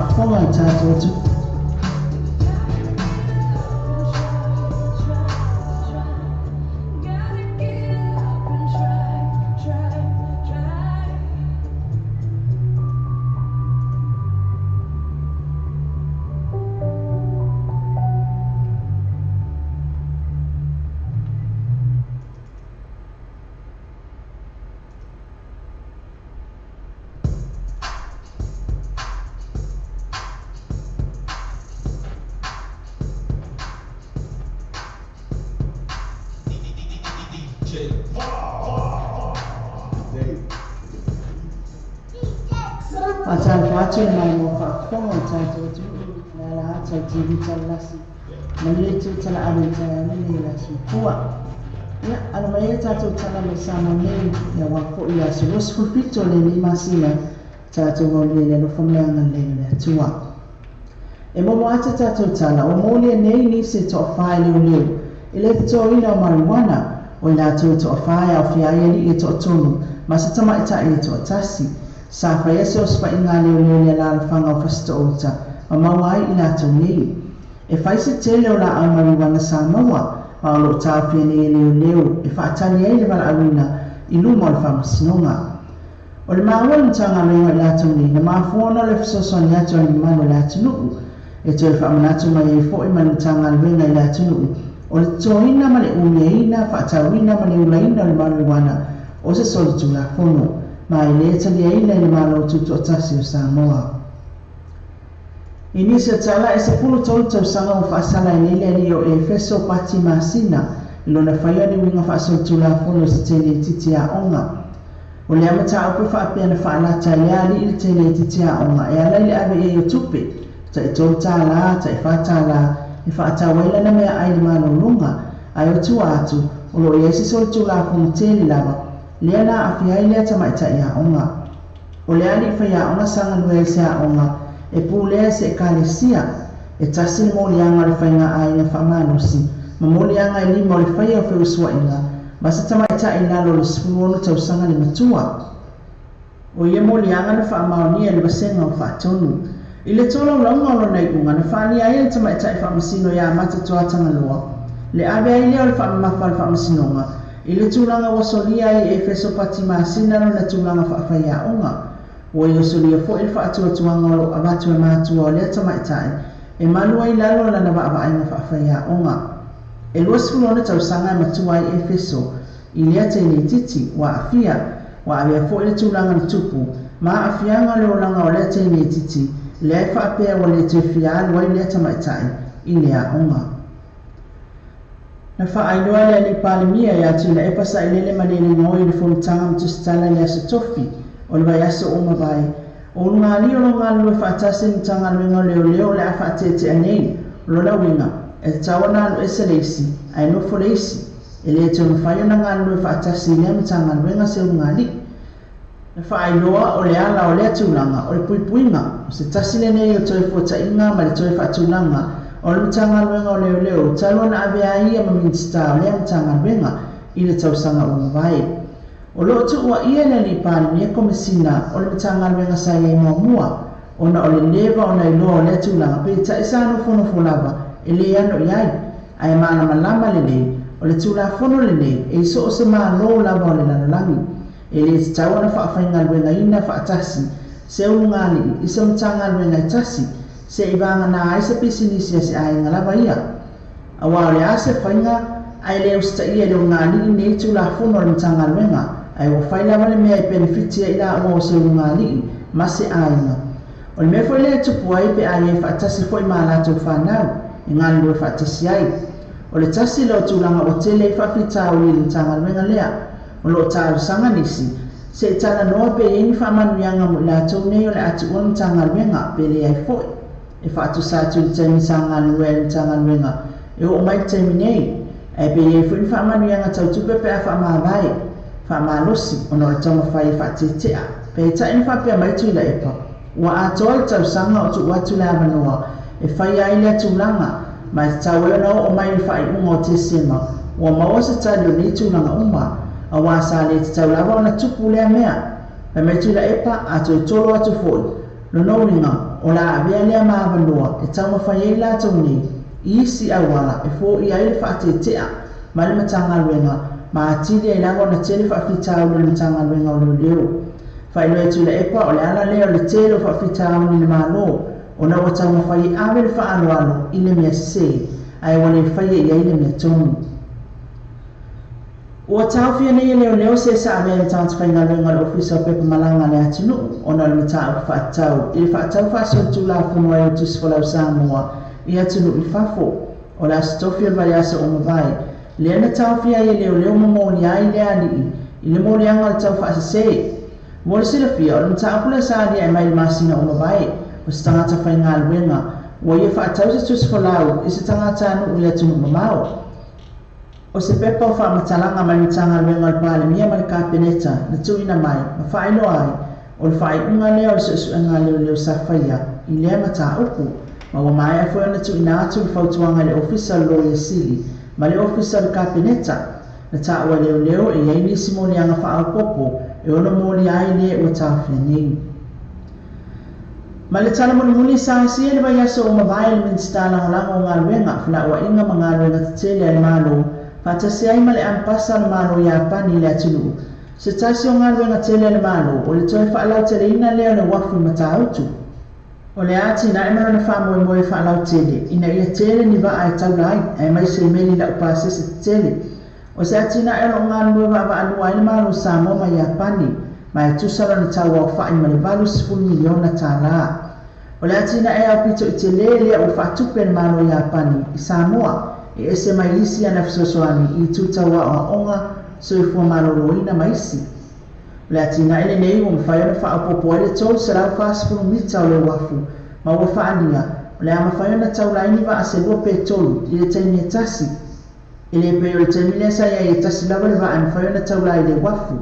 whaafonga i tātou atu. Atan fatu mai mo fa fonga tātou atu. La hata TV talasi. Mele tu tala alita mele la sipua. Ya ana mai tātou tala me sama nei ya wa ko ya so fulfito le ni masina tātou le no famla ngale le tua. E mo ata tātou tala o mo le nei ni se to fai le le. Ile to ina marijuana o la to fai au fia ni to tonu. Masatama ita i to tasi. Sa fa yeso spa inga le la fanga fasto ota ma wai ina to nei e fa se tele la amari wana sa mawa ma lo ta fe le e fa tani e le vala awina i lumo al fa masnonga o le ma won tanga le la to nei na ma fona le so so nya to ni ma la tunu e to fa mana to ma e fo e man tanga le la tunu o le to ina ma le umeina fa ta wina ma le ulaina le ma wana o se so tu la fono ma le tali ai le malo tutu atasi o Samoa. Ini se tala e se pulu tolu tau sanga o whaasala i le o e feso pati masina ilo na whaia ni winga whaaso tula fono se tele titi a onga. O le amata au pe whaapea na whaalata i ali ili tele titi a onga e ala ili ave e o tupe ta e tolu tala, ta e whaatala e whaata waila na mea ai le malo lunga ai o tua atu o lo e se tula fono tele lava Leana afia ile tama ita ia onga. O le ali fa ia onga sanga lue se a onga. E pule se kalesia. E tasi mo lianga le fainga ai na famanosi. Ma mo lianga ili mo le faia o fe usua inga. Basa tama ita ina lo le spuono tau sanga le matua. O ye mo lianga na faamaonia le basenga o faatonu. Ile tolo longa lo na ikunga na faani ai tama ita i faamasino ia mata tuatanga loa. Le abe ai leo le faamamafa le faamasinonga. Ile tulanga wasolia i e feso pati masina no na tulanga whaafaya onga. O i osolia fo il whaatua tuanga o abatu e mātua o lea tamaitai. E manua i lalo na na wa ainga whaafaya onga. E luas fulona tau sanga matua i e feso. I lea te ni titi wa afia. Wa avea fo ile tulanga na tupu. Ma afianga leo langa o lea te ni titi. Lea i whaapea wa lea te fiaan wa i lea tamaitai. I lea onga. Na whaainoa lea ni palimia ya tila e pasa i lele manene ngoi le fomtanga mtustala lea se tofi o le vai aso o mawai. O ngā li o ngā lue whaatase mtanga luenga leo le a whaatete anei lo na winga e tawana anu ese leisi a eno fo leisi e le te mwhaio na ngā lue whaatase lea mtanga luenga se o ngā li. Na whaainoa o le ala o lea tūlanga o le puipuinga o se tasile nei o toi fuata inga ma le toi whaatūlanga o le mtanga luenga o leo talua na avea ia ma minsta o lea mtanga luenga i le tausanga o mawai. O loo tuua ia le li palimia komesina o le mtanga luenga sa ia i mua ona o le leva o na iloa o lea tūlanga pe ta isa no fono lava e le ano iai ai maana malama le nei o le tūla fono le nei e iso o se maa loo lava o le lanalangi e le te taua na whaafainga luenga ina whaatasi se ungali isa mtanga luenga i tasi se ibanga na ai se pisinisi se ai ngalava ia. Awa le ase whainga ai leo sta ia leo ngali nei tula fono le mtanga luenga ai wa whaila wale mea i benefitia ila awa o se ngali ma se ainga. O le mea fo ile tupu ai pe ai e whaatasi fo i maa lato whanau i ngali lue whaatasi ai. O le tasi leo tūlanga o tele i whawhita o li le mtanga luenga lea o lo tāru sanga nisi se tala noa pe i ni whamanu yanga mo lato nei o le atu o mtanga luenga pe le ai foi. E whaatu sātu i taimi sanga lue le mtanga luenga e o mai taimi nei e pe e fwini whamanu yanga tau tupe pe a whamawai whamalosi o no le tama whai whaatetea pe e taini whapea mai tuila epa ua atoa le tau sanga o tu watu le amanoa e whai ai le tūlanga ma e tau e no o mai whai unga o te sema ua maua se tali o ni tūlanga uma a wasa le te tau lava o na tupu lea mea pe mai tuila epa ato e tolo atu foi no no ringa o la avea lea maavaloa e taumawhai ai latou nei i isi auala e fō i ai le whaatetea ma le matagaluega ma atili ai lago na tele whaafitau le matagaluega o leoleo whailoa tu le epa o le ala lea o le tele o whaafitau ni le malo o na ua taumawhai awe le whaaloalo i le mea se ai wale whaia i ai le mea tonu. Ua tauwhia nei leo se sa avea le tātawhaingaluenga le ofisa o Pepa Malanga le atinu o na le mataa o whaatau. I le whaatau whaasotu la whunua e o tusifolau Samoa i atinu i whafo o la asitofia vai asa o mawai. Le ana tauwhia i leo mamoni ai le ani i le morianga o le tau whaasase. Mo le silafia o le mataa pula saadi ai mai le masina o mawai o se tangata whaingaluenga ua ia whaatau se tusifolau i se tangata anu i atinu mamao. O se pepa o whaamatalaga mai mitanga luenga o le palemia ma le kapeneta na tuina mai ma whaeloa ai o le whaeunga lea o le suesuenga leo sawhaia i lea mata upu ma ua mai a whae na tuina atu le whautuanga le ofisa lawyer sili ma le ofisa le kapeneta na taua leo e iei nisi molianga whaaupopo e ono moli ai lea ua tawhia nei. Ma le tala muli sa sia le vai aso o mawai le minsta langolango o ngā luenga whina ua inga ma ngā luenga tatele ale malo Fatasi ai male ampasa le malo ia pani le atinu. Se tasi o ngā luenga tele le malo, o le toi whaalau tele ina leo le wafu i mata autu. O le ati na emana na whamoe moe whaalau tele, ina ia tele ni wa ai tau lai, ai mai se meli la upase se tele. O se ati na elo ngā lue wa alu ai le malo sa moma ia pani, mai tusara ni tau au whai ma le valu 10 miliona tā la. O le ati na e au pito i tele lea o whaatupe le malo ia pani, i Samoa, e ese mai isi ana fisosoani i tutaua o onga so i fua maloloina maisi. Le atina ele nei o mwhai ona whaapopo ele tau se rau whaasipuru mita o le wafu, ma ua whaania, o le ama whai ona tau laini wa ase lua pe tolu i le taimi e tasi. Ele pe o le taimi lea sa ia e tasi lawa le wa an whai ona tau lai le wafu.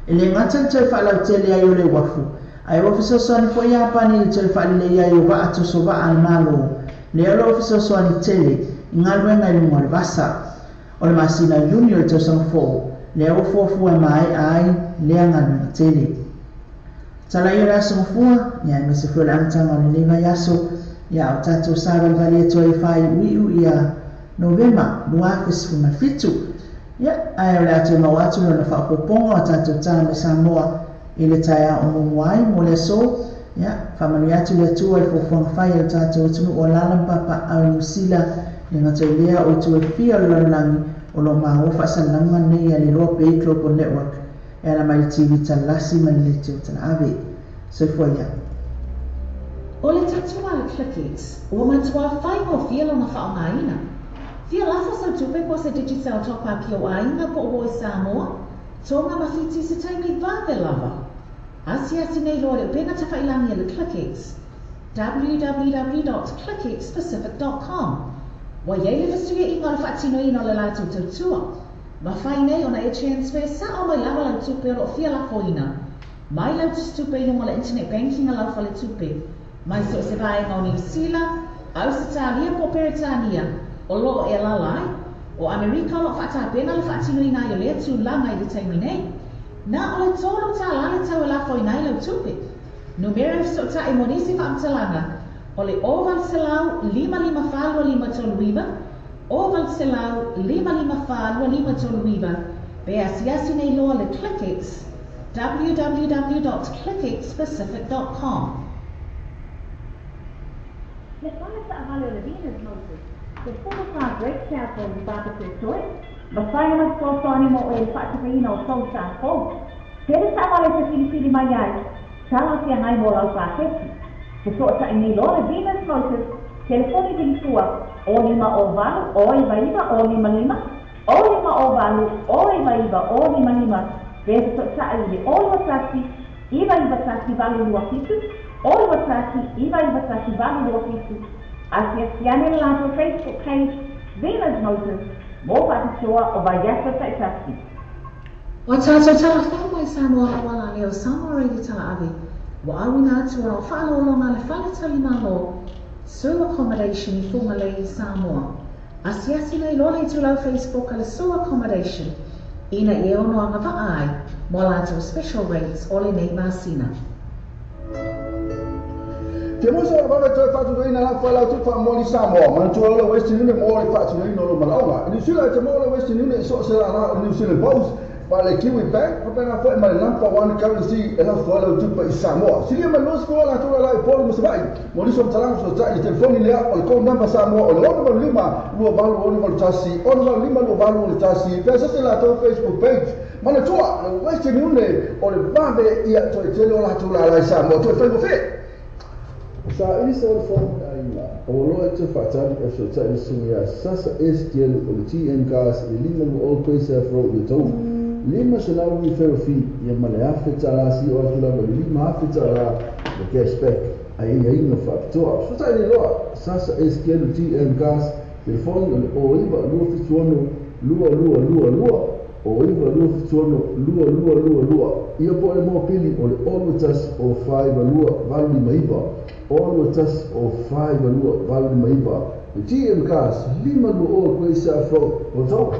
Ele ngata le toi whaalau tele ai o le wafu, ai o fisosoani fo ia pani le toi whaalile ia i o wa atu so wa an malo. Le alo fisosoani tele, ngā luenga i lunga le vasa. O le masina junior i tausanga fō, le au fōfua mai ai lea ngā luenga tele. Tala i o le aso mafua, ia i mese fua le amtanga o le lewa i aso, ia o tātou sāra le vali atua i whai uiu i a Novema, lua fesifu mai fitu. Ia, ai o le atua mau atu le na whaapoponga o tātou tāna me Samoa i le taia o mumuai mo le so, ia, whamanu atu le atua i fōfuanga whai o tātou atunu o lalampapa au Nusila, le ngata lea o tu e fia o lalangi o lo maa ofa salanga nei a le loa pei Global Network e ala mai TV talasi mani le teo tala ave. So fua ia. O le tatua le Clickix, ua matua whai mo fia lo na whao ngā ina. Fia lafo sa tupe po se digital topa ki o ainga po o Samoa, tō ngā mawhiti se taimi vāve lava. Asi nei loa le pena ta whailangi le Clickix, www.clickixpacific.com. Wa iei le fasuia i ngā le whaatino ina o le lātou tautua. Ma whai nei o na e transfer sa o mai lawa lau tupe o lo fia la foina. Mai lau tupe i lunga le internet banking a lau whale tupe. Mai so se vai ngā o New Zealand, Australia po Peritania, o lo e lalai, o Amerika o lo whaata pena le whaatino ina i o lea tu langa i le taimi nei. Na o le tōlo tā la le tau e la foina i lau tupe. Numera so ta e monisi whaamtalanga, o le oval selau 55 toluiva, oval selau 55 toluiva, pe asiasi nei loa le Clickix, www.clickixpacific.com. Le whana sa ahale o le Venus Moses, le whana sa breakdown o le bata te toi, ma whai ana tōtoni mo e whaatawina o tau sa fō. Tere sa ahale sa Filipini mai ai, tala tia ngai mo lau whaateti. Se sota i nei loa le Venus Moses, telefoni vilifua, o lima o valu, o iwa iwa, o lima lima, o lima o valu, o iwa iwa, o lima lima, vese sota i le o iwa tasi, iwa iwa tasi valu lua fitu, o iwa tasi, iwa iwa tasi valu lua fitu. Asia siane le lato Facebook page, Venus Moses, mo whatisoa o vaiasa taitasi. O tātou tala whau mai Samoa wala leo Samoa reidi tala ave. Wa awina atua o whaalolonga le whaletali malo, Sue Accommodation i Whungalei i Samoa. Asiasi nei lola i tulau Facebook a le Sue Accommodation, ina i ono anga ai, mo lato special rates o le nei masina. Te mo sa ba ta fa tu ina la fa la tu fa mo li sa mo man tu la Western Union mo li fa tu ina lo malawa ni sila te mo la Western Union so sa la New Zealand Post pa le Kiwi Bank pa na fa ma number 1 currency ela fa la tu pa Samoa sila man los ko la tu la po mo sa mo li so talang so ta telefoni le o ko number Samoa o lo no lima lo balu o no tasi o no lima lo balu o tasi pe sa la tu Facebook page mana tu la Western Union o le babe ia to te lo la tu la Samoa tu fa mo fe sa ini sa form ai o lo te fatali e so tai sunia sasa STL o TN gas e lima o pesa fro de to lima se la wi ferofi ia male afetarasi o tula lima afetara o cashback ai no factor so tai lo sasa STL TN gas telefone o iba lo fituono lua o iwa lua fituono lua ia po le mo pili o le olutas o 5 lua valu maiva olutas o 5 lua valu maiva o TM Cars lima lua o koe sa fro o tau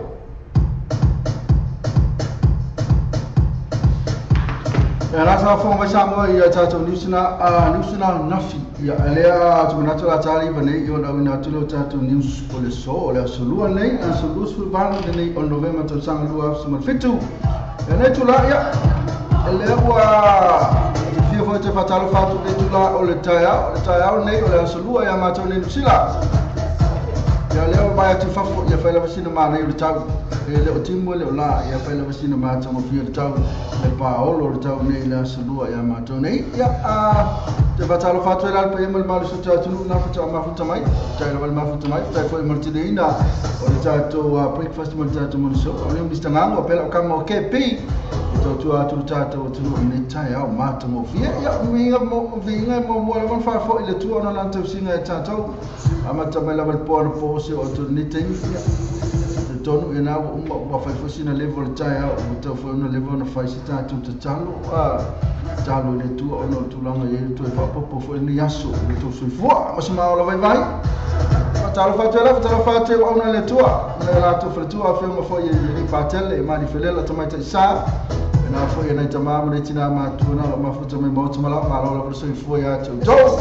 e rasa fo mai sa mo ia tato newsna nafi ia elea tu manato la tali vanei o na una tulo tato news o le so o le solua nei a solus fu vanu nei o november to sang lua sumar fitu e nei tu la ia elea wa fio fo te fatalo fatu nei tu la o le taia nei o le solua ia mato nei sila ia leo mai tu fafo ia faila vasina mana i le tau e le o timu le o la ia faila vasina mato mo fio le tau le paolo le tau nei le solua ia mato nei ia te fatalo fatu era pe mal mal so tatu na fata ma futa mai tai la ma futa mai tai foi martineina o le tatu breakfast mal tatu mo so o le mistanga o pela ka mo kepi to atu tatu tu nei tai au mato mo fia ia minga mo le fa fo ile tu ona lan tau singa tatu amata mai la po se o tu ni te fia tonu ina o fa fo sina level tai au to fo no level no fa sita tu talo talo le tu o no tu langa ye tu fa popo fo ni yaso tu so fo ma se ma o vai talo fa te o na le tu le la tu fa tu a fe mo fo ye ni patele ma di felela tama ta sa na fo ye na tama mo le tina ma tu na ma fu tama mo tama la ma lo so fo ya tu do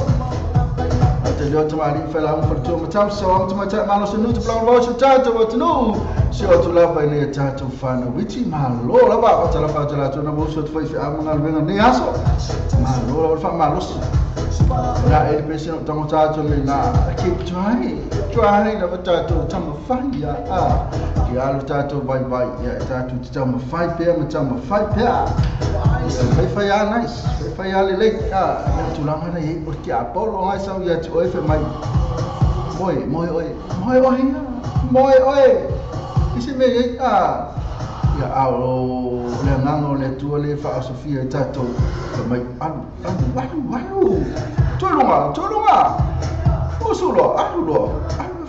te leo tama ali fa la mo fa tu ma tam so am tama ta ma no se nu tu plan vo so ta to tu no se o tu la ba ni ta tu fa na witi ma lo la ba ta la fa ta la tu na mo so tu fa fi am ngal venga ni aso ma lo fa ma lo na e pensione tamo ta tu na keep trying na ta tu tamo fa ya ki alu ta tu bye ya ta tu tamo fa pe ma tamo fa pe fa ya nice fa ya le tu la mana e porque apolo ai sa ya tu e fa mai moi isi me ya au le ngano le tu le fa Sofia tato mai alu tolunga usulo alu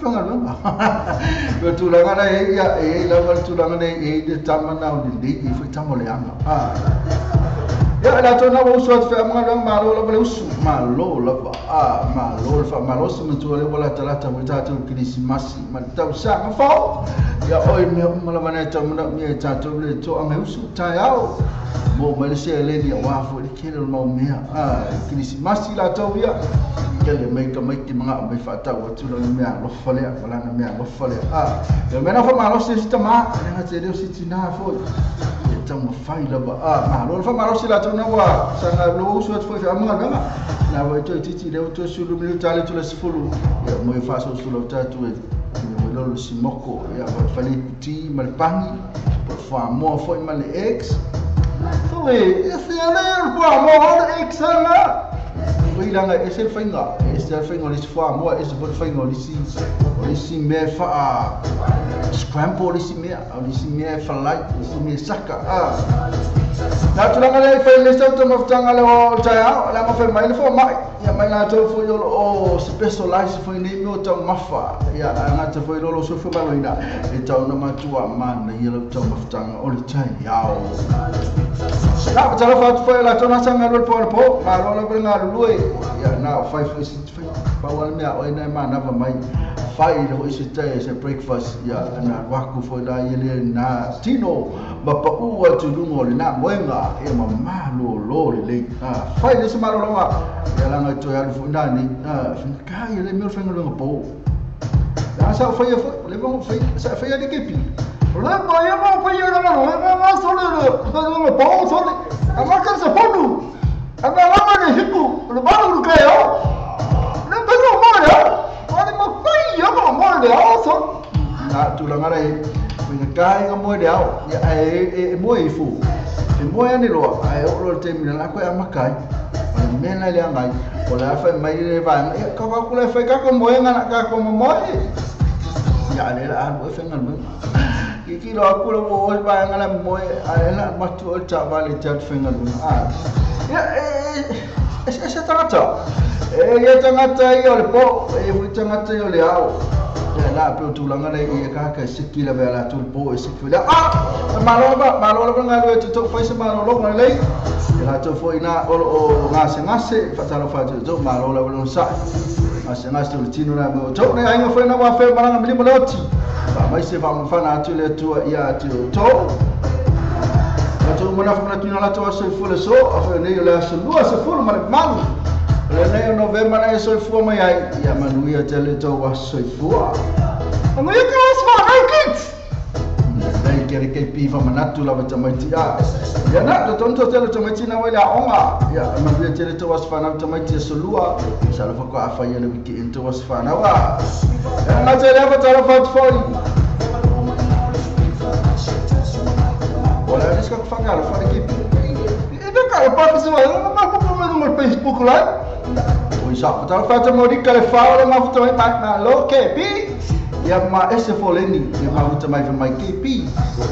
fanga lama yo tu la ngana ya la tu la ngana de tamana o de foi tamole anga ya la to na wo so fa mga malo la bale usu malo la malo fa malo se mentu le wala talata mo tato Christmas ma tau sa ma fa ya oi me mala maneta mo na mi tato le to anga usu ta yao mo mele se le ni wa fo de kilo mo me Christmas la to ya le mai ka mai ki mga mai fa ta wo tu la me lo fale wala na me lo fale ya me na fa malo se sistema na te de si na fo tamo fai la ba ma lo fa ma lo si la tona wa sanga lo so foi fa ma nga na wa to titi le to sulu mi tale to le sfulu ya mo fa so sulu ta tu e mo lo si moko ya va fali ti mal pangi por fa mo foi mal ex so e se ale po mo ex la oi la nga ese fainga le fa mo ese por fainga le si me fa scramble si me fa light si me saka na tu langa le fa le sta to maftanga le o ta la ma fa mai le fo mai ya mai na to fo yo o specialize fo ni mo to mafa ya na to fo lo so fo ba ina e ta na ma tu ma na ye lo to maftanga o le ta ya o na ta la fa tu fo la to na sanga lo po ma lo la bringa lo ya na 5 6 Paual mea o ina mana va mai fai le se te se breakfast ya na waku foi la ile na tino ma pa u atu lungo le na moenga e ma malo lo le fai le se malo longa ya langa to ya fu ndani ka ile me fenga longa po ya sa fai le vamos fai sa fai de kepi la ma ya ma fai ya ma so le po so le ama ka se ponu ama lama ne hiku le malo ka yo na tulanga rai pinga kai nga mo dau ya mo ifu mo ya ni lo ai o te mina la ko amakai mena le ngai o la fa mai le van ka ka kula fa ka ko mo nga ka ko mo ya le la mo fa nga mo ki lo ko lo o ba nga la mo ai la ma tu o cha ba le chat fa nga mo ya esa tangata ya tangata yo le po fu tangata yo le au la pe tulanga le ka sikila be la tul po sikila malo nga lo to fa se malo lo le la to fo ina o ngase fatalo fa to malo la lo sa ngase to tino na mo to ne ai nga fa na wa fe maranga mili moloti ba mai se va mo fa na tu le tu ya to to mo na fa na tino la to so fu le so afa ne la so lu so fu ma malu le ne november na so fu mai ai ya manu ya tele to wa so fu Ang mga kaos mo, ay kids! Dahil kaya kay Piva manatu la baca maiti ya nak to tonto tele to maiti na wala onga ya mabia tele to wasfana to maiti solua sala fa ko afa ya le wiki into wasfana wa ya na tele fa tara fa fori wala diska ko fanga fa ki ida ka pa so wala ma ko mo Facebook la o isa fa tara fa to mo di kale fa wala ma fa to na lo ke pi ya ma SF4 ya ma uta mai mai KP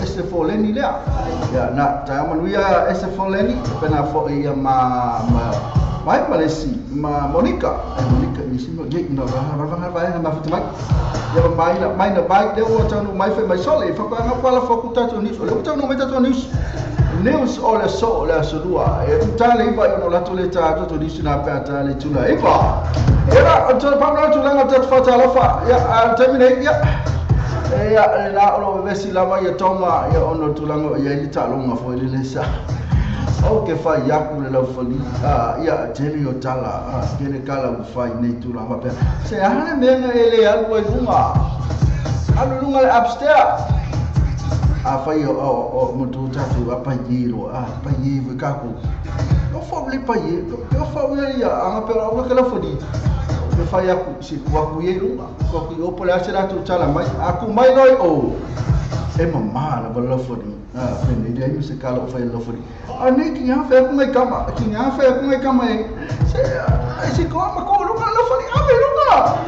SF4 lea ya na ta manuia SF4 pena fo ya ma mai malesi ma Monica ni sino je no va ma futa mai ya mai na bai de o tanu mai fe mai sole fa ka ngapala fo kuta to ni sole kuta no meta to news ole so le sudua e tale iba no la toleta to traditional pa tale tula iba era to pa no tula ngata fata la fa ya terminate ya la lo vesi la ma ya toma ya ono tula ngo ya italo nga fo le lesa okay fa ya ku le la foli ya tele yo tala kene kala bu fa ne tula ma pe se ana menga ele ya ko lunga anu lunga upstairs afai o mutu tatu apajiro apajive kako o fobli paye o fobli ya anga pero o kala fodi o fai aku si ku yelu ko ku o pola sera tu chala mai aku mai noi o e mama la bala fodi pende dia mi se kala o fai la fodi ani ki ya fa ku mai kama se ko ma ko lu la fodi ame lunga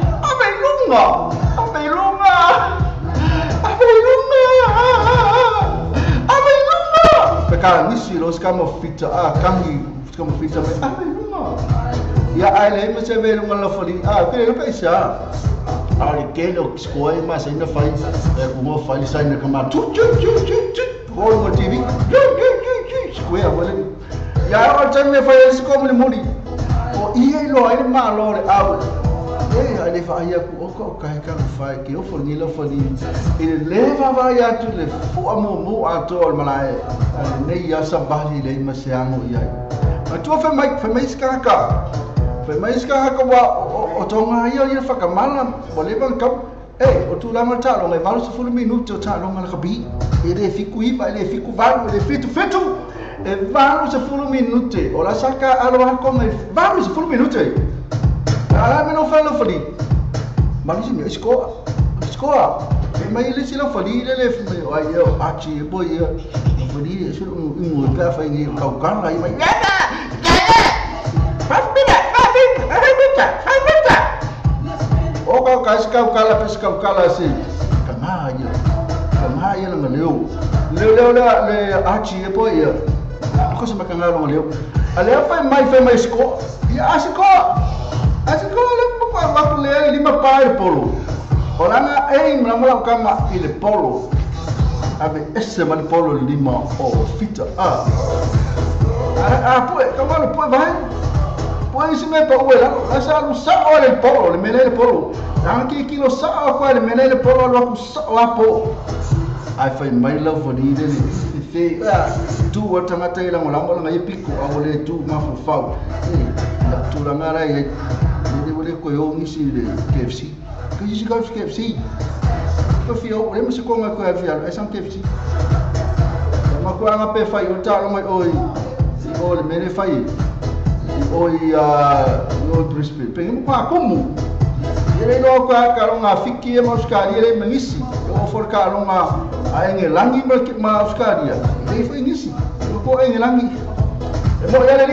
Pekara misi los kamo fita kami kamo fita me lunga ya ale me se ve lunga la foli kele pa isa ali kelo skoi ma se na fai ku mo fai sai na kama tu ko mo tv skoi wala ya o tan me fai sko mo muli o ie lo ai ma lo ale fa ya ku o kai ka fai ke o forni lo fodi ele leva vai a tu le fu mo atol malai ne ya sabali le masiamo ya ma tu fa mai skaka wa o tonga ya fa ka mala bole ban ka o tu la malta lo ngai valo se fu minuto ta lo ngal khabi ele fiku iba ele fiku valo ele fitu e valo se fu minuto o la saka alo ko ngai valo se fu minuto ala me no fa lo fodi Malisi mi scoa e mai le sila fodi le me ai yo achi boy yo fodi su un ka fa ni ka kan ai mai o ka ska kala si kama ya na leo le achi boy yo ko se makanga lo leo ale fa mai scoa ya scoa le pa le lima pa polo oranga mla kama ile polo ave esse mal polo lima o fita pues kama lo pues vai Pois se me pau la sa lu sa o le polo le mele le polo. Ang ki kilo sa o le mele le polo lo ku sa o po. Ai fai mai love for ni le fe tu o tanga tai la ngola ngola ngai piko a ole tu ma fo fau. La tu la ngara e ni ole ko yo ni si le KFC. Ko si go KFC. Ko fio le mo se ko nga ko a fia e sam KFC. Ma ko nga pe fai o ta lo mai oi. O le mele fai. Oi no Brisbane pengen pa como ele no ka longa fiki e moscari ele mangisi o for ka longa ai ngelangi ma moscaria ele foi ngisi ko ai ngelangi mo ele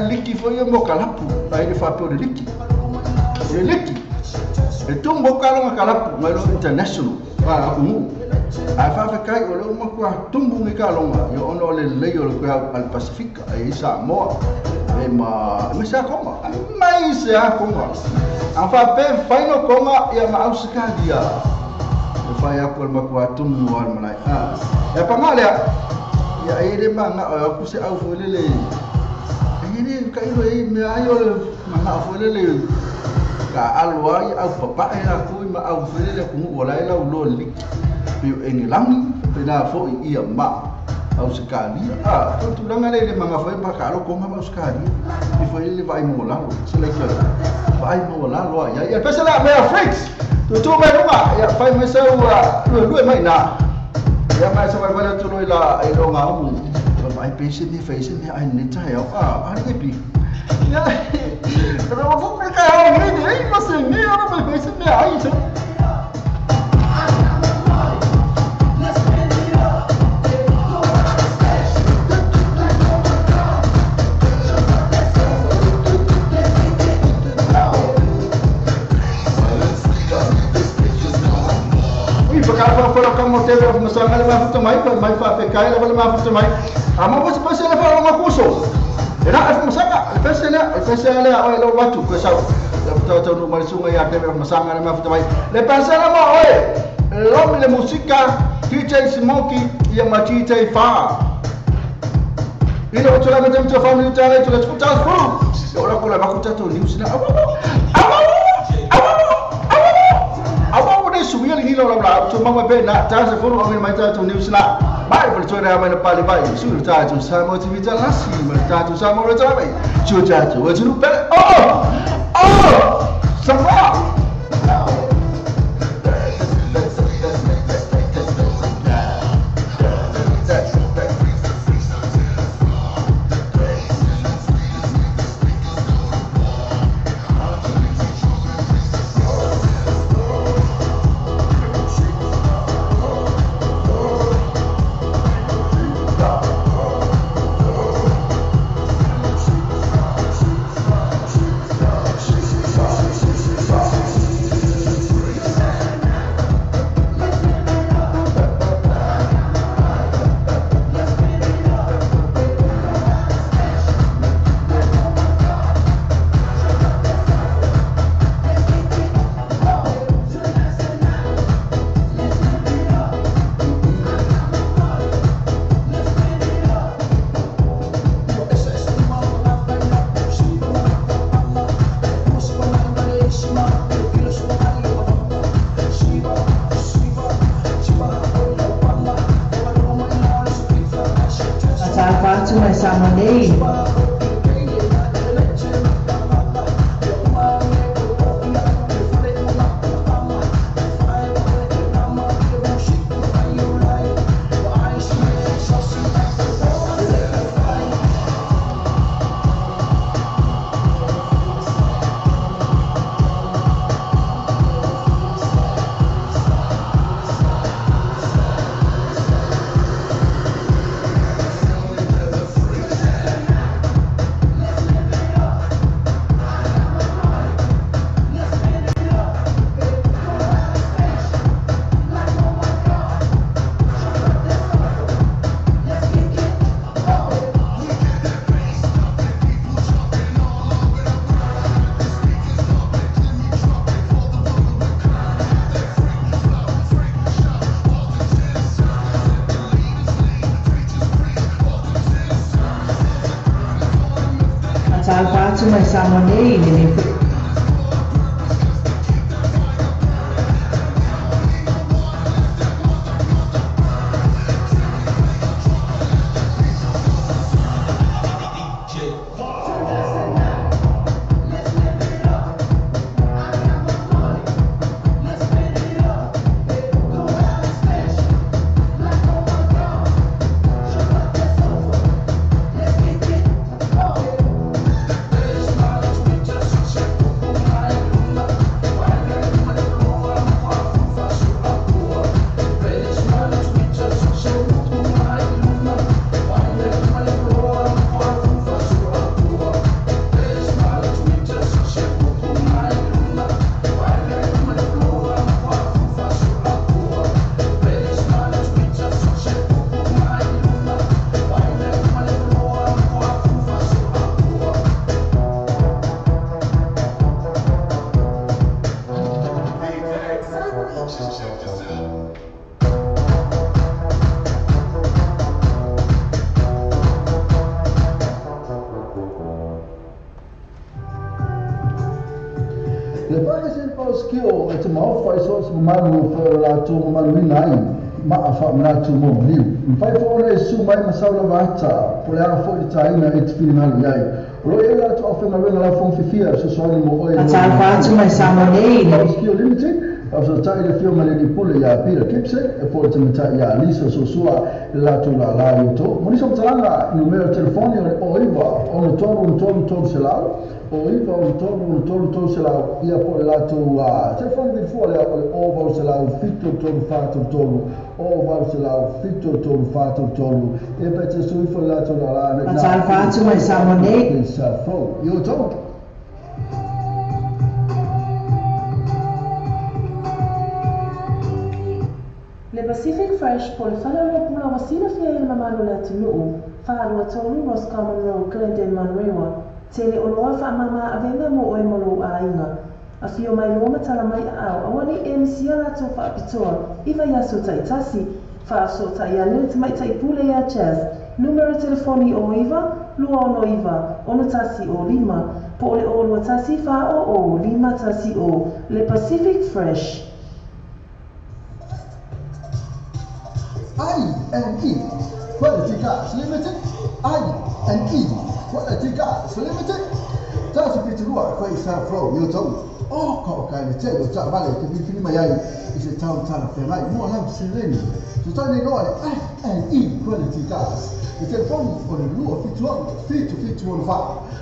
liki foi mo kalapu ai ele fa por liki e tumbo ka longa kalapu mai lo international pa umu ai fa kai o lo mo kwa tumbo ngi ka longa yo ono le leio lo ka al Pacifica ai Samoa ma sa konga mai sa konga afa pe fai no konga ya ma ausika dia fai aku ma kwa tumu al malai ya pangale ya ire manga aku se au folele ire kai ro me ayo manga folele ka alwa ya au papa era ku ma au folele ku wala ila ulo lik pi engilang pena fo ia ma Australia tu langa le manga foi pa kalo ko ma Australia e foi ele vai mo lá se like vai mo lá lo ya pesa la me freaks tu me numa ya fai me sa lu mai na ya mai sa vai tu lo la ai lo nga mu vai pesa ni face ni ai ni ta ya ari ke pi ya pero vou ficar aí mas ni ora vai pesa ni ai so Kalau kalau kamu teve misalnya lima foto mai fa pekai la lima foto mai ama você pode ser para uma curso era a masanga pesela oi lo watu ko sa tahu no mal sungai ya teve masanga lima foto mai le pensela mo oi lo le música DJ Smoky ya matita fa ilo chola metem to family tare to escutar furu ora ko la bakuta to news na subir lagi lo la cuma mabe na tasa furu amin mai ta to news la bai per chora mai na pali bai sur ta to samo tv ta lasi mai ta to samo ro ta bai chuta to wa churu pe sama sama dei atu mai Samonei le Le paga sempre para os que o esse mal faz só se mano lá tu mano vinai ma afa na tu mo viu não faz fora isso mais mas só levata por ela foi de China esse final aí o ela tu oferta na lá fom fifia so só no oi ata fatu mai Samonei os que o limite aso tai le fio male di pule ya pira kipse e poi te meta ya liso so sua la tu la yo to mo so talanga numero telefoni o iva o no todo se la o iva o todo se la ia poi la tu telefoni di fuori o va se la fitto todo fatto todo o va se la fitto todo fatto todo e poi so ifa la tu la ata fatu mai Samonei yo to Le Pacific Fresh po le whanau pula wasina fia i mamanu le tunuu, whaarua tolu Ross Common Road, Glendale, Manrewa, tele o loa wha mama avenga mo oe molo a inga. A fio mai loma tala mai a au, awani e misia lato wha apitoa, iwa yaso taitasi, wha aso ta ia lele mai taipule ia Chaz, numero telefoni o iwa, lua ono iwa, ono tasi o lima, po le o lua tasi wha o lima tasi o, Le Pacific Fresh. I&E Quality Gas Limited. I&E Quality Gas Limited. Tasi piturua kwa isa flow yo tau. Oh ko ka ni te yo ta vale te fini mai ai. Ise tau tala fe mai mo lam sileni. So tani no I&E Quality Gas. Il telefoni o le lua fitu on fa.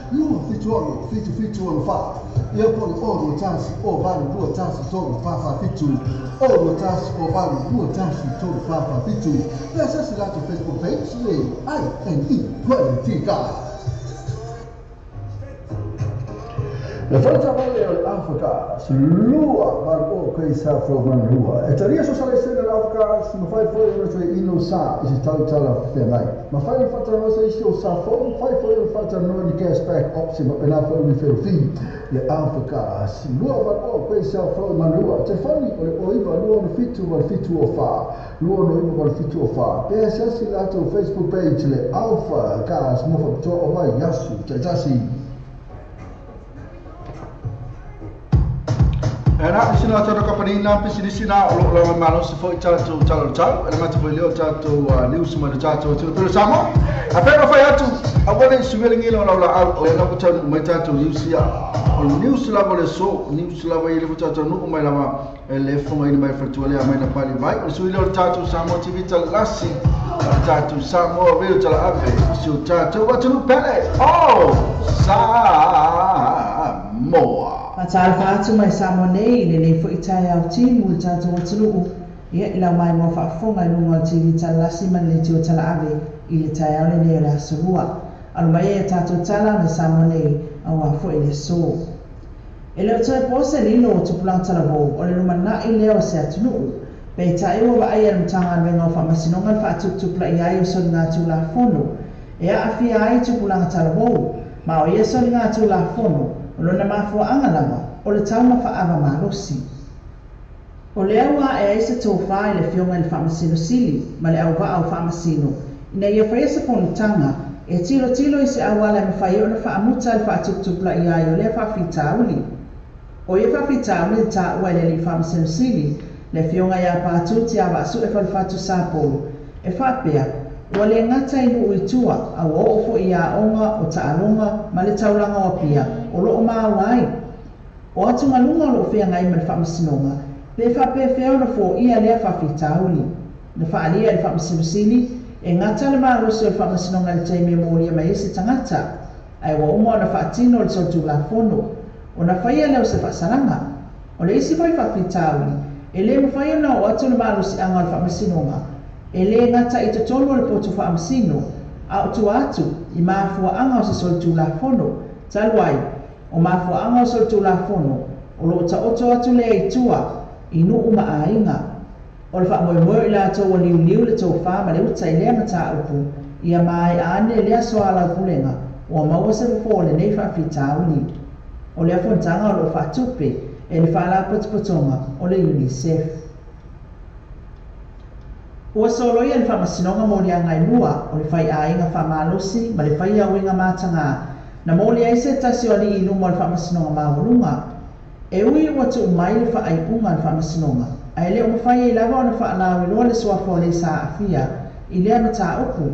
Lua fitu on fa. Io poi oro tasi o vale lua tasi todo fa fitu. Oro tasi o vale lua tasi todo fa fitu. Essa se lá tu Facebook page le I&E Quality Gas. Le forza vale l'Africa, lua barco che sa from lua. E teria so sale se l'Africa, ma fai fuori una sua inosa, e si sta tala fermai. Ma fai il fatto non sei sto sa fuori, fai fuori il fatto non di gas back option, ma per la fuori per fi. Le Africa, lua barco che sa from lua. Te fai o iva lua no fitu o fa. Lua no iva fitu o fa. E se si lato Facebook page le Alpha Gas mo fa to o vai yasu, già si. Era sina tara company na pisi sina lo malo se foi chato ele mata foi leo chato news ma chato pero samo apero foi atu awale subelingi lo la o na puta mai chato news ya o news la vole so news la vai le chato no mai la ele fo mai mai fatuale mai na pali vai o suilo chato samo tv talasi chato samo veo tala ave so chato watu pele Samoa Matal fatu mai Samonei le fo itai au timu i tātou atunuu. Ia i lau mai mo whaafonga i lunga o TV talasi man le tio tala ave i le tai au le nea le asurua. Alu mai e tātou tala me Samonei au a fo i le so. E leo toi pose lilo o tupulang tala wou o le lumana i leo se atunuu. Pei tai ua wa ai alumtanga venga o whamasinonga whaatupla i ai o soni ngā tū la fono. E a awhia ai tupulang tala wou. Ma o ia soni ngā tū la fono. O lona mafuaaga lava o le tauma faaava malosi o le aua e aisa tofā i le fioga i le faamasilosili ma le auvaa o faamasino ina ia faia sapolutaga e tilo i se awala me whai o na whaamuta le whaatuptupla i ai o le whaafitauli. O e whaafitauli le tā ua le li whaamasenusili le fionga ia pātu ti awa asu e whalifatu sāpolu. E whaapea, ua le ngata inu uitua a ua ofo i a onga o taalonga ma le taulanga o pia o loo maa wai. O atu ngalunga o loo whea ngai ma le whaamasinonga, le whaapea whea na fo ia lea whaafitauli. Na whaalia le whaamasenusili e ngata le maarosi o le whaamasinonga le taimi moria mai ese tangata, ai ua umo na whaatino le sautu la fono, o na whaia leo se whaasaranga. O le isi vai whaafitauli, e le mawhaia na o atu le maarosi anga le whaamasinonga, e le ngata i totonu le potu whaamasino, a o tua atu i maafua anga o se sautu la fono, taluai, o maafua anga o sautu la fono, o lo ta oto atu le i tua, i nuu maa inga. O le whaamoemoe i la tau o liu le tau whaama le uta i lea mata upu, ia mai ane lea soa lau pulenga, o maua se fufo le nei whaafitauli. O lea fontanga o lo whaatupe, e le whaala potopotonga o le UNICEF. Ua soloia le whaamasinonga mo le angai mua, o le whai a inga whaamalosi, ma le whai au inga mātanga, na mo le aise tasi o li inu mo le whaamasinonga maurunga. E ui ua tu mai le whaai unga le whaamasinonga, ai leo mawhai e lava o na whaanau iloa le suafo le sa afia i lea mata upu.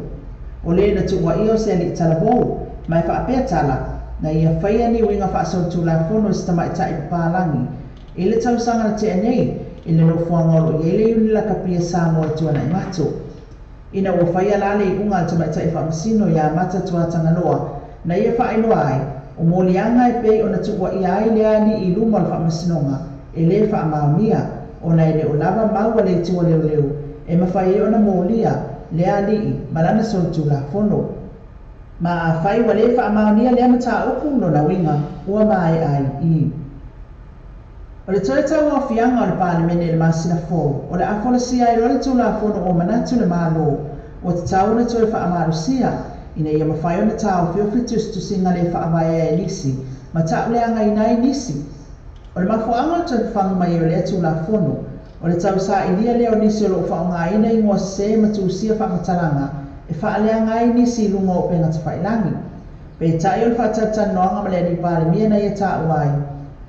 O le na tuwa ia o se ali talabou, mai whaapea tala, na ia whaia ni winga whaasautu la fono i stama i tai papalangi. I le tausanga na te anei, i le no fuangolo i ele uni la kapia sa moa tuana i mato. Ina ua whaia lale i unga tama i tai whaamasino i a mata tuatanga loa, na ia whaailoa ai, o molianga e pei o na tuwa ia ai lea ni i luma le whaamasinonga, e le whaamaumia, ona ele o lava maua le tua leo, e mawhai ona molia, lea lii, malana sautu la fono. Ma a whai wa le whaamaunia lea mata upu no na winga, ua mai ai i. O le toe tau o fianga o le palemene le masina fō, o le afolisia i role tu la fono o manatu le malo, o te tau na toe whaamarusia, ina ia mawhai ona tau fio fitus tu singa le whaamaya e nisi, ma tau le anga inai nisi. O le mafuanga o te whanga mai o le atu la fono, o le tau sa ilia leo nisi o lo whaonga ina i ngua se matu usia whamataranga, e whaalea ngai nisi lunga o penga te whailangi. Pe tai o le whaatatan noanga ma le ni pare mia na ia ta uai,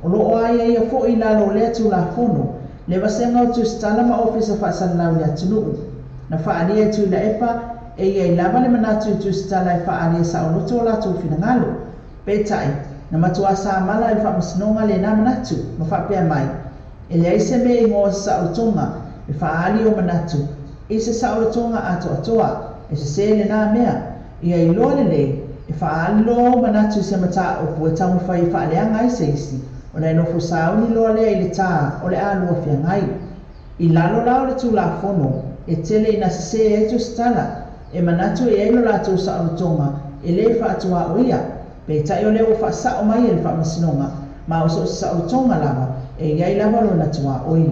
o lo o ai ia fo i lalo le atu la fono, le wasenga o tu stala ma ofisa whaasanau le atu nuu. Na whaalia tu la epa, e ia i lava le manatu i tu stala e whaalia sa o loto la tu finangalo. Pe tai, na matua sa mala i whaamasnonga le na manatu, ma whaapea mai. E le aise me i ngoa sa utonga, e whaali o manatu, i se sa utonga ato atoa, e se se le na mea, ia i loa le le, e whaali lo manatu se mata o pua tamu whai whaaleanga i se isi, o na inofo sauni loa lea i le taa, o le alua fia ngai. I lalo lao le tu la fono, e tele ina se se e tu stala, e manatu e eilo la tu sa utonga, e le whaatua o ia, pe tai o leo whaasa o mai e le whaamasinonga, ma o so sa utonga lava, e iai lava lo na tua oi.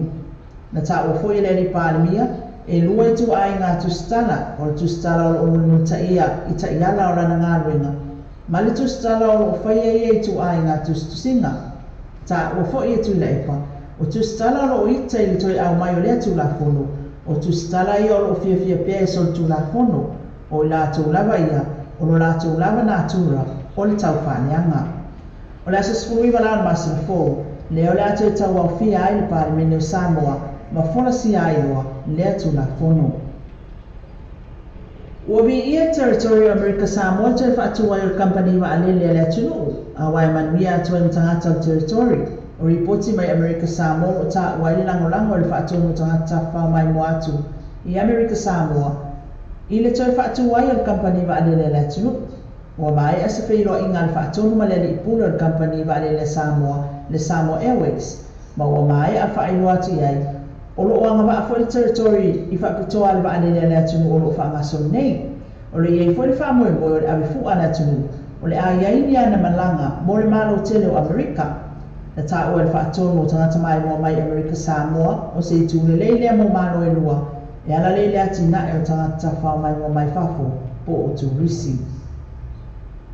Na ta o foi le ni palemia, e lua i tu ai ngā tu stala, o le tu stala o le umunu ta ia, i ta iala o rana ngā ruenga. Ma le tu stala o le whaia ia i tu ai ngā tu singa. Ta o foi i tu le epa, o tu stala o le ita i le toi au mai o le tu la fono, o tu stala i o le fia fia pia e sol tu la fono, o la tu lava ia, o lo la tu lava na tura, o le tau whaneanga. O le asa sfului wala na masina fō, leo le atu e tau au fia ai le palemene o Samoa, ma fola si ai loa, le atu la fono. Ua vi ia Territory America Samoa te whaatua i o company wa alele le atu nuu, a wai manuia atu e mtangata o Territory, o ripoti mai America Samoa o ta wai lango le whaatua mtangata whao mai mo atu i America Samoa, i le toi whaatua i o company wa alele le atu nuu. Ua mai asa whiro i ngā whaatonu ma le li pula o company wa le Samoa, le Samoa Airways, ma ua mai a whaailu atu iai, o lo anga wa a fwoi Territory i whaapitoa le wa le atunu o lo whaangasoni nei, o le iei fwoi whaamoe moe o le awe fua na atunu, o le a iainia na malanga mo le malo tele o Amerika, na ta ua le whaatonu o tangata mai mo mai Amerika Samoa, o se itu le leilea mo malo e lua, e ala leilea tina e o tangata whao mai mo mai whafo, po o turisi.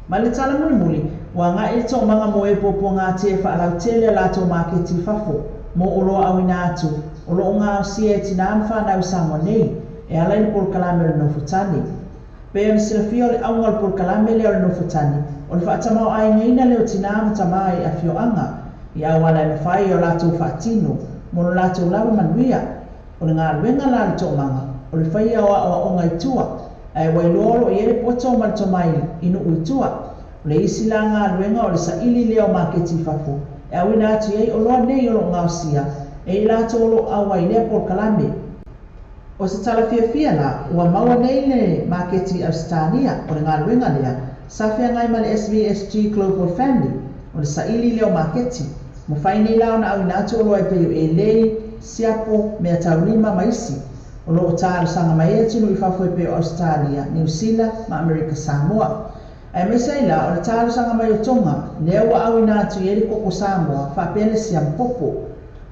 Ma le tala muli, wa ngā e tō manga mo e popo ngā te whaalau tele la tō maketi whafo, mo o loa awina atu, o lo ngā o sia e tina amwhanau Samoa nei, e ala i por kalamere no futani. Pe ona silafia o le aunga o le polokalame lea o le nofutani o le faatamao aigaina leo tinā matama i afioaga ia auala e mafai o latou faatino mo lo latou lava manuia o le galuega la le toʻamaga o le faia o aʻoaʻoga itua ae wailoa o loʻi e le poto ma le tomai i nuu itua o le isi la galuega o le saʻili lea o maketi fafo e auina atu iai o loa nei o loo gaosia e i latou o loo au ai lea polokalame o se talafiafia la ua maua nei le maketi ausitania o le galuega lea safeagai ma le SVSG Global Family o le saʻili lea o maketi ma fai nei la ona auina atu o loa e pei o ʻelei siapo mea taulima ma isi o loo talosaga mai e tunu i fafo e pei o Australia, New Zealand ma America Samoa e maisai la o le talosaga mai o toga lea ua auina atu i e le koko Samoa faapea le siampopo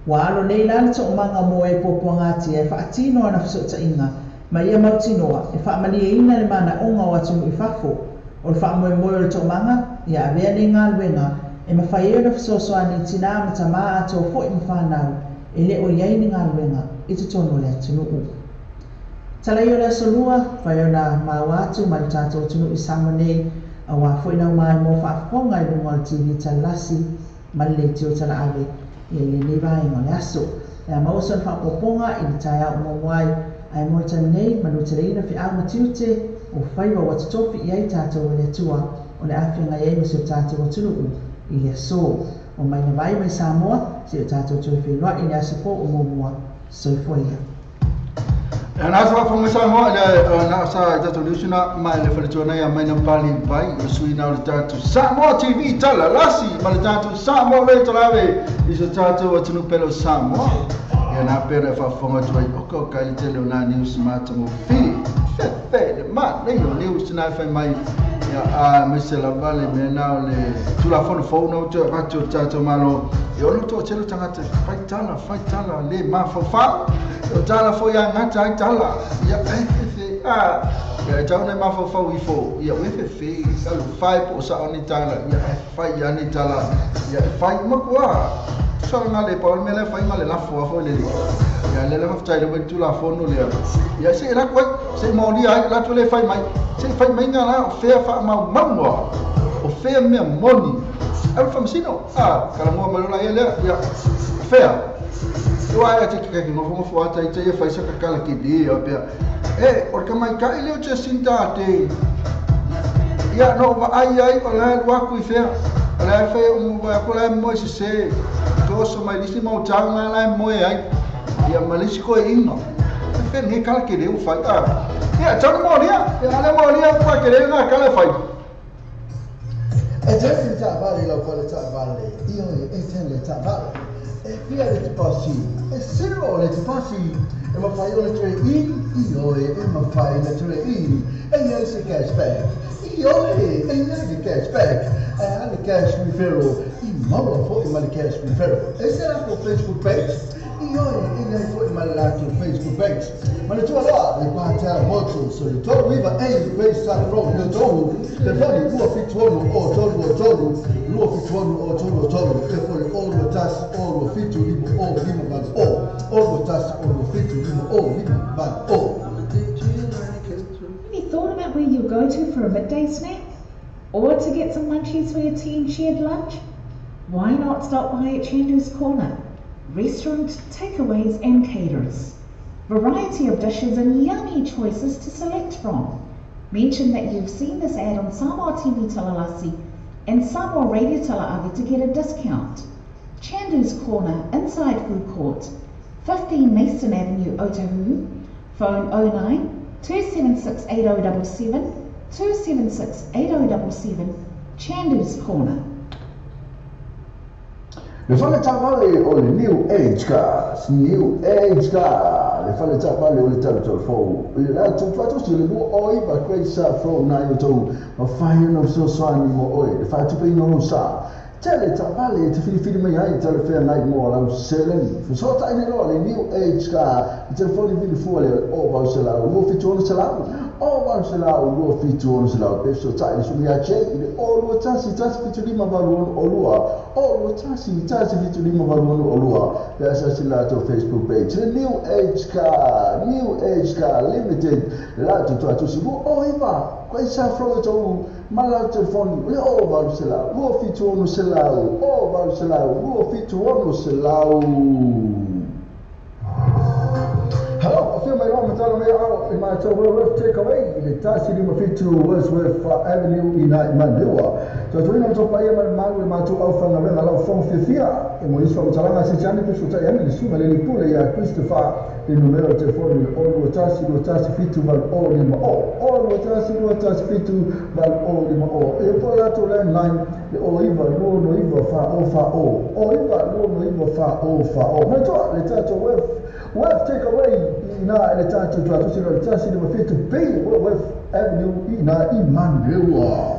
ua alo nei la le toʻamaga mo e popoaga atia e faatino ana fesootaʻiga ma ia mautinoa e faamalieina le manaʻoga o atunu i fafo o le faamoemoe o le toʻamaga ia avea nei galuega e mafai e ona fesoasoani tinā ma tamā atou foʻi ma fanau e le o iai ni galuega i totonu o le atunuu talai o le asolua fai ona mau atu ma le tatou atunuu i sama nei auā foʻi nauma e mo faafofoga i luga o le TV talalasi ma le leiti o talaave ia i lenei vaega o le aso e a mauso na faapopoga i le taeao momo ai ae mo le tali nei ma luateleina feʻau ma tiute o faiva ua totofi i ai tatou o le atua o le afiagai ai ma se o tatou atunuu i le aso o mai na vai mai Samoa se o tatou tue whenua i le aso po o momua soifoia. Ana sa fa mo sa mo le na sa tatou niusina mai le faletuana ia mai na pali vai o suina o le tatou Samoa TV tala lasi ma le tatou Samoa le talave i se tatou atunu pelo Samoa ia na pere fa fonga tuai o ka le tele na news mata mo fi fe ma nei o news na fa mai ia a mesela vale me na le tula fono fono to ratio tatou malo e ono to tele tangata fai tala le ma fa o tala fo ia ngata ai tala ia fe ia tauna ma fa wi fo ia we fe salu fai po sa oni tala ia fai ia ni tala ia fai mo kwa so na le pa me le fai ma le la fo le ia le la fai le tula fono le ia se ra kwa se mo li ai la tole fai mai se fai mai nga o fe fa ma mamwa o fe me moni al famsino kala mo ma la ia ia fe eu acho que nós vamos falar até aí faz essa cala que dia porque mais cá ele já sinta tem ia não ai olha o acu e fé olha foi vai colar muito se todos mais disse mal tchau lá muito ai ia malícia coinho fé nem cala que deu faz ia tchau moria para querer na cala faz é já está vale lá para está vale e ele está vale Pia le pasi, e sero le pasi, e ma fai le tre e ma fai le tre e io se cashback, e le cashback, e le cash referral, e ma fo ma le cash referral. E se la Facebook page, e fo ma la Facebook page. Ma le tua là, le parta molto, so le tua riva e il questo pro, le tua, le fai due fittuono o tolo, lo fittuono e poi all tas all fittu limo all limo bad all tas all fittu limo all limo bad Have you thought about where you'll go to for a midday snack? Or to get some munchies for your team shared lunch? Why not stop by at Chandu's Corner? Restaurant, takeaways and caterers. Variety of dishes and yummy choices to select from. Mention that you've seen this ad on Samoa TV Talalasi and Samoa Radio Talaavi to get a discount. Chandu's Corner, inside Food Court, 15 Mason Avenue, Otahuhu. Phone 09 276 8077 276 8077. Chandu's Corner. Le fale tavale o le New Age Cars, le fale tavale o le talo fo. La tu fato si le mo oi va questa fo na yo to, ma fai no so ani mo oi, le fa tu pe no sa. Tele tavale te fili mai ai tele fe na mo la selen. Fu so ta ne lo le New Age Car, te fo le vili fu le o va se la, mo fi tu no se la. o wa se la o fitu o se la pe so tai su mi a che ile o lo tasi fitu lima valu o lua o lo tasi fitu lima valu o lua pe sa se la to Facebook page New Age Car Limited la to si o iva ko sa fro to mala telefoni le o valu se la o fitu o se la o valu se la o fitu o se la Hello, I feel my own metal way out in my tower take away the Tasiri Mafitu Wordsworth Avenue in Mandua. So to win to pay my man with my two alpha and a lot from Fifia, and when he's from Talana Sicani, to say, and the Suma Pula, Christopher, the numero telephone, all Tasi Fitu Val Olim, all Tasi Fitu Val Olim, a Polato landline, the Oiva, no Iva Fa Oiva, no Iva Fa My daughter, the Tato Web take away ina ile tatu tu sio tasi ni mafitu bei Web Avenue ina Imandua.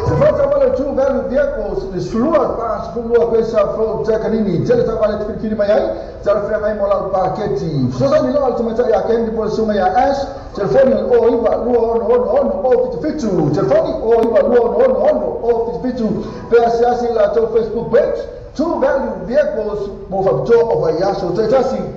The first of all, two value vehicles is fluid pass fluid pesa from Jacanini. Jelita vale tikini mayai, jarfia mai mola paketi. Sasa ni lo ultimate ya kendi por suma ya ash, telefoni o iba no o fitu. Telefoni o iba no o fitu. Pesa si la to Facebook page. Two value vehicles move up to over Yaso Tetasi.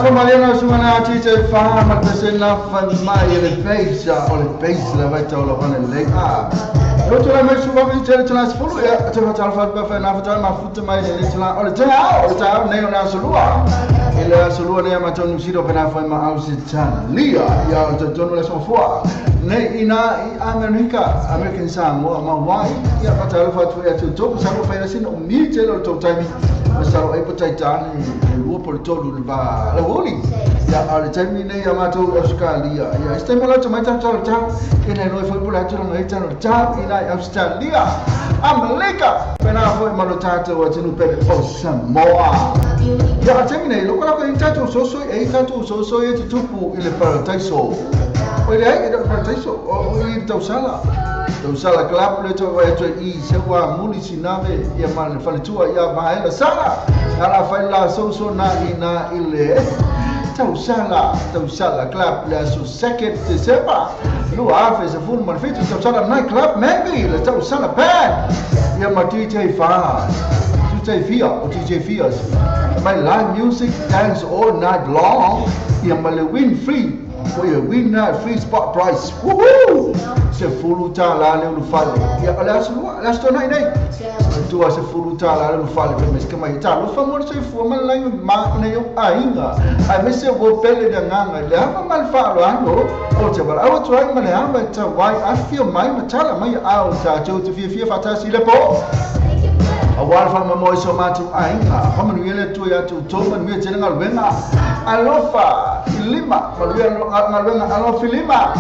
Mariana sumana teacher faham atasena fan mai le peisa o le peisa la vai tau la van le a yo tula mai suba vi tere tula spulu ya tula tala fa ba fa na fa ma futa mai le tula o le tau nei ona solua Ela solua ne ma tonu siro pena foi ma Australia ya tonu la sofua ne ina American Samoa ma wai ya patalo fatu ya tu salo fa sin o mi telo to time ma salo ai patai tani lu por todo ba la woli ya al time ne ya ma to Australia ya este me lo chama cha ina no foi por atu no eta no cha ina Australia America pena foi ma lo tata wa tinu pe o Samoa ya time ne lo ko intanto so e intanto so e tupu il paradiso o le ai il paradiso o il tausala club le to i se wa muli sinave ya mal faletua ya maela sala ala faila so na ina ile tausala club le so 2 December lu afe se full marfito tausala night club maybe le tausala band ya matite fa DJ Fias. My live music dance all night long. You may win free for your win night free spot price. Woohoo! Se fuluta la le ufale. Ya la sto nai nei. Tu se fuluta la le ufale per me skema ita. Lo famo se fu ma la ma ne yo ainga. Ai me se vo pele de nganga. Le ha mal fa lo ando. O te bala. O try ma le amba ta why I feel my matala mai au ta jo te fia fata si le po. Awal fa mo so matu ainga pa manu ele tu ya tu to man me tena ngal wenga alofa filima malu ngal wenga alofa filima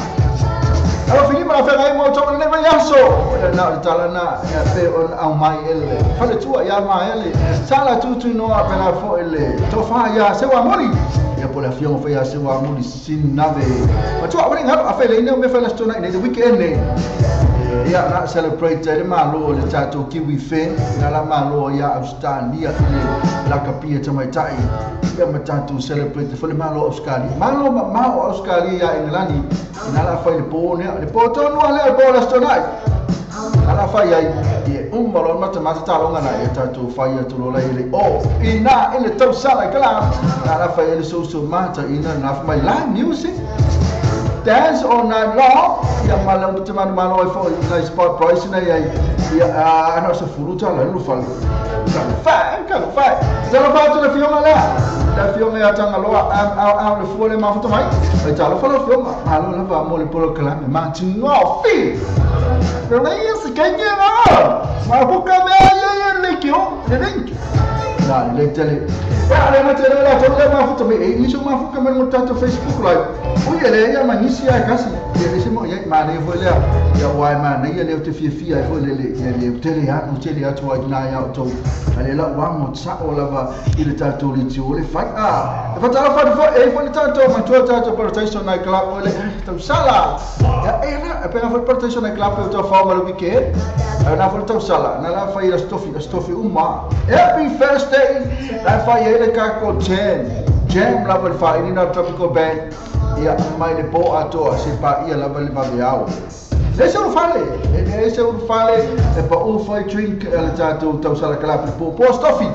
fa ngai mo to ne ba yaso na talana ya pe on au mai ele fa le tu ya mai ele sala tu no apena fo ele to fa ya se wa mori ya por la fion fa ya se wa mori sin nave ma tu abring ha fa le ne me fa la stona ne the weekend ne ya na celebrate de malo le tato kiwi fe na la malo ya Australia le la kapia tamaitai ya matato celebrate for le malo Australia malo Australia ya Englani na la fa le po no ale po la stonai ala fa ya e malo mata talo ngana ya tato fa ya to la ile o ina ile to sala kala na la fa ile so mata ina na my live music dance all night long ya malam teman malo for nice spot price na ya ana se furuta la lu fal kan fa zalo fa to le fiona la fiona ya tanga lo le fole ma foto mai e talo fa lo fiona malo la va mo le polo kala ma tingo fi pero aí se kanya ma buka me ya le kio le ding na le tele ya le mate la to le ma foto me e iso ma fuka me mutato Facebook live o le ya manisi ya kasi ele se mo ya ma ne vo le ya wai ma ne ya le te fia vo le tele ya no tele ya to na ya to ale la wa mo sa o la va ile tato le ti o le fa fa ta fa fo e fo le tato ma to tato protection na club o le to sala ya e na appena fo protection na club to fa ma lo weekend na fo to sala na la fa ila stofi umma happy first day la fa ye le ka ko jam la per fa in a tropical band ia mai le po ato se pa ia la bali ba viao le se lo fale e pa o foi drink el tato to sala kala po stofi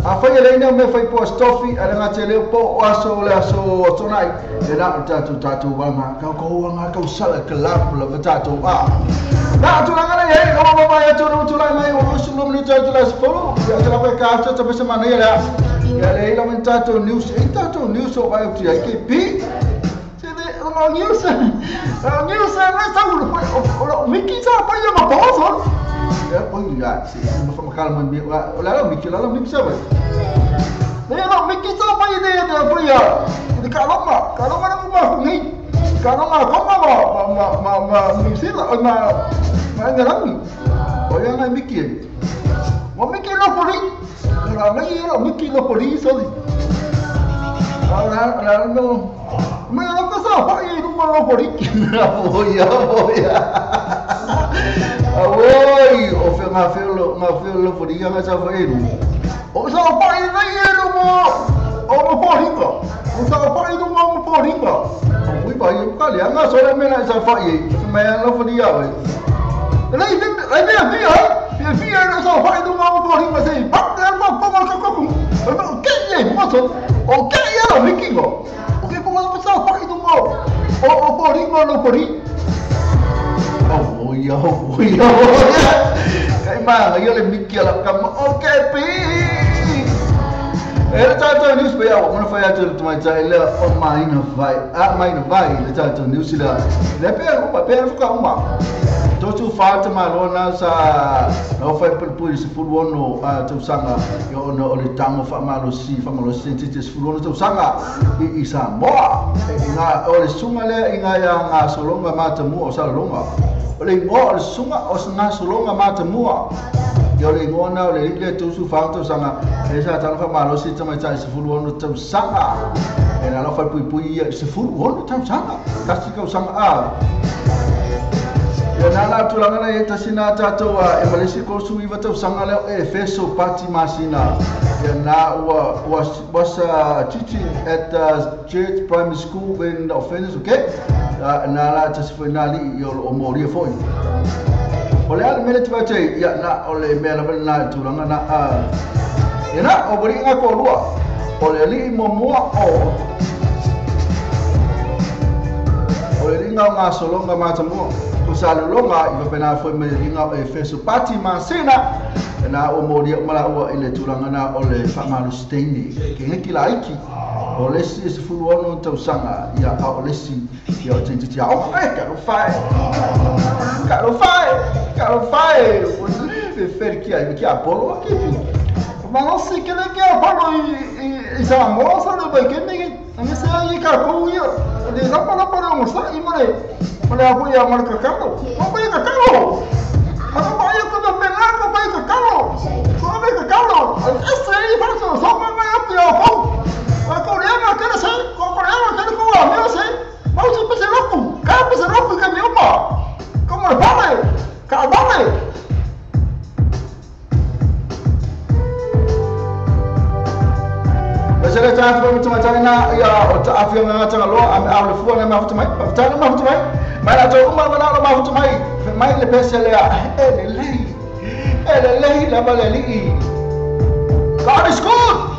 a fa ye le na me fa po stofi ala nga tele po aso le aso tonai e na tato wa ma ka ko nga ka sala kala la tato na tu ngana ye no mama ya tu la mai o su lo mi tato la spolo ya la pe ka ta pe semana ya le la mentato news o vai ti ai che pi no news ma sta uno Mickey sa poi ma poso e poi ragazzi non fa calma mi la Mickey sa vai no Mickey sa poi idea da poi ya di calma ma ni calma ma mi sila ma ngarami poi ya Mickey ma Mickey no poli la Mickey no poli soli no ma non so poi non lo poli voia o fe ma lo poli ya ma sa foi o so poi no mo poli o so poi no mo poli ui poi kali anga so le mena sa foi ma lo poli ya vai lei via non so poi no mo poli ma sei pa ma ko che è moto o che è Mikingo o che come lo so poi no mo o poli no poli voia kai ma io le Mickey la cam o che pi le tātou news pe au mana whai atu tu mai tai le o maina vai le tātou news le pe uma pe fuka uma totu whaata malona sa na whai pulpuri se furuono tau sanga i ona o le tango whamalosi tite se furuono tau sanga i Samoa inga o le sunga le inga ia ngā solonga matamua o salonga o le ingoa o le sunga o ngā solonga matamua yo le ngona o le ile tusu whaata sanga e sa tala whamalosi tamai tai se furuono tau sanga e na whai pui se furuono tau sanga kasi kau sanga ya nana tulanga na eta sina tato e malesi ko su iwa tau sanga leo e feso pati masina ya na was teaching at church primary school when the offenders okay na la tas foi na li yo o moria foi ole al mele tibate ya na ole mele na tulanga na ya na o bori nga ko lua ole li momoa ole li nga solonga matamua salolonga i pena foi me ringa e feso pati masina na o moria mala o ile turanga na o le famalu steini ke ngeki la iki o le si se furuono tau sanga ia o le si ia o tenti tia o caro fai o le ferki ai ki apolo ki ma non si che le che apolo i Samoa sa le perché mi sa i caro io de zapala para mostrar e olha voy a marcar cacao. No voy a cacao. No voy a comer no voy a cacao. No voy a cacao. Este ahí para eso son más rápido. La coreana quiere ser, coreana quiere comer, yo sé. Vamos a empezar loco. Cada vez loco que me ama. Como el vale. Cada vale. Saya cakap macam-macam na ya otak afia macam lo am awal fu na mafutu mai mai la to uma na lo mafutu mai le pese le ele la baleli God is good.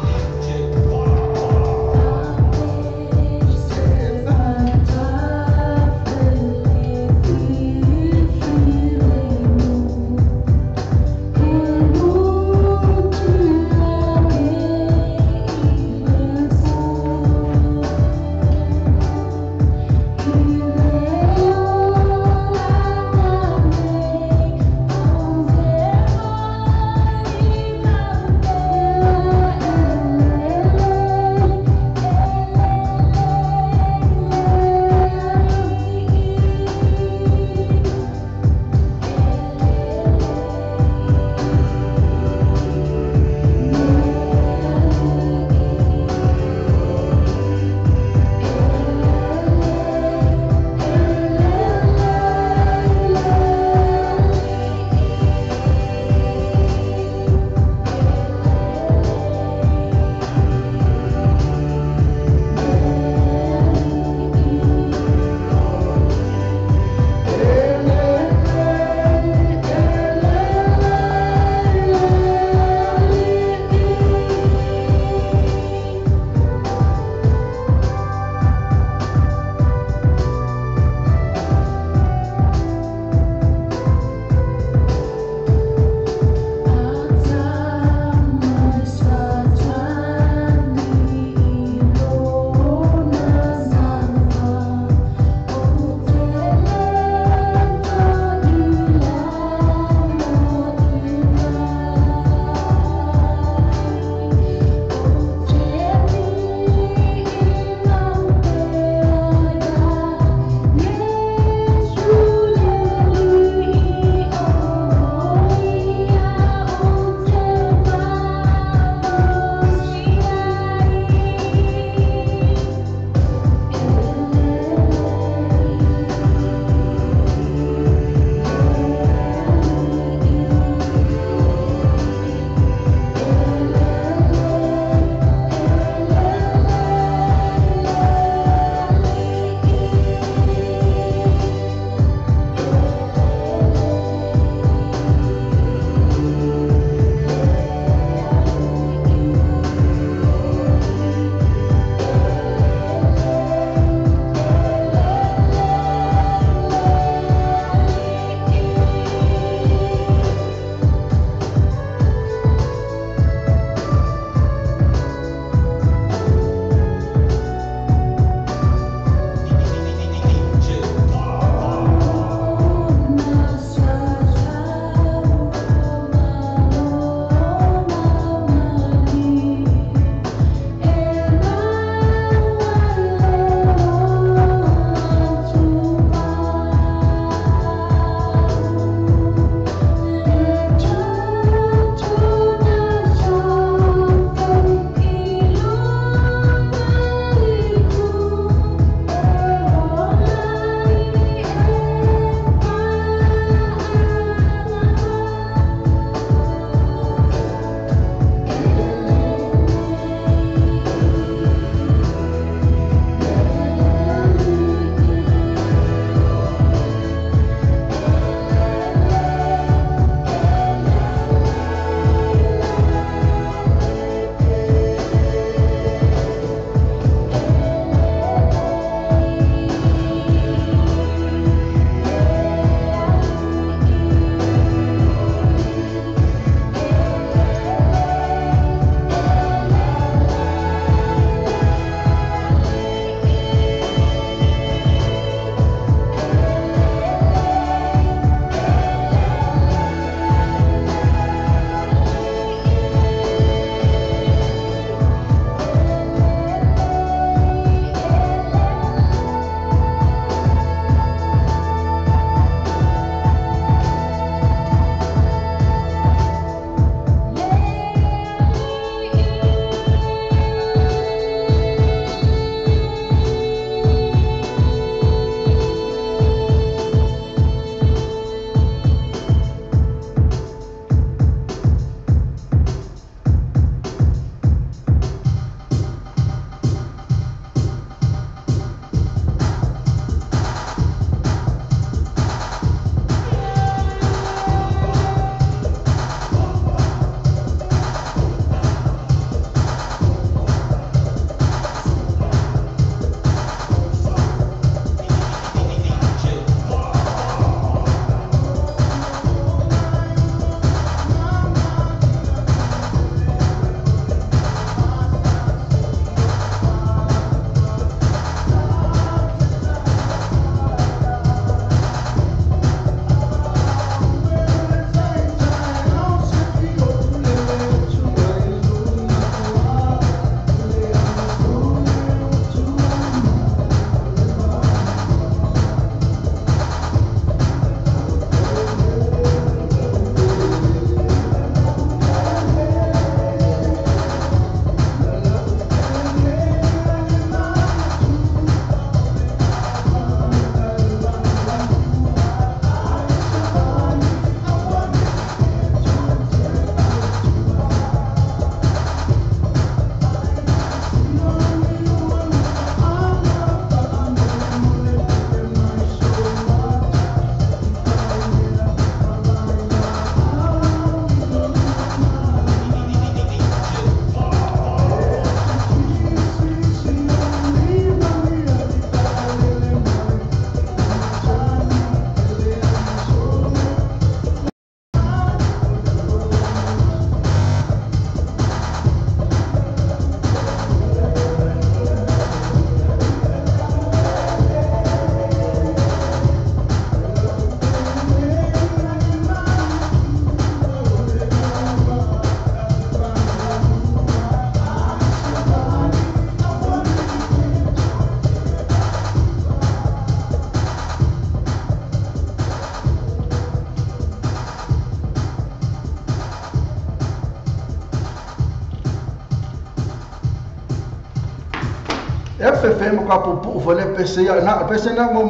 e fe mo ka pu fo le pese ya na pese na mo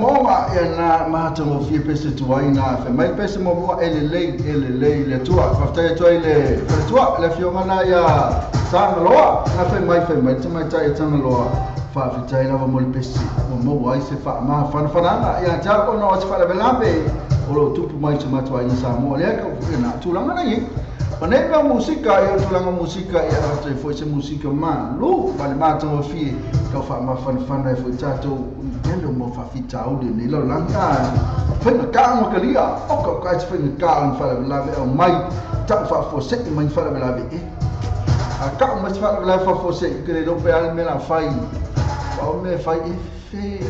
ya na ma to mo fi pese tu ai na fe mai pese mo ele le tua fa ta to ile tua le fiona na ya sa loa na fe mai te mai tai tanga loa fa fi tai na mo le pese mo ai se fa ma fa na ya ja ko no se fa le belape o lo tupu mai te matu ai sa mo le ka na tu la mana yi Panega musika ya tulanga musika ya ate foi se musika man lu vale mata o fi ka fa ma fan na foi tato entendo mo fa fita o de ni lo langa fa na ka mo kalia o ka fa na ka fa la o mai ta fa fo se mai fa la e a ka mo fa la fa fo se que do pe al me la fai o me fai e fe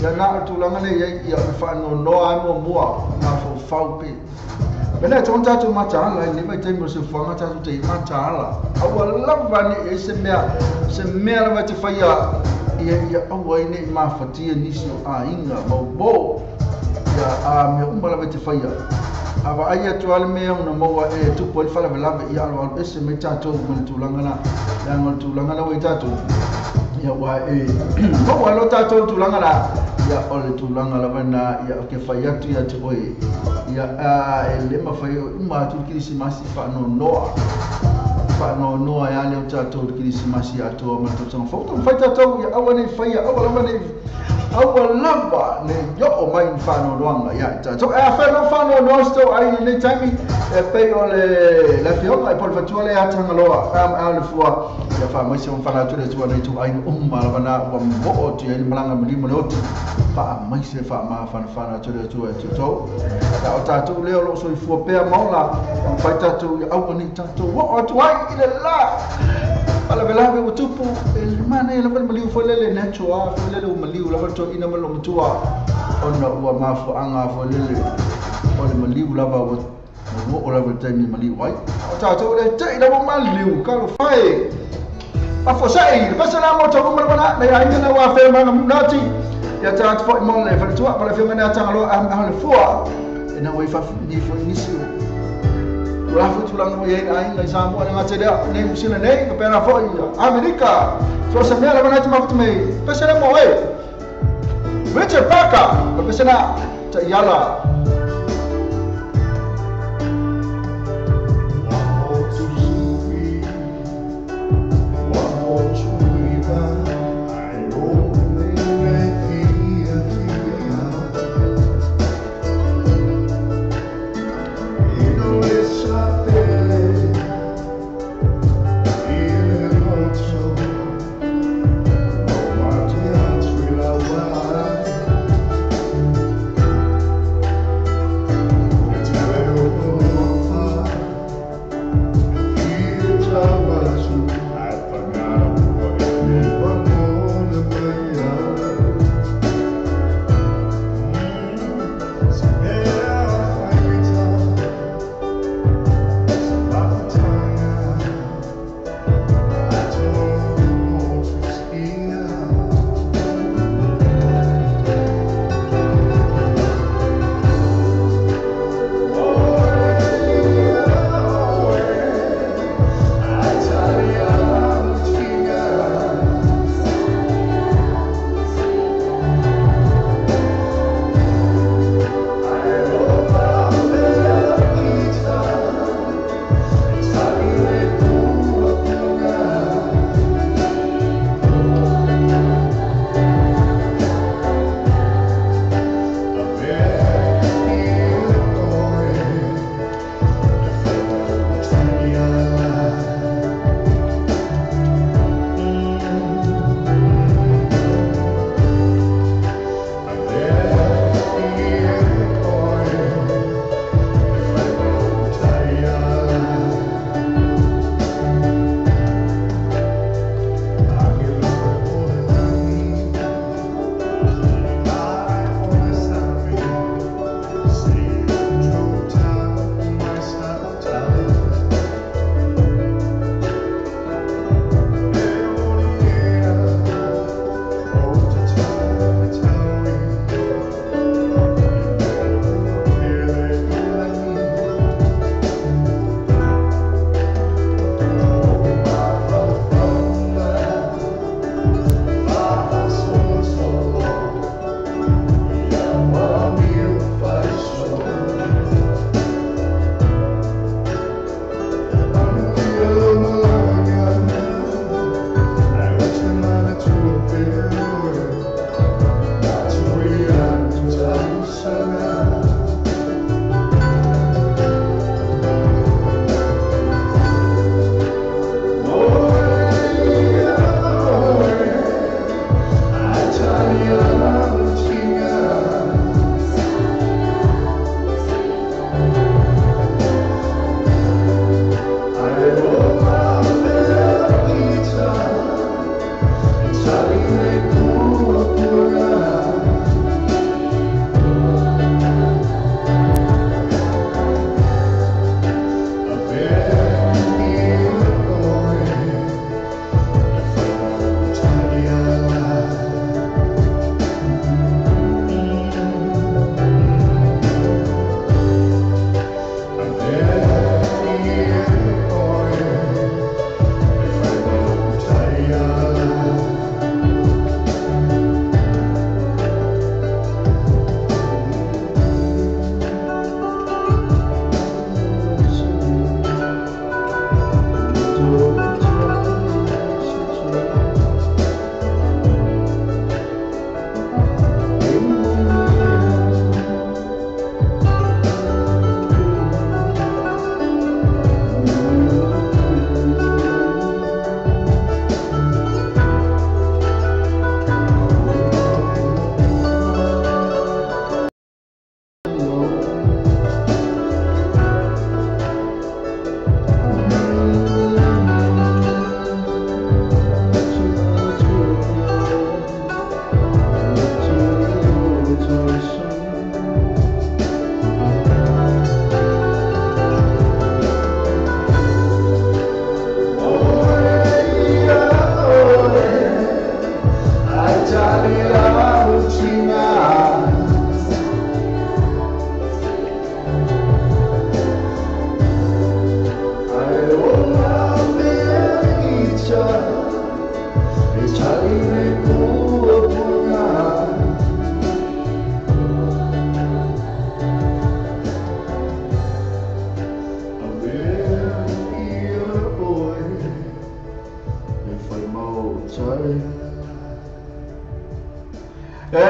ya na tulanga ne ya fa no mo ma fo fa pe Bena tonta tu matala ni mai tempo se fanga ta tu te matala. Awa lava ni se mea la te faia ia awa ni ma fatia ni so a inga bo ya a me umbala te faia. Awa ai tu al me una mo e tu poi fala lava ia al ese me tato mo tu langana ya ngol tu langana we tato. Ya wa e mo lo tato tu langana ya ole tu langana bana ya ke faia tu ya tu oi. Ya ele ma fai uma tu Krismasi fa no noa ya le tato Krismasi ato ma to song foto fai tato ya awane fai ya awalamba ne yo o mai fa no loanga ya tato a fa no sto ai le time e pe ole la fioga e por fatuale atanga loa al fua ya fa mai se fa na tu le tu ai tu ai umma la bana wa mo o tu ele malanga mli mo oti fa mai se fa ma fa na tu le tu to ya o tato le lo so fu pe maula fa tato ya awani tato wa o tu ai ile la ala bela be utupu el mane la mali fo le natua fo le mali la to ina malo mutua ona ua mafu anga fo le ole mali la ba o la tani mali wai ta to le tai la mali ka lo fai a fo sai pasa na mo to mo na ya ina wa fe ma nati ya ta fo mo le fa tua para fe na ta lo a le fo ina wa fa ni fo ni si Rafu tulang mo yen ay ngai samu ana ngateda ne musina ne ka pera fo Amerika so sa mela bana tuma futme pesa mo Richard Parker pesa na ta yala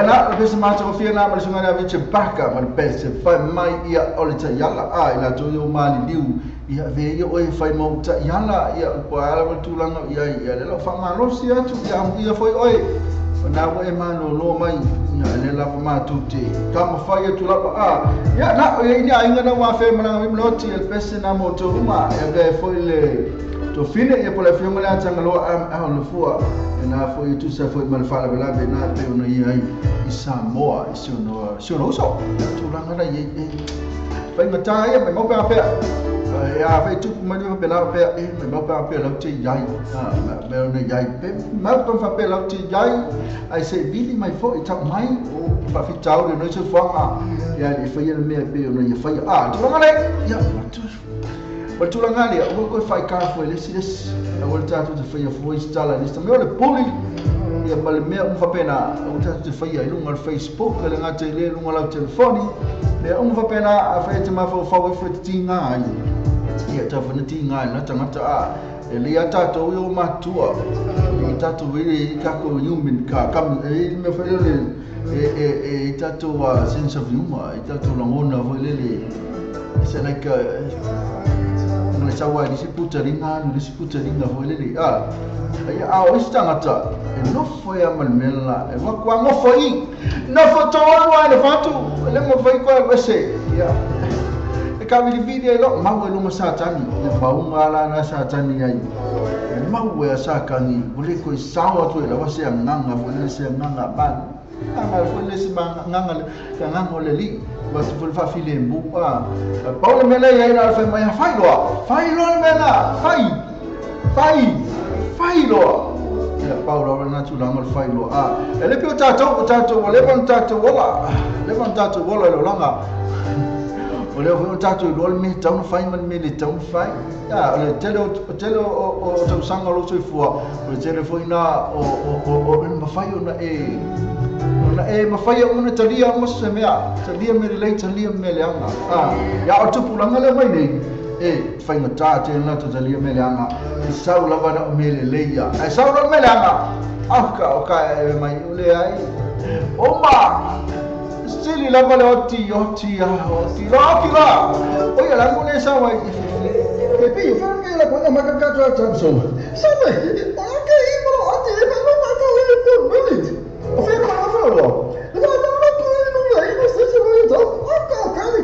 na le se mata ko fiana ma sunga na vice baka ma pese fai mai ia ole ta yala ila to yo mali liu ia ve yo e fai mau ta yala ia ko ala ma tulanga ia le lo fa ma lo sia tu ia foi oi na wa e mano lo mai ia le la ma tu te ka ma fai tu la ia na ia inga na wa fe ma na mi loti e pese na mo to ma e ve foi le to fine e po le fiunga le tanga lo le fua na foi tu sa foi mal fala bela be na pe ona ia i Samoa i sono so tu langa na ye fai mata ia me mo pa pe ya fai tu ma ni pe la pe me mo pa pe la ti yai me ona yai pe ma pa fa pe la ti yai ai se bili mai fo i ta mai o pa fi tau le no se fa ya ni fai le me pe ona ia fai tu langa le ya tu tu langa le o fai ka foi le si na volta tu te fai foi instala lista me ole puli ia pale me un fa pena o te fai ai lunga Facebook le ngate le lunga la telefoni me un fa pena a fai te ma fa foi tinga ai ia ta fa tinga na tangata le ia tato yo matua i tato vile ka ko human ka kam me fa le tato sense of humor i tato langona vile se like le sawa di siputa ringa foi le ai o istangata no foi a malmela e va kwa mo foi no foto no fatu le mo foi kwa wese ya e ka vi video lo ma we lo satani le baunga la na satani ai ma we sakani bule ko sawa tu le wase nganga bule se nganga ban ama bule se nganga nganga le li mas ful fa filembu Paulo mele ya ina fa mai fai lo mela fai lo ya Paulo na tu langal fai lo ele pio tato levantato wala lo langa ole vo tato lo me tau fai man me le tau fai ya ole telo o tau sanga lo soi fua ole tele foi na o ma fai ona ma fai ona talia mo se mea talia me le talia me le anga ya o tu pulanga le mai nei fai ngata te na talia me le anga sau la va me le leia sau la me le anga aka mai ule ai oma stili la vale oti la oya la ngone sa wa e pi fa che la quando ma caccato al tramso sai anche io oti e ma ma che o fe ma lo non sei se voglio to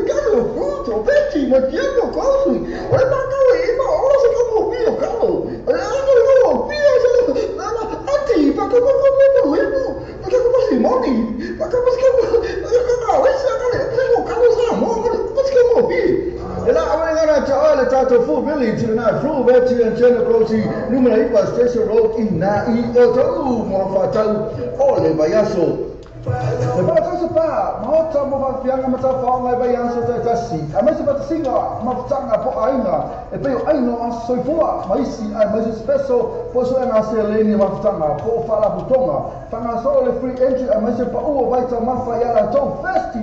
caro fruto vecchi ma tieno così o ma ma ora se come mio caro no pia ati ma come ma che come si moni ma come le tato fu village na flu veti and generosi numero ipa station road in na I oto mo fatau ole bayaso e ba taso pa ma ta mo va pianga ma ta fa mai bayaso ta tasi a me se ba singa ma tanga po ainga e pe aino a soi fua ma isi a ma spesso posso na se leni ma tanga po fa la butonga tanga solo free entry a me se pa o vai ta ma fa ya la to festi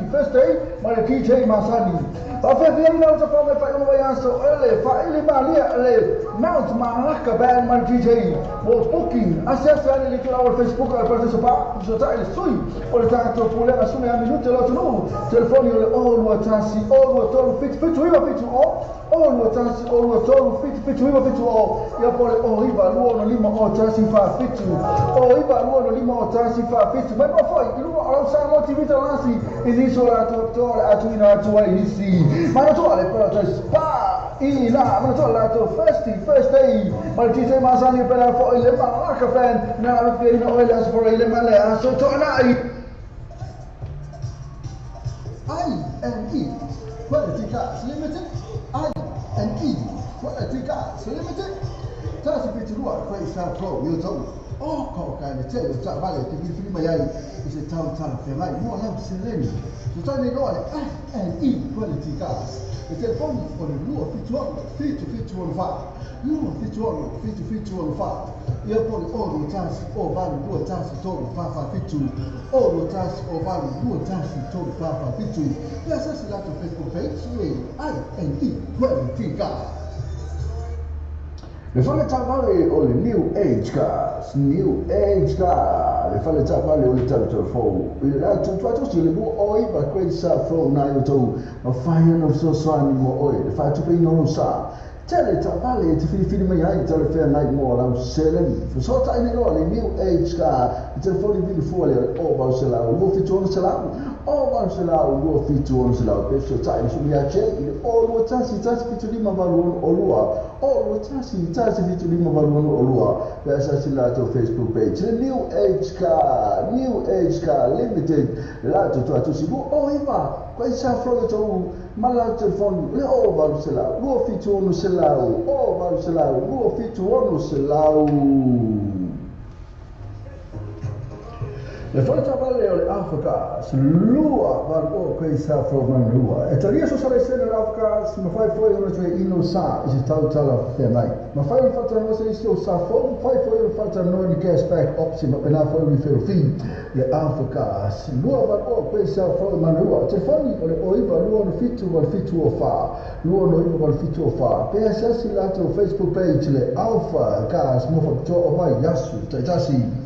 ma le DJ Masani Afe via na uta pa fa no vai anso ele malia ele mount marca band man DJ mo booking acesso ali que lá no Facebook a participar so ta ele sui o tanto problema assume a minuto lo no telefone o lo tansi o lo to fit o lo tansi o lo to fit o ya pole o riva lo lima o tansi fa fit o riva lo lima o tansi fa fit ma no foi lu o sa motivita lansi isola to atuina to isi ma non so le però spa ina ma non so la to festi ma ci sei Masani per la fo ile ma la fan na fe no ile as for ile ma le so to na I&E Quality Gas Limited I&E Quality Gas Limited Tasi piturua kwa isa pro yoto ko ka le tele ta vale te bi filma yai ise tau fe mai mo la seleni to tani no I&E Quality Gas e telefoni o le luo fitu fa luo fitu fa ia pole o lo tasi o vale luo tasi to fa fitu o lo tasi o vale luo tasi to fa fitu ia sasa la to Facebook page I&E Quality Gas Le fale tavale o le New Age Cars, New Age Car, le fale tavale o le telefonu. I le atu si le bu oi ba kwei sa fro na yo tau ma whaia no so soani mo oi, le whaia tupe ino sa. Tele tavale te whiwhiri mai ai tele whea nai mo lau seleni. So ta ine loa le New Age Car, i telefoni vili fua le o bau se lau, lua fitu ono se lau. O bau se lau, lua fitu ono se lau. Peso ta ine sumi a che, o lua tasi fitu lima valu o lua. O lua tasi fitu lima valu o lua. Pesa si lato Facebook page. Le New Age Car Limited. Lato tu atu si bu o iwa. Kwa isa froga tau malau telefoni. Le o valu se lau, lua fitu ono se lau. O valu se lau, lua fitu ono se lau. Le fale tavale o le Africa, lua varu o kwei sa froman lua. E taria so sara sena le Africa, ma fai foi ona tue ino sa, isi tau tala whenai. Ma fai fata no se isi o sa fo, fai foi o fata no ni cashback opsi, ma pena foi mi fero fi. Le Africa, lua varu o kwei sa froman lua. Telefoni o le oiva lua no fitu wal fitu o fa. Lua no oiva wal fitu o fa. Pea sasi lato Facebook page le Alpha Cars mofa pito o vai yasu, taitasi.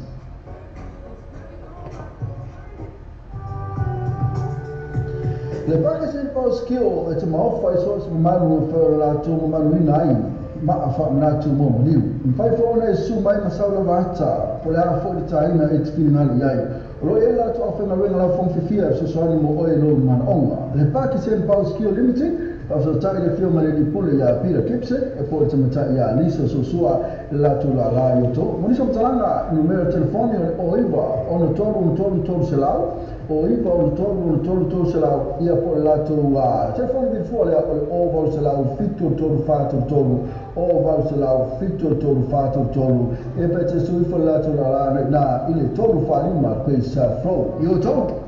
Le pake se pao skio e te maofa e soa se mamaru whare la tō mamaru ina ai maa wha na tō mō liu. Mwhai whaona e su mai masaula wata po le ara fōi ta ina e te whini ngali ai. Ro e la tō awhenga wenga la whong whiwhia so soani mo oe no mana onga. Le pake se pao skio limited au so tai le fio male ni pule ya Peter Gibson e po te matai ya Lisa so sua la tu la la yo to. Moni so talanga numero telefoni o iwa ono tolu se lau. O iwa ono tolu se lau ia po la tu telefoni di fuori o val se lau fitto tolu fatu tolu o val se lau fitto tolu fatu tolu e pe te sui fo la tu la na ile tolu fa lima questa flow io to.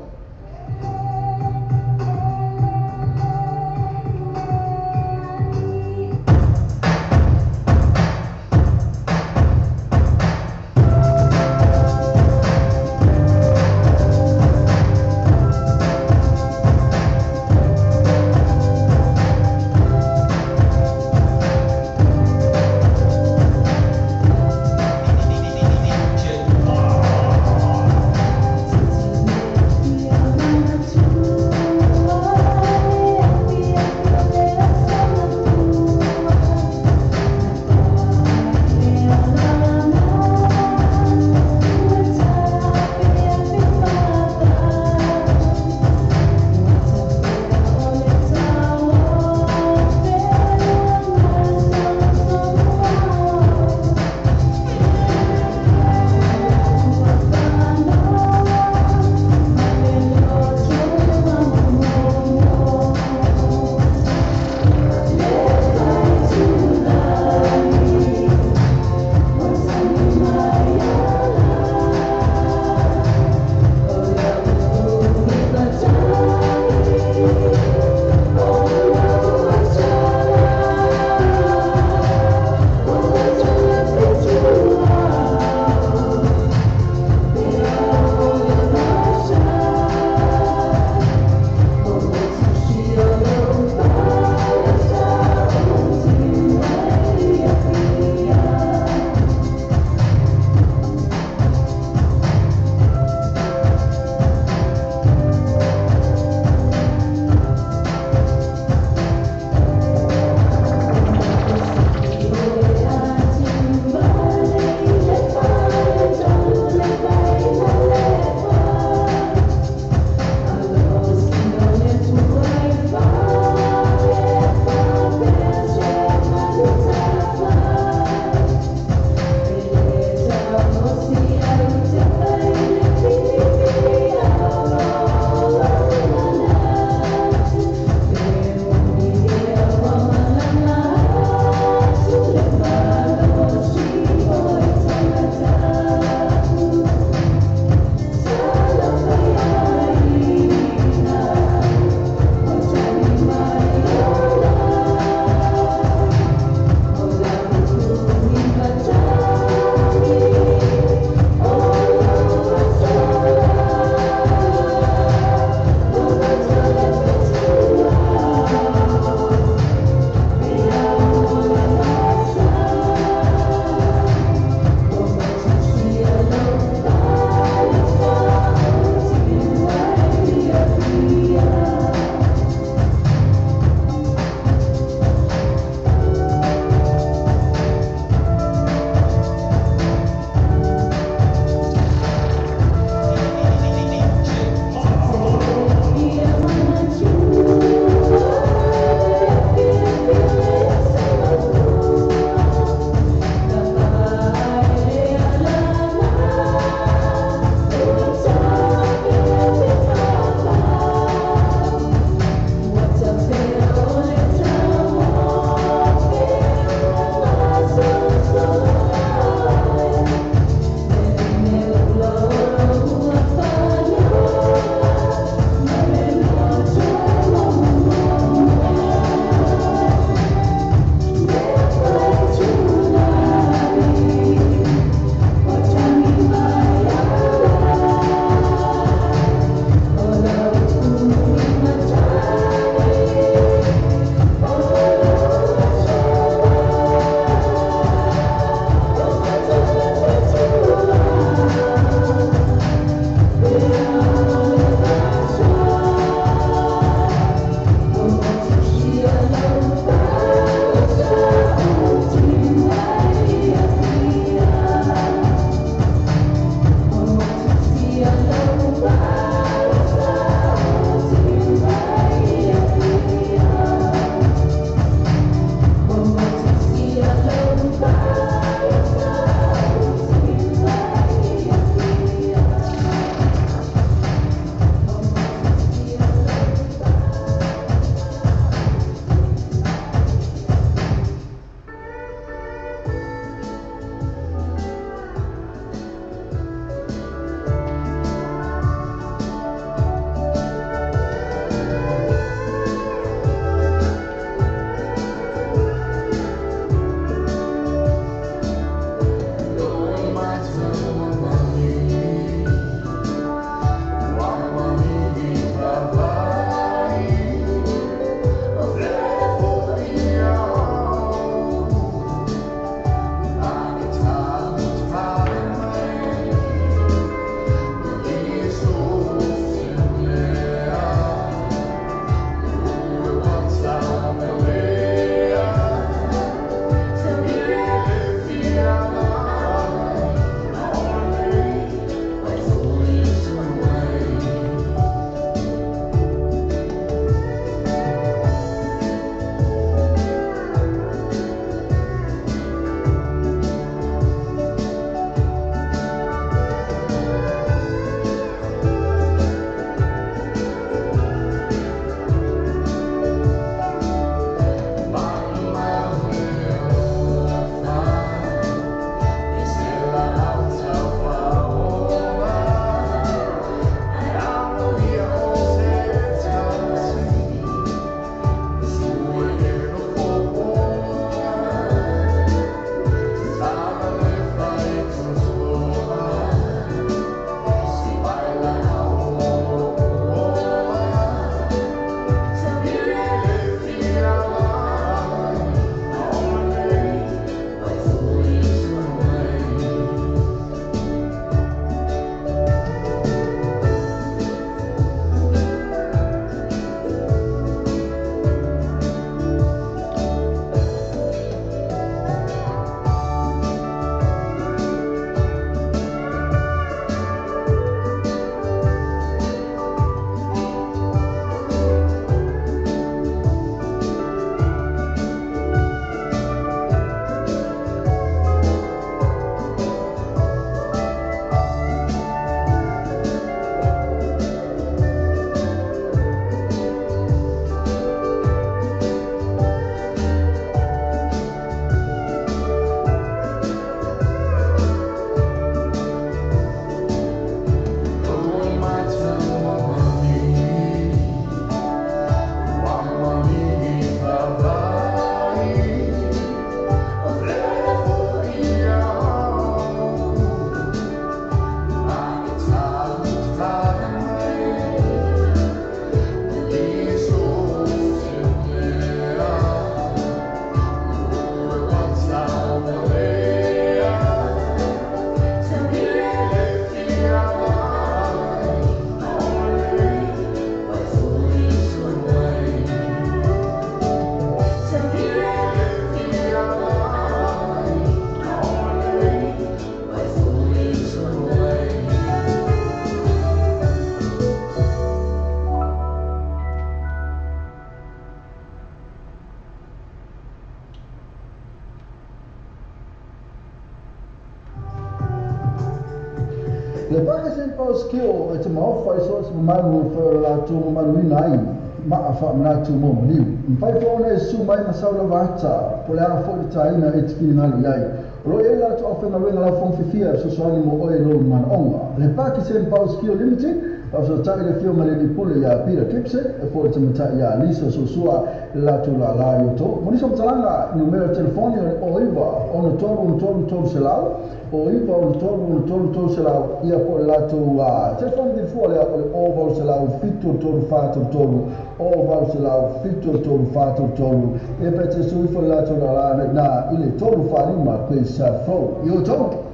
Le pake St. Paul's Kio e te maofa I soa se manu whare la tō manu nai maa wha manatu mo liu. Mpai whaone e su mai masaula vata po le ana fōi taina e te kini ngalo iai. Roi e la tō awhenga wenga la whongwhiwhia so soani mo oe lo mana onga. Le pake St. Paul's Kio Limited so tai le fio male ni pule ya Peter Kipse e po te mata ya Lisa so sua la tu la la yo to mo ni so talanga numero telefoni o iva on tolu selau o iva on tolu selau ia po la tu telefoni di fuori o vo selau fitto tolu fatto tolu o vo selau fitto tolu fatto tolu e per te sui fuori la tu la na ile tolu fari ma questa fo yo to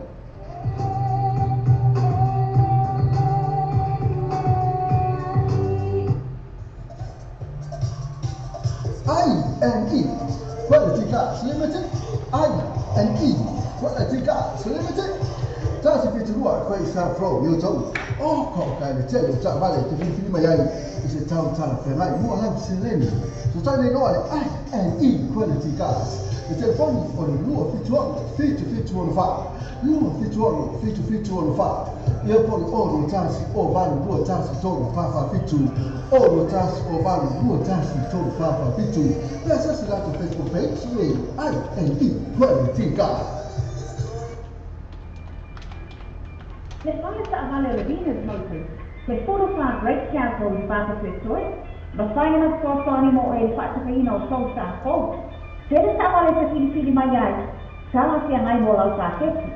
I&E Quality Cars Limited I&E Quality Cars Limited Tasi piturua kwa isa flow yo tau o ko ka le tele ta vale te fili mai ai ise tau tala pe mai mo la sileni so ta ne no I&E Quality Cars le telefoni o le lua fitu on fa lua fitu on fa io poi o tasi o vale lua tasi tolo fa fitu o tasi o vale lua tasi tolo fa fitu la sa la Facebook page I&E Quality Cars. Le fai sa avale le Venus Motors, le foto fa great capo di Papa Pessoy, ma fai una sponsori mo e fatto che ino so sa fo. Se le sa avale sa fili mai ai, sa sia mai mo la sa chetti.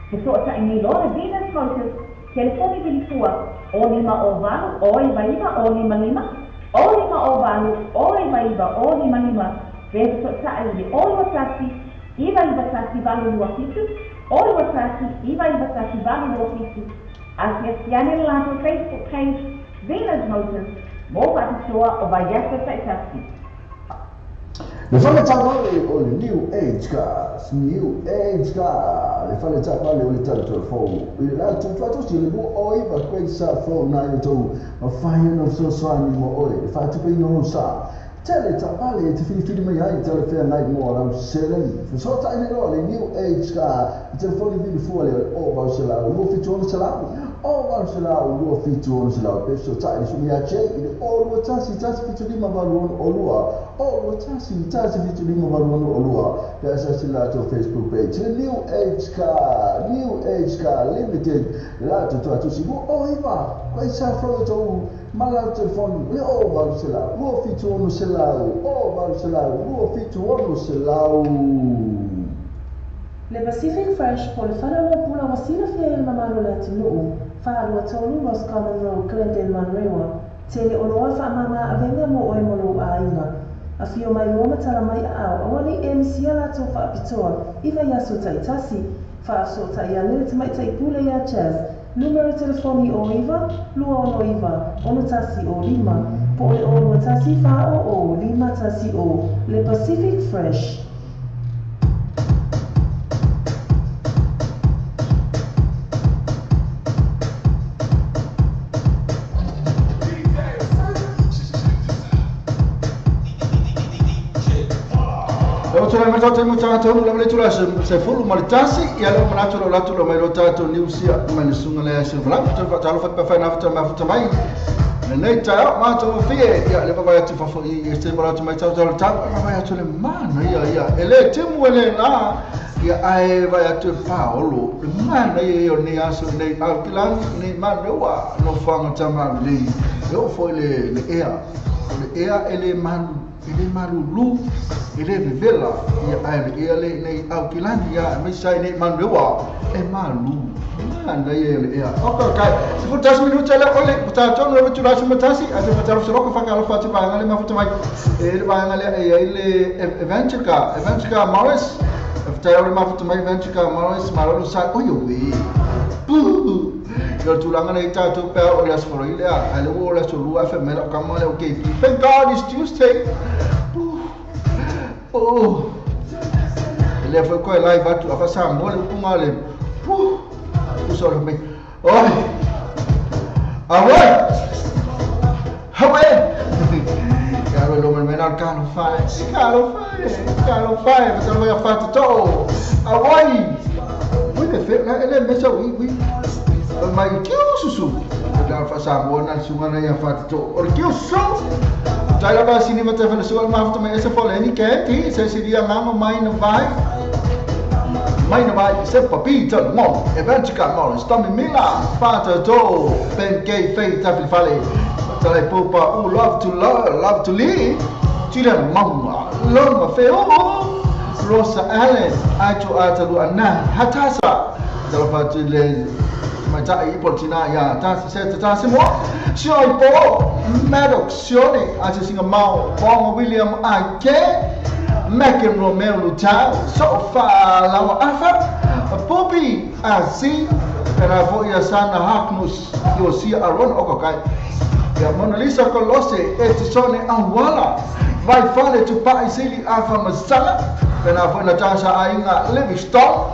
Se so sa in loro Venus Motors, telefoni di sua, o lima o valo, o i vaiva, o lima, o lima o valo, o i vaiva, o lima, verso sa i o tassi, i vaiva tassi valo lua fitu, o tassi, i vaiva tassi valo lua fitu. Asiasiane la Facebook page, Venus Motors, mo patisua o vaiasa tassi. Le fale tavale o le New Age Cars, le fale tavale o le telefoni. Il l'altro fatto si le o iva questa from na to ma fai no so soani mo ore, fatti per non sa. Tele tavale ti fili mai ai telefoni night mo la seleni. So ta in le New Age Car, telefoni di fuori o va se la lo fitu se la. O va se la lo fitu se la, penso ta su mi accetti o lo tassi fitu di ma valore o lua. Oh, tasi vitu lima baruano olua. Biasa sila to Facebook page. The New Age Car Limited. La tu sibu. Oh iba. Kwa isa flow to malau telefon. Le o baru sila. Luo fitu onu selau. O baru sila. Luo fitu onu selau. Le Pacific Fresh po le whanau pula wasina fia il mamaro le tunuu. Whaarua tolu Ross Common Road, Glendale, Manrewa. Tele oloa wha mama avenga mo oe molo a inga. A fio mai roma tala mai a awali e misia la tō whaapitoa, iwa ia so taitasi, whaaso ta ia nere te mai taipule ia Chaz. Numero telefoni o iwa, lua ono iwa, ono tasi o lima, po e ono tasi wha o lima tasi o, Le Pacific Fresh. Tō mo tātou la le tura se fulu maritasi ia le manato la tu mai lo tātou niusia mai le sunga le se fala tu talo fa fa na fa ma fa mai le nei ta ma to fie ia le va tu fa fo i se mo tu mai tātou ta ma vai tu le mana ia ele timu ele na ia ai vai tu Paolo le mana ia ne aso nei alquilan nei manoa no fa tama le eu foi le ea ele man ele marulu ele vivela ia ai ele nei alquilani ia me sai nei manua e malu anda ele ia okay se for 10 minutos ela ole puta tono no tira sumatasi a se fazer o solo fa ngalo fati ba ngale ma futa mai ele ba ngale ele eventuka Morris after ele ma futa mai eventuka Morris marolo sa oyo we yo tulanga nei tatu pe o las for ile a le wo la sulu a fe mela kamale okay thank God it's Tuesday. Oh, ele foi com ela e vai tu a passar mole com ale. O sol me. Oi. Awe. Caro lo menor calo fai. Calo fai, mas não vai fazer todo. Awe. Muito feio, ele é mesmo mai kiu susu da fa Samoa na sunga na ia fa to o kiu so tai la ba sini mata fa so ma fa mai ese fo le ni ke ti se si dia mama mai na vai se papita mo eventuka mo stami mila fata to ben gay faith tafi fale tale popa love to live tira mama longa feo Rosa Allen acho atalu ana hatasa dalfati le mata iportina ya tasi mo sioi po Maddox sione acho singa mau Bongo William Ake Mackin Romeo Lutau Sofa Lawa Afa Bobby Asi Kena fo ia sana haknus Yosia Aron Okokai Ya Mona Lisa Colose Etisone Anwala Vai fale tu pa isili Afa Masala Kena fo Natasha Ainga Livingstone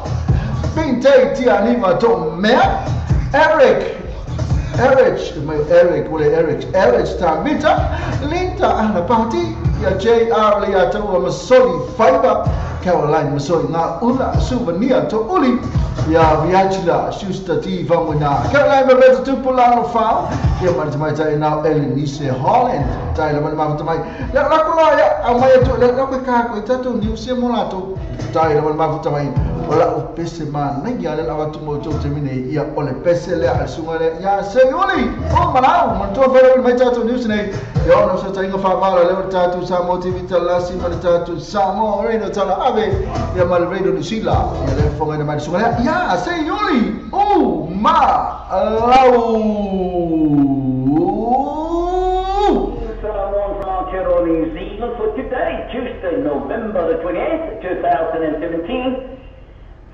Binte Tia Niva Tom Mea Eric Tambita Linta Anapati Ya JR Lia Taua Masoli Fiber Caroline Masoli Na Ula Souvenir To Uli Ya Viachila Schuster Tiva Muna Caroline Beretta Tupulano Fao Ya Mantamai Now Elenise Holland Taila Mantamai La Lakulaya Amaya To La Lakaka Tatu New Simulato Taila Mantamai Ola upese man Nengia Lela Watu Mojo Temine Ya Ole Pese Lea Sungale Ya Sayuli Oh Manau Mantua Fere Mai Tatu News Ne Ya Ono Sa Tainga Famala Lewa Tatu Samo TV Talasi Mani Tatu Samo Reino Tala Abe Ya Mal Reino Nisila Ya Le Fonga Mai Sungale Ya Sayuli Oh Ma Lau New Zealand for today, Tuesday, November the 28th, 2017.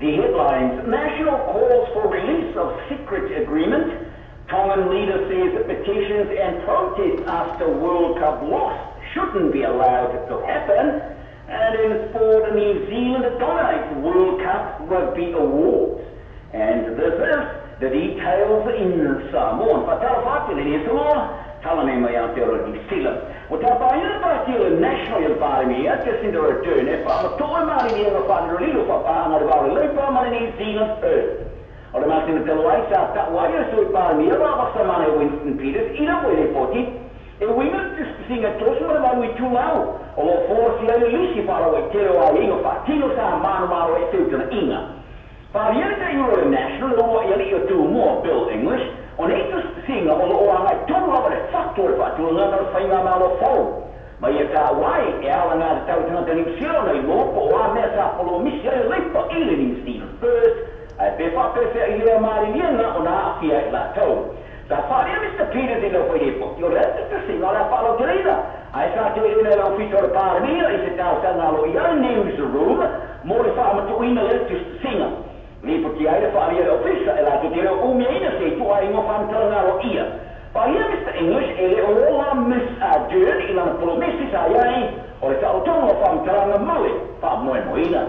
The headlines: National calls for release of secret agreement. Tongan leader says petitions and protests after World Cup loss shouldn't be allowed to happen. And in sport, New Zealand dominates World Cup Rugby Awards. And this is the details in Samoan. Patalafati ni semua. Talane mai Aotearoa New Zealand. O te apaina partila national environment just in the return e wha matoe mani ni nga wha nirilo wha paanga re wale leipa mani New Zealand Earth. O le masi na telo ai sa takwai a sui parami a wha wasa mani Winston Peters ina wele poti e wina singa tosu mara mai tu lau o lo forsi ai lisi para wai tero ai inga wha tino sa manu maro e teutana inga. Pariana ka Euro National o wa iali o tu mua Bill English on eitus singa o lo anga tonu ava le factor factor nga na fainga malo fo mai e ka wai e ala nga tau tana tani sio na imo po a mesa po lo misia e leipa ile New Zealand first ai pe fa pe se ile mari nga ona afia la tau sa faria Mr. Peters ilo foi depo io resta te singa la falo greida ai sa te ile la ufficio par mia e se tau tana lo ia newsroom mo le fa ma tu ina le singa ni porque ai fa ia ofisa ela tu tira o meina se tu ai no fantana ro ia pa ia Mr. English ele o la miss a journey ila na promessi sa ai o le tau tono fantana male pa moina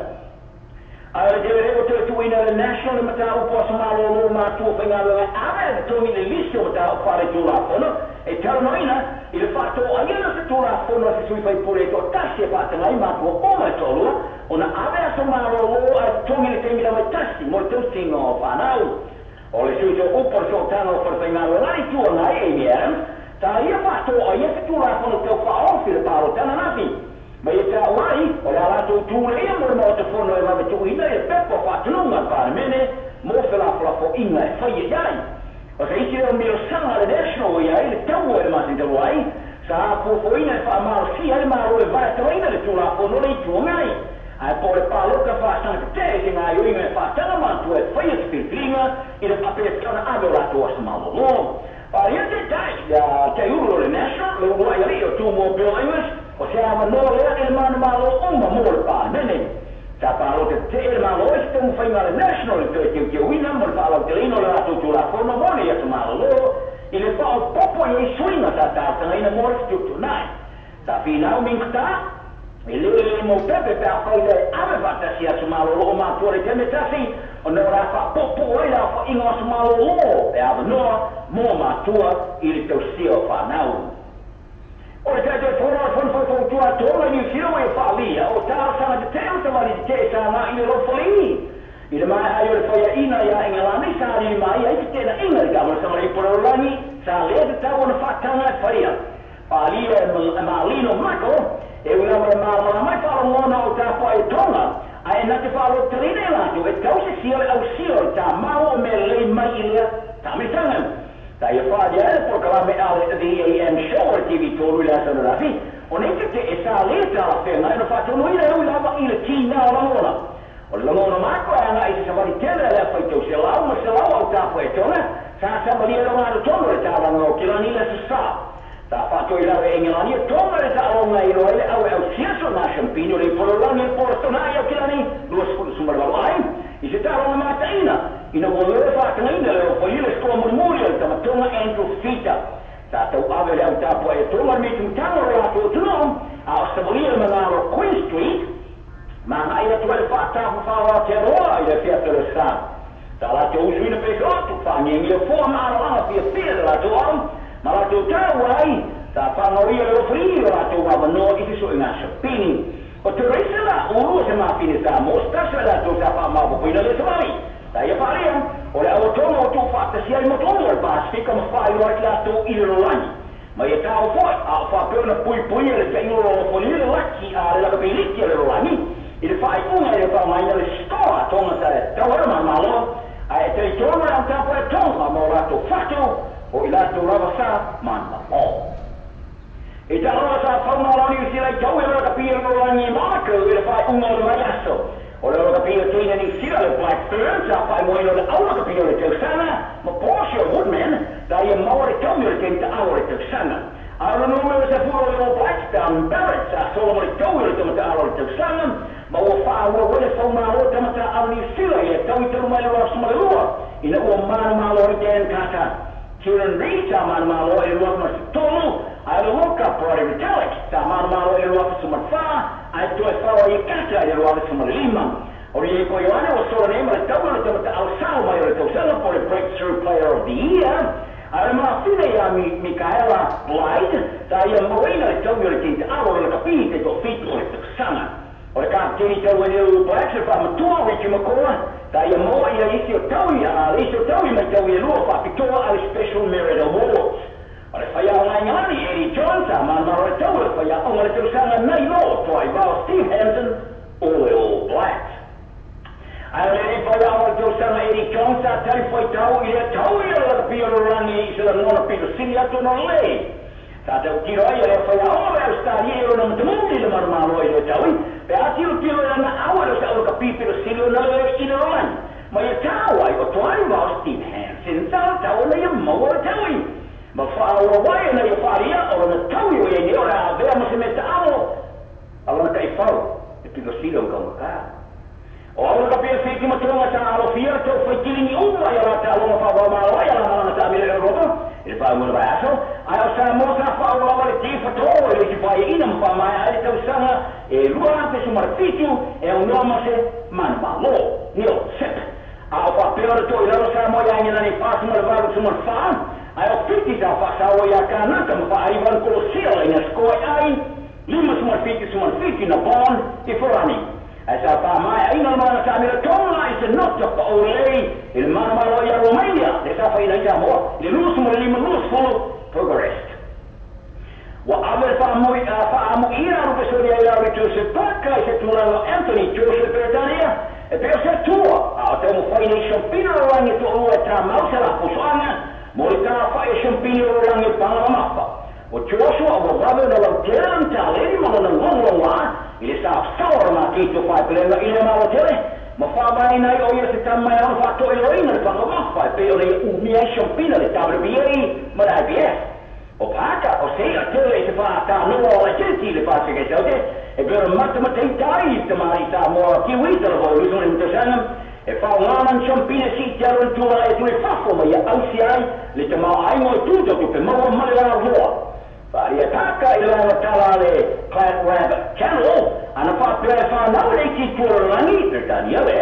ai le dere o tu ina le national mata o po sama lo ma tu penga le ave tu mi le listo mata o fare tu la fono e termina il fatto ai na tu la fono si sui fai pure to tasse fatte mai ma tu o ma tolo ona ave a somaro lo a tongi le temi la metasti molto sino fanau o le sujo o por soltano per fingalo la tu na e miem ta ia fatto ai tu la fono te fa o fil paro tana nafi ma ia ta wai o la tu tu le ia mo mo te fono e la tu ina e peppo fatto non ma par mene mo fela fo inga e fai dai o se iti o mio sanga le national ia le tau e ma sin te wai sa fo ina fa ma si ai ma o le vai to ina le tu la fono le tu ngai ai por palo ka fa san te nga yo inga fa tana man tu e fai spirlinga i de papel kana adola to asmalo no pa ia te dai ya te uro le national le uro ai rio tu mo Bill English o se ama no le el man malo umba mo pa nene ta palo te el malo e tu fai nga le national te ke wina mo palo te ino la tu la forma mo ia tu malo lo i le fa popo e swinga ta ina mo tu nai ta fina o minta ele mo pepe pe afaile ave vata si asumalo lo ma tuore teme tasi ono rafa popo ila fa ingo asumalo lo pe ave no mo ma tua il teu sio fa nau o te te fora fon tua tola ni sio e fa lia o ta sana de teu te mari te sana ile lo foli Ila mai ai o whaia ina ia Engelani sa ri mai ai ki tēna inga i kamara sama i Porolangi sa lea te tau na whakanga e whaia. Pālia e Malino Mako e ula mai whaarongona o tāpua e tonga a e nate whaaro terine lato e tau se siole au siole tā mau o me lei mai ilia tamitangan. Tā ia whaadia e proklame ale the AM show o TV tōru ila sanarafi o neke te e sa lea tā la whenga e no whaatono ina e ula ila ki nā langona. O le langona mako e anga i se samari tele lea whaitau se lau ma se lau au tāpua e tonga sa samari e ronga tono e tā langa o kilani le se sa. Tā whātou I lawe Engelani e tonga e tā alonga I roa ele au e au siaso nā champino le Porolangi e Porostona I au kilani lua sputu sumarwalu ai I se tā alonga mātaina ina mo lue whātanga ina le o whaile skoa murmuri al tamatonga Andrew Fita tā tau awe le au tāpua e tonga mitu mtanga o ato o tunom a o Savonia Manaro Queen Street ma ngai le tuele whātapu whāwa te roa I le fiata le sā tā la te usu ina peso atu whāngengi o fua maaranga pia le la te oram ma la tau tau ai, tā whangaria leo free o la tau wawanoa I te so inga shapini. O te reisa la, urua se mawhine tā mostasa la tau tā whamau puina le tamari. Tā ia whaarea, o le awatonga o tau whaatasi ai motonga le Pasifika ma whai roa I la tau I le rolangi. Ma ia tā o fwoi, a o whapena pui le te ingo o whoni le laki a le laka piliki le rolangi. I le whai unga le whamaina le stoa tonga sa le tau hera maloa. A e te tonga le au tāpua e tonga ma o la tau whakau. O I la tau rawa sa mana o. E ta rawa sa whaungalani I sila I tau e raka pia rolangi maka I le whai unga o le mai aso. O le raka pia teina ni sila le Blackburn sa whai moino le au raka pia le tausanga ma Porsche Woodman ta ia maua le tau le kenta awa le tausanga. A le numero sa furo le o Blackstone Barrett sa solo le tau le tamata awa le tausanga ma ua wha ua wale whaumaro tamata awa ni sila I tau I taru mai le rasa malelua ina ua mana malo I Dan Carter. Kieran Reid tā mana malo e rua ma tonu, ai le woka Brody Metallic tā mana malo e rua ma wha, ai tu e whawa I kata e rua ma lima. O i e ko Ioane o sora nema le tau le tamata au sao mai o le tausanga for the Breakthrough Player of the Year. Ai le mawhine ia Michaela Blyde tā ia moina le tau le tinta awa le kapi te to fitu o le tausanga. O le kapteni tau e leu Blacks le whamatua Richie McCaw tā ia moa ia isi o taui a isi o taui mai tau I lua whapitoa a le Special Merit Awards. O le whaia o ngai ngani Eddie Jones a manmaro le tau le whaia o le tausanga nei lo toa I wao Steve Hampton o le All Blacks. Ai le ne whaia o le tausanga Eddie Jones a tari whai tau I le tau I le pia rorangi I se la ngona pito sini atu no lei. Tā tau tiro ai le whaia o le Australi e o na matamuni le marumalo I le taui. Pe atiru tiro e ana awa le sa o ka pipiro sili o na le I le rorangi. Ma ia tāwai o toari wao Steve Hansen tā tau na ia maua le taui. Ma whaua wai na ia wharia o na taui o e ni o rea vea ma se me ta amo. Ala na kai whau, e pilo sili o kaunga kā. O ala ka pia whiti matonga sa alo fia tau whaikiringi uma ia la ta alonga whaua malo ia la malanga ta amire roto. E whau mura vai aso. Ai o sa mo sa whaua lawa le tifa tō e le ki whai ina ma whamai ai tau sanga e lua pe sumarfitu e o noma se man malo. Nio sep. A o whapeo le tō I lalo sa mo ia ngina ni whāsu ma le varu sumarwha. Ai o whiti sa whasao ia kānaka ma whaariwan kolosia ina skoi ai. Lima sumarfitu na bon I forani. Ai sa whamai ai na mana sa amira tonga I se nota pa o lei I le mana malo ia Romania. Le sa whaina I Samoa. Le lua sumar lima lua folo progressed. Wa awe whaamu ira rupe sori ai lau I Joseph Parker I se tūranga Anthony Joseph Britania. E peo se tua, a o temu whaine I shampina o rangi to ua e tā mausa la pusoanga, mo I tā whae shampina o rangi panga mapa. O Joshua o wawe na lau teran tā leni mana na ngongonga, I le sa saora ma kito whae pelenga I le malo tele, ma whamai nai o ia se tamai au whato I loina le panga mapa, e peo le umia I shampina le WBA ma le IBF. O paka, o se a tele I se whaata noa o la jenti le whaase kei saute, e pera matematei tai te mari sa moa kiwi te la hoi uso ni tasanga e whao ngānan champine si te aro tua e tu e whafo ma ia ausi ai le te mao ai ngoi tūta tu pe maua male la roa. Whari a taka I lana tala le Clad Rabbit Channel ana whapea e whanau le ki tua rangi e tani awe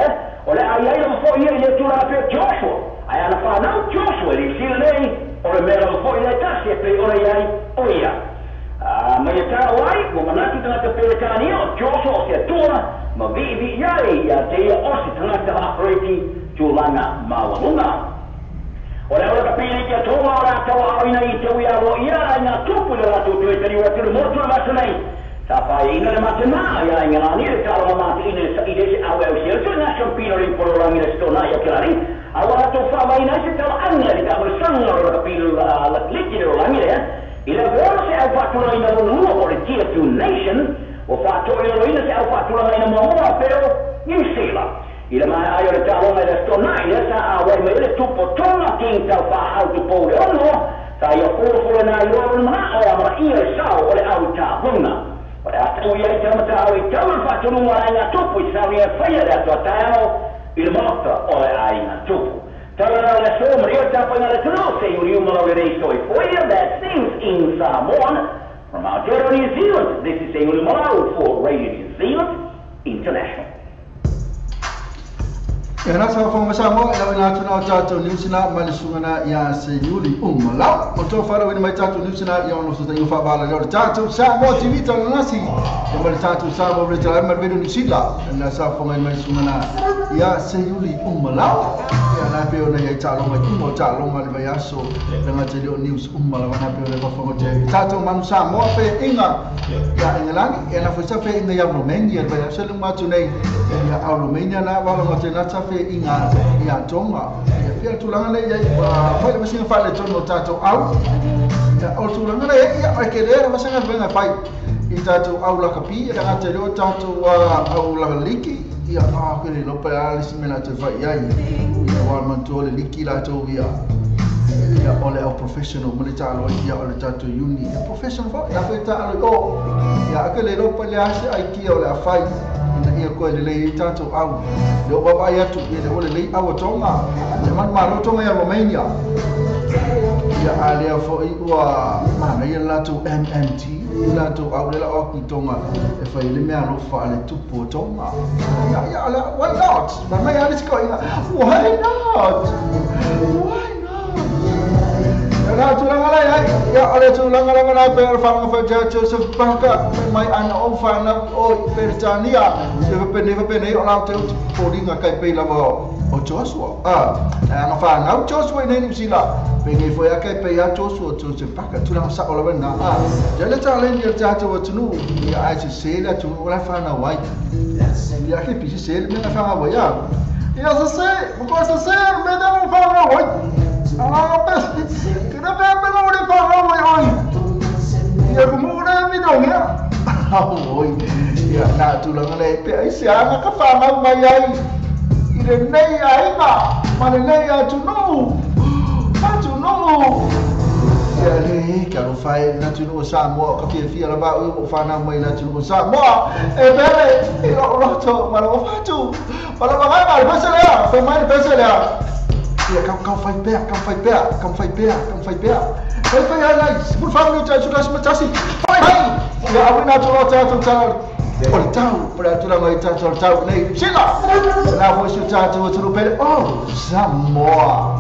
o le ai ai la mfo ia I le tua rapea Joshua ai ana whanau Joshua li sila nei o le mera mfo I le tasi e pe ora iai o ia. Ma ia tā wai, mo manatu tanga te perekani o Joshua o se atua, ma vi iai ia te ia osi tangata hapareti tūlanga mawalunga. O le ora ka pili ki a tonga o rātau awina I te ui aro ia ai ngā tupu le rātou tue tari ua tiri motu na masa nei. Sa whai ina le mate nā ia ai ngā ni le tāra mate ina sa ide se awe au sia. So nā shampino rin polorangi le stona ia kilari. Awa rātou whawa ina se tala anga li ka sanga o ka pili liki le rolangi le. Ila wora se au whatura ina runua o le Tier 2 Nation. O whatua ina roina se au whatura ina mamoa pero New Zealand. Ila mai ai o le tālonga le stona ina sa awe me le tupo tonga king tau whahau tu pou le ono. Sa ia pōwhore nā i roa mana o amara ia le sao o le au tālonga. O le atu ia I tamata au I tau le whatununga ai ngā tupu I sao ia whaia le atua tāo I le mata o le ai ngā tupu. Tala le so maria tapanga le tano se uri umalo le rei soi foia that things in Samoa. From Aotearoa, New Zealand, this is Uri Umalo for Radio New Zealand International. E nā sa whanga Samoa, e lau tuna o tātou niusina mai le sungana ia se Uri Umalo. O tō whara wina mai tātou niusina ia ono sa tangu whabala leo le tātou Samoa TV tala nasi. E mai le tātou Samoa le tala mai Radio New Zealand. E nā sa whanga mai sungana ia se Uri Umalo. Ia nā peo na iai tālonga kumo tālonga le mai aso. Nanga te leo news Umalo nā peo le whanga te. Tātou manu Samoa pe inga. Ia ingalangi, e nā whaisa pe inga ia Romania. Mai aso le matu nei. Ia au Romania nā wala te nata inga ia tonga ia pia tulanga le ia fai le singa fai le tono tato au ia o tulanga le ia ai ke le masinga venga fai I tato au la kapi ia ngate le tato au la liki ia ke le no pa ali simena te fai ia ia wa manto le liki la to ia ia ole au professional militaro ia ole tato uni professional fai ia fai ta o ia ke le no pa le asi ai ki ole fai ia ko le le tato au le o baba ia tu le o le au tonga le man malo tonga ia Romania ia ale fo I wa mana ia la tu MMT la tu au le o ki tonga e fai le mea no fa le tupu tonga ia ala why not ma mai ale ko ia why not Nā tūlanga lai ia ole tūlanga langa nā pēr whanga whai Joseph Baka mai ana o whana o Peritania e whapene o nāu te uti pōringa kai pei lava o Joshua anga whana o Joshua I nei New Zealand pēngi whai a kai pei a Joshua Joseph Baka tūlanga sa o lawa nā jale tā lendi a tātou a tunu ia ai se sele a tunu o lai whana wai ia ke pisi sele me na whanga wai ia sa se moko sa se me da mo whanga wai kena bebe lo de pa oi ia como na mi no ia oi ia na tulanga le pe ai se ana ka fa mai ai ire nei ai ma le nei a tu no ia le ka lo fai na tu no Samoa ka fia la ba o fa na mai na tu no Samoa e bebe I lo to ma lo fa tu ma lo vai ma pesa le fa mai pesa le ia kau fai pea Vai fai alai Sepul whanau tai sudah sematasi Hai ia awi nā tō tātou tāu Oi tau Pada tūranga I tātou tau nei Sila Nā fo isu tātou tūru pere Oh Samoa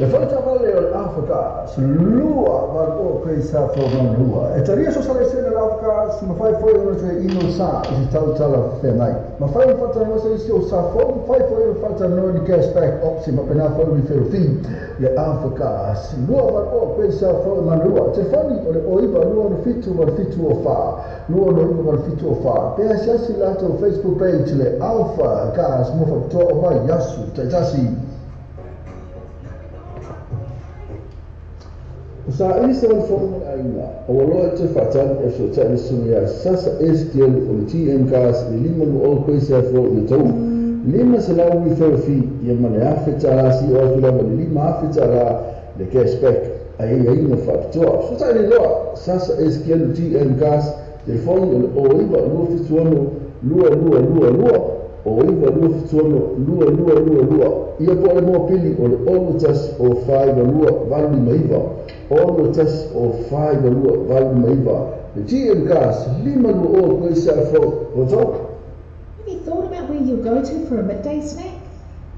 Le fai tavale o Afrika, lua ma o quei sa forma lua. E taria so sale sena l'Africa, ma fai foi ono che ino sa, si tau tala fenai. Ma fai un fatta no se o sa fo, fai foi un fatta no di cash back opsi, ma pena foi mi fero fin. Le Afrika, lua ma o quei sa forma lua. Te fani o iva lua no fitu ma fitu o fa. Lua no iva ma fitu o fa. Pe asi lato Facebook page le Alpha Gas mo fa to o mai yasu, te tasi. Sa isa o fono ainga o loa te fatan e so tani sunia sasa eskiel o le TN Gas le lima no o kwesa fro le tau lima se lau wi ferofi ia mane afeta si o tula le lima afeta la le cashback ai ai no factor so tani loa sasa eskiel o TN Gas telefoni o iba lua fituano lua o iva lua fituano lua ia po le mo pili o le olutas o 5 lua vali maiva All tas o 5 lua vale maiva. The TN Gas lima lua o koe sa fo. What's up? Have you thought about where you'll go to for a midday snack?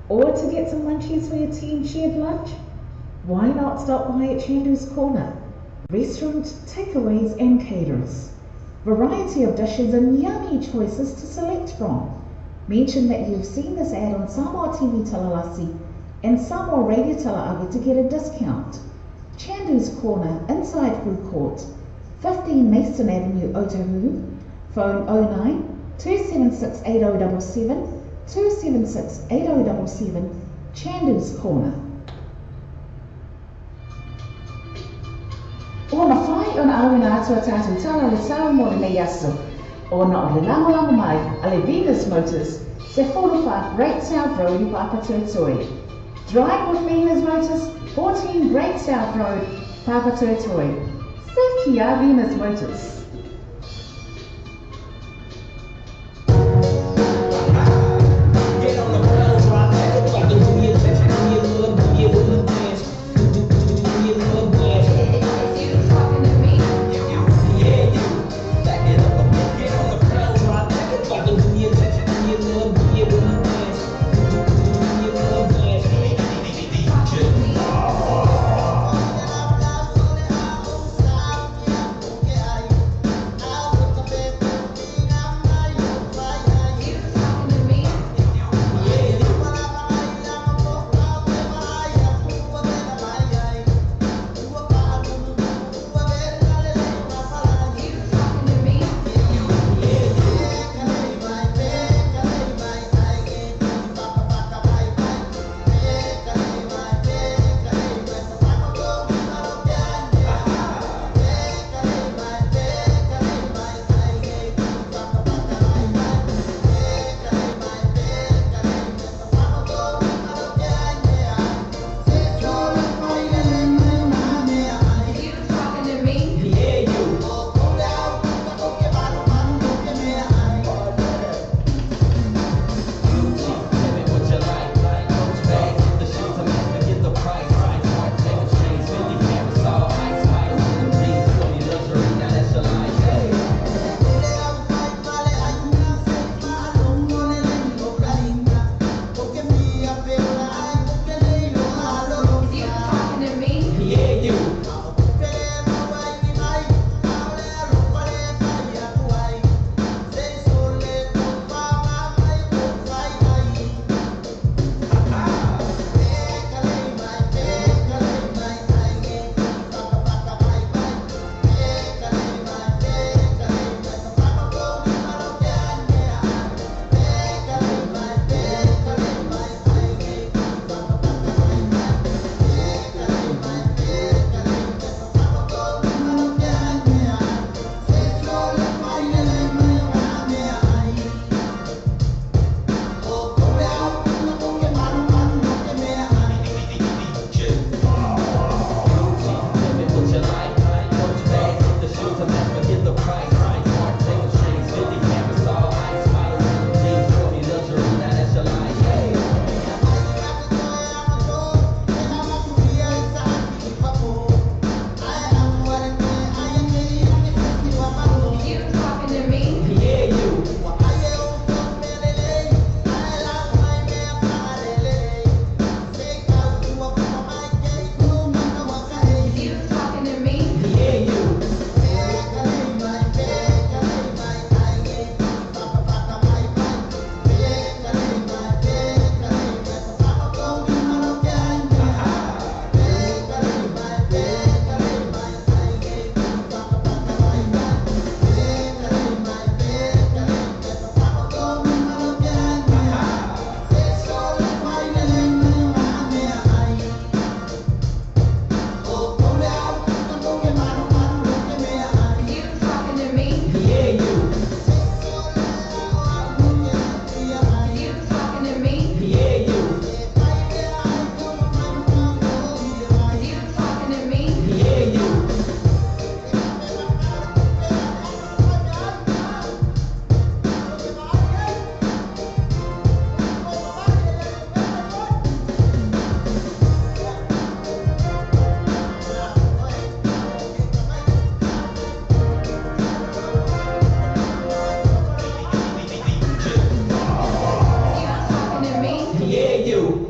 Or to get some munchies for your team shared lunch? Why not stop by at Chandu's Corner? Restaurant, takeaways and caterers. Variety of dishes and yummy choices to select from. Mention that you've seen this ad on Samoa TV Talalasi and Samoa Radio Talaawi to get a discount. Chandu's Corner, inside Food Court, 15 Mason Avenue, Otahuhu. Phone 09 276 8077 276 8077. Chandu's Corner. Ona whai ona awina atua tātou tala le tau mo le nei aso. Ona o le lango mai a le Venus Motors, se 45 Great South Road I Papatūtoi. Drive with Venus Motors, 14 Great South Road, Papatūtoi. Se kia Venus Motors. Yeah, you.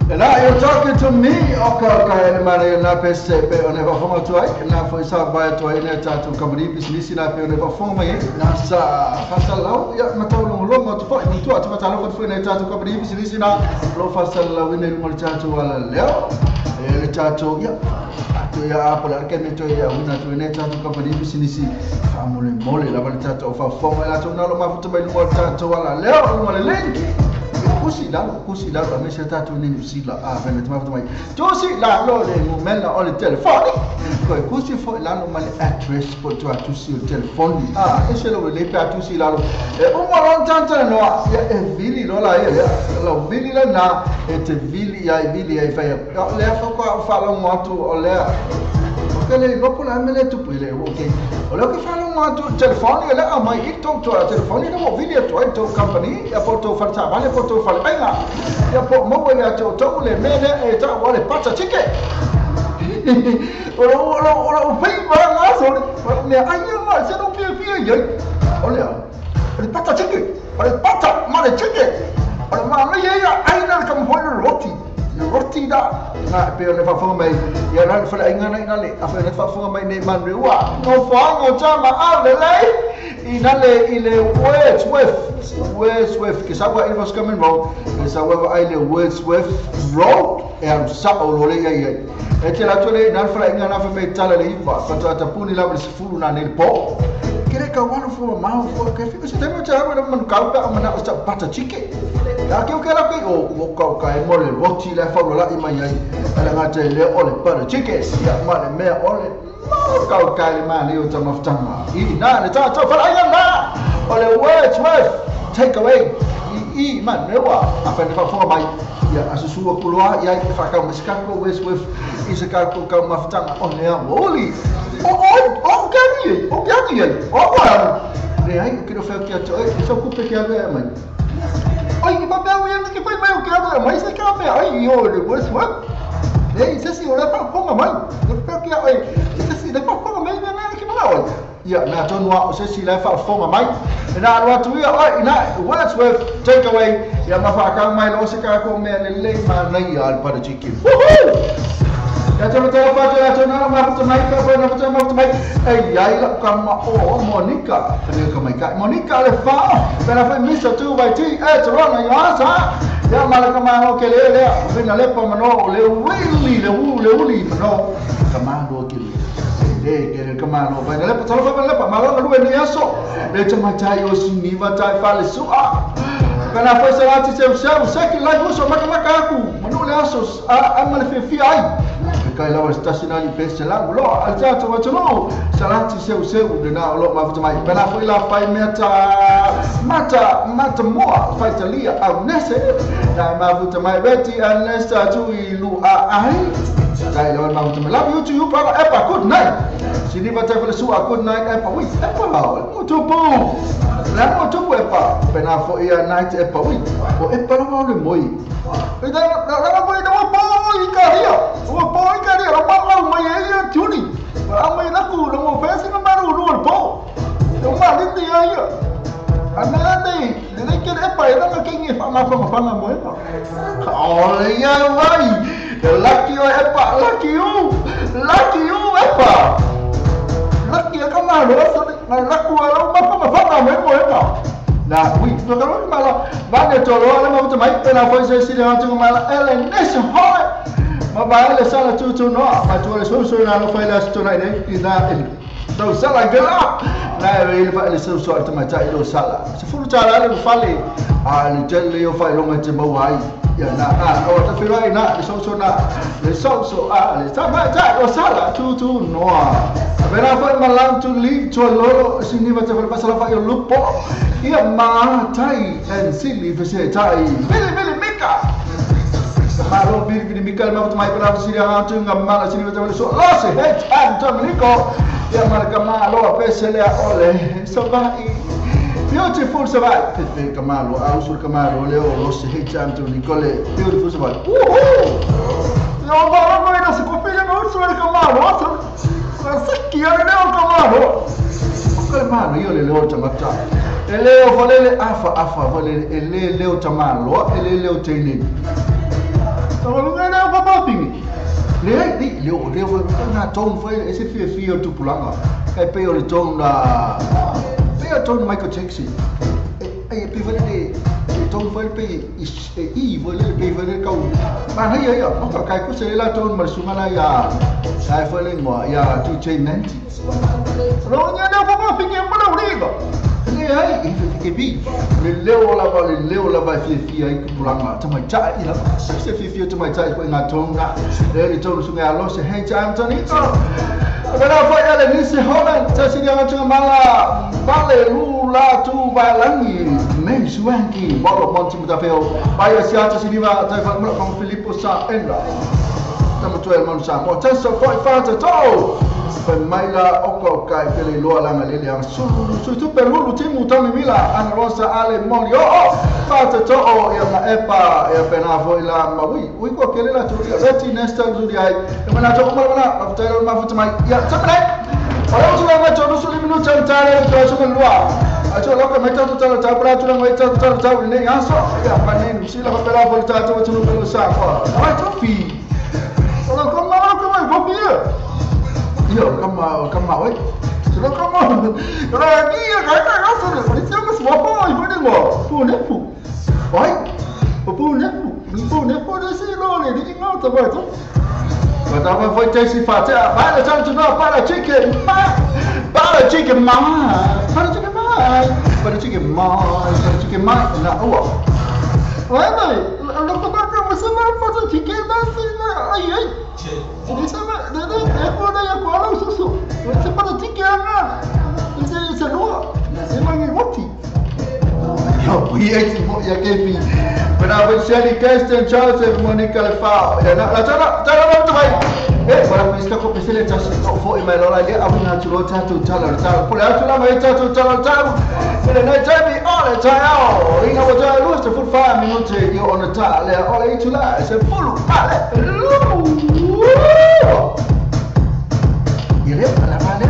And now you're talking to me, okay, man, na pese pe on eva fonga tuai, na foi sa vai tuai na tatu kamari business na pe on eva fonga mai, na sa fasalau ya matau longo tu fa ni tu atu fatalo foi na tatu kamari business na lo fasalau ni mo tatu wala leo. Le tatu ya tu ya apa la ke me tu ya una tu na tatu kamari business fa mole la bali tatu fa fonga la tu na lo mafuta mai mo tatu wala leo mo le lengi. Kusi la a mesha tatu ni usila vena tamafuta mai tosi la lo le ngumela o le telefoni ko kusi fo la no male address po to atusi o telefoni ese lo le pe atusi la lo o mo ron tanta no ya vili lo la la vili la na te vili ya fa le fa ko fa lo moto o le Kele lopo la mele tu pile okay. Olha que fala telefone ele a mãe então tu telefone no vídeo tu company ya poto farta vale poto fal ainga ya po mo ya tu le mele e ta wale pata tike o fei ba na so ne anya ma se no pia ye olha o pata tike o pata ma le tike o ma me ya aina kam hono roti da na pe le fa fonga mai ya na fa inga na le afa le fa fonga mai ne man rewa no fa ngo chama a le ina le ile Wordsworth que sabe ele was coming wrong esa wa ai le Wordsworth road e sa o lo le ia e te la tole na fa inga na fa me tala le iva fa ta puni la bri fulu na ne po kere ka wana fo ma fo ke fi se temo cha ma man ka ka ma na sta pata chike ya ke o ke la ke o ka e mo le roti la fa la i mai ai ala ngate le o le pata chike ya ma le me o le ma ka le ma le o ta maftanga I na le ta fa ai na o le Wordsworth take away I man rewa apa ne fa fo mai ya asusua puloa ya fa ka miskako Wordsworth isa ka ko maftanga o le oli o gani o wa ne ai que no fe que eu só culpa que é mãe ai ba ba eu que foi mai o que é mãe isso que é ai eu depois foi ei isso se olha para ponga mãe eu pe que ai isso se depois ponga mãe não que mal ya na tonwa o se si la fa ponga mãe na lo tu ya ai na Wordsworth take away ya ma fa ka mai lo se ka ko me le ma na ya para chicken ya te mata pa te atu na ma mai ka po na ma mai ai ai la ka ma o Monica te ka mai ka Monica le fa pela fa misa tu vai ti e te rona ya sa ya ma la ka ma o ke le vena le pa mano le wili le uli mano ka ma do ki le ke ka ma no vai le pa talo fa le pa ma lo lu ni aso le te matai o sini va tai fa le su kana foi salati se que lá uso maka aku mano le aso a ma le fi ai kai lawa stationali pese la lo al teatro wa no salati seu de na lo ma futa mai bana foi la fai mata moa fai talia au nese na ma futa mai beti an nesta tu ilu ai kai lawa ma futa mai love you to you para epa good night sini va ta su good night epa wait epa mo to bo la mo to epa bana foi a night epa wait o epa no le moi la mo bo ikaria o bo ikaria lo ma mai ia tuni mai la ku lo fesi no maru no po o ma ni ia anande le que epa era ma quem fa ma mo epa olha vai lucky you epa lucky ka ma lo so na la ku lo ma mo epa na ui no ka lo mala va ne to lo ma mo mai na foi se le atu mala ele nesse hole ma ba ele sala tu no ma tu le so na no fai la sto na ne ida ele do sala gala na ele fa ele so alta ma ta ele sala se fu ta la le fale le gelle io fai lo ma te mawai ya na o ta fi rai na le so na le so le ta ma ta o sala tu no Vera foi malang tu li to lo sini va te fa pasala fa io lupo ia ma tai en sili fese tai bele mika Malo bili mikal ma mai para sini ha tu ngamala sini va so lo se het an Dominico ya marca malo pesele ole so vai beautiful so vai te kamalo au sul kamalo le lo se het an Dominico le beautiful so vai no va no se copia no sul kamalo so sakki ya le kamalo Kalmano io le ho già Ele o vole afa vole ele leo tamalo ele leo tene. Então não é o papinho. Leo na tom foi esse fio tu pulanga. Kai pe o tom na pe tom Michael Jackson. Ai pe vole tom foi pe vole pe vole kau. Ma hai ya, maka kai ku se la tom mar sumala ya. Ai vole mo ya DJ Nancy. Lo nya na papinho mo rigo. Ai, que bi. Leo lava fia que pulanga, tama chai ila. Se fia tama chai ko na tonga. Ele tonu sunga lo se hey chai Antonito. Agora foi ela nesse Holland, tá se dia tanga mala. Vale lula tu balangi. Men suanki, bolo monti mutafeo. Vai se ata se viva, tá falando com Filippo sa enga. Tama tu el mansa. Mo tessa foi fata to. Maila oko kai pele loa langa lele ang su perlu timu tami mila ang rosa ale moli fata to ya ma epa ya pena voila ma wi ko kele la tu reti nesta zuri ai mana to mana after ma futa mai ya sampai ora su ma to su limino chantare to su lua acho loka meta to tala tabra tu ngai to tala ne aso ya panin sila ko pela volta to tu pelo sa ko ai to fi ora ko ma vopia yo kama oi sudah kama lagi ya kakak rasa ni polisi mas apa ibu ni mo punepu oi punepu ni si lo ni di ngau tu betul kata apa foi tesi fata para jangan tu para chicken ma na awak oi mai lo ko bakal bersama pasal chicken nasi na ai ini sama dada ada yang kuala susu cepat tiga kan ini sedua memang roti ya kepi kenapa Shelly Kirsten Charles dan Monica Lefau ya nak cara tu baik para pista ko pesele tas ko fo email ola dia abu na chulo tatu tala pula tula mai tatu tala ele na tabi ole tao ina wajah lu se full 5 minutes yo on the tale ole tula se full ale Ele vale.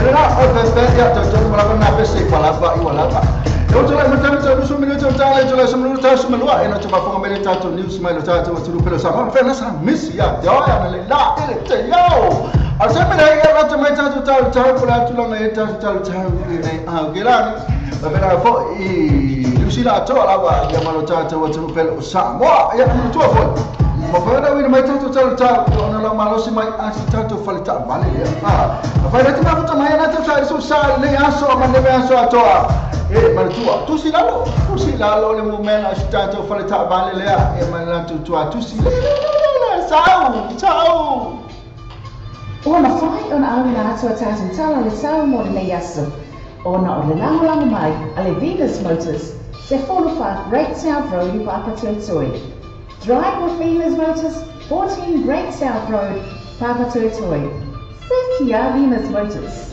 Era ya tu melakukan apa sih walapa. Eu tô lá muito tempo no minuto eu tava lá eu não tá sumando lá eu tô para fazer tá news mais tá tudo pelo sama foi nessa miss ya na lá ele te yo a sempre aí ela também tá por lá tu lá tá gelado para for e Lucila tô lá va ya malo tá tudo pelo sama ya tu foi Mafada wina mai tatu ona la malo si mai asi tatu falita vale ya vai reti ma puta mai na tatu sa le aso ma le aso atoa Martua, tu silalo le momento stato fare tabale le e manlato tu silalo ciao Ona fai ona awina atua tatu tala le sau mo le yaso ona o le lango mai ale Venus Motors se follow Great South Road in Papatoetoe. Drive with Venus Motors 14 Great South Road Papatoetoe. Sekia Venus Motors.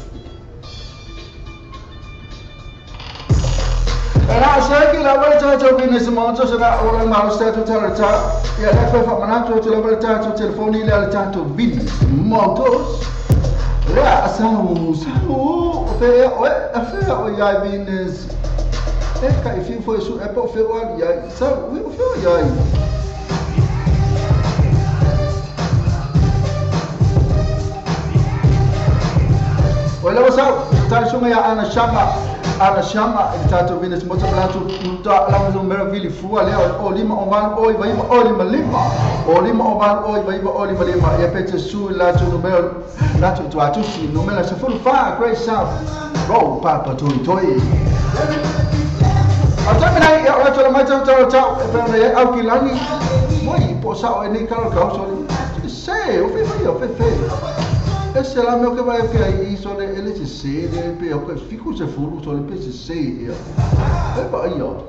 Era saya la volta Venus Motors era orang malu stato tarata ya la fa manato la volta telefoni la tato Venus Motors ya asau fe o ya Venus ka if foi su é para fe o ya sa we fe ya Wala wasau tasunga ya ana shama tato Venus Motors lato tuta la zo meravili fu ale o lima oman o lima lima ya pete su lato numero lato tu atusi numero se full fa Great South Road Papatoetoe Atamina ya lato la mata tau e ya alkilani moi po sa o ni kalo kauso se o fe Esse lá meu que vai aí só ele se sede pe o que fico se furo só ele pensa se é para aí ó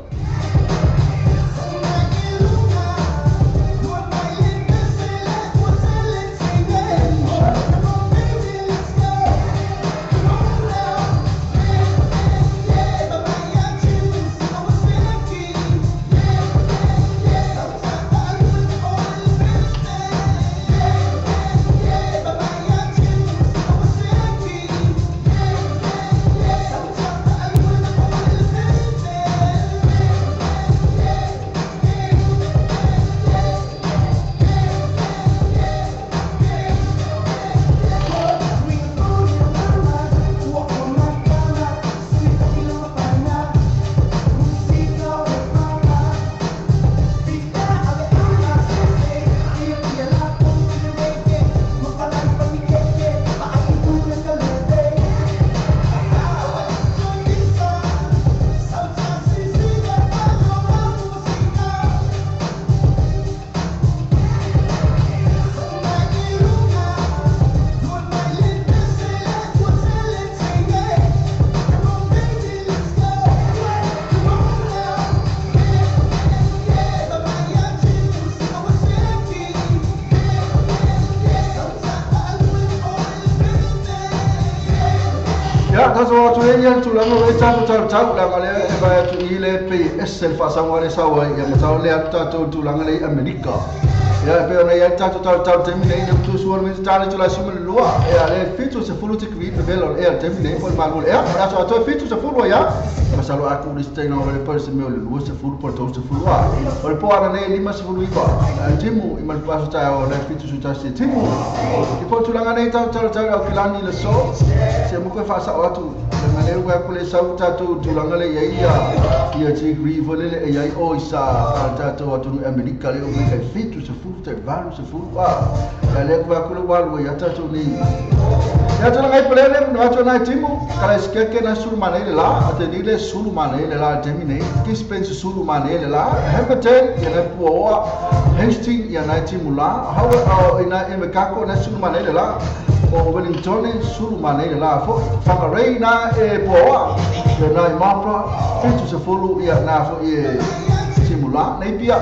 Tazo tu enya tu lango e tau la male e vai tu ile pe esel fa sangwale sawa ya mtau le tu lango le America ya pe ona ya tau termine ne tu suor mi tale tu la simul lua ya le fitu se fulu tik vi belo e termine pol malul e ma so to fitu se fulu ya ma salo aku di stay no le person me le lua se fulu por to se fulu wa por po ana ne lima se fulu iba timu i mal paso ta o le fitu su ta se timu i po tu lango ne tau au kilani le so se mo ko fa sa watu Mane wa kule sauta tu tulangale ia ti grivolele e ai oisa tato watu Amerika le o kai fitu se fulu te valu se fulu wa le wa kule walu ya tato ni ya tona ngai pelele no ato na timu kala skeke na sulu manele la atendile sulu manele la termine kispense sulu manele la hepate ya na puoa hensting ya na timu la hawa ina emekako na sulu manele la o Wellington sulu manele la fo whakareina e poa e nai mapa fitu se fulu ia na fo e timula nei pia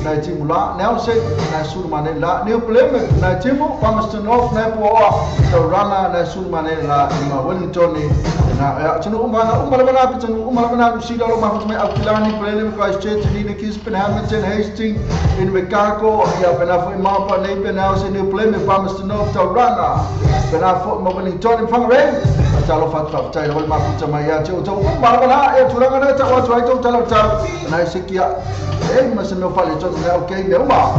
na timu la now se na sulu mane la new pleme na timu Palmerston North na po Tauranga na sulu mane la ma Wellington na tunu umala pitunu umala usida lo ma mai Auckland pleme Christchurch ni Gisborne Hamilton Hastings in Mekako ya pena fo mapa nei pena se new pleme Palmerston North Tauranga pena fo ma Wellington in Whangare talo fatu tai lo ma puta mai ya tau umala e turanga na tau atu ai tau na sekia mas meu falei todo é ok meu mal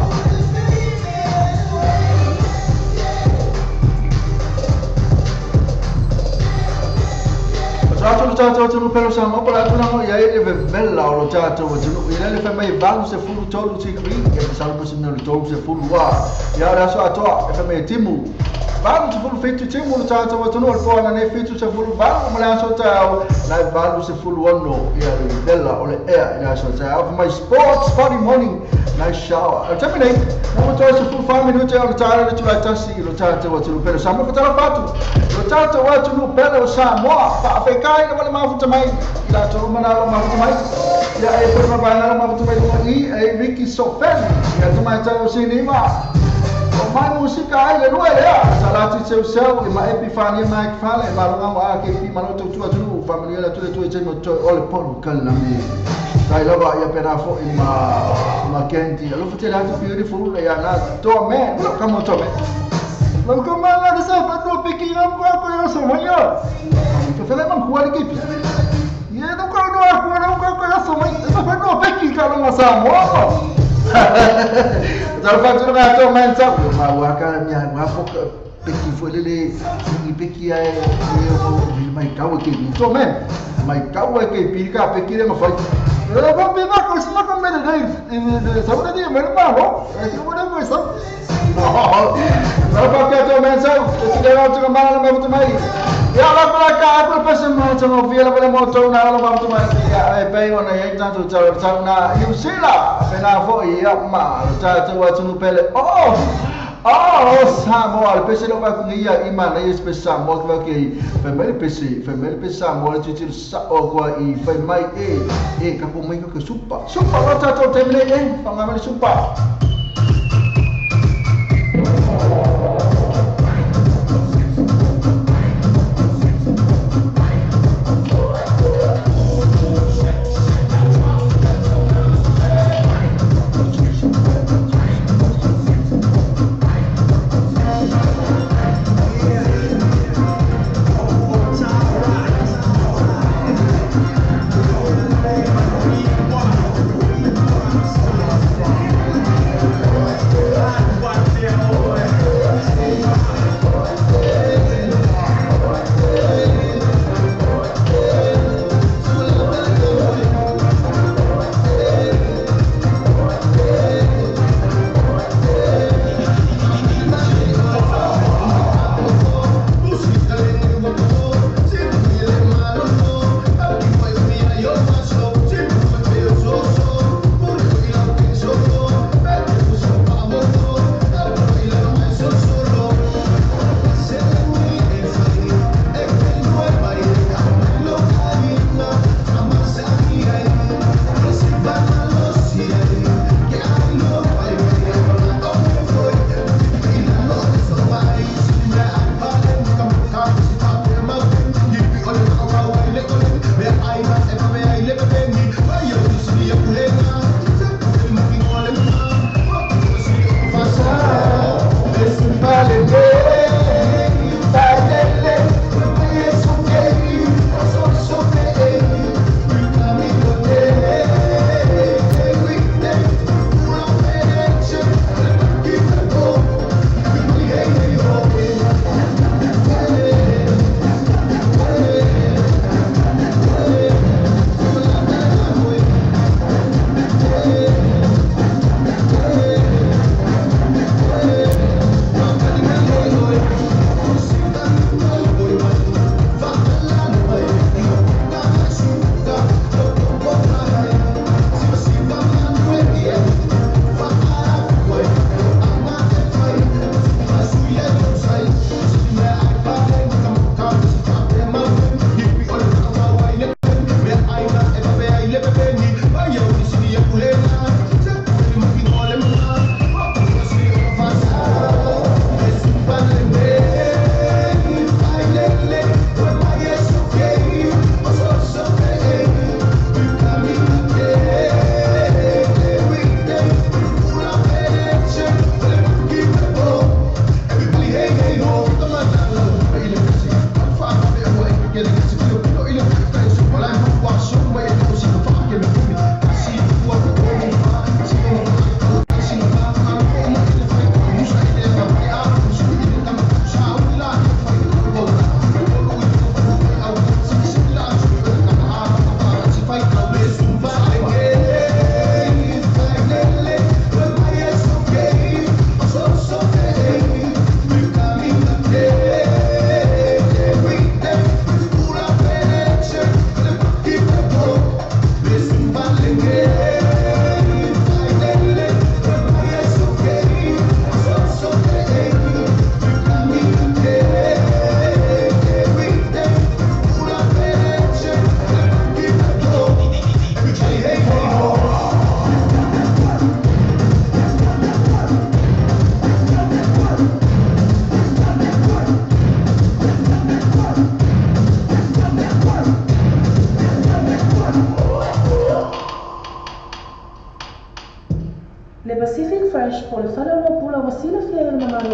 Tato no pelo sama para tu não ia ele bela o tato o tu ele foi meio balu se fulu todo se cri que salvo se não todo se fulu wa ya era só ato foi meio timu balu se fulu feito timu no tato o tu não pô na ne feito se fulu balu mas só tá na balu se fulu ono ia bela o é ia só tá of my sports party morning na shower eu terminei não tô se fulu família no tato no tu vai tá seguir no tato o tu pelo sama para fato o tato o tu no pelo sama pa pecar Wala mafuta mai ila to mana mafuta mai ya e por ma bana mafuta mai i e Ricky Sofen ya to mai tao cinema o mai música ai no é salati seu e ma Epifania Mike Fale ma lo ngam ke pi mano to tu família la tu e mo to ole polo kala mi dai lava ya pena fo in ma Kenti lo fatela tu beautiful ya na to me lo kamo to me lo kamo na sa patro pequeno ko yo so moyo eu falei, mano, qual é que é? E aí, não quero essa mãe. Essa foi no pequeno, cara, não sabe, mano. Então, eu faço uma coisa, mas sabe? Mas o cara, minha foca, pequeno, foi ele, pequeno, mas calma que ele, então, mesmo. Mas calma que ele, pequeno, não foi. Eu vou ver uma coisa, não como ele daí, sabe onde é? Mas não, é que eu vou dar coisa, sabe? Não, porque eu tô mensagem, esse cara não mal, não me boto mais. Ya la para cá, para passar mal, se não vier para motor na la vamos tomar ya pai ona ya tanto tau na eu sei lá, pena foi ya mal, tá no pele. Samuel, pese lo vai com ia imana e espessa mo que vai que família pesa mo te tiro sa ogua e foi mai capo mai que supa lo tá terminei fangama supa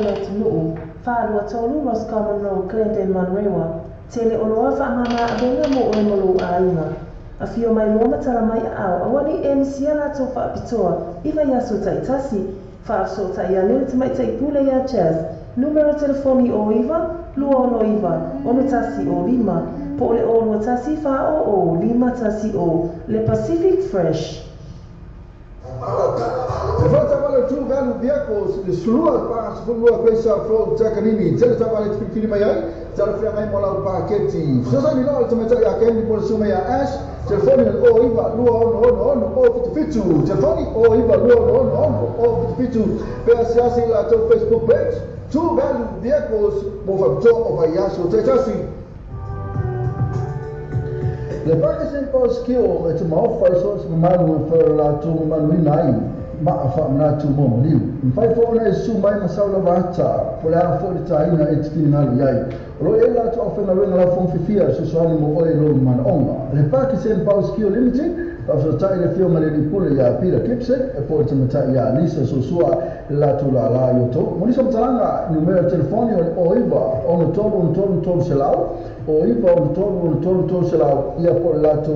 le tunuu, whaalua tolu Roscommon Road, Glendale, Manrewa, tele o loa whaamama abenga mo oe molo a inga. A fio mai loa matala mai au, awani e misia la to whaapitoa, iwa yaso taitasi, whaafso tai anele te mai tai pule ya Chaz. Numero telefoni o iwa, lua ono iwa, ono tasi o lima, po ole o lua tasi wha o lima tasi o, le Pacific Fresh. E whata wale two value vehicles, le sulua pa sepulua kwesa flow takanini, tele ta wale tfikiri mai ai, tala fia mai mola paketi. Sasa ni lao tamata ya kendi por sume ya Ash, telefoni o iwa lua ono o fitu, telefoni o iwa lua ono o fitu, pe siasi la to Facebook page, two value vehicles, mo fabto o vayaso tetasi. Le Pakistan skill e te mau fai so se manu for la tu manu nai ma fa na tu mo liu fai fo na su mai na saula vata por la fo de tai na et final yai ro e la tu ofen na ringa la fon fifia so so ni mo o lo man onga le Pakistan skill limited fa so tai le film le di pule ya pira kipse e po te mata ya lisa so sua la tu la yo to mo ni so talanga numero telefoni o iba ono todo selau o iwa o tolu selau ia po lato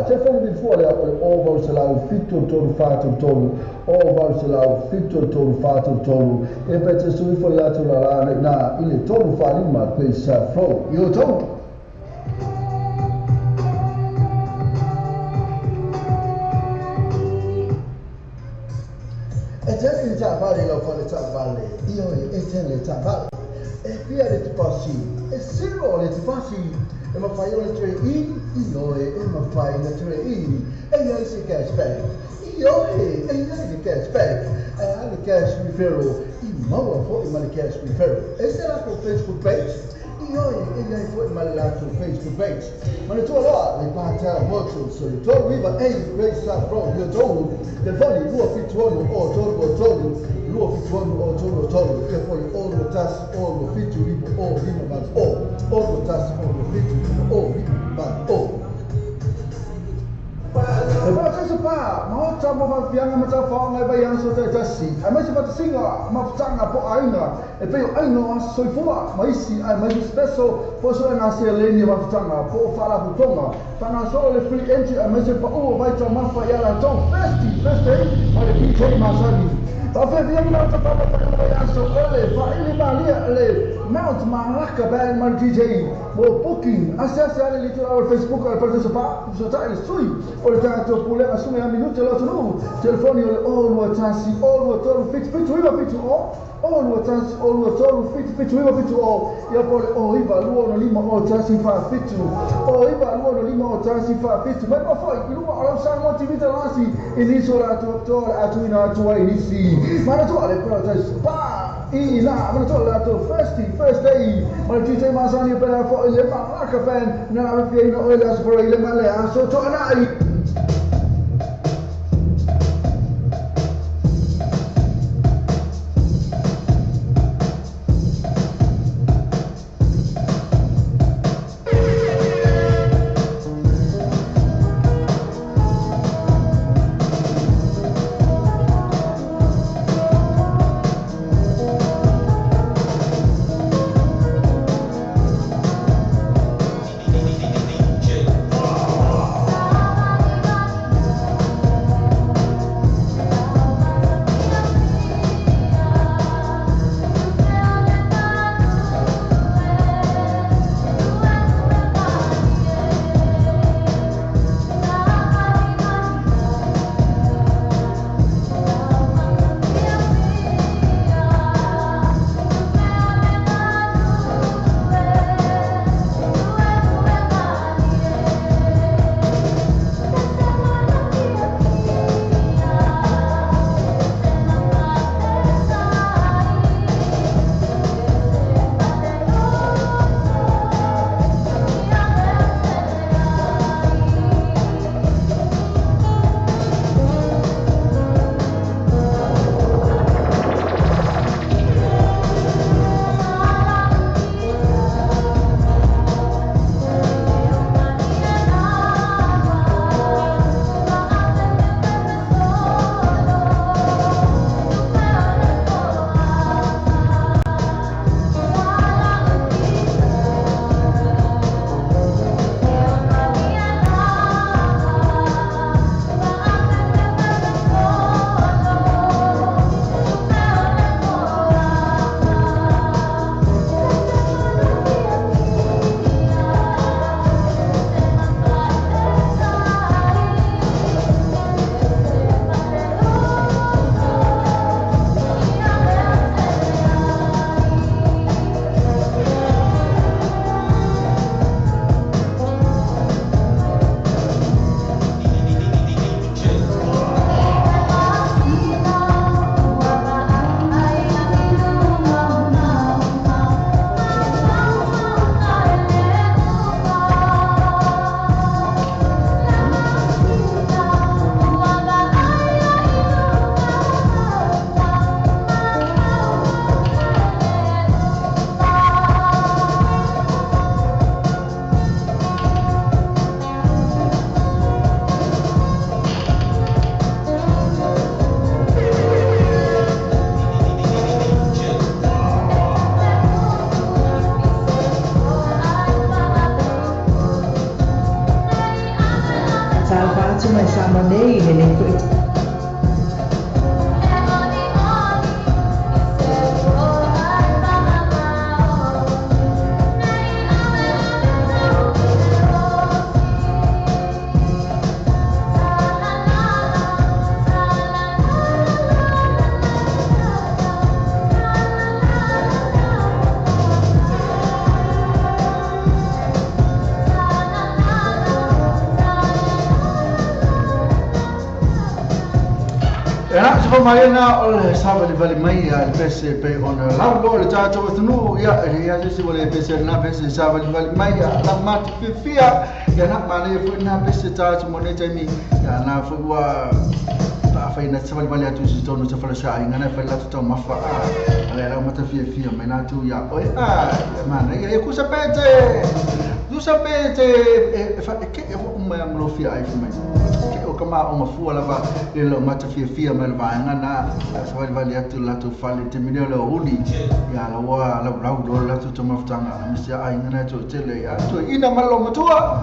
te fongi fuori o vau selau fito tolu fatu tolu o vau selau fito tolu fatu tolu e pete sui fuori lato la na ile tolu falima questa flow io tolu e tele ta vale lo fa ta vale io e tele ta vale e via le passi e sero le passi e ma fai le tre io e ma fai le tre e io si cashback io e io si cashback e alle cash referral i modo for i male cash referral e se la con Facebook page io e io for male la con Facebook page ma ne tu allora le parte molto so tu arriva e questa pro io tu le voglio tu fit tuono o torgo luo fituano o tolo che poi o lo tas o lo fitu libo o libo ma o lo tas o lo fitu o libo ma o e poi adesso pa ma ho mo pianga ma fa ngai vai anso te tasi a me si fa singa ma tanga po aina e poi aino aso i fua ma isi ma spesso posso na se leni ma tanga po fala butonga pana solo le free entry a me si pa o vai to ma fa ya la to festi ma le DJ ma sani Vabbè, vieni da una parte per la ragazza, fa il Maria, le Mount Malacca per il DJ, o booking, assessare lì al Facebook, al partecipa, il sui, o il tanto pure assume a minuto lo tu, telefoni o lo tassi, o lo toro fit o lo tassi, o lo toro fit o, io poi o iva l'uono lima o tassi fa fit o iva l'uono lima o tassi fa fit ma poi il uomo lo sa molti vita lasi, l'isola tu a tu in a tua inizi. Ma naturale però c'è spa la ma naturale first day ma ci sei masani per la foglia ma la fan nella fiera o la spora le male a sotto anai nei le nei fo Mariana ole sabe vale mai al pese pe on la gol ta to tunu ya ya se vale pese na pese sabe vale mai la mat fia ya na mane fu na pese ta to moneta mi ya na fu wa ta fa ina sabe vale atu si to no se fala sha ngana fa la to mafa ala la mata fia me na tu ya oi man ya ku sapete tu sapete fa che ma lo fia ai fu mai kama o mafua lava le lo mata fia me va ngana sa vale atu la tu fale te mine lo uli ya la wa la brau do la tu toma ftanga misi ai ngana to tele ya to ina malo matua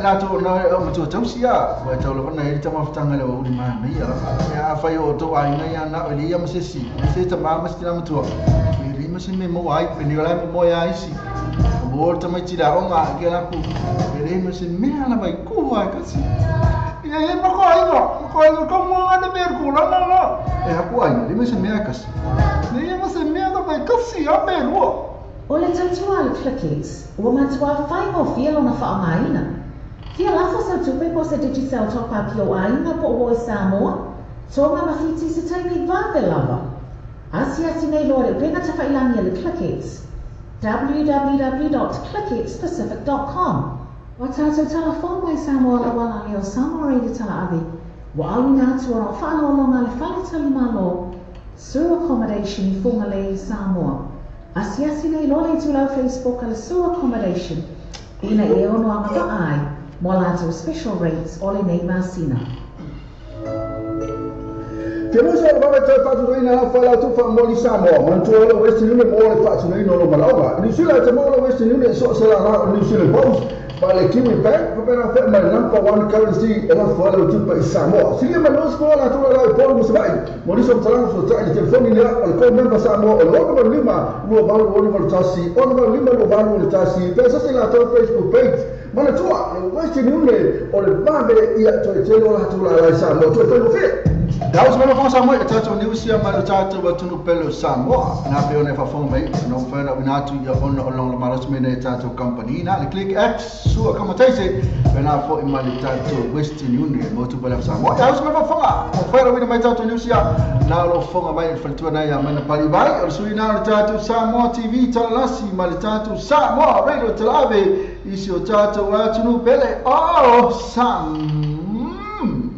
la to no matua tausia wa to lo na i toma ftanga lo uli ma me ya fa yo to ai ngana na oli ya misi se ta ma misi na matua ri misi me mo ai pe ni la mo ya isi mo tama tira o ma ke la ku ri misi me ala vai ku ai kasi ya mako como ana mergulha não aku ai ele me semia kasi nem me semia da vai kasi a mergulha Ole tatua le Clickets o matua fai mo fia na whaangaina fia lafa sa tupe po se digital topa ki o aina po o Samoa tonga mawhiti se taimi vave lava asia tinei lore penga tawhailangi le Clickets www.clicketspacific.com Wa tātou telefon mai Samoa la wala leo Samoa reidi tala avi. Wa au ngā tua no whanolonga le whale tali malo. Sue Accommodation I funga le Samoa. Asiasi nei lole tu lau Facebook ala Sue Accommodation. Ina e ono anga ai. Mo lātou special rates ole nei masina. Te musa o baba te fatu ina la fala tu fa moli Samoa. Man tu ole Western Union mo le fatu ina no malawa. Ni sila te mo le Western Union so sala ra ni sila boss. Vale Kiwi Bank, para fazer mais number one currency, ela fala o tipo Samoa. Se lembra nós com a tua lá o Paulo Musai, Maurício Talango, o telefone lá, o comando Samoa, o logo Lima, no valor o Oliver Tassi, o logo Lima no valor o Tassi, pensa se lá tua Facebook page, mas a tua, o Western Union, o Babe e a tua lá tua lá Samoa, tu foi no fim. Daos mana fo Samoa e tatu niusia ma tatu batunu pelo Samoa na pe ona fa fo mai no fa na binatu ya ona long maras mene tatu company na le click x Sue Accommodation na fo i mali tatu Western Union mo tu pelo Samoa daos mana fo o fa na mai tatu niusia na lo fo mai fa tu na ya mana pali bai o sui na tatu Samoa TV talasi mali tatu Samoa radio talave isi o tatu watunu pele oh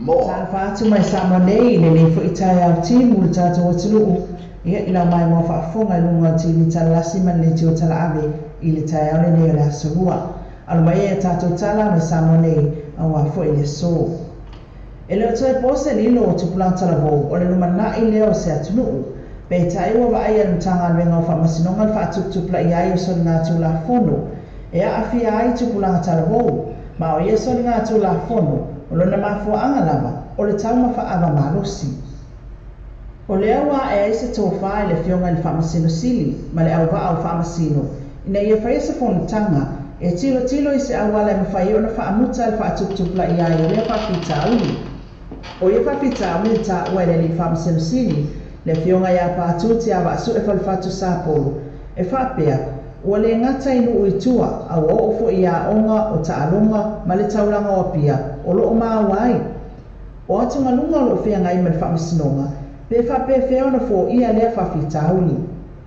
Sa fatu mai Samoa nei le nei fo itai au timu le tātou atunuu ia ila mai mo whaafonga lunga timi talasi man le tio tala ave i le tai au le nei o le asurua. Alu mai e tātou tala mai Samoa nei au a fo i le so. E leo toi pose lilo o tupulang talavou o le lumana i leo se atunuu. Pe tai ua wa ai alutanga luenga o whamasinonga le whaatuptupla i ai o soni ngā tūla fono. E a awhia ai tupulanga talavou. Ma o ia soni ngā tūla fono. O lona mafuaaga lava o le tauma faaava malosi o le aua e ai se tofā i le fioga i le faamasino sili ma le auvaa o faamasino ina ia faia se fonotaga e tilotilo i se auala e mafai ona faamuta le faatuputupula i ai o lea faafitauli o ia faafitauli le taʻua i le alii faamasino sili le fioga iā patuti a vaasuu e falefatu sapolo e faapea ua le gata i nuu itua aua oo foʻi iaʻoga o taʻaloga ma le taulaga o apia o loo māua ai o atugaluga o loo feagai ma le faamasinoga pe faapefea ona foʻia lea faafitauli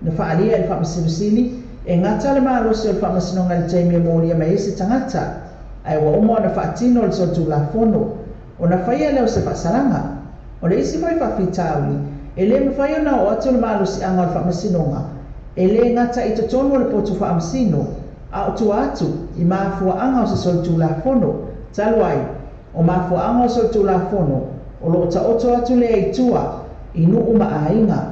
na faalia i le faamasinosili e gata le malosi o le faamasinoga i le taimia molia mai ese tagata ae ua uma ona faatino o le solotulafono ona faia lea o se faasalaga o le isi mai faafitauli e lē mafai ona o atu le malosiaga o le faamasinoga e lē gata i totonu o le potu faamasino a o tua atu i mafuaaga o se solotulafono talu ai o mafuaaga o solotulafono o loo taoto atu lea itua i nuu maaiga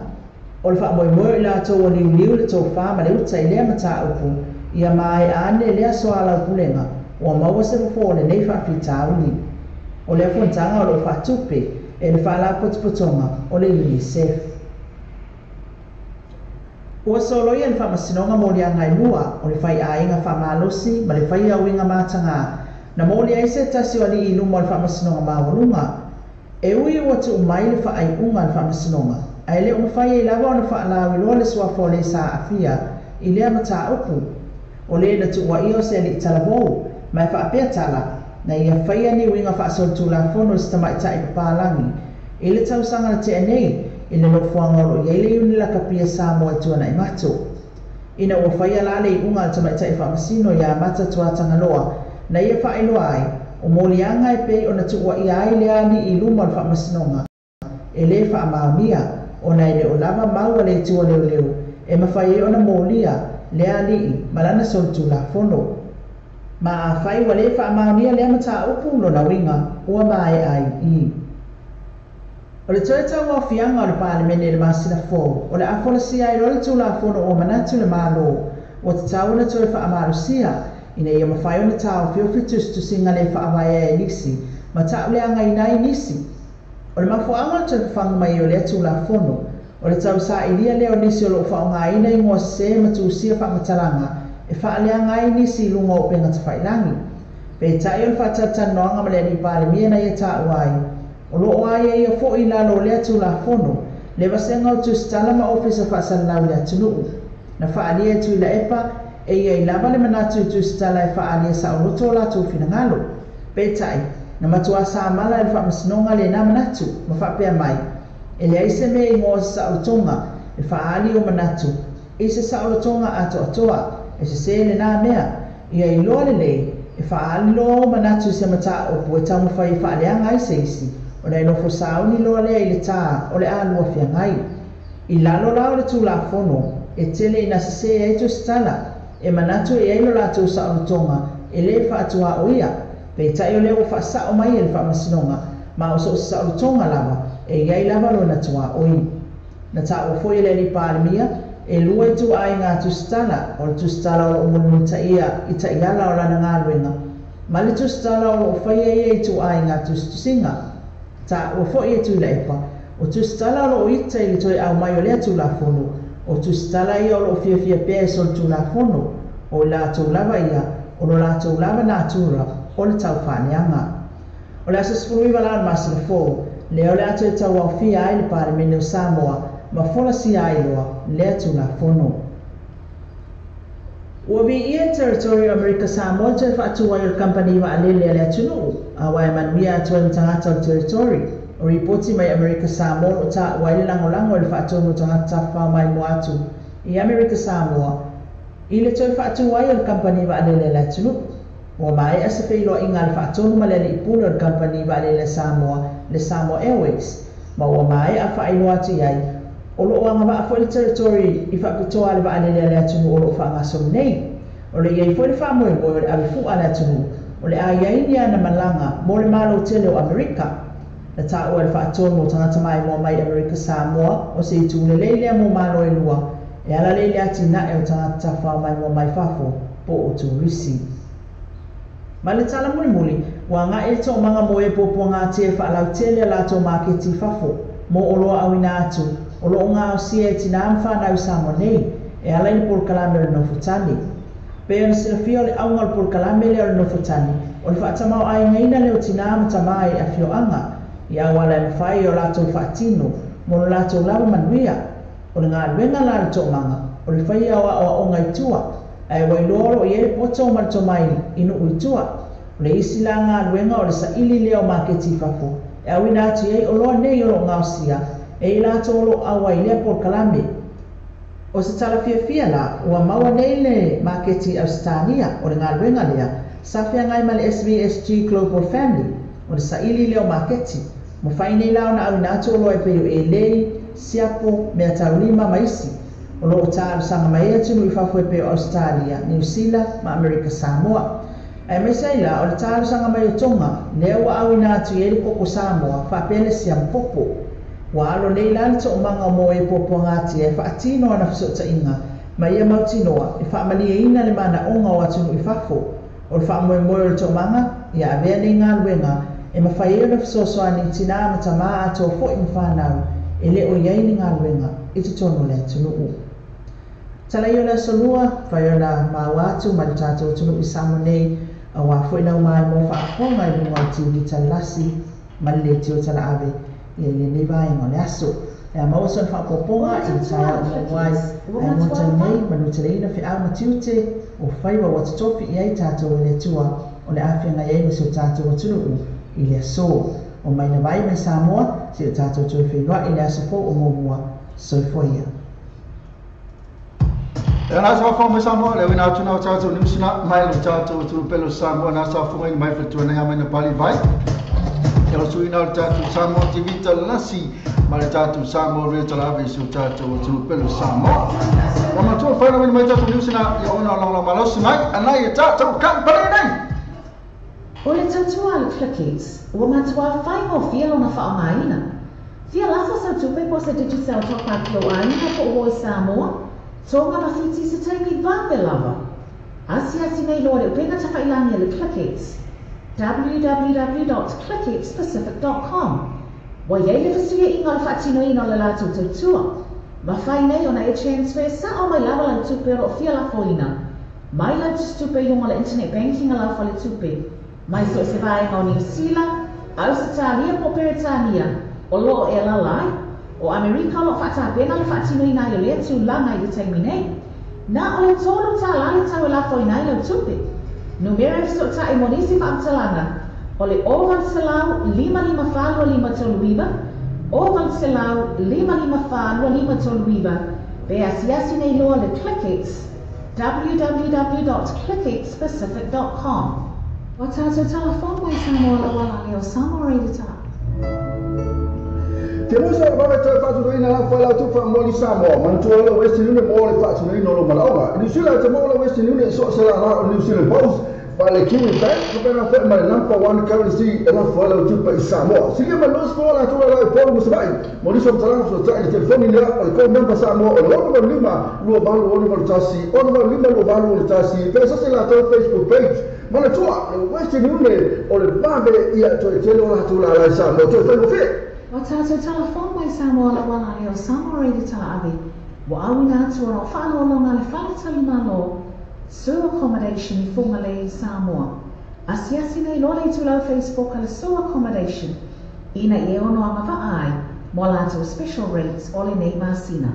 o le faamoemoe i latou o liuliu le tofā ma le uta i lea mataupu ia mae ane lea soalau pulega ua maua se fofo o lenei faafitauli o le afuataga o loo faatupe e le faalapotopotoga o le UNICEF. Ua soloia le faamasinoga mo le agailua o le faiaiga faamalosi ma le faiauiga matagā na mo le ai se tasi o alii luma o le faamasinoga maualuga e ui ua tu'umai le faaiʻuga le faamasinoga ae lē uma fai ai lava ona faalauiloa le suafa o lē saafia i lea mataupu o lē na tuuaʻia o se alii talavou ma e faapea tala na ia faia niuiga faasolotulafono i se tamaʻitaʻi papalagi i le tausaga na teʻanei i le lofoaga o loo iai le iuni lakapia Samoa e tuanaʻi matu ina ua faia la le iʻuga o le tamaʻitaʻi faamasino iā mata tuatagaloa na ia faailoa ai o molianga e pei ona tuuaʻia ai le alii luma o le faamasinoga e lē faamaonia ona e le o lava maua le tua leoleo e mafai ai ona molia le alii ma lana solotulafono ma afai ua lē faamaonia lea mataupu lona uiga ua maeʻai i o le toe tauaofiaga o le palemene le masinafo o le afolasia ai loa le tulafono ua manatu le mālō ua tatau ona toe faamalosia ina ia mawhai ona taofiofi tusitusiga le faavaea e nisi ma taʻuleagaina ai nisi o le mafuaaga o toe fafaga mai o le atulafono o le tausaʻilia lea o nisi o loo faaaogāina i goa sesē ma tusia faamatalaga e faaleaga ai nisi i luga o pega tafailagi peitaʻi o le faatatanoaga ma le alii palemia na ia taʻu ai o loo ai ia foʻi i lalo o le atulafono le vasega o tusitala ma ofisa faasalalau i le atunuu na faalia e tui la epa e ia i lava le manatu i tusitala e faaalia saʻoloto o latou finagalo peitaʻi na matua samala e le faamasinoga lenā manatu ma faapea mai e leai se mea igoa se saʻolotoga e faaali o manatu i se saʻolotoga atoatoa e sesē lenā mea ia iloa lelei e faaali loa o manatu i se mataupu e taumafai e faaleaga ai se isi ona e nofo sauni loa lea i le tā o le aluafiagai i lalo la o le tulafono e tele ina sesē ai tusitala e manatu e ai lo latou saʻolotoga e lē faatuaʻoia peitaʻi o lea ua faasaʻo mai e le faamasinoga ma o so o se saʻolotoga lava e iai lava lona tuaʻoi na taʻua foʻi e le alii palemia e lua i tuaʻaiga tusitala o le tusitala o loo mulumutaʻia i taʻiala o lana galuega ma le tusitala o loo faia ia i tuaʻaiga tusitusiga taʻua foʻi e tui la epa o tusitala o loo ita i le toe au mai o le atulafono o tusitala ia o loo fiafia pea e solotulafono o i latou lava ia o lo latou lava na atura o le taufaaleaga o le asasefuluiva la o le masinafo lea o le ato e tauaofia ai le palemene o Samoa ma folasia ai loa le atulafono ua viia territory o Amerika Samoa toe faatū ai o le kampani vaalele a le atunuu auā e manuia atu ai ma tagata o le territory o ripoti mai Amerika Samoa o taʻu ai le lagolago o le faatonu o tagata tafaamaimo atu i Amerika Samoa i le toe faatū ai o le kampani vaalele a le atunuu ua maeʻa se feiloaʻiga a le faatonu ma le aliʻipule o le kampani vaalele a Samoa le Samoa Airways ma ua maeʻa faailoa atu i ai o loo agava'a foʻi le territory i faapitoa a le vaalele a le atunuu o loo faagasolu nei o le iai foʻi le faamoemoe o le avifuʻa a le atunuu o le aiaini ana malaga mo le malo tele o Amerika na taʻua le faatonu o tagata maemoa mai Amerika Samoa o se itulelei lea mo malo e lua e ala lei le atinaʻe o tagata tafaamaimoa mai fafo po o turisi ma le tala mulimuli ua agaʻi le toʻamaga mo e puapuagatia e faalautele a latou maketi fafo mo o loa auina atu o loo gaosia e tinā ma fanau i Samoa nei e ala i le polokalame o le nofutani pe ona silafia o le auga o le polokalame lea o le nofutani o le faatamao-aigaina leo tinā ma tamā e afioaga i au ala e mafai o latou faatino mo lo latou lava manuia o le galuega la le toʻamaga o le faia o aʻoaʻoga itua ae ua iloa o loo ia le poto ma le tomai i nuu itua o le isi la galuega o le saʻili lea o maketi fafo e auina atu iai o loa nei o loo gaosia e i latou o loo au ai lea polokalame o se talafiafia la ua maua nei le maketi ausitania o le galuega lea safeagai ma le SVSG Global Family o le saʻili lea o maketi ma fai nei la ona auina atu o loa e pei o ʻelei siapo mea taulima ma isi o loo talosaga mai atu nui fafo e pei o Australia, New Zealand ma Amerika Samoa ae maisai la o le talosaga mai o toga lea ua auina atu iai le koko Samoa faapea le siamopopo ua alo nei la le toʻamaga mo e puapuagatia e faatino ana fesootaʻiga ma ia mautinoa e faamalieina le manaʻoga o atu nui fafo o le faamoemoe o le toʻamaga ia avea nei galuega e mawhai ona fisoasoani tina ma tamaa ato fo i mwhanau e le o iei ni ngā ruenga i te tono le atunuu. Tala i ona solua, whai ona mau atu ma le tātou tunu i samo nei a wā fo ina umai mo whaafonga i runga TV talasi ma le tio tala ave i le nei vai ngā le aso. E a mausa na whaapoponga i tāia o wai e monta nei manutereina fi au matiute o whaiwa wata tofi i ei tātou i le tua o le awhia ngai ei so tātou atunuu i le aso. O mai na vai mai Samoa, si o tātou tui whenua i le aso po o mōmua soifoia. E ana sa wha mai Samoa, leo ina atuna o tātou niusina, mai lo tātou turu pelo Samoa, na sa whunga i mai whatua nei amai na pali vai. E lo suina o tātou Samoa TV talasi, ma le tātou Samoa rea talawe si o tātou turu pelo Samoa. Wa matua whaina mai tātou niusina, i ona o longa malosi mai, anai e tātou kampare nei. O le tautua le Clickets, ua matua whaingo fia lona whaamaina. Fia lafa sa tupe po se digital toka kilo aina po hoi Samoa, tonga mawhiti se taimi vawe lava. Asi nei loa le upenga tawhailangi le Clickets. www.clicketspacific.com. Wa iei le fasuia inga le whaatino ina le lātou tautua. Ma whai nei ona e transfer sa o mai lava lau tupe ro fia lafo ina. Mai lau tupe yunga le internet banking a lau fale tupe. Mai so se vai ngā New Zealand, Australia po Peretania, o lo e lalai, o Amerika lo whata pena le whaatino i nai o lea tu langa i le taimi nei. Na o le tōru tā lale tau e lafo i nai lau tupe. Numera e so ta e monisi whaamtalanga, o le oval selau 555 toluiva, oval selau 555 toluiva, pe asiasi nei loa le Clickets, www.clicketspacific.com. Wa tātou telefon mai Samoa la wala leo Samoa reida tā. Te musa o mawe te whaatunu ina la whaila tupa moli Samoa, mantua la Western Union mo le whaatunu ina lo malaonga. New Zealand te mo la Western Union so se la o New Zealand Post, pa le Kiwi Bank, kapena whae ma le number 1 currency e la whaila tupa i Samoa. Sige ma los po la tua la e polo musabai, moriso mtalanga so ta i telefoni nea o le kou member Samoa o le 1 lua balu o le tasi, 1 lua balu o le tasi, pesa se la tau Facebook page, mana tua, le Western Union o le babe ia to e tele o la tula la Samoa, to e whae mo fie. Wa tātou telefon mai Samoa la wala leo Samoa reida tā ave. Wa awina atu o whaaloalonga le whaletali malo, Sewer Accommodation i funga le Samoa. Asiasi nei loa le tulau Facebook a le Sewer Accommodation. Ina i ono anga vaai, mo lato special rates o le nei masina.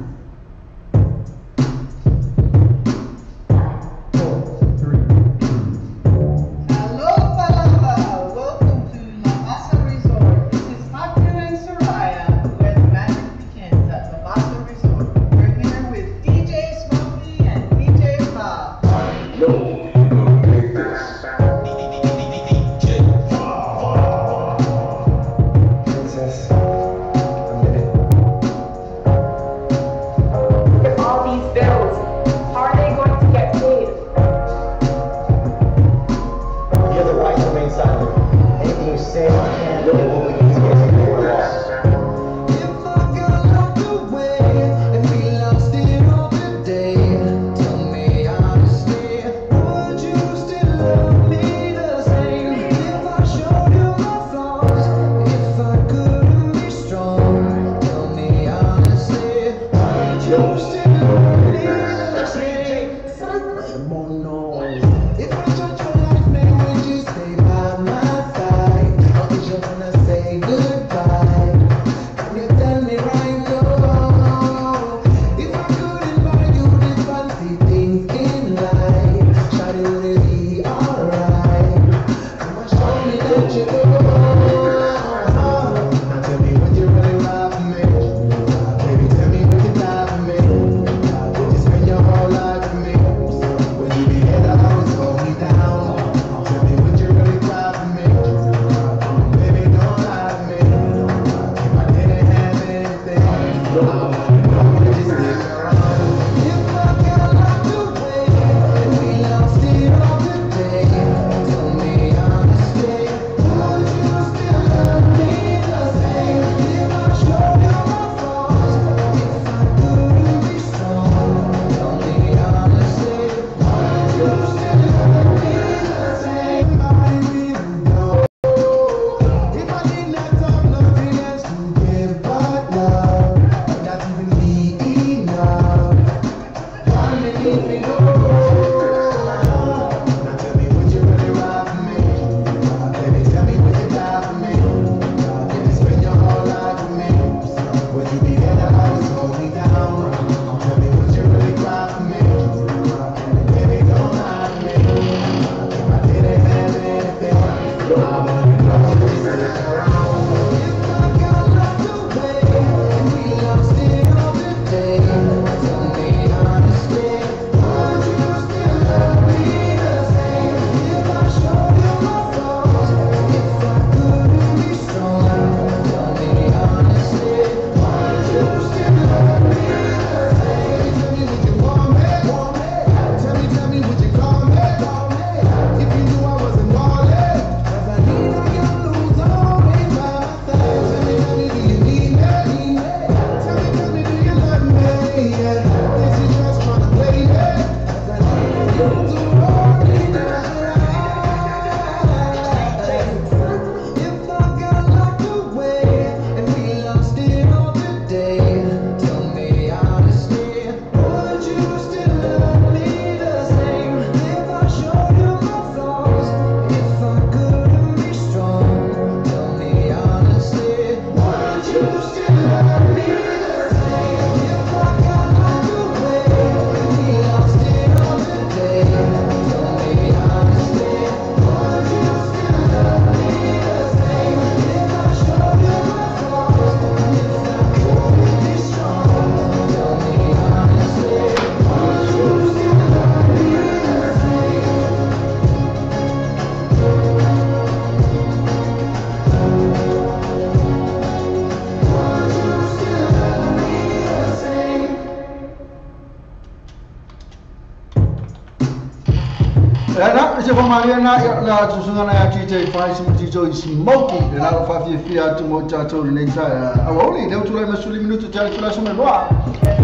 Ana se fa Mariana la susungana ya TJ Fai sim TJ Smoky na la fa fia tu mo chato ni ta awoli de tu la masuli minuto tali tu la soma boa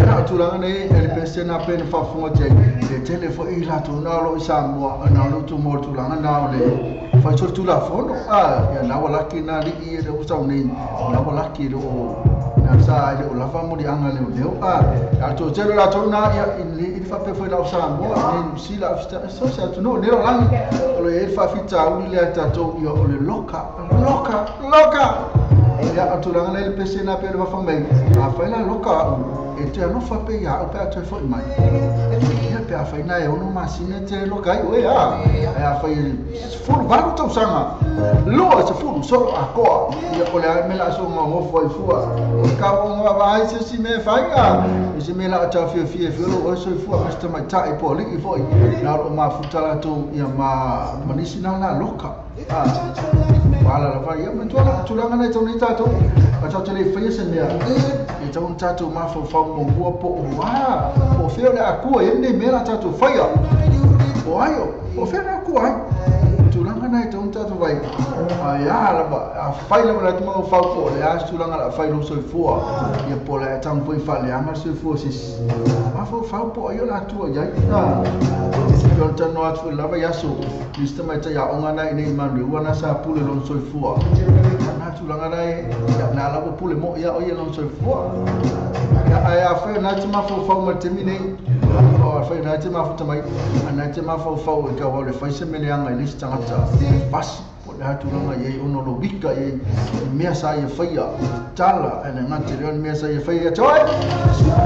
na tu la ne el pese na pen fa fo je de telefo ila tu na lo isa mo na lo tu mo tu la na le fa tu la fono ya na wala kina li e de usa ni na wala ki do na sa de la fa mo di anga le ya to telo la tu na ya il fa pe fo la usa mo ni si la so sa tu no ne lo lang lo e fa fita uli le tato yo le loka ya atulanga le pese na pe va fa mai a fa la loka e te no fa pe ya o pe a te fo mai ya pe a fa na e ono masine te loka i we a fa full valu to sanga lo se full solo a ko ya ko le me la so mo fo i fua ka o va se si me fa ya se me la ta fi lo so i fua hasta mai ta i po li i fo na o ma futala to ya ma manisina na loka wala la fa ya me tulanga na to ni tato a to le fa se me e to tato ma fo fa mo bo po wa o fe la ku e ne me la tato fa ya o ayo o fe la ku ai tulanga na to tato vai ya la ba a fa la la mo fa po le a tulanga la fa lo so fo ya po la tam po fa le anga so fo si ma fo fa po yo la tu ya yo ta no atu la ba ya so lista mai ta ya onga na ine manu wana sa pule lo so fo na tulanga na na la pule mo ya o ye lo so fo ya ai fa na ti ma fo fa mo termine o fa na ti ma fo tamai na ti ma fo fa o ka o le fa se me le anga lista ngata pas po na tulanga ye ono lo bika ye me sa ye fa ya tala ene ngati le me sa ye fa ya toy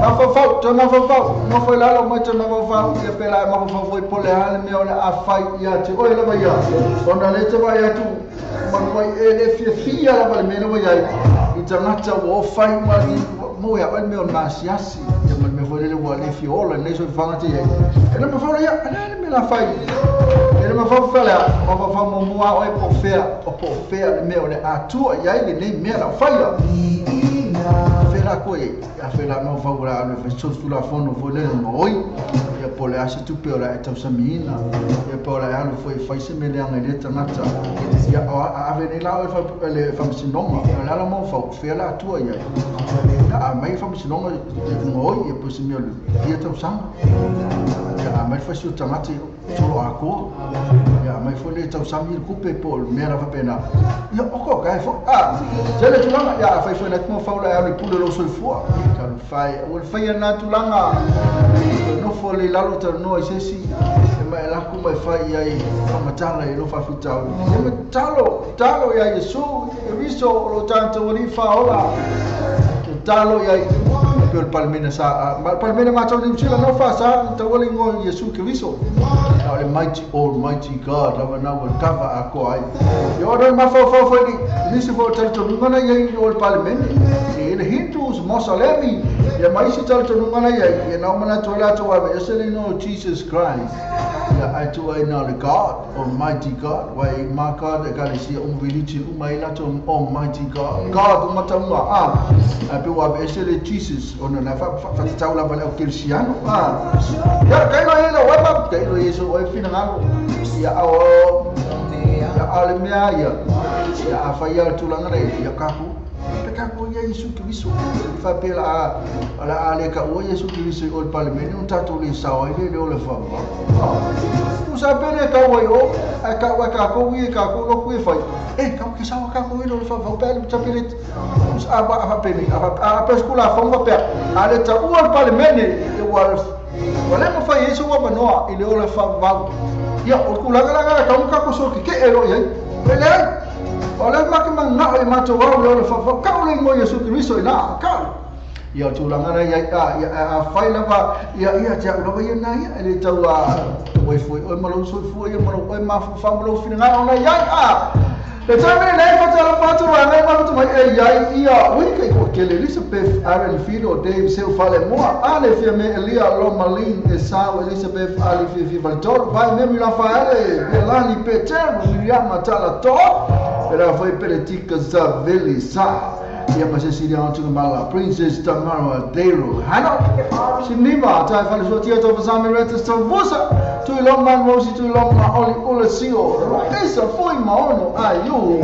ma fo fa to ma fo fa no fo la lo mo to ma fo fa ye pela ma fo fa po le hale me o le a fa ya ti o le ba ya ona le te ba ya tu ma ko e le fi la ba me no ya i tangata wo fa ma mo ya me on masiasi ya me fo le wa le fi ola ne so fa ngati ye ene ma fa ya ene me la fa ene ma fa fa la ma fa mo mo o po fea me o le atua ya ile ne me la fa ya fela ko ya fela no fa ora le fa so la fono vo le noi ya po le asi tu pe ora eta samina ya po la ya foi fa se me le anga le tangata ya a veni la fa le fa sinoma la la mo fa fela atua ya a mai fa sinoma noi e po se me le ya ta usanga ya a mai fa su tamati solo a ko ya mai fo le tau sami ku pe pol mera fa pena ya oko kai fo jele tulanga ya fa fo na mo fa la ya pu lo so fo ka fai o fa ya na tulanga no fo le la lo ter no sesi e mai la ku mai fa ya i fa matala e no fa fita e me talo ya yesu e viso lo tanto ni fa ola talo ya per palmena sa palmena ma tau ni chila no fa sa to wali ngo yesu ke viso the mighty almighty God lava na will cover a ko ai yo do ma fo ni nisi fo tal to ngana ye no parliament e le hindus mosalemi ya mai si tal to ngana ye na mana to la to wa esele no Jesus Christ ya ai to ai na the God almighty God why ma God e ka le si umbilichi umai la to almighty God matamwa a pe wa esele Jesus ona na fa taula vale o cristiano ya kai no ele wa ba kai no yeso o fina ngalo ya o ya alemia ya afaya tulanga ya kaku pekaku ya Yesu Kristo fa pela ala ale ka o Yesu Kristo o parlamento un tato li sawa ile o le fa usa pele ka o yo ka ko wi ka ko lo ku fa ka ke sawa ka ko ile o le fa pele chapele us aba pele aba pescula fa mo pe ale ta o parlamento e wala mo fa Yesu wa manoa ile o le fa va ya o kulaga ka ko so ke ero ye pele oleh makin nak oleh macam orang oleh fa kau le mo Yesu Kristo ina kau ya tulanga na ya fai lava ya ja lava ya na ya ele tawa we foi o malo so foi o malo o ma fa malo fina ona ya le tame le fa tala fa tu wa mai ma tu mai ya we kai ko kele Elizabeth Aaron Fido Dave seu fale mo ale fi me Elia lo malin e sa Elizabeth ali fi valtor vai me la fa ale belani peter Miriam matala to era foi politica zaveli sa ia ma se siria onto mala Princess Tamara Dero hano sinima ta fa so tia to fa sami retes to vosa tui long man rosi tui long ma oli ule sio esa foi maono ayu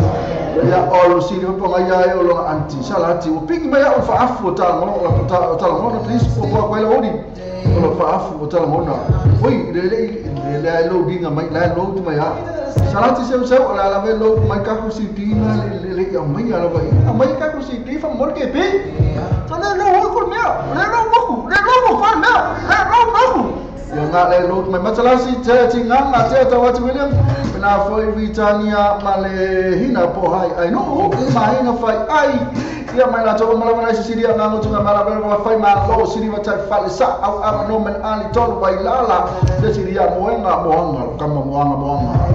ya olo siri po nga ya olo anti salati o pigi mai o fa afu ta mo la ta mo please po po kwela odi o fa afu ta mo na oi le lo dinga mai la lo tu mai ha salati se la la ve lo mai ka ku si tina le ya mai ala vai mai ka ku si ti fa mor ke pe ta lo ko me le lo fa me ya nga le lo mai matalasi te tinga na te ta wat William na foi Vitania male hina po hai ai no mai hina fai ai ia mai na to mala mana siri nga ngotu nga mala ba fai ma lo siri wa tai fale sa au ama no men ali tolu wai lala te siri ya moenga kama moanga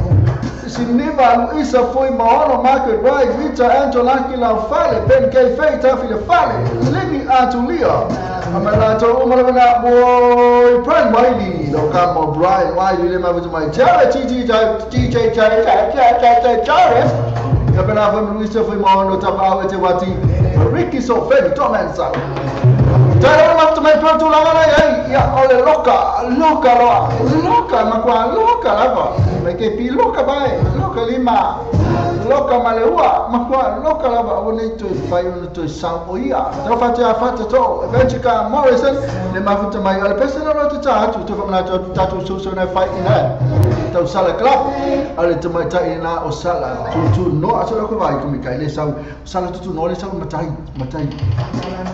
Sineva Luisa foi maono market right Vita Angela kila fale Ben K Feita file fale Lini Atulia Amalato umalabana boy Brian Wiley lo kama Brian Wiley le mabutu mai Jare TJ Jare Yapena foi Luisa foi maono tabawe te wati Ricky Sofeni Tomensa Tara ma tu mai pronto la mana ya ole loka makwa loka lava mai ke pi loka bai loka lima loka maleua makwa loka lava oni tu fai oni tu sau oia tro fata to Benchika Morrison le mafuta mai ole pesena lo tu tu famna tu so na fai ina tau sala club ale tu mai tai na o sala tu no aso ko vai tu mi kai le sau sala tu no le sau matai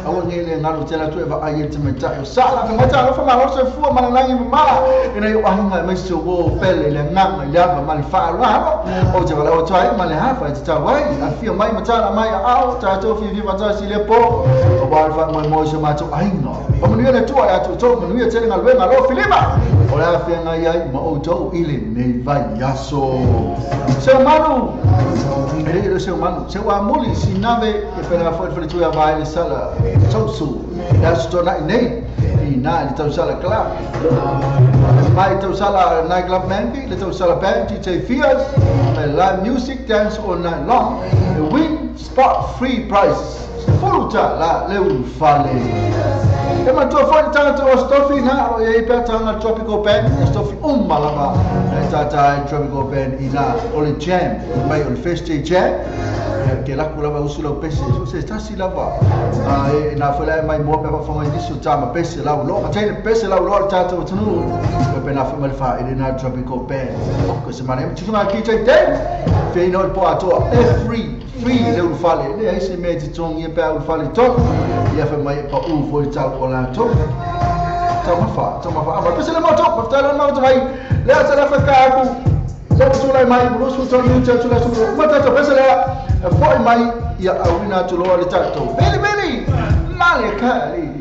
awon ngele ngalo tela tu eva ai te mai tai o sala me mata lo fa ma lo se fu ma langi mala ina yo ahinga mai so wo pele le nganga lava mali fa lo o te wala o tai mali hafa te tawai a fia mai mata mai au ta to fi mata si le po o ba fa mai mo so ma to ahinga o manu le tu ya to manu ye tele ngalwe ngalo filima o la fia ngai ai ma o to ile nei vai yaso se manu ele se manu se wa muli sinave e pela foi tu ya vai le sala so that's to nei ina li tau sala club mai tau sala night club mangi li tau sala band DJ Fears live music dance all night long win spot free prices full-time la leu fale e ma tua fai tanto o stofi na o e per tanga tropical band stofi malava e tata tropical band ina o le jam mai o le festi jam che la kula va usula pese se sta si lava e na fai mai mo per fa mai disso tama pese la lo ma c'è pese la lo tata o tunu per na fa fa ina tropical band ko se mane ci ma ki c'è te fe no po ato free le fale le ai se meti tong ye pa fale to ia fa mai pa u foi tal ola to tama fa ma pese le moto pa tala ma to mai le asa la fa ka ku le sula mai bru su to ni cha sula su ma ta to pese le foi mai ia awina to lo le tato beli male kali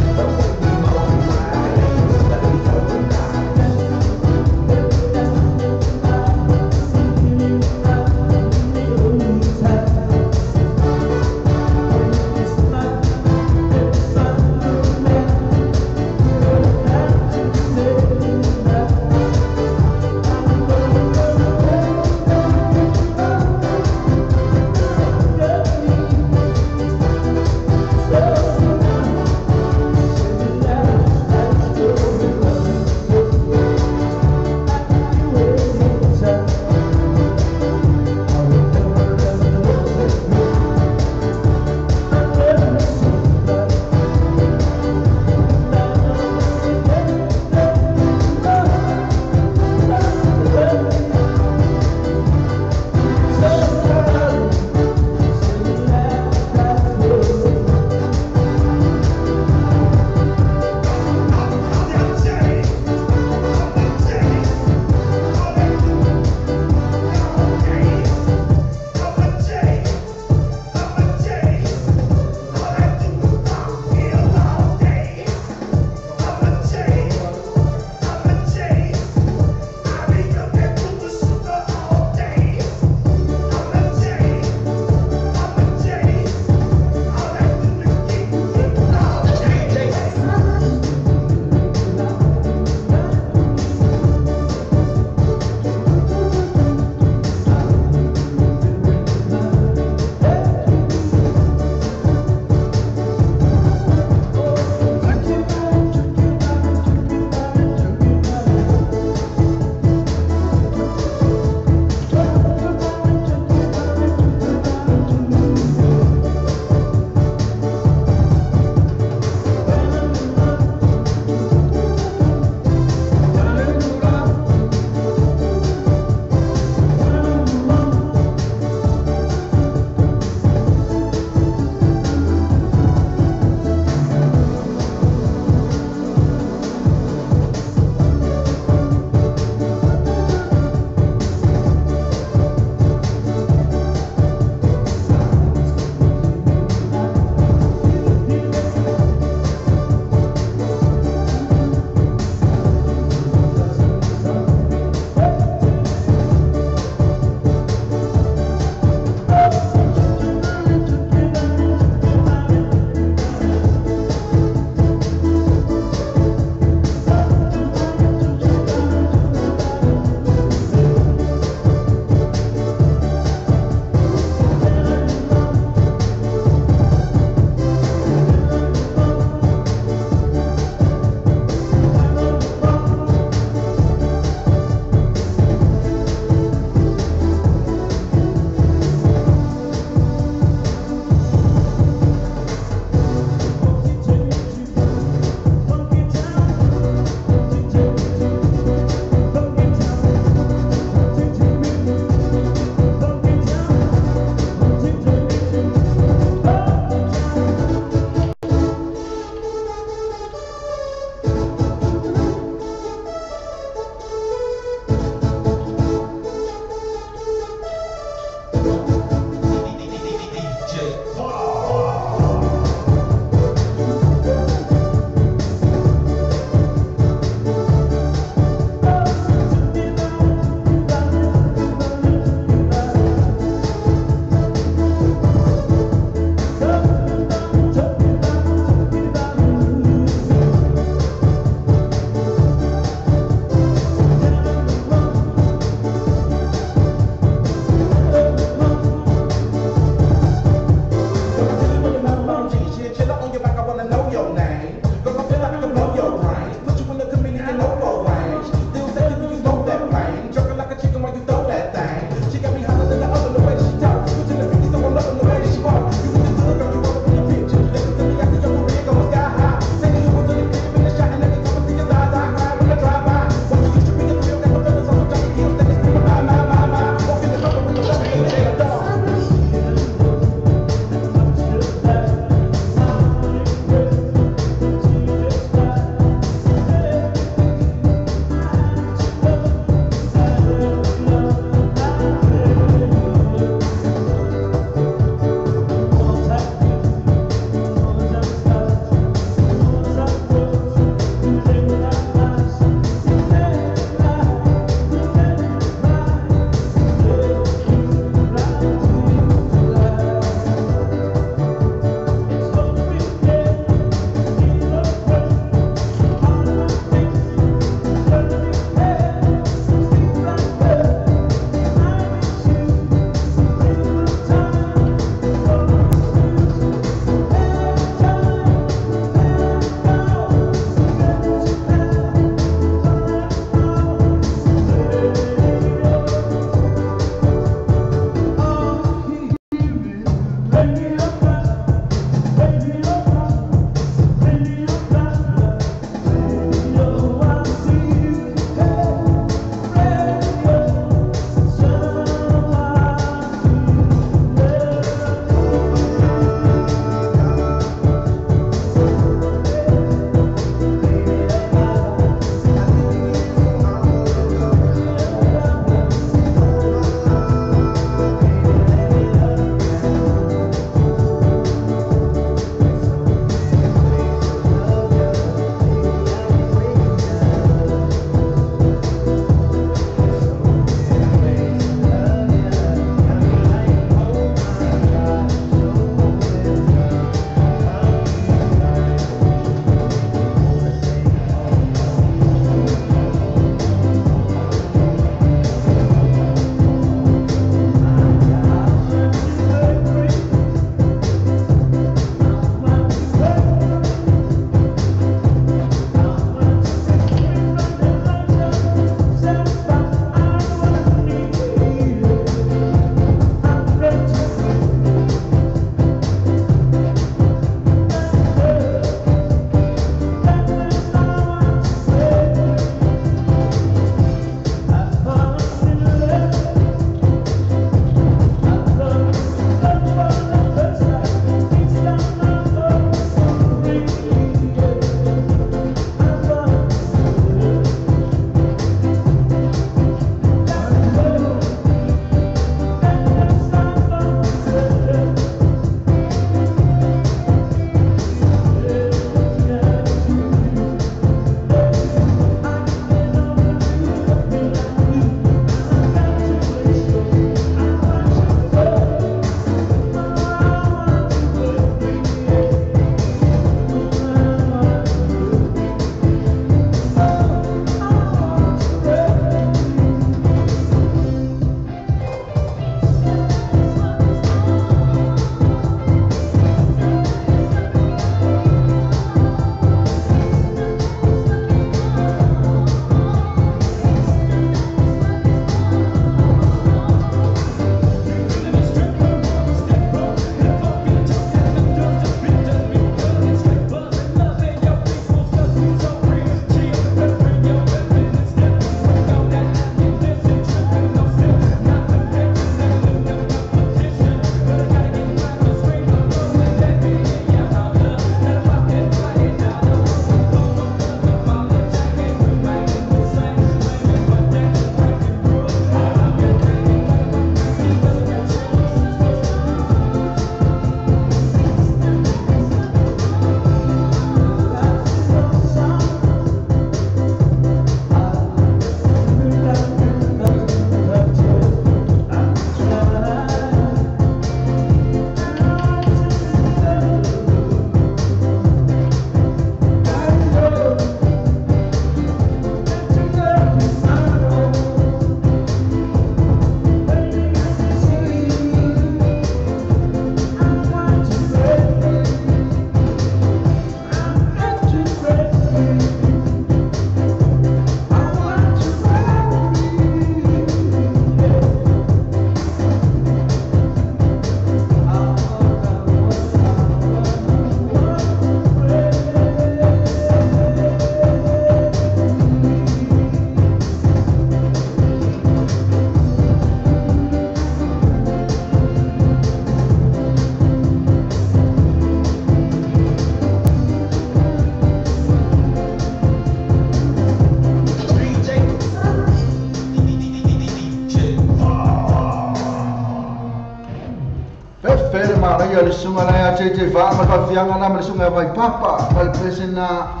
ia le sunga na ia tete fa ma ka fianga na le sunga vai papa mal presena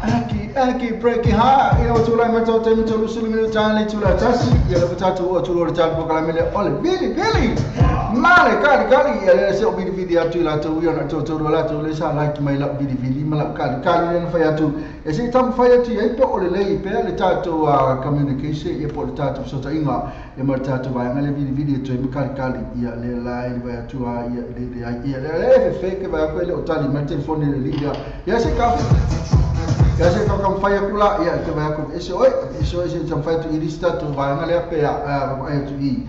aki breaking ha ia o tula ma to te mi to sulu mi tale tula tasi ia le tatu o tula le tatu kala mele ole bili male kali ia le se o bidi video tu la tu ia na to la tu le sa like mai la bidi mala kali le fa ya tu e se tam fa ya tu ia to ole le pe le tatu communication ia po le tatu so ta inga e ma tatu vai ngale video tu mi kali ia le live vai tu ia le fake vai quelle o tali ma telefone le liga ia se ka ya se ka kam faya kula ia ke vai ko eso se tam faya tu irista tu vai ngale pe ai tu i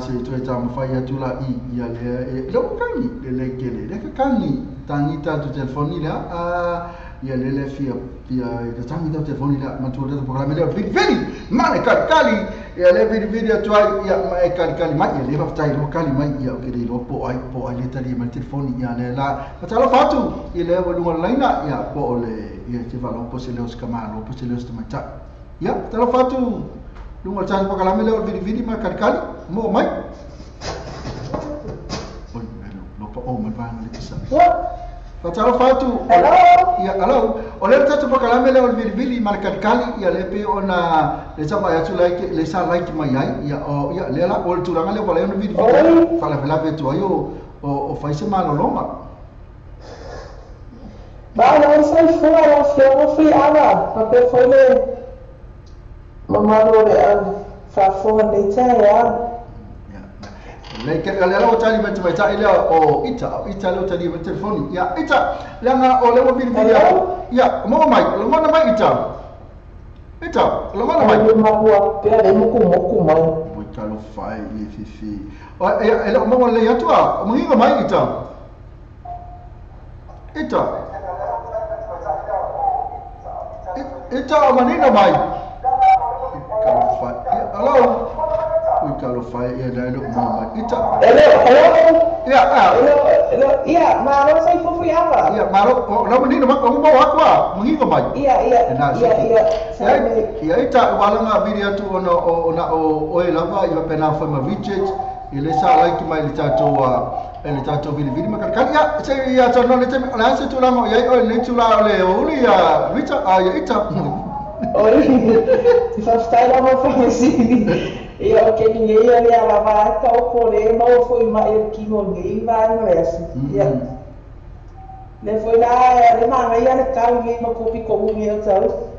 se tu tam faya tu la i ia le lo kangi le kele le kangi tangi ta tu telefone la ia le fia ke tangi ta telefone la ma tu le programma le vedi male kali ia le video tu ia mai kali mai ia le va tai lo kali mai ia ke lo po ai le tali ma telefone ia le la fatalo fatu ia le wo lunga laina ia po le ia te va lo po se le os kamalo po se le os tamata ia fatalo fatu lunga tan pa kala mele video ma kali mo mai oi lo po o ma va le tisa fatalo fatu hello ole tatu pa kala mele o video ma kali ia le pe ona le tama ya tu like le sa like mai ai ia le la o tu ranga le wala no video fala pe tu ayo o fai se malo longa ba no sai fora o fui ala pa foi le mamalo le fa fora le taya le ke le lo tali met mai tai le o ita lo tali met telefoni ya ita langa o le video ya mo mai lo mana mai ita lo mana mai ma bua pe le mo mai o ita lo fai fifi o e lo mo le atua mo ngi mai ita o manina mai ka fai hello kalau fai ia dah lu mama ita iya malo sai fui apa iya malo lo menino mak ko mo akwa mengingo mai iya ita wala nga video tu ona o e lava ia pena foi ma widget ile sa like mai le tato video makal ya sai ya to no le tem la se tu la mo ia o le tu la le o ya vita ya ita oi ti fa stai la mo fa sì ia ke ninguém ali a lavar tá o problema ou foi mais que ninguém vai no resto ia le foi lá le manga ia le carro ninguém não copi como o meu tal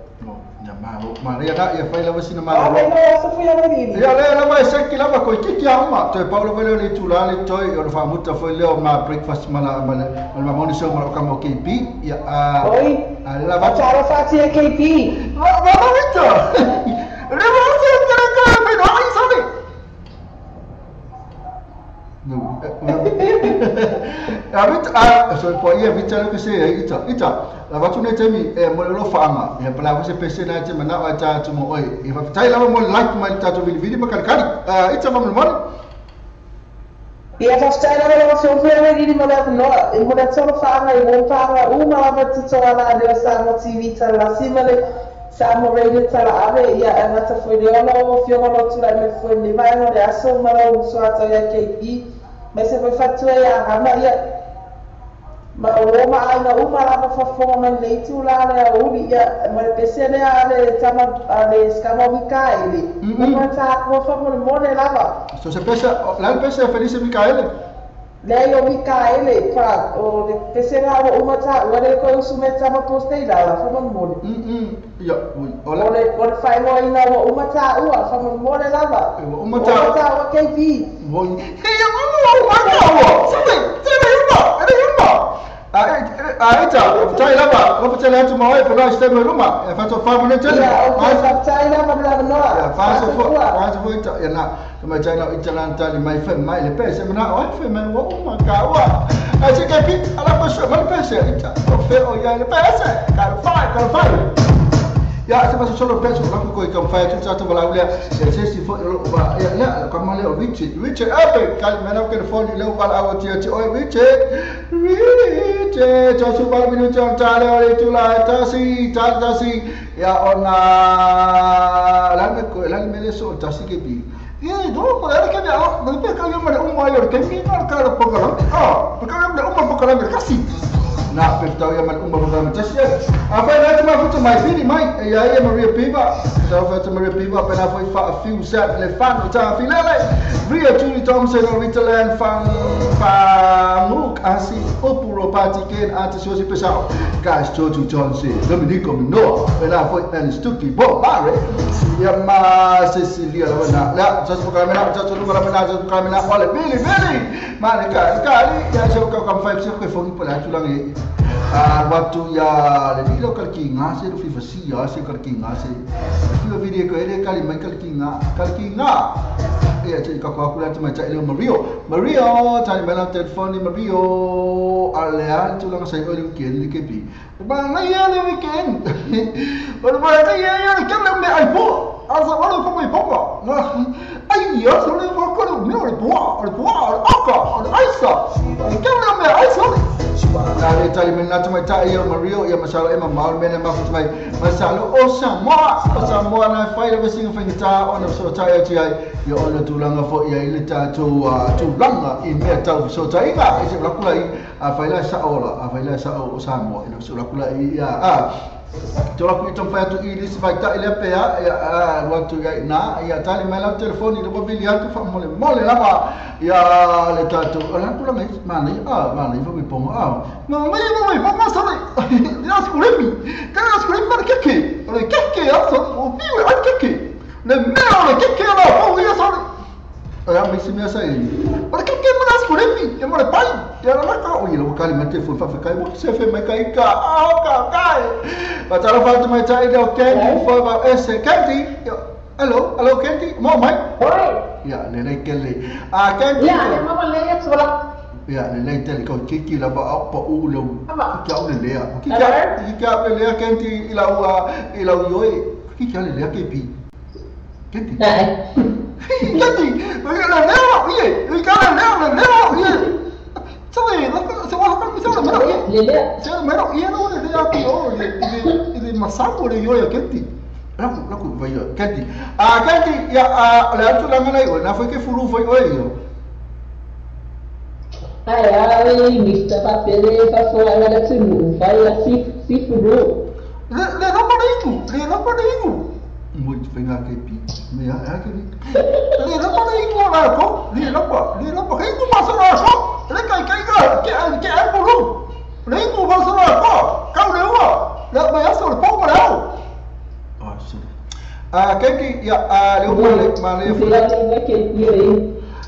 ya malo ia da ia fai la vacina malo ah não só foi a menina ia le vai ser que lava coi que ama to Paulo vele le tula le toi o fa muta foi le ma breakfast mala moni so ma ka mo KP ia oi la va charo fazia KP ma vita le va ser que no hay sabe no so po ia vita lo que se ita la va tu ne temi mo lo fama e pala você pese na te mana wa ta tu mo oi e va tai la mo like mai ta tu video makal kali ita mo mo ia fa stai la so fere di mo da no e mo da solo fama e mo fama uma va tu la de sa mo TV ta la simale Samo radio tala ave ia ana ta foi de ona o fio no tu la me foi ni vai no de aso mara o so ata ya KP mas se foi fatua ya ama ia ma o ma ai na uma la fa fo na le tu la le o ia ma pese le ale tama ale scamo Micaele ma ta ko fa mo le lava so se pesa la pesa felice Micaele lei o Micaele fa o le pese la o ta o le ko su meta ma postei la fa mo ia ole fai mo ina o mata ua fa mo le lava o mata o KP mo ia mo sabe ita tai lava lo fatela tu mo e pela sta me ruma e fatto fa mo ne tele fa tai lava la no fa so ita ia na come tai na ita lan tali mai fe mai le pese na o fe me o ma ka wa a se KP ala pa so mal pese ita o fe o ia le pese ka fa ya se pasa solo peso la ko i kam fa tu tata wala wala se si fo ya la kam le o Richard ape kal mena ke fo le o wala o ti o Richard to su par minuto tale o tu la tasi ya ona la me le so tasi ke bi Ia do ko era que não tem que eu maior que ninguém não cara programa. Porque eu me uma programa kasi. Na pertau ia uma programa teste. Apa yang cuma foto mais bini mai. E aí Maria Piva, da foto Maria Piva pela foi fio set le fan ta finale. Ria Julie Thompson o Ritaland fan muk asi opuro party ken artist sosi pesau. Guys Jojo Johnson, Dominico Minoa, pela foi and Stucky Bob Barry. Ya ma Cecilia la la just kamera just lu kamera oleh Billy mana kali ya saya kau five saya kau phone pula tulang waktu ya jadi lo kalkinga saya rufi fasia saya kalkinga saya tu video kau ada kali mai kalkinga ya jadi kau aku nanti macam Mario tadi malam telefon ni Mario alih tulang saya oleh weekend di KP mana ya le weekend mana ya kan le iPhone asa wala ko may papa ay ya so le ko ko me ora boa aka aisa kan le me aisa na le tali men nata mai tai ya Mario ya masala ema mal men ma futu mai masalo o Samoa na fai le singa fingita on so tai ya ona tulanga fo ya ile ta tu langa in me ta so tai ga ise la kula a fai la sa o Samoa ina so la kula ya Tola ku itam fa tu ili se vai ta ile pe ya waktu ya ya tali mai la telefoni de mobilia tu fa mole la ya le tatu ala tu la mai mana fa mi pomo no mai pomo sa ya skuremi kana skuremi par keke ole keke ya so o piu al keke le meo le keke la o ya sa ya mi se me sa par keke mana skuremi ya mole pai ya la ka o ile kali mai telefon fa kai mo se fe mai kai ka kai Patara falta mai tai da Candy for about Candy. Hello Candy. Mau mai? Oi. Ya, nenek kele. Candy. Ya, mama lihat sebelah. Ya, nenek tadi kau kiki lah apa ulo. Kau le ya. Kiki apa le Candy ila yoi. Kiki le ya kepi. Candy. Candy. Bagaimana lewat ye? Bagaimana lewat ye? Saya merok iya no de ya ko de masapo de yo ya kenti laku vai yo kenti kenti ya la tu la ngana yo na foi que furu foi yo ai mista papel fa fo ala tu vai la si furu le no pode ir muito venga que pi me ya que le no pode ir la ko le no pode ir passa na so le kai que é bolu le tu passa na ko kau le wa le ba so le po la kenti ya le le ma le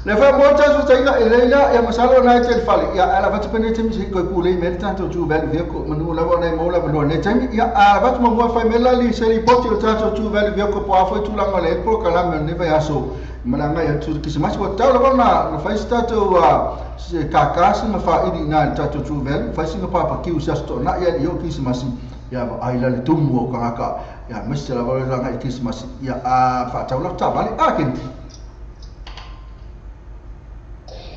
le fa molta su taiga eleila ya masalo na tel fali ya ala vat penete mi ko pule mer tanto tu vel via ko manu la bona mo la bona ne tami ya vat mo mo fa mela li seri poti o tanto tu vel via ko po afo tu la ngale pro kala me ne va yaso malanga ya tu kismas ko ta la bona na fa stato se kakasi na fa idi na tanto tu vel fa singa papa ki usa sto na ya yo kismas ya ba ai la le tumu ko aka ya mesti la bona nga kismas ya fa ta la ta bali akin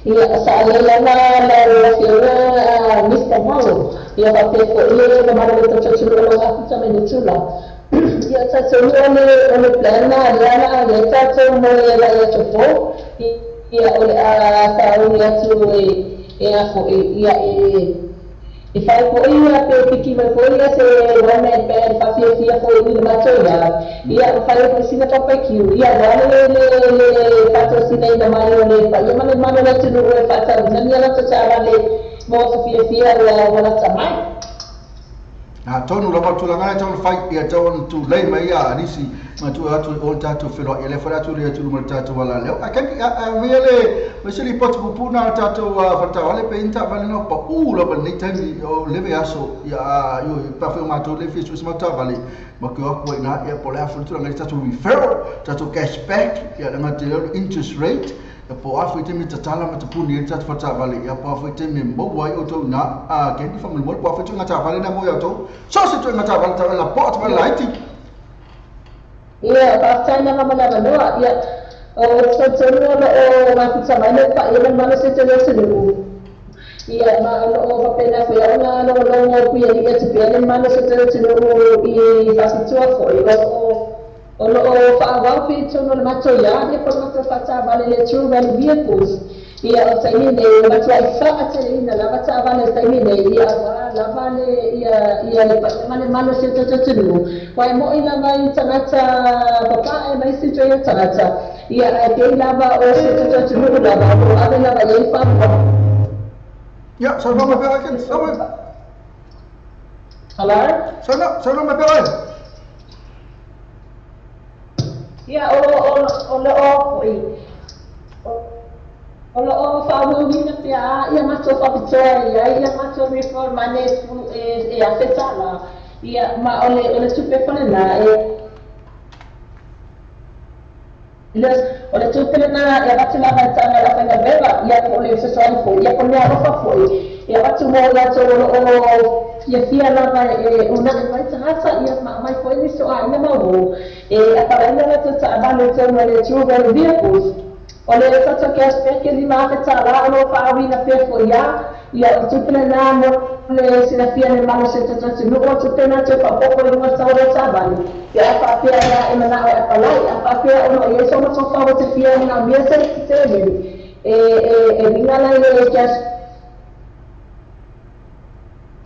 Ia saala la fiona Mr. Malo. Ia bate ko ile na mara to chulo la kuta me chula. Ia ta chulo ole plana ala ya ta chulo la ya chopo. Ia ole ta ole tu ia fo ia e fai ko ia pe piki me ko ia se wana pe fa fia ko ile ma choya. Ia fai ko sina pa ki ia wana le patrocina ina mai ole pa ia mana na tu le fa ta nani ala ta ala le mo fia la wala tamai. Na tonu la batu la ngana tonu fight ia tonu tu lei mai ya nisi ma tu atu on tatu felo ele fora tu le tu mo tatu wala le akan vele meseli pot pupuna tatu fata wale pe inta vale no pa la ba ni tani o leve aso ya yo pa fe ma to le fisu ma ta vale ma ko ko ina ya pola fu tu la ngana tatu referral tatu cashback ya ngana te interest rate ya po afu te mi tatala ma tu ni tatu fata vale ya po afu te mi mo wai o to na ke ni fa mo po afu tu ngata vale na mo ya to so se tu ngata vale ta la pot vale laiti ia pasal nama mana mana ia sesuatu orang kita mana pak ia mana sesuatu ia mana orang pernah saya orang punya dia sebenarnya mana sesuatu ia pasti tua kok ia o loo whaawau pi tono le mato ia, ia po mato whatawale le true value vehicles. Ia o taimine, matua I wha ataina, lava ta'awale taimine, ia lava le, ia le mane malo se tatutunu. Wai mo I lava I tangata papa e mai si tui o tangata. Ia e kei lava o se tatutunu lava, o ave lava iei whampa. Ya, so no me pega ken, so me. Hello? So no me pega. Ia o le o whauwina pia, ia mato whapitoa ia mato reform mane e a whetala. Ia ma o le tupe kone na o le tupe na ia watu lava e tanga la whainga beva, ia o le wheswani fo, ia ko mea rofa fo, ia watu mo ia to o fia lava e una e mai tangata, ia mai fo ni so a ina mau, e a paraina la tuta abane tau le true value vehicles. O le tato ke aspeke li maake tala ono whaawina pefo ia o tupena nā mo le sinafia le malo se tatatu nuko o tupena te whapoko I runga taure tabani. Ia e whapea ia e mana o e palai, a whapea ono i e somo tofa o te fia una mea se ki te meri. E ringala I ke aspeke.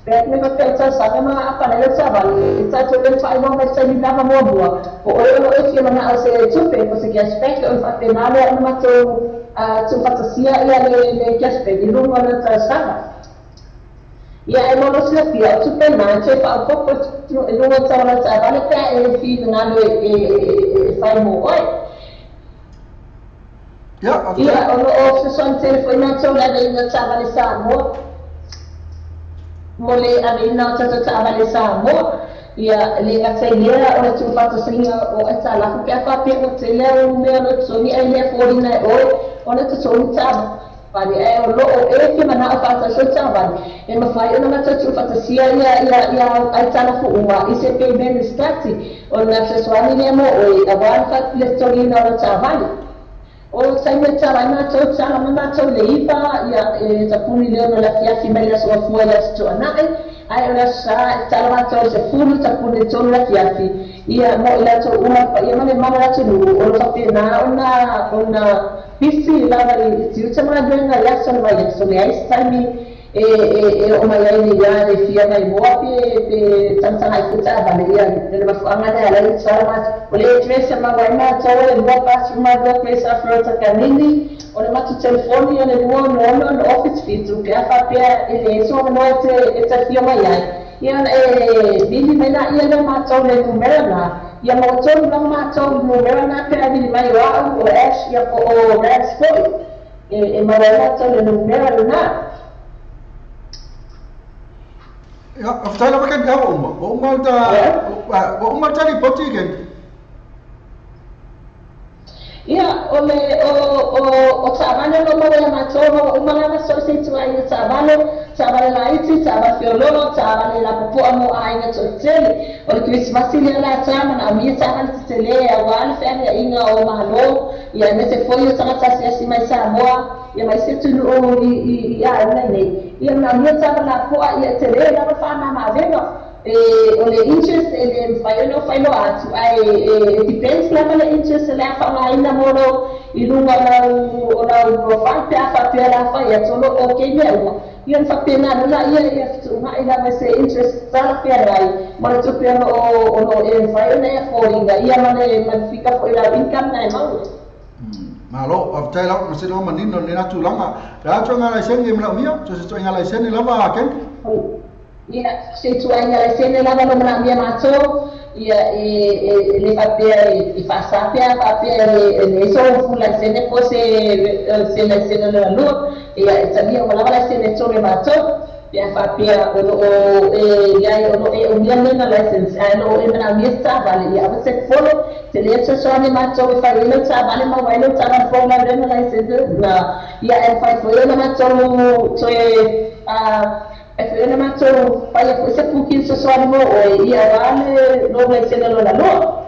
Me va pensa sa ma apa le sabali sta to ben fai mo messa di lava mo bua o lo e che mana se tupe ko se che aspetto o fa penale ma to to fantasia ia le che aspetto di lungo la trasana ia e mo lo se pia to penale che fa un po' lungo la sabali che e fi nalo e fai mo oi ia o se son telefonato la de sabali sa mo mole amina tata ta'amale sa mo ia le ngatsailea o le tūwhatasinga o e tālaku kia whapea o te lea o mea no tsoni ai lea fōrina e oi o le tsoni tāma whare e o loo e ke mana o whataso tāwani e mawhai o na mata tūwhatasia ia ai tālaku ua I se pei bene stati o na whaswani lea mo oi a wāi whati le tōrina o le tāwani o taime tāwana tau tāma ma tau le ipa ia e tapuni leo no la kiafi mai la soafua ia se toanae ai o la sa tāma tau se furu tapuni tonu la kiafi ia mo I la tau ua ia mane mana la tunu o lo whapena ona pisi lava I tiuta mana duenga iaso na mai so le ais taimi o mai ai ni ia le fia mai moa pe tantanga I kuta vale ia le mafuanga le ala I tāma o le dresa ma waina tau e mua pasi ma dua pesa frota kanini o le matu telefoni o le mua nono no office fitu ke a whapea e le so no e te fia mai ai ia bili mena ia le matau le numera na ia mo tonu lang matau numera na pe a bili mai wau o ash ia ko o rags foi e mawala tau le numera na Ya, after la vakan gawa uma tani poti ken. Ia o tāwana no mawe la matono o malama so se tua I tāwana la iti tāwana fiololo tāwana la popoa mo ainga totele o le Christmas ia la tāwana a mia tāwana tele a wale fenga inga o mahalo ia me te foi o tangata se mai Samoa ia mai se tunu o I a nei ia na mia tāwana la poa ia tele la whana ma venga o le interest e le whaino atu ai depends lama le interest le a whaina moro I lunga o lau profile pe a whapea la whai a tolo o kei mea ua ia whapena nula ia fitunga I lama se interest tala pia rai ma le tupe ano o e whaino e whoringa ia mane manifika fo I la income na e maule Malo, after la masino manino le natu langa la tro ngala sene mla mia so se ngala sene lava ken ia se tuainga le sene lava no mana mia mato ia le papea I fasapea papea le so fula sene ko se le sene le lu ia sabia o lava le sene so le mato ia papea o ia o mia nena license ano e mana mia sta vale ia se folo se le so ne mato e fa le sta vale ma vai le sta fo la nena license na ia e fa fo le mato so e na mato pai ko se pukin so so mo o ia vale no vai ser no la no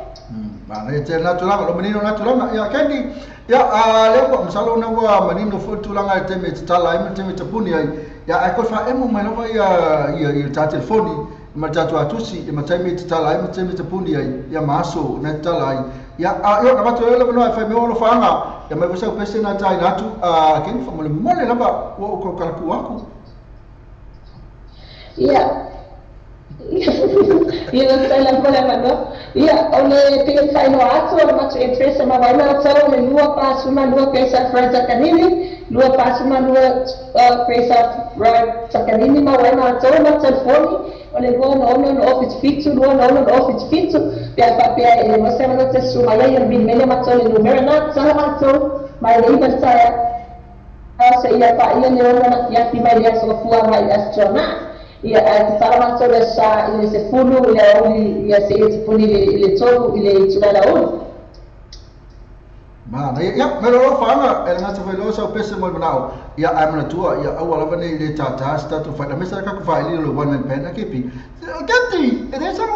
ma ne te na tulanga lo menino na tulanga ia kendi ia le ko msalo na wa menino fo tulanga te me tala me te me te puni ai ia e ko fa emo mai no ia ta telefoni matatu atusi e matami te tala ai matami te puni ai ia maso na tala ai ia yo na matu ele no fa me ono fanga ia mai vasa pese na tai natu ken fa mole lava o ko kalku aku ia ia tala kola mano ia ole pe sai no ato matu interest ma vai na tau le lua pasu ma lua pesa franja kanini lua pasu ma lua pesa franja kanini ma vai na tau ma telefoni ole go no office fitu no office fitu pia papia e mo sema no te suma ia bin mele ma tau le numero na tau ma tau mai le iba saya asa ia pa ia le ona ia ti mai ia so fua mai astronauta ia te wharamata le sa i le se fulu i le auli ia se te puni i le tolu i le tulala ulu. Mana, ia, me loro whanga, e ngata whai loa sau pese moi manao, ia aimana tua, ia au alawa nei le tata, statu whai, na mesa kaku whai li lo one man pen, a kipi. Gati, e re sa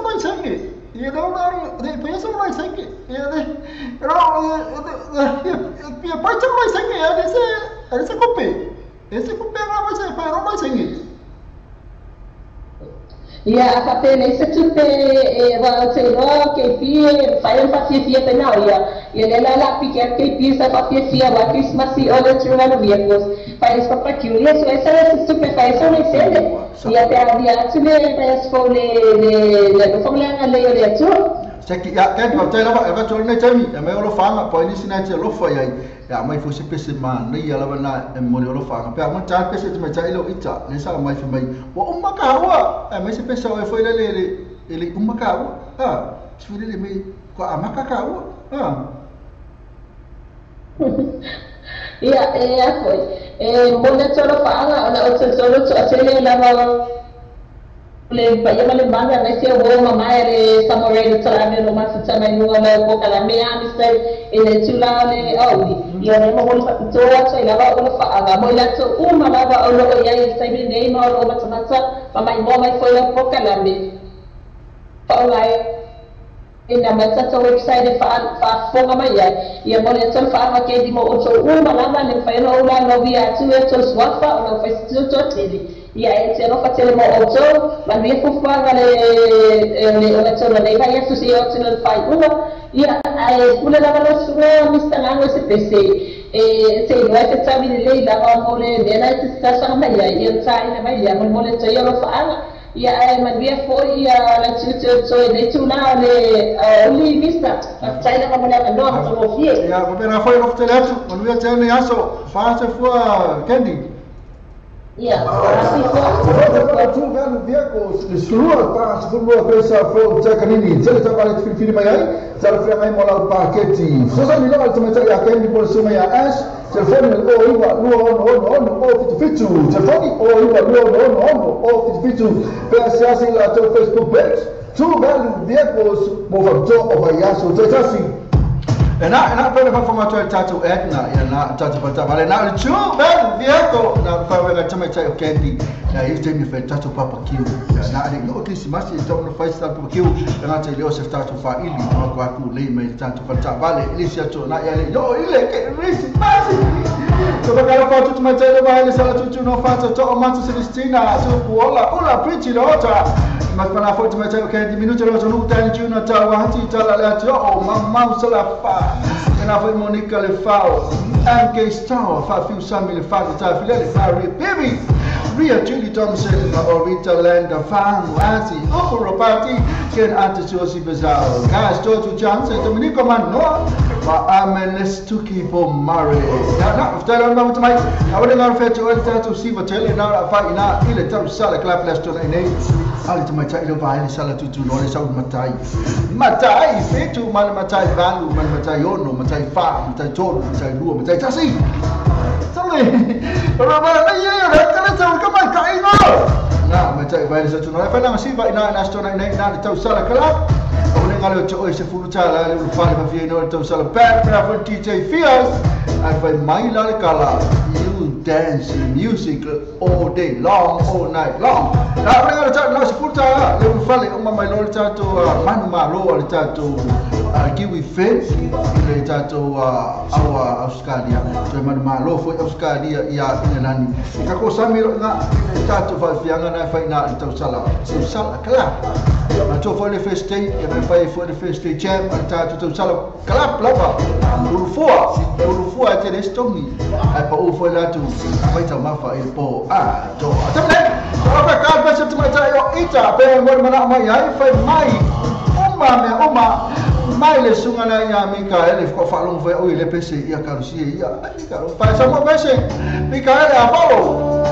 mai sangi, ia rau, re pia sa mai sangi, ia pai sa mai sangi, e re sa kupi. Esse compera vai ser para mais sangue. Ia apa pele se tupe wa te ro ke pie fai pa fie pena ia le la pique ke pie sa pa fie wa Christmas e ole truvano viecos fai sta pa curious so essa se tupe fai so ne sele ia te avia tule pe sco le formula le tu Seki ya kan pa tela ba e tole nei tami e me lo fanga po ni sina te lo fa ia ya mai fo se pese ma nei ala bana e mo lo fanga pe ma ta pese te me ta ilo ita ne sa mai fi mai wa umma ka wa e mai se pese o foi le umma ka wa sfuri le mai ko amaka ka wa ia foi mo le tolo fanga ona o tolo to atele la va le paia male manga na se o mama ele samore tala me no masu tama no le ko kala me ami se ele tula le audi ia ne mo ko to to ila ba o fa aga mo la to uma la ba o lo ia i sai me nei no o matata mama mo mai foi la ko kala me pa lai ina matata website fa fonga mai ia mo le to fa ke di mo o to uma la ba le fa no la no via tu e to swafa o fa to tele ia e te rofa tele mo oto ma via fufuanga le ona tona nei vai asu si o tino fai uno ia ai kule la valo suga mista lango se pese se no e te tabi le lei da mo le nena te sta sa mai ia sai na mai ia mo le tsaio lo fa ia ai ma via foi ia la tuto so e tu na le oli mista sai na mo le no to fie ia ko pena foi no tele atu mo via tele aso fa se fua kendi. Yeah, two value vehicles, the Surua Pass, Fulua Pesa, Flo, Takanini, Teletabalet, Filipini Mayai, Talafranga Mola Paqueti, Susan Mila, Tomataya, Candy Bolsumaya Ash, Telephone, oh, no, Fitu, Telephone, oh, no, Fitu, Persiasi, La Facebook page, two value vehicles, Movato of Ayaso, Tetasi. Ena pele fa fama to tatu etna ya na tatu pata vale na chu ben vieko na fa wega chama cha kendi na este mi fe tatu papa kiu na ali no kisi masi to no fa tatu kiu na cha leo se tatu fa ili ma kwa ku le me tatu pata vale ili sia to na ya le yo ile ke risi masi to ba ka fa tu ma cha le vale sala tu no fa to o ma tu Celestina to ola preach lo ota mas para fa tu ma cha kendi minuto lo no tani tu no ta wa hati ta la to o mamma sala fa ena foi Monica le fao MK Star fa fiu sami le fa ta file le fa baby Ria Julie Thompson na Orita Landa fan asi opera party ken antichosi bazao guys to chance Dominico Manoa ma amenes tuki po mare na ftala na mutai awale na fetu alta to si hotel na fa ina ile tam sala club restaurant nei ali tuma cha ile va ile sala tu no le saud matai fetu mal matai valu mal matai ono matai fa matai toro matai luo matai tasi sale ora ia kana sa ka mai kai no na matai vai sa tu no fa na si va ina na sto na tau sala club awale ngale o te oi se fulu tala le fale pa fie no to sala back for DJ Fears I find my la kala you dance music all day long all night long la ringa ta no se fulu tala le fale o mai lo ta to manu malo le ta to kiwi fe le ta to awa Australia to manu malo fo Australia ia nani ka ko samiro nga ta to fa fianga na fa na to sala kala ma to for the first day e mai fai for the first day jam ta to sala kala lava ulufua te restongi ai pa u fo la tu mai ta mafa e po to tamle ora ka ba se tu mata yo ita pe ngor mana mai ai fai mai mai le sunga na ya Mikael e ko fa long foi o le pese ia karusia ia ka pa sa mo pese Mikael a Paulo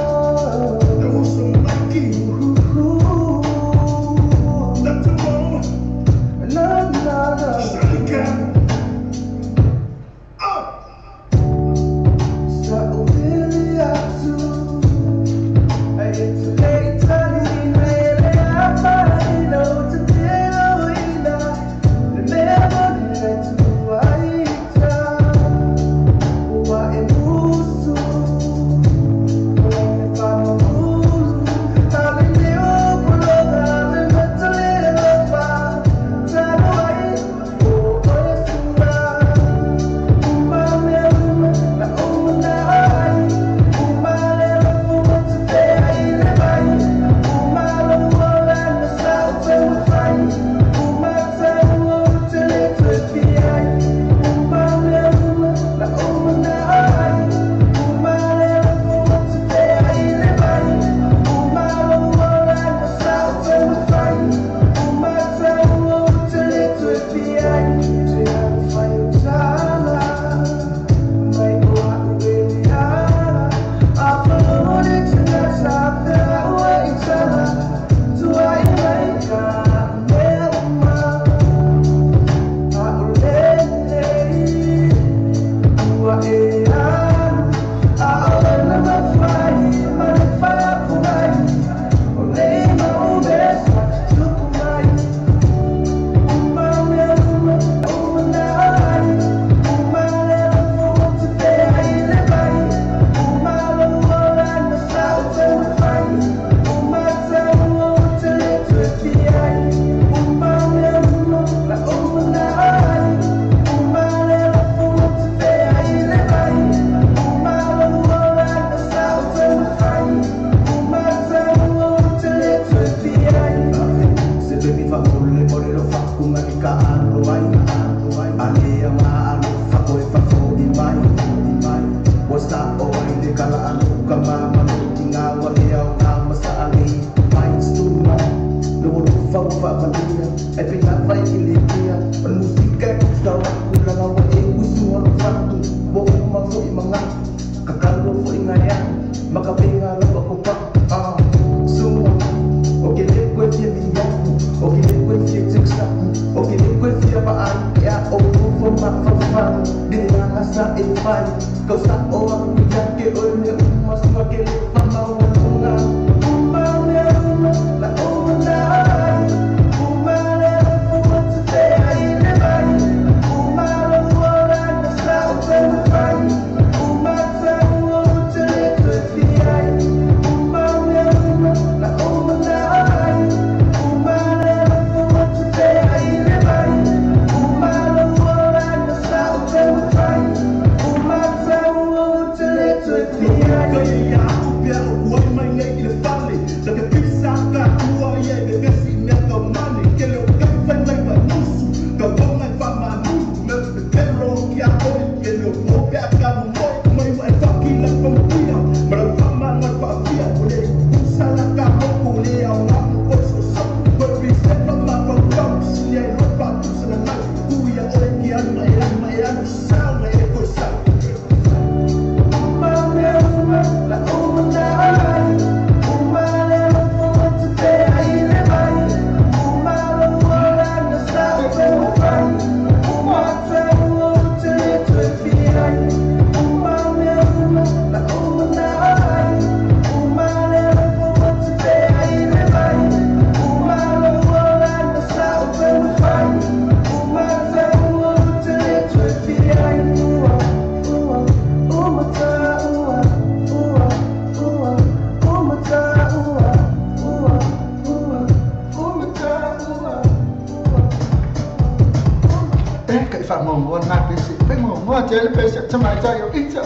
Kay fa mo na pesi. Pe mo tele pesi chama cha yo icha.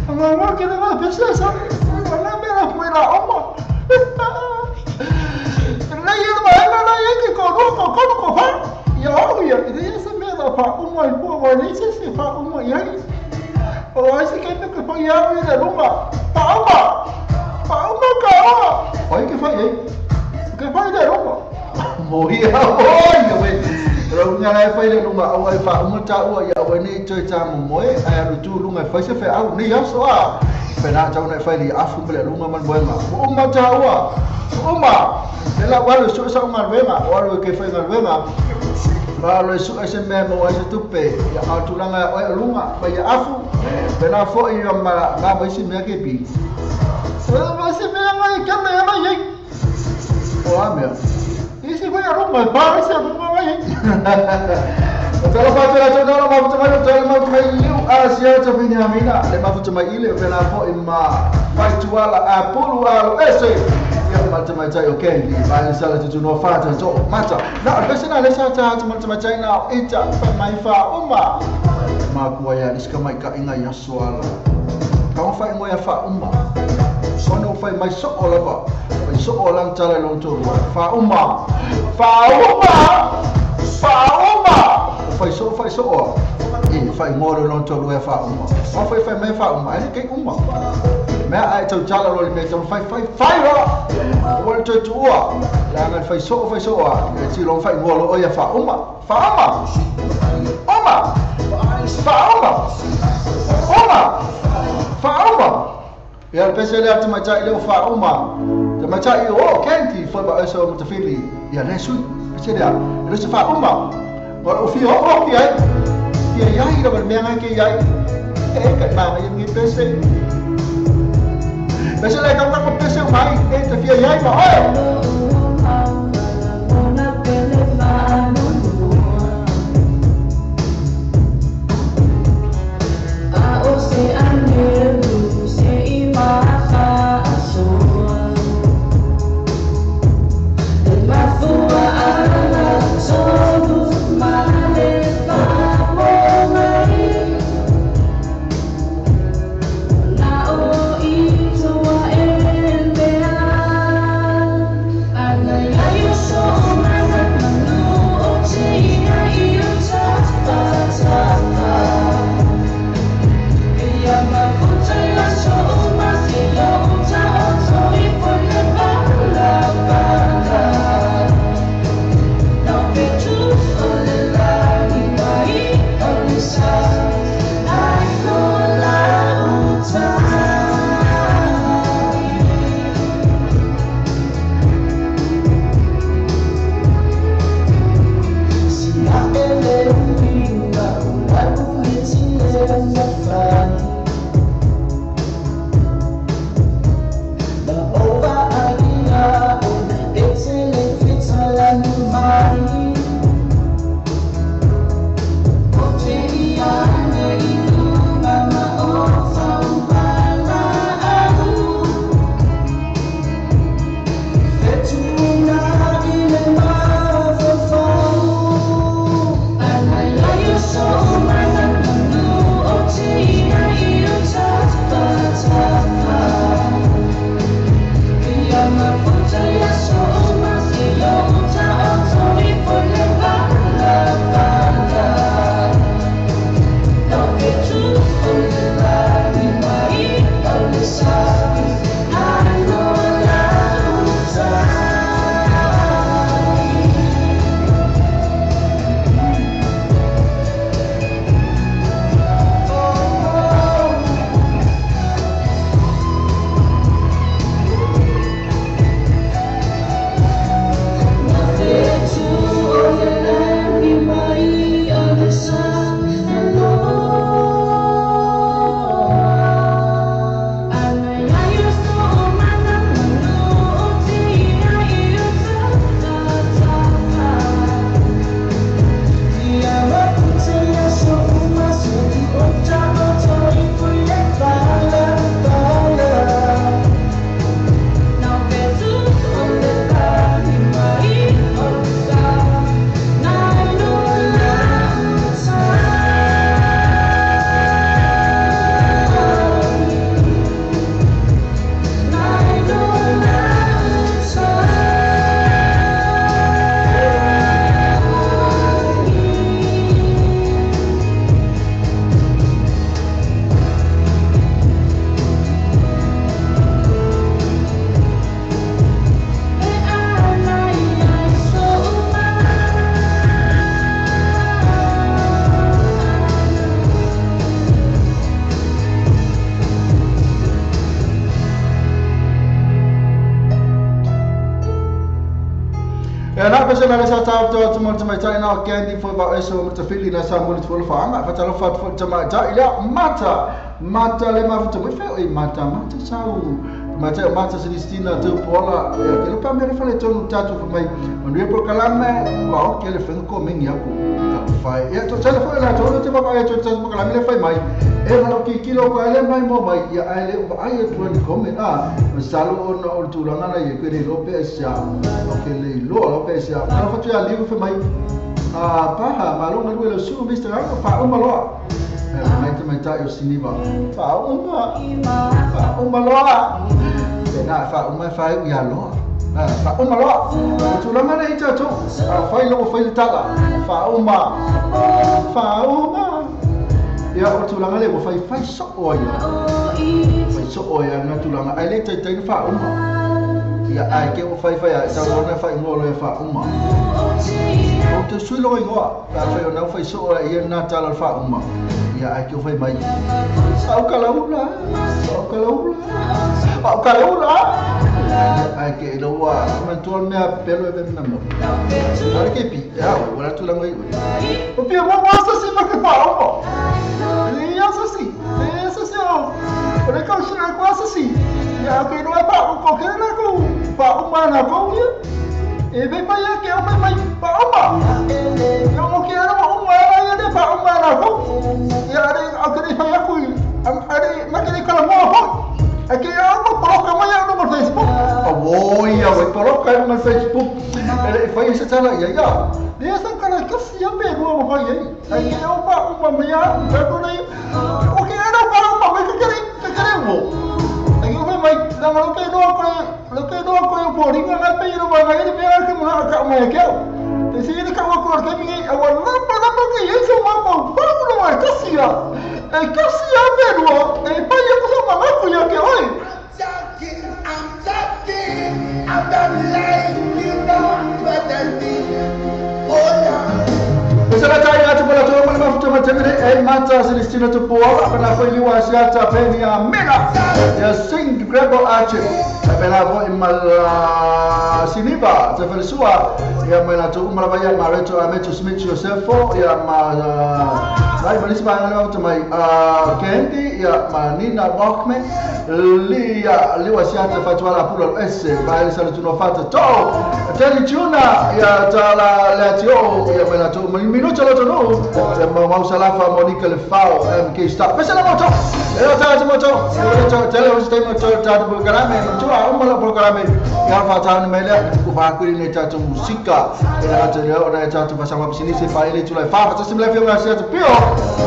Mo kina na pesi sa. Na mera fuera oma. Na yelo na yeki ko fa. Ya ya ide se mera fa uma e po mo ni se fa uma ya. O ai se que fa ya ide rumba. Pa uma ka. Oi que fa aí? Que fa ide rumba. Mo ya oi we. Runga lai fai le lunga au ai fa uma ta ua ya we ni chơi cha mo moe ai lu tu lunga fai se fe au ni ya so a pe na cha na fai li afu le lunga man boema uma ta ua uma le la wa lu su sa uma wema wa lu ke fai ngal wema ba lu su se me mo ai tu pe ya au tu langa o lunga ba ya afu pe na fo i ma na ba si me ke pi ba si me ngai ka me ngai o a me isi fai rumba ba se rumba ngai Kalau pada channel mau cuma channel mau cuma liu Asia tapi ni amina le mau cuma ile pena fo imma fai tuala apulu alo ese ya macam-macam okey di bang salah tu no fa ta so mata na besena le sa ta macam-macam na eja mai fa umma ma kuaya ni ska mai ka inga ya swala kau fai mo ya fa umma sono fai mai so ola ba mai so olang chala long tu fa umma fai so fai ngoro non to lo fa uma o fai me fa uma ai ke uma me ai to jala lo me to fai lo o to tua la ngal fai so a ti lo fai ngoro o ya fa uma ya pese le atma cha ile fa uma tama cha i o kenti fo ba so mutafili ya lesu pese dia le fa uma Kalau fi ho fi ai ya ida ber menga ke ya kat ma yang ni pese le kau tak pese mai te fi ya ma oi na lesa tau tu mo tama tai na candy for ba eso mo tafili na sa mo le tolo fanga fa tala fa tama tai ya mata le ma futu mo fe mata sau mata Celestina tu pola ke le pa me fa le tonu tatu fa mai on re pro kalame ko ke le fengo ko mingi aku fa ya to tala fa la to te ba ya to tala pro kalame le fa mai e ma ki kilo ko ele mai mo mai ya ele ai tu ni come salo on tu langa na ye ke le lope sia ke le lo pe sia na fa tu ya liu fa mai paha malo ma lo su mister fa o malo mai tai o siniva fa uma loa na fa uma fa ya loa fa uma loa tu la mana ita tu fa lo fa tala fa uma ya o tu la ngale mo fa so oya na tu la ai le tai fa uma ya ai ke o fa ya ta ona fa ngolo fa uma o te suilo ingoa ka fa ona fa so ya na tala fa uma ya ai ke o fa mai au kalaula ai ke lo wa man tu me pelo e ben namo ora ke pi ya ora tu la ngai o pi mo sa si ma ke fa o ni ya sa si ora ka shi na kwa sa si ya ke no pa o ko ke na ko pa o ma na ko ya e be pa ya ke o mai pa o ma yo mo ke ara o ma ya de pa o ma na ko ya de a ke ni ya ku am are ma ke ni kala mo ho Aqui eu não coloco amanhã no Facebook. Boia, vai colocar no Facebook. Ele foi isso lá e aí, dia essa cara que se eu pego uma vai aí. Aqui eu vou uma manhã, pego nem. O que era uma vai que queremos. Aí eu vai, não lo que não coi por ninguém na peira vai aí de ver que não acaba mais que eu. Decide que eu vou colocar ninguém, eu vou lá para que isso é uma vamos lá que se é que se é mesmo. É para eu que uma não que oi. I'm talking, I'm done like you know what I mean. Oh yeah. Esa tai atu pala tu mana mafuta matengere e mata Celestina tu poa para foi liwa siata penia mega. Ya sing grabo ache. Pela vo imal siniba te felsua ya mena tu umra baya mareto ameto smith yourself ya ma Vai manis bangal tu mai Candy ya manina Bachme liwa siata fatwa pulo esse vai salu tu no fata to teli tuna ya tala latio ya mena tu minuto lo no mau salafa Monica le fao MK stop pesa la moto io ta moto tele o sistema ta programa tu umala programa ya fata ni mele ku fa ku ni ta tu musika ya ta ora ta tu pasama bisini se fa ile tu la fa ta simla fi ma siata pio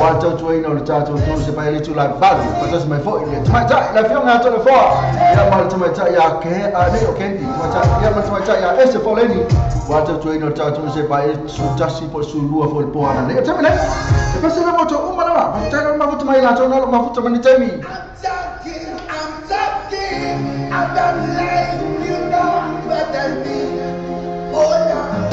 wa ta tu ina ta tu se fa ile tu la fa ta se mai fo ile ta la fi ma ta le fo ya ma ta ya ke a ne o kendi ta ya ma ta ya esse fo leni wa ta tu ina ta tu se fa ile su ta si po su lua fo il po ana ne ta mele e pesa la moto umala ma ta ma futa mai la to na ma futa mani temi I'm talking I'm done like you know what I mean oh yeah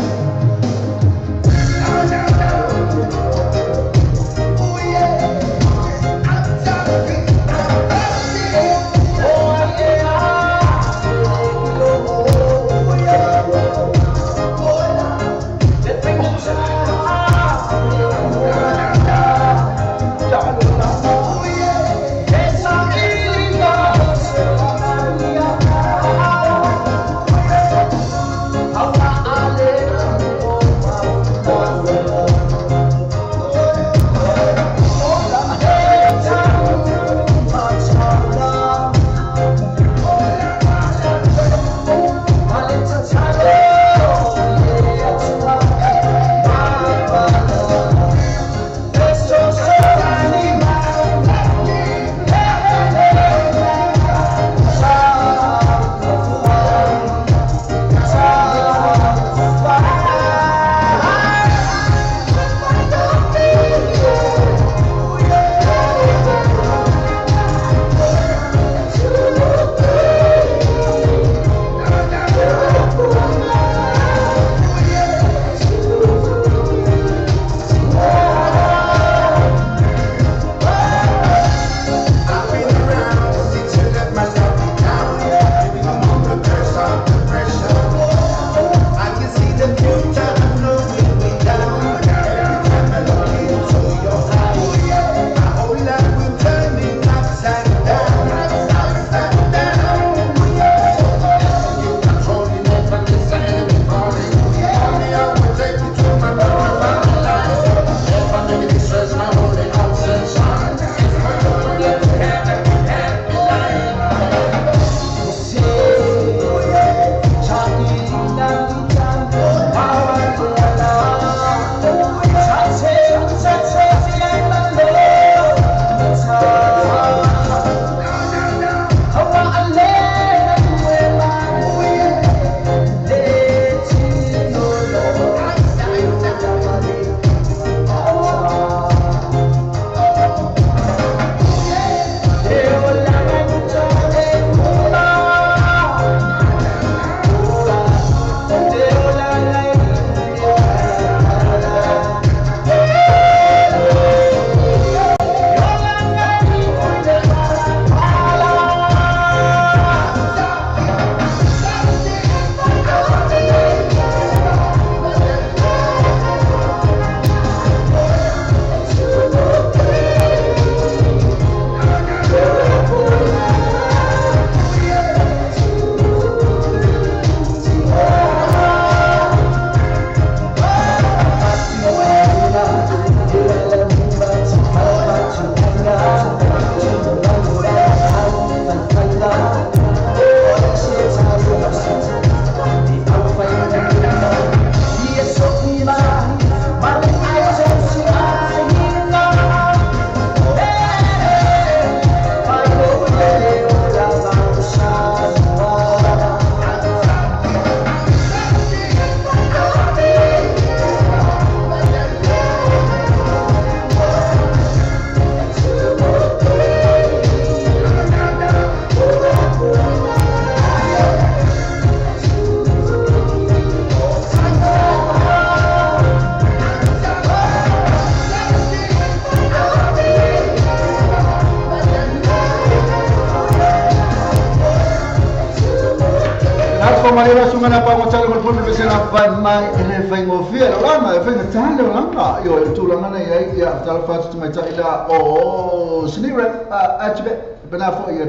Maria sungana pa mo tala mo pun bese na pa mai ele fai mo fia la ma fai na tanda la yo tu la na ya tala fa tu mai tala o snira atbe bena fo ya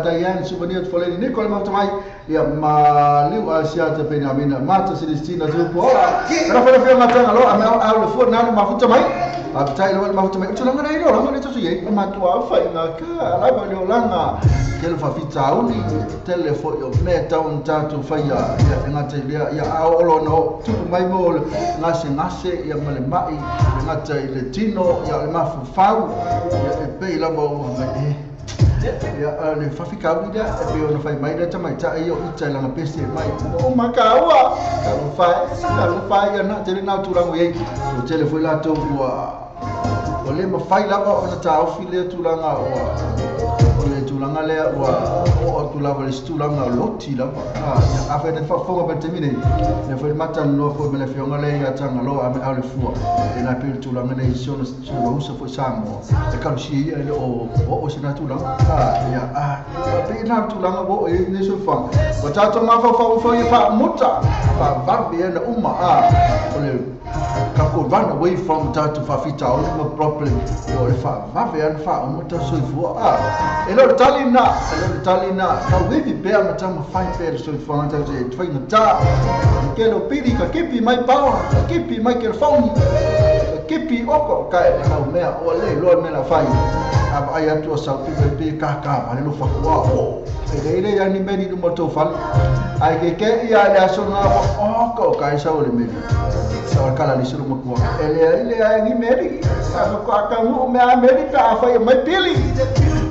Diane souvenir for Lady Nicole ma mai ya ma liu asia te pena mina mata Celestina tu po ra fa fia ma tanga lo ama au le fo na ma fu mai a tai lo ma fu mai tu la na ro la ma tu ye ma tu a fai na ka la ba le langa kele fa fita uni telefo yo meta un tatu fai ya ngata ya aolo no tu mai mo ngase ya male mai ngata ile tino ya le mafu fau ya pe la mo mai ya le fa fika vida e pe ona fai mai data mai ta yo ita la peste mai o makawa ka lo fai ya na tele na tu rango ye to telefo la to o le ma fai la ona ta o file tu langa o le tulanga le o tulanga le tulanga loti la a fa de fa fo ba termine ne fa mata no fo me le fionga le ya tanga lo a le fu e na pe tulanga le sono usa fo samo e ka si le o sina tulanga ya pe na tulanga bo e ne so fa o tato ma fa fa muta fa va bien uma o le ka ko run away from that to fafita o no problem o le fa va ver fa o muta so fu lo talina ka webi be ama tama fine fair so fu anta je twaina ta ke lo pidi ka kipi mai power kipi mai kerfoni kipi oko ka o mea o le lo me la fai aba ya tu sa pe ka va le lo fa o ele ya ni meni no moto fal ai ke ya ya so na o ka sa o le meni kala ni suru mo ele ai ni meri ko akamu me Amerika afa ya mai pili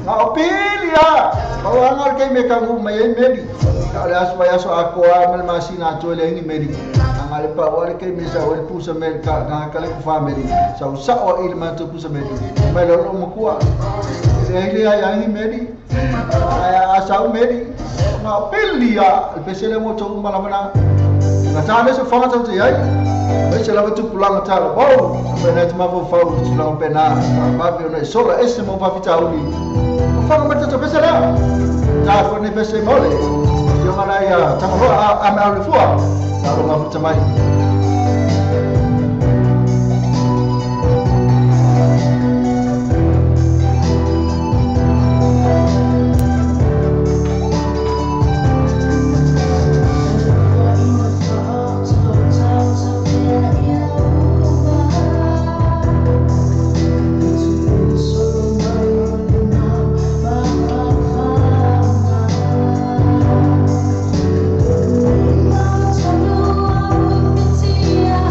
na pili ya bawa ke me kamu mai meri ala aspa ya so ako amal masina to le ni meri angale pa wale ke me sa wale pusa Amerika na kala ku family sa o ilma to pusa meri mai lo mo kwa ele ai ni meri asa meri na pili ya pesele mo to malabana na tane so fama to ya Mas ela vai tu pular na tela, bom, sampai nanti mau fau tu pulang pena, babi ona sola esse mau babi tahu ni, fau macam tu pesa lah, dah fau ni pesa mole, yang mana ya, tangan lo amal lefua, kalau mau macam mana. Yeah.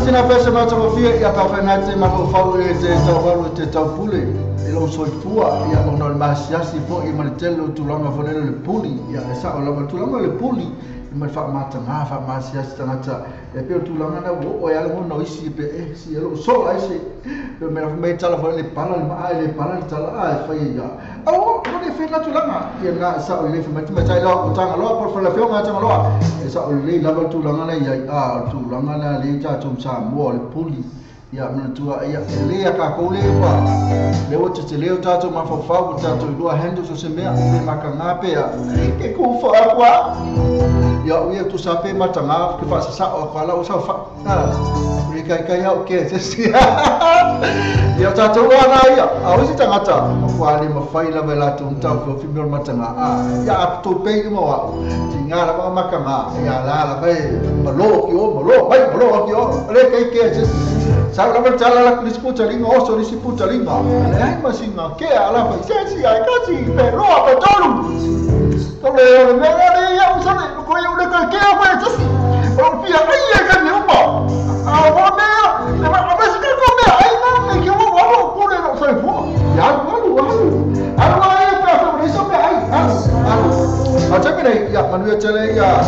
Sina pesa ma tau fia ia ka fa na te ma ko fa e te tau walu te tau pule e lo so fua ia ono le masiasi fo i manitelo tulanga fo le puli ia sa o la tulanga le puli i ma fa mata ma fa masiasi tangata e pe tulanga na o ia le no isi pe e si lo so ai se pe me tala fo le pala le pala tala ai fa ia o no fe na tulanga ia na sa o le fe ma tai lo tanga lo por fa la fe ma tanga lo e sa o le la tulanga na ia tulanga na le ta tum sa mo le puli ia manatua ia le ka ko le wa le o te leo tato ma fa fa tato do hendo so se mea le makanga pe a ke ko fa kwa ia o ia tu sa pe matanga ke fa sa o fa la o sa fa le kai o ke se sia ia tato wa na ia a o si tangata kwa le ma fai la vela tu ta fo fi mi matanga ia ap to pe mo wa tinga la makanga ia la vai malo ki o le kai ke se sa la bercala la disputa linga oso disputa linga ai ma singa ke ala fa sensi ai kasi pero apa tolu tole me ne ya usane ko yo ne ke fa tasi o pia ai ka ne umba a mo me le ma ba se ko me ai na me ke mo wa ko ne no sai fo ya walu alwa ai pa fa ne so me ai a te mene ya manu tele ya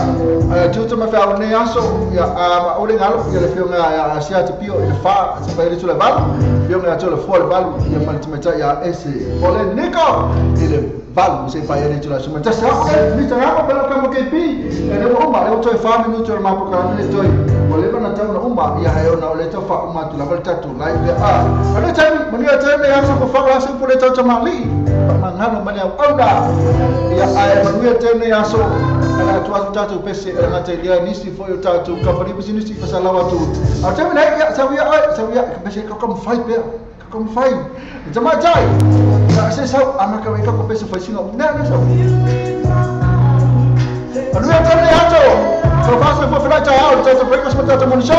tutu ma fa ne aso ya a o le ngalo ya le fionga ya sia te pio e fa se pa ile tule balu fionga tule fo le balu ya maltimeta ya ese ole nika ile balu se pa ile tule suma tasa ni tanga ko pela kamo ke pi e le umma le to fa minuto ma po ka le toy ole bana tanga umma ya ayo na ole to fa umma tu la volta tu lai le ale tani manu tele ya so ko fa la se po le to mali mangano mani au ya ai manu tele ya so ala tu tatu pese ala te dia nisi fo yo tatu ka fari bisi nisi fa sala watu a te mena ya sawia pese ka kom fai pe ka kom fai jama jai ya se sa amaka ka ko pese fa singa na so anu ya tele ya to so fa se fo fa ta ya o tatu breakfast mata ta monisho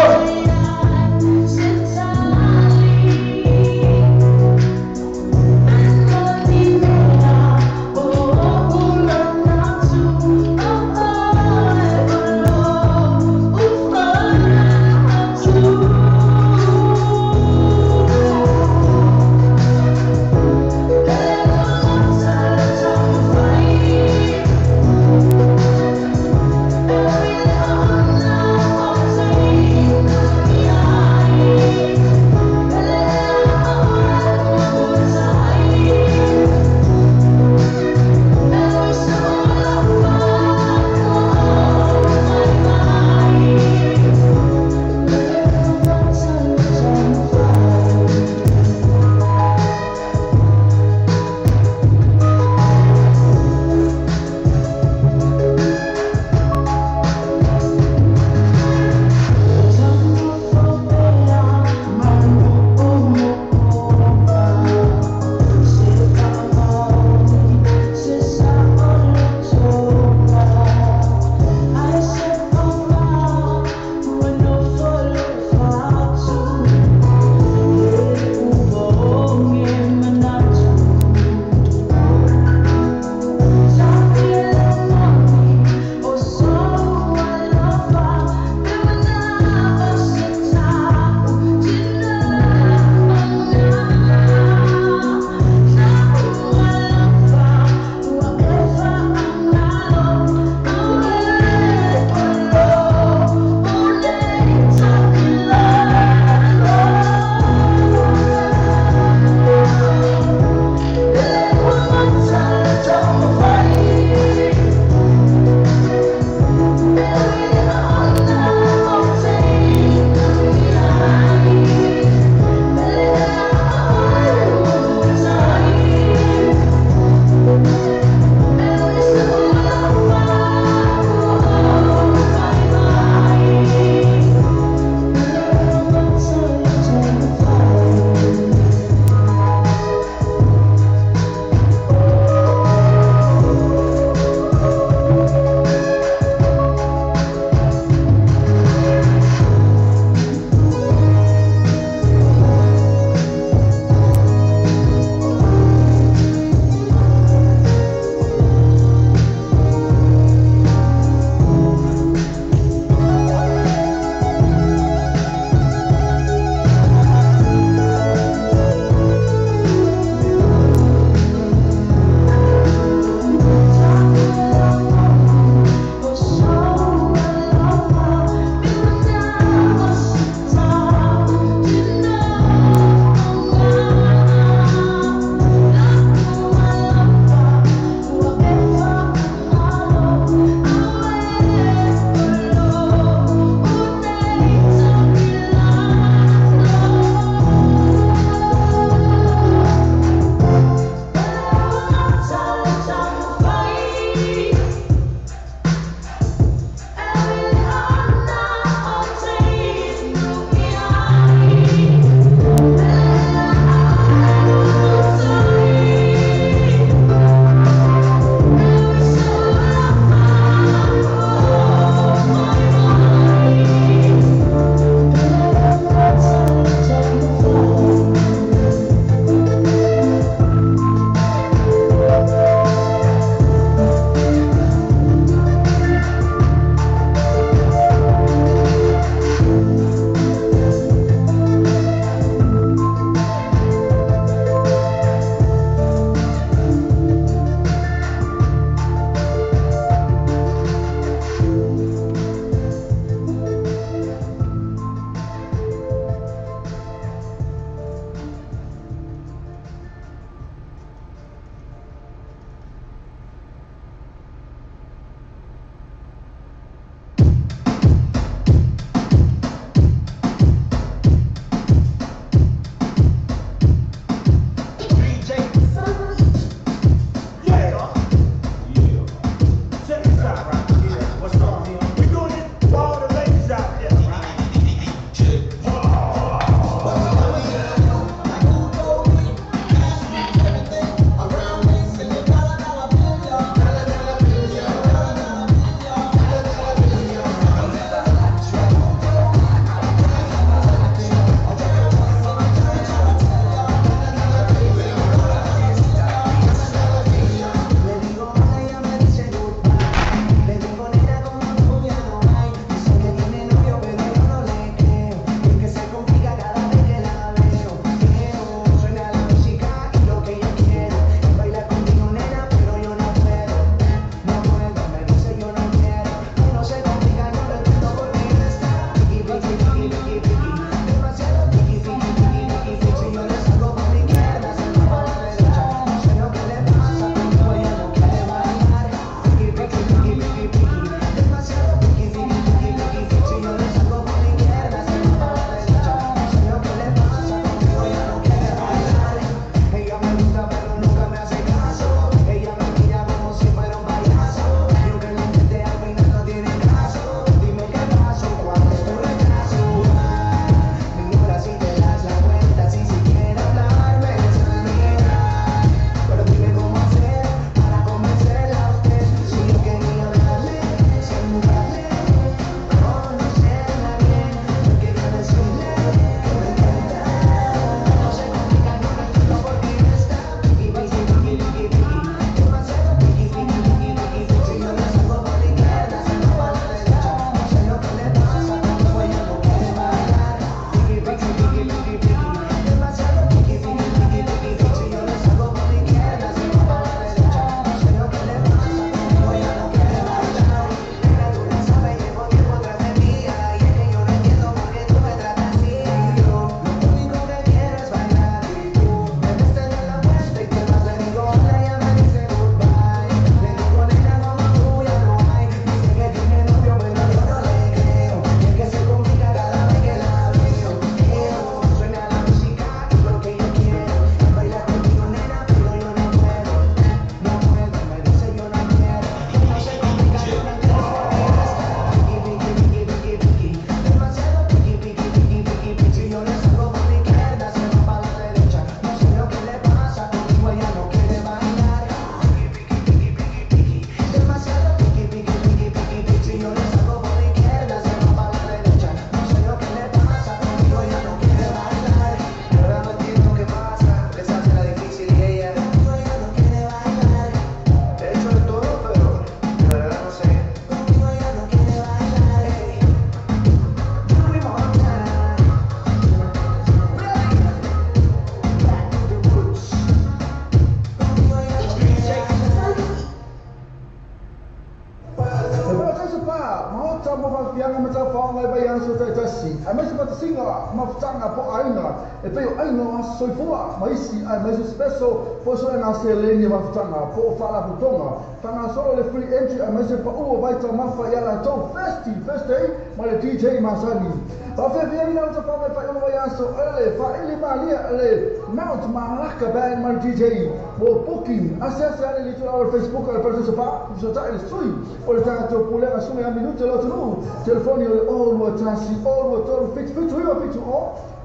vai anso tai tasi. A mai se pata singa mafutanga po aina. E peo aina o soifua. Maisi ai mai se special po so na se leni mafutanga po fala putonga. Tanga solo le free entry a mai se pa o vai ta mafa ya la to first day ma le DJ Masani. Pa fe via ina o pa fa o vai anso ele fa ele malia ele Mount Malaka band ma DJ mo booking acessa ali tu al Facebook al perso pa so ta il sui o le tanga to pule a sume a minuto lo tu telefoni all what trans all what all fit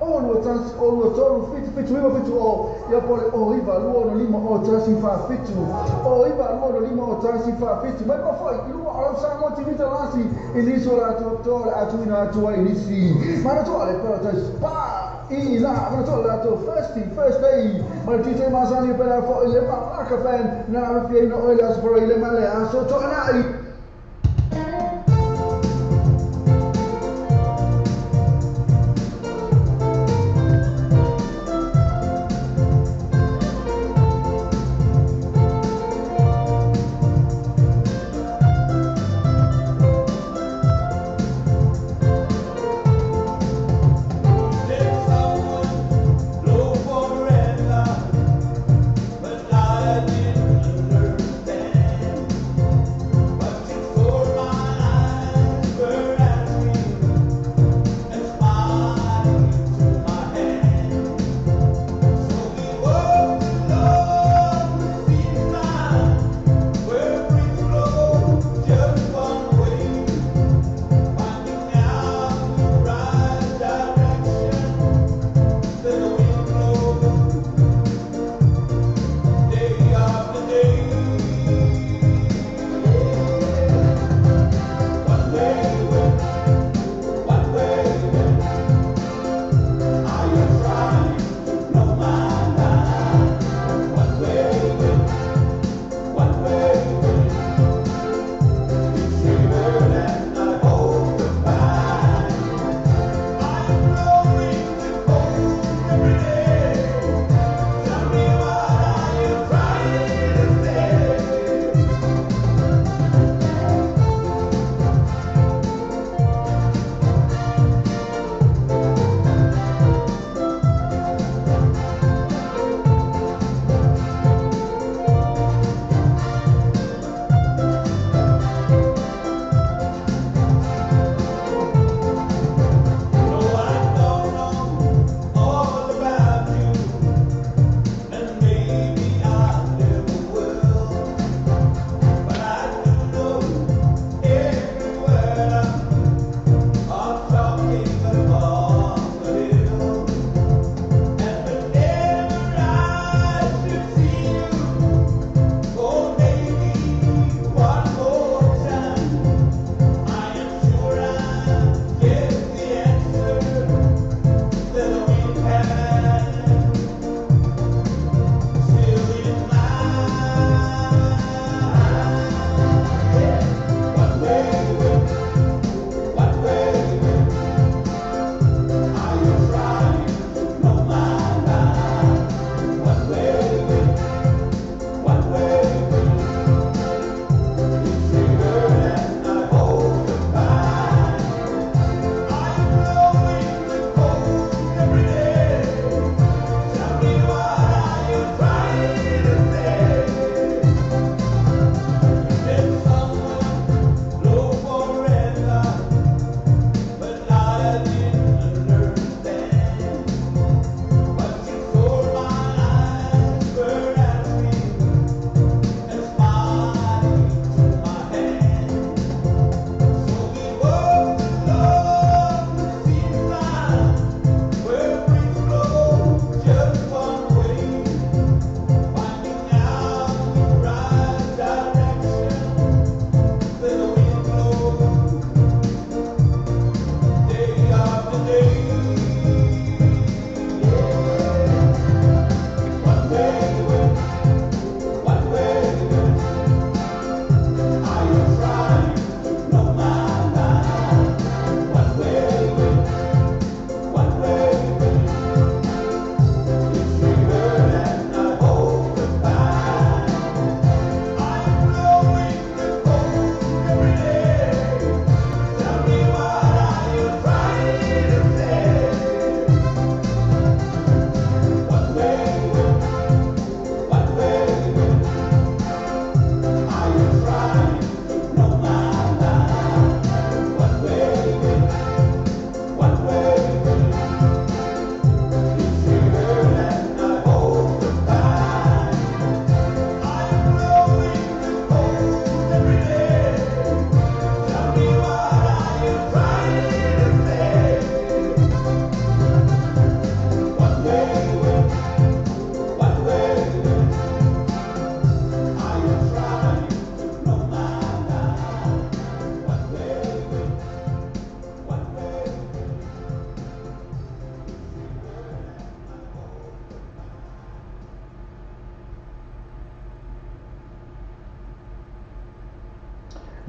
all what trans all what all fit all ya pole o iva luono lima o trans fa fit o iva luono lima o trans fa fit ma pa foi il luono ala sa mo ti vita lasi l'isola to a tu ina tu ai nisi ma to ale però spa Ina, ma to la to first day. Ma DJ Masani per fa il Malaka fan, na fieno o la spro il male a so to na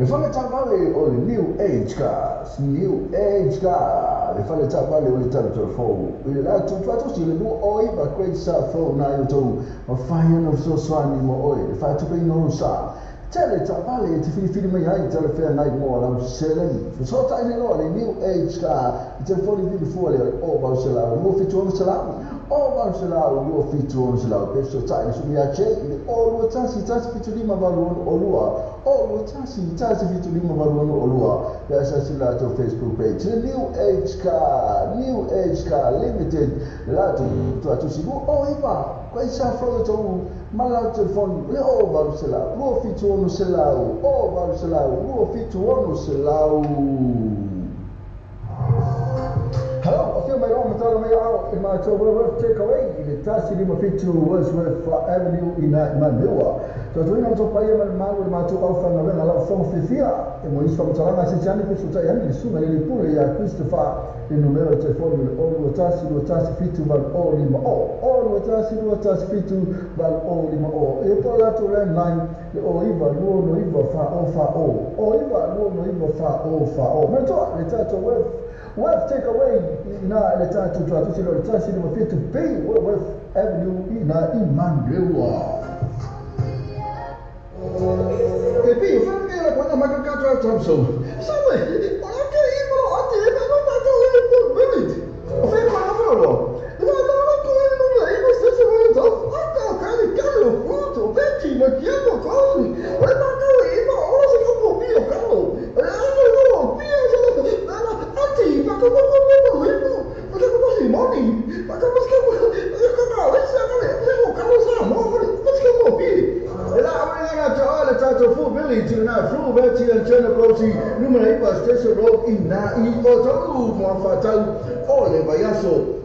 Le whale tāwale o le New Age Cars, New Age Car, le whale tāwale o le tala telefonu. I le atu tuatosi le lua oi ma kwei sa fo na i o tau ma whai ana so swani mo oi, le whai tupe ino sa. Tele tāwale e te whiwhiri mai ai tala whea nai mo alau seleni. Fusota ine loa le New Age Car, i telefoni vini fua le o bau se lau, mo fitu ono se lau. O bau se lau, mo fitu ono se lau, peso ta ine sumi a che, o lua tasi fitu lima balu ono o lua. O lua tasi fitu lima balu ono o lua. Pea sa sila to Facebook page. The New Age Car Limited. Le lato, tu atu si lu, o iwa, kwa isa frodo tau, malau telefoni, le o balu se lau, lua fitu ono se lau, o balu se lau, lua fitu ono se lau. Hello, I feel my own matala mai au in my Worth takeaway in the Tasi Lima Fitu Wordsworth Avenue in Manua. So to ina topa ia malu ma tu au fanga venga la fong fifia e mo isfa mtalanga se jani pe suta yani ni suma ni pule ya Christopher il numero di telefono o Tasi Fitu val o lima o Tasi Fitu val o lima o e po la tu landline o iva no iva fa o iva no iva fa o ma to le tato Worth takeaway ina le tatu tu silo le tasi ni mafitu pay Worth Avenue ina Imandrewa. E pi fa me la quando ma ka tra Thompson. Sabe, ora che io oggi e ma non tanto le minute. Fe ma na foro. La come non lei ma stesso momento. Calo, punto, vecchi, ma chiamo così. Ora tanto io ora se non pio calo. No, pio ma come si moni? Ma come si le tato fu village na fu vecchi and generosi numero ipa stesso road in na I o tau mo fatau o le vaiaso.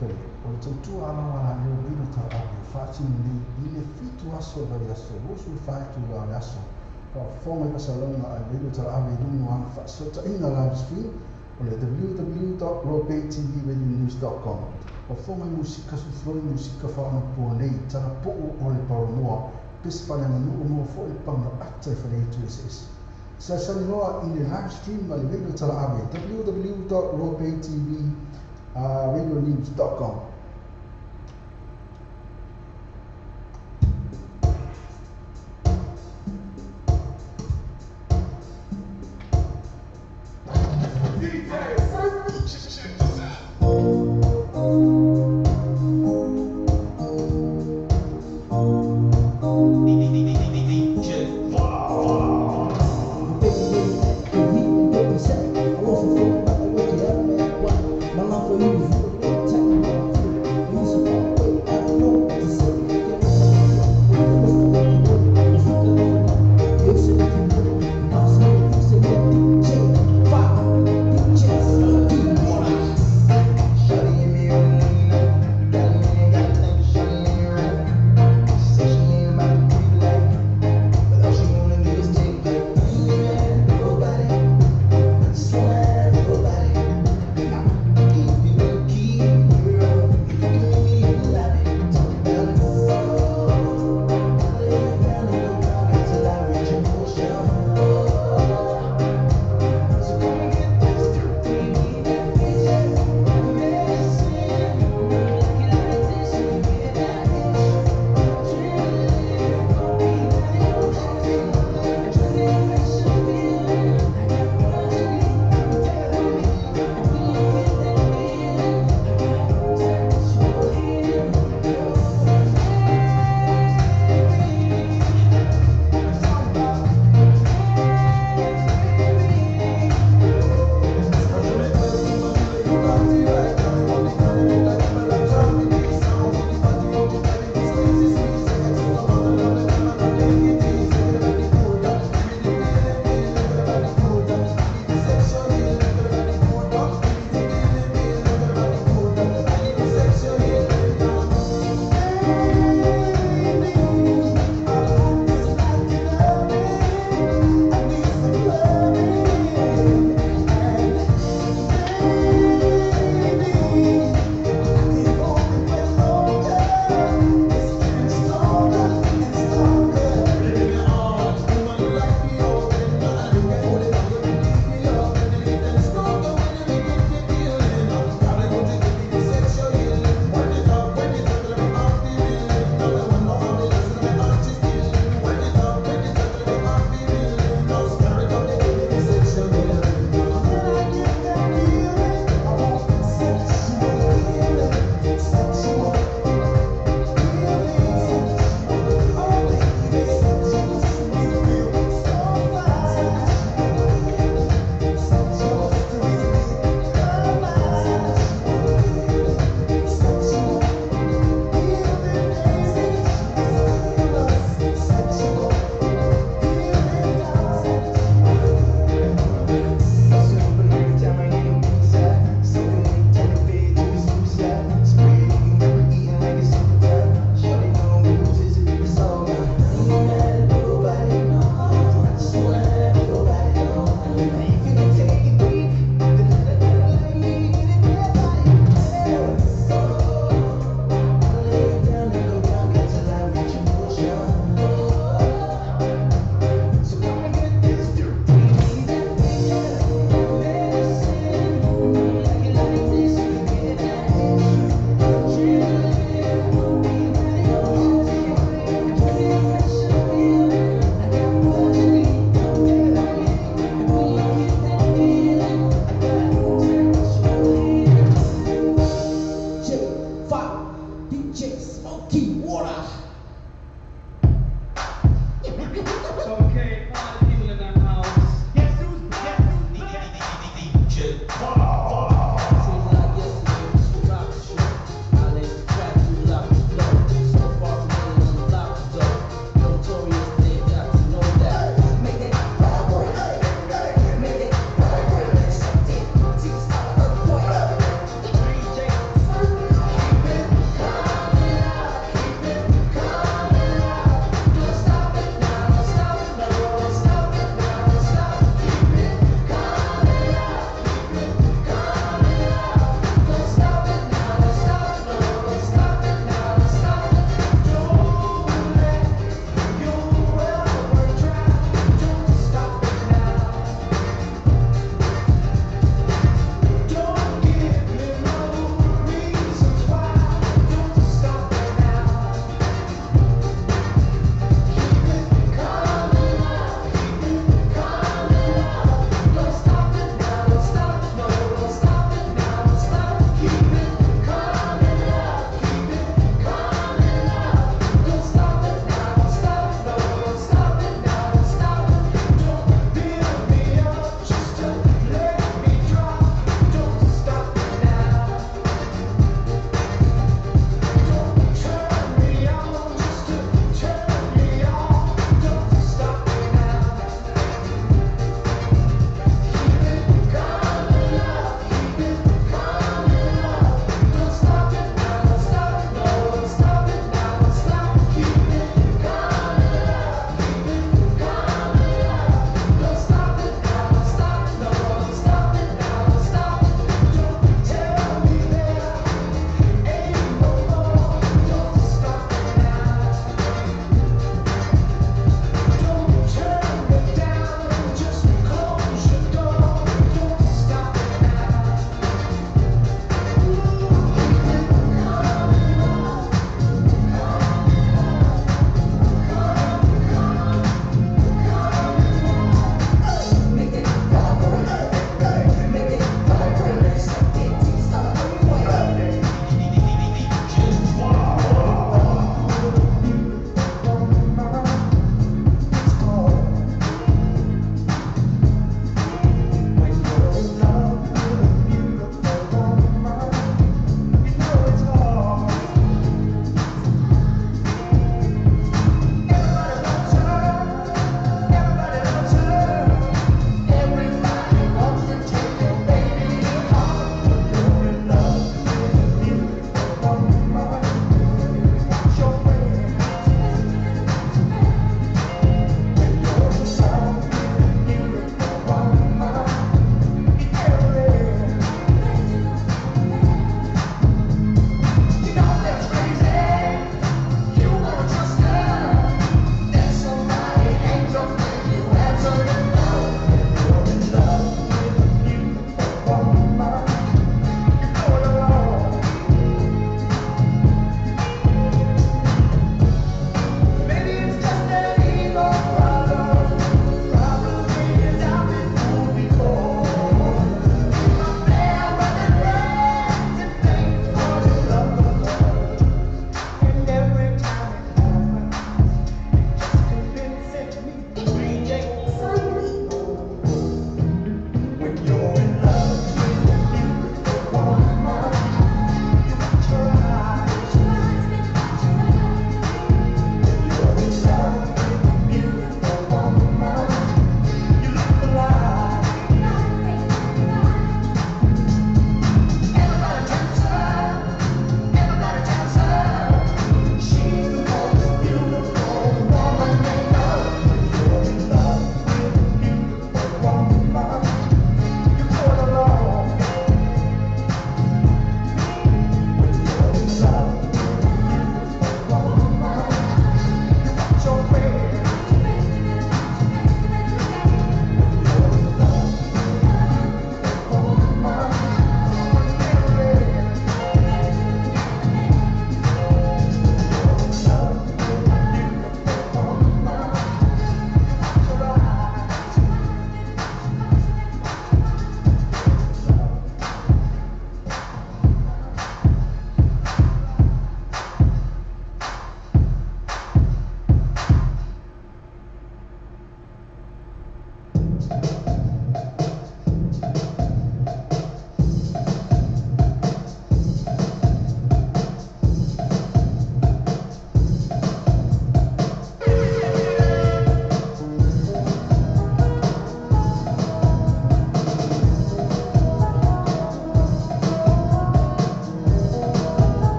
pele. O le tautua ala wala leo bino tau awe whaati ni i le fitu aso vari aso. Rosu whaetu la le aso. Ka whonga i pasalonga a leo tau awe nunu ana whaasota inga live stream o le www.ropetvradionews.com. O whonga i musika sufloi musika whaana pua nei tana po'o o le paronoa pesi whane manu o mua fo i panga atai whane i tu SS. Sa noa i le live stream ma le radio tala awe www.ropetvradionews.com.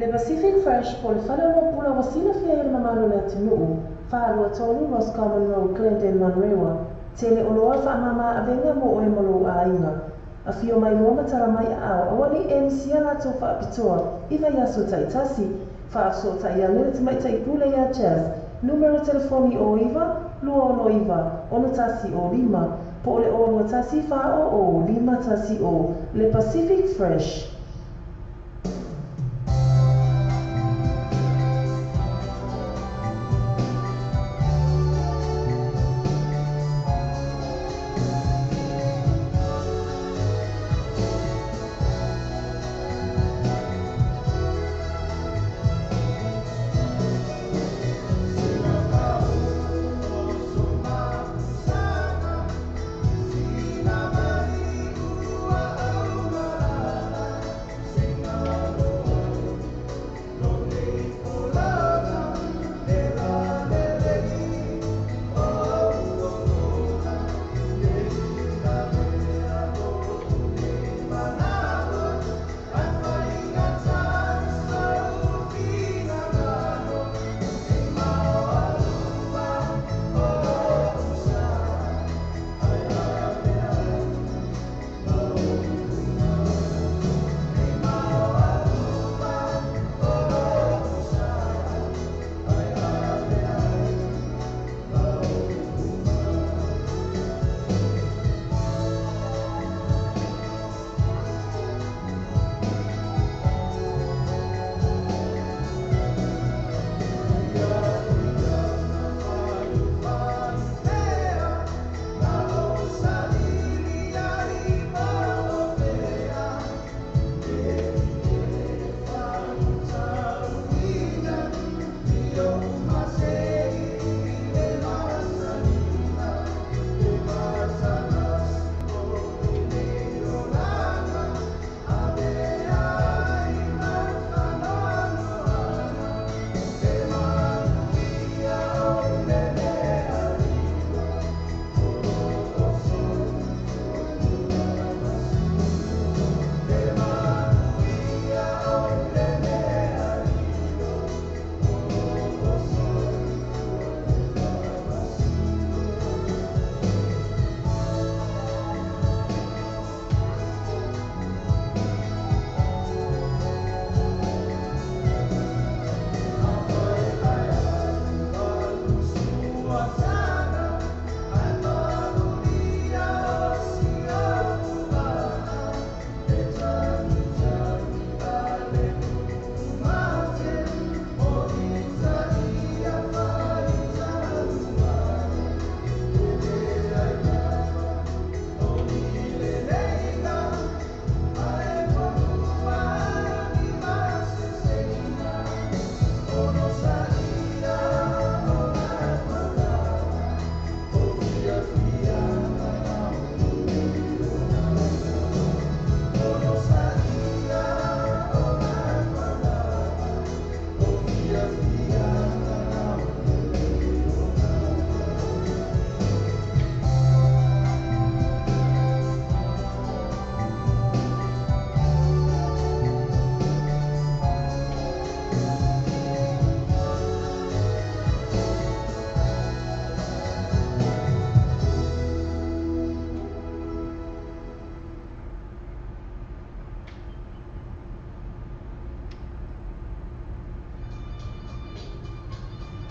Le Pacific Fresh po le whanau pula wasina fia i le mamalo le atunuu, whaarua tolu Roscommon Road, Glendale, Manrewa, te le oloa whaamama avenga mo o e molo a inga. A fio mai loa matara mai a au, awali e misia lato whaapitoa, iwa yaso taitasi, whaaso tai alere te mai tai pule ia jazz, numero telefoni o iwa, lua ono iwa, ono tasi o lima, po le ono tasi wha o lima tasi o, le Pacific Fresh.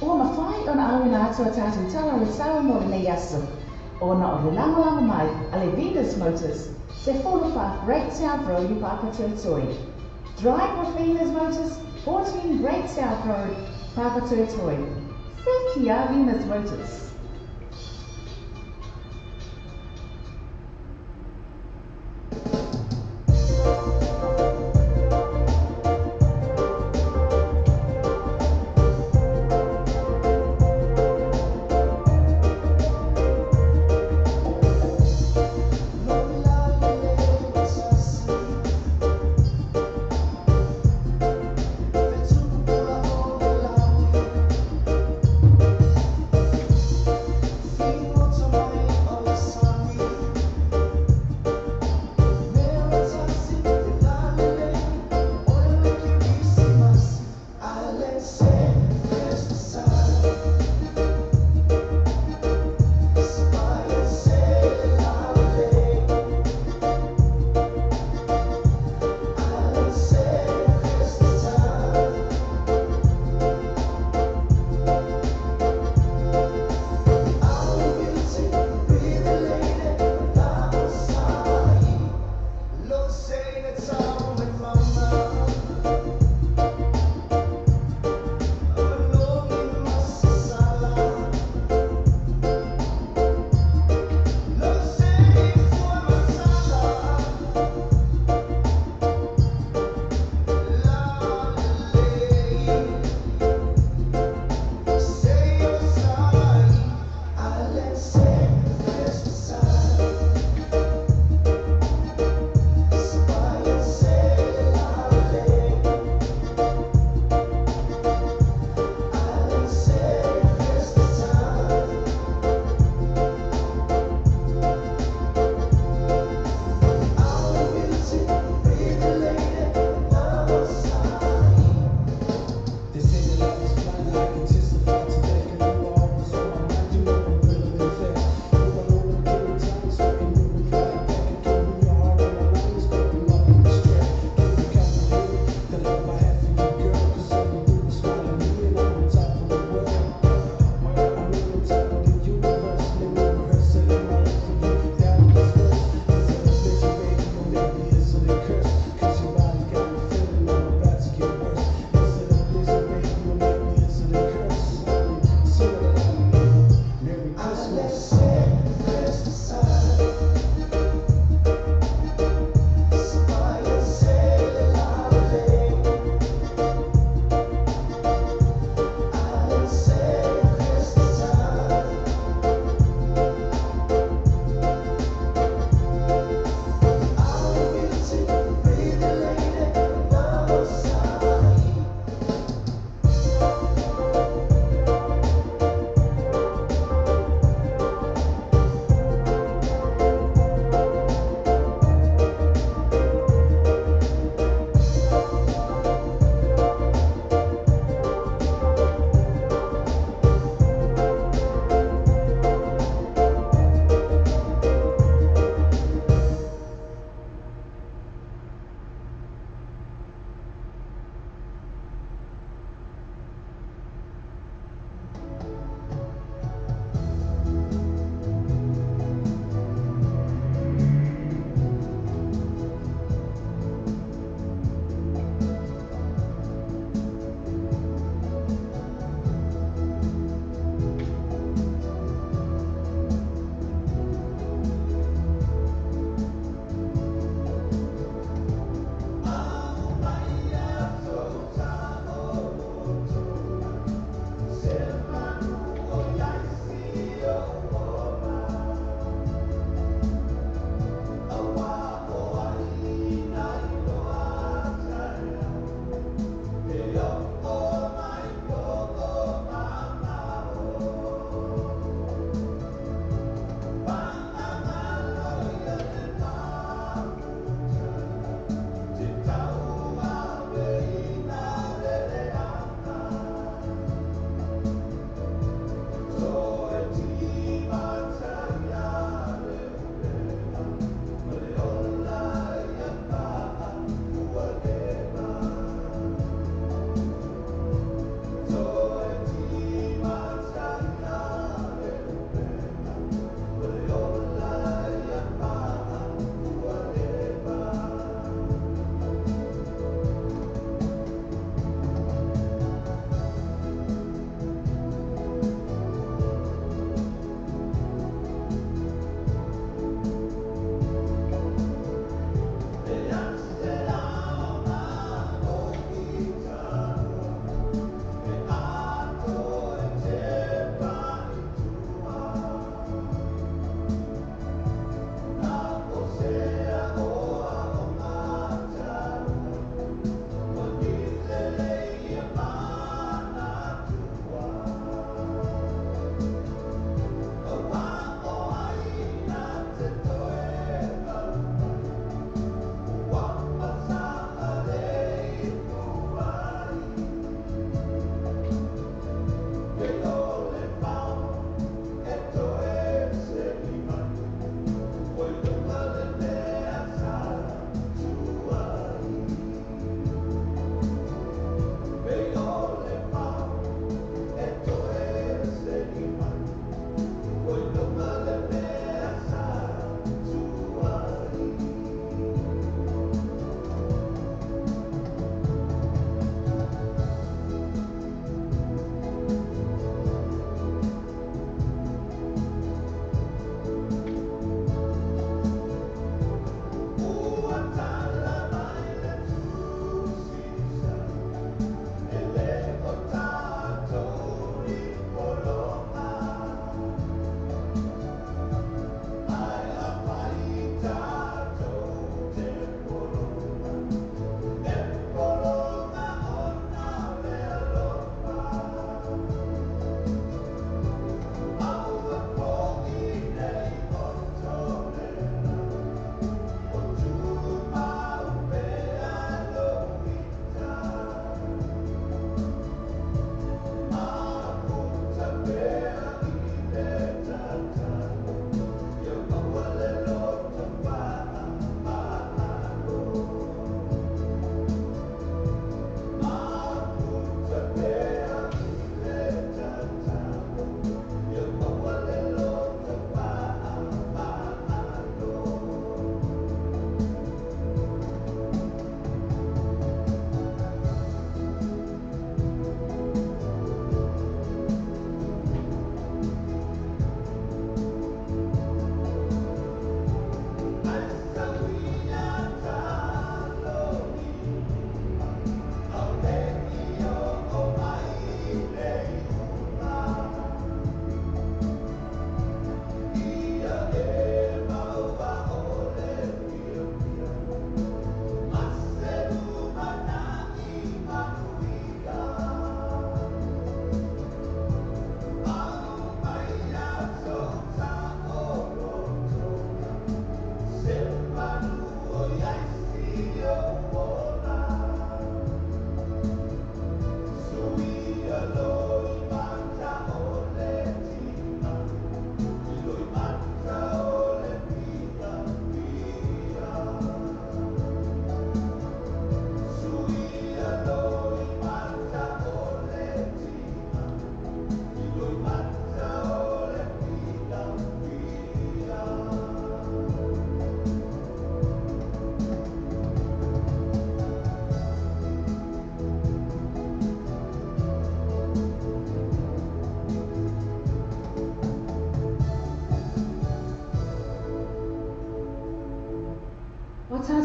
Ua mawhai o na awina atu a tātou tala le sawa mo le nei aso. O na o le langa mai a le Venus Motors se wholofa Great South Road i Papatui Toi. Drive with Venus Motors, 14 Great South Road, Papatui Toi. Thank you, Venus Motors.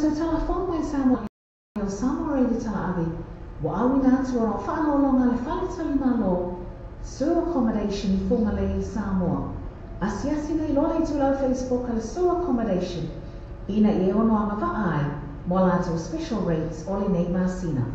tātou telefon mai Samoa o Samoa rei tala avi. Wa awina atu o whaanolonga le whale tali malo. Sewer accommodation I funga le Samoa. Asiasi nei lole I tulau Facebook ala sewer accommodation. Ina I ono anga vaai, mo lato special rates o le nei masina.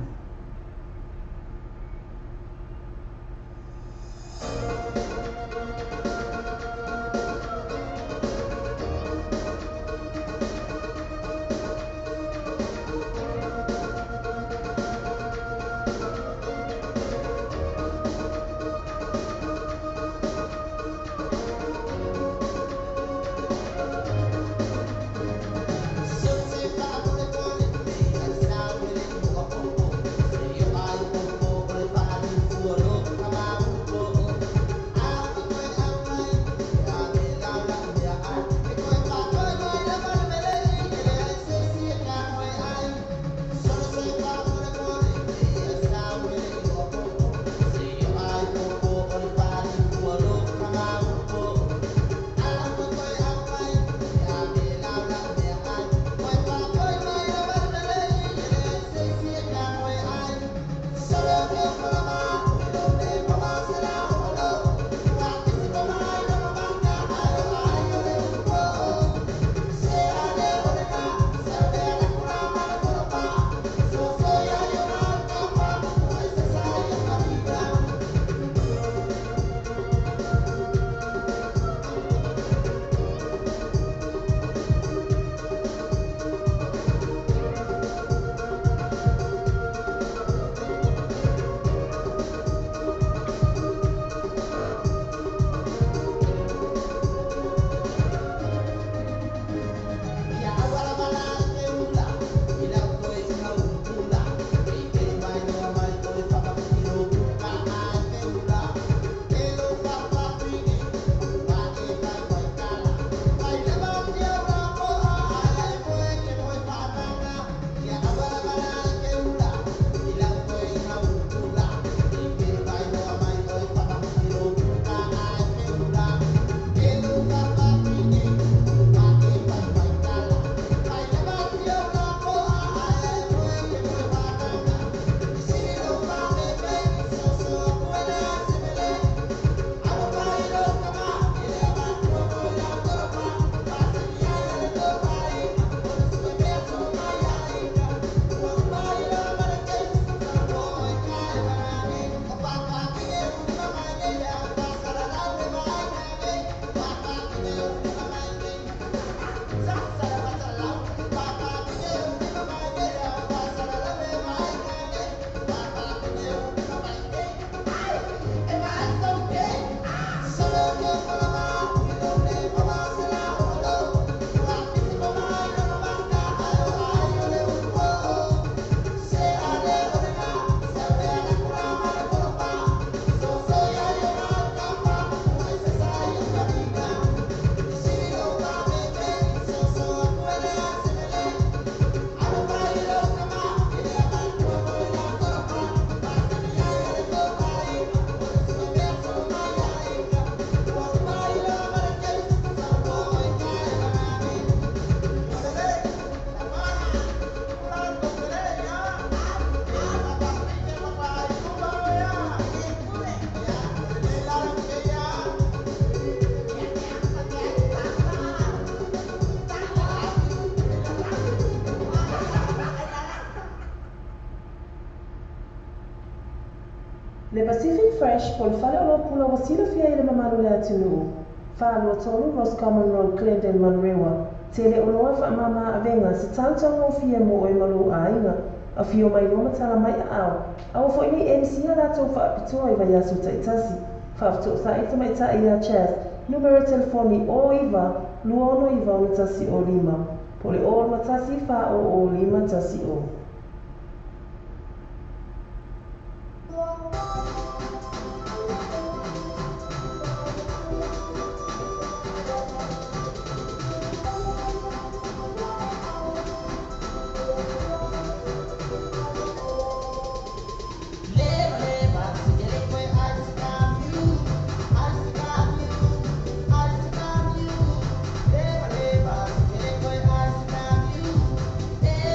Le Pacific Fresh po le whale o pula wa sila fia I le mamaru le atunuu. Whaalua tolu Ross Common Road, Clendon, Manrewa. Te le oloa wha mama avenga se tautanga o fia mo e malu a inga. A fio mai loma tala mai a au. Awa fo ini MC a lato wha apitoa I vai asu ta itasi. Whaafto sa ita mai ta I a chas. Numero telefoni o iwa, luono iwa o tasi o lima. Po le o tasi wha o lima tasi o. Yeah.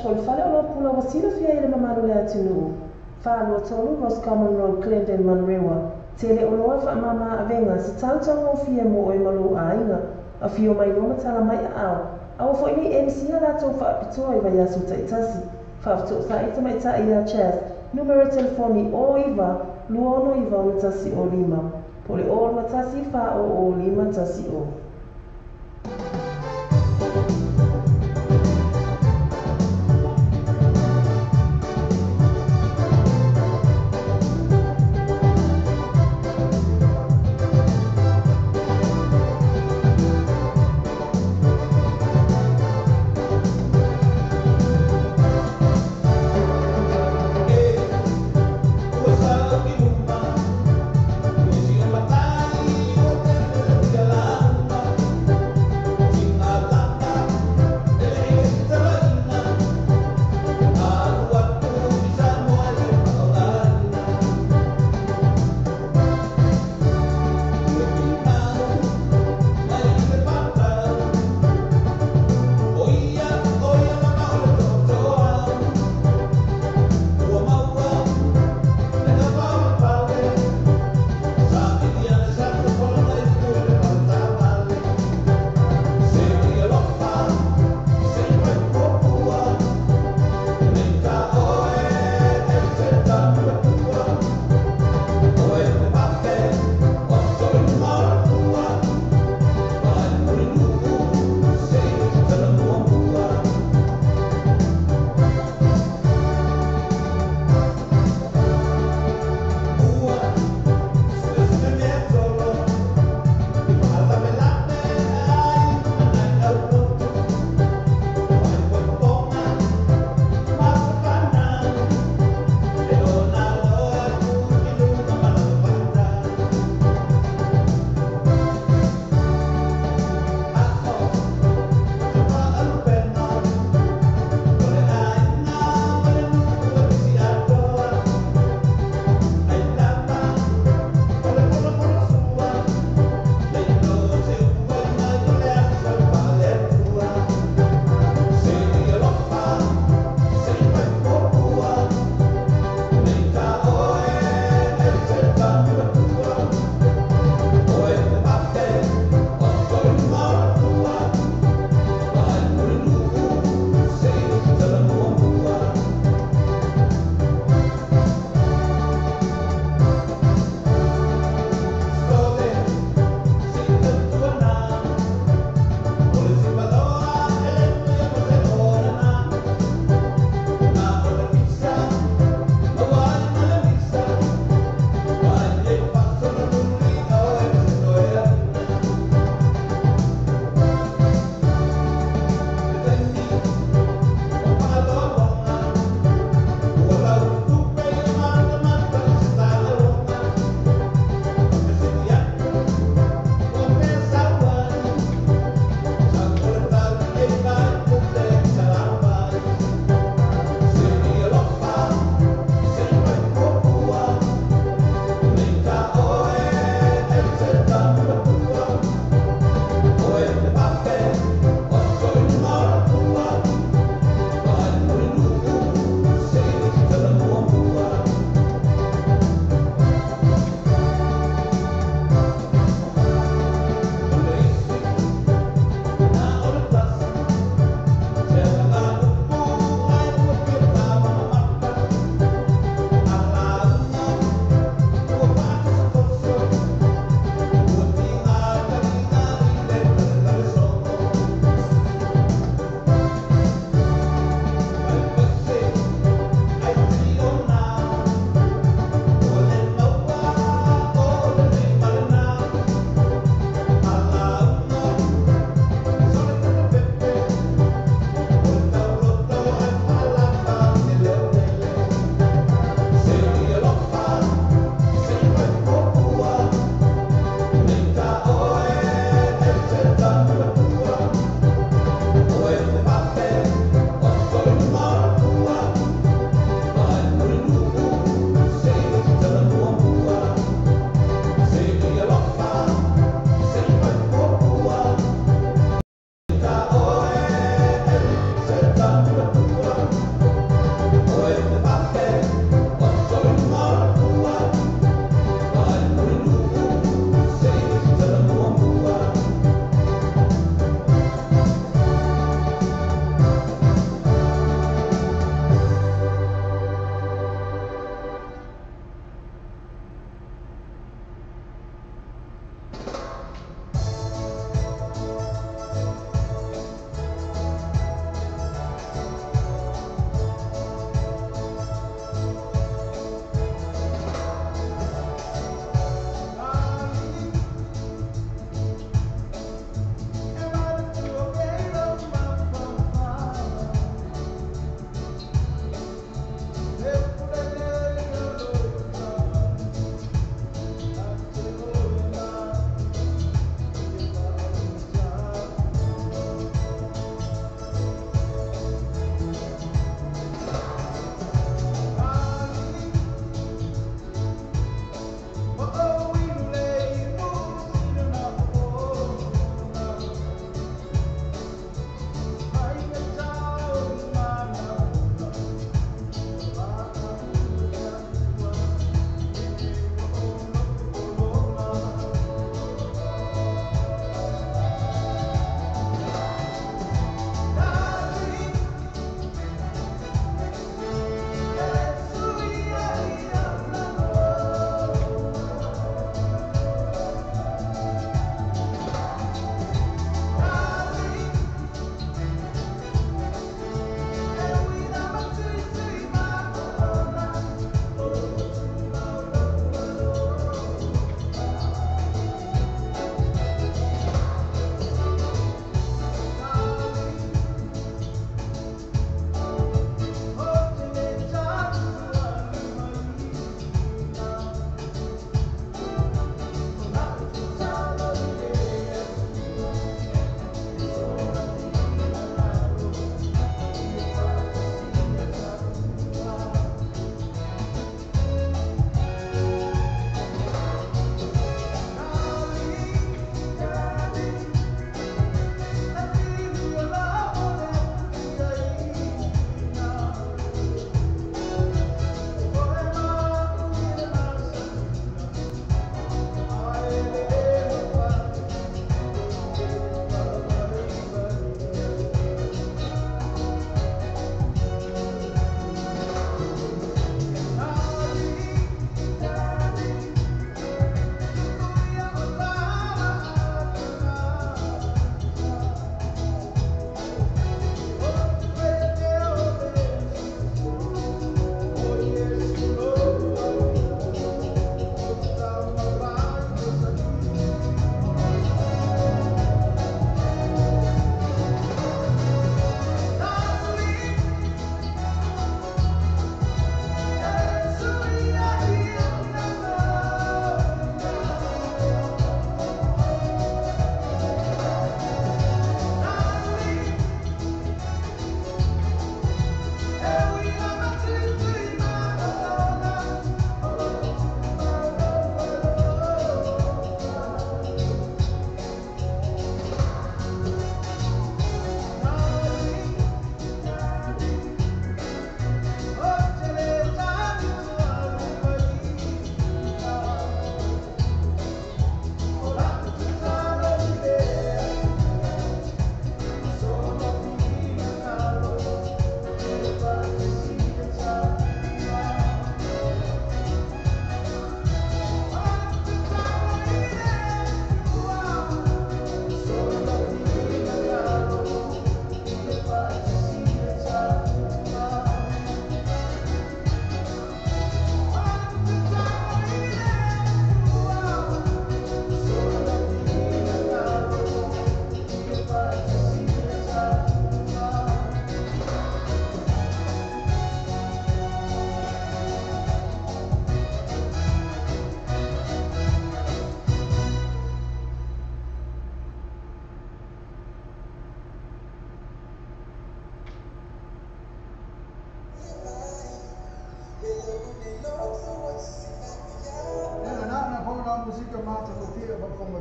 po le fale o pula wasila fia i le mamalu le atunuu. Whālua tolu Ross Common Road, Clinton, Manrewa. Te le oloa wha mama avenga se tautanga o fia mo o malu a inga. A fio mai roma tala mai a au. Awa fo ini MC a lato wha apitoa i vai asu taitasi. Whafto sa ita mai ta i a chas. Numero telefoni o iwa, luono iwa o tasi o lima. Po le o tasi wha o lima tasi o.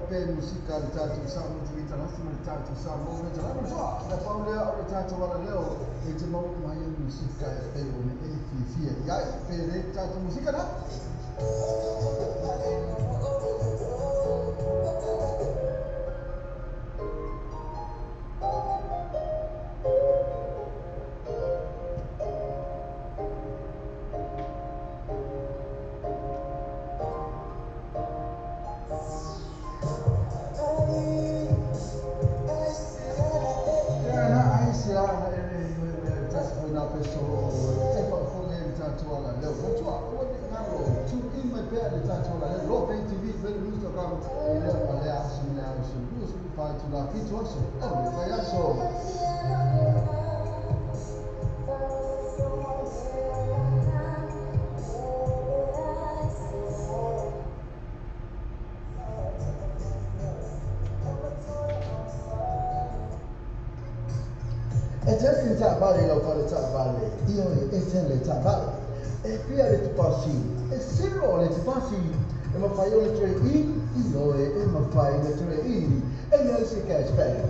pe musika le tātou sa mo te vita nasi mo le tātou sa mo me te lana soa na paulea o le tātou wala leo e te mau mai musika e pe o me e fia iai pe le tātou musika na Vale lo fare vale io e se le vale e qui alle ti passi e se lo le ti passi e ma fai le tre io e ma fai le tre e io si cashback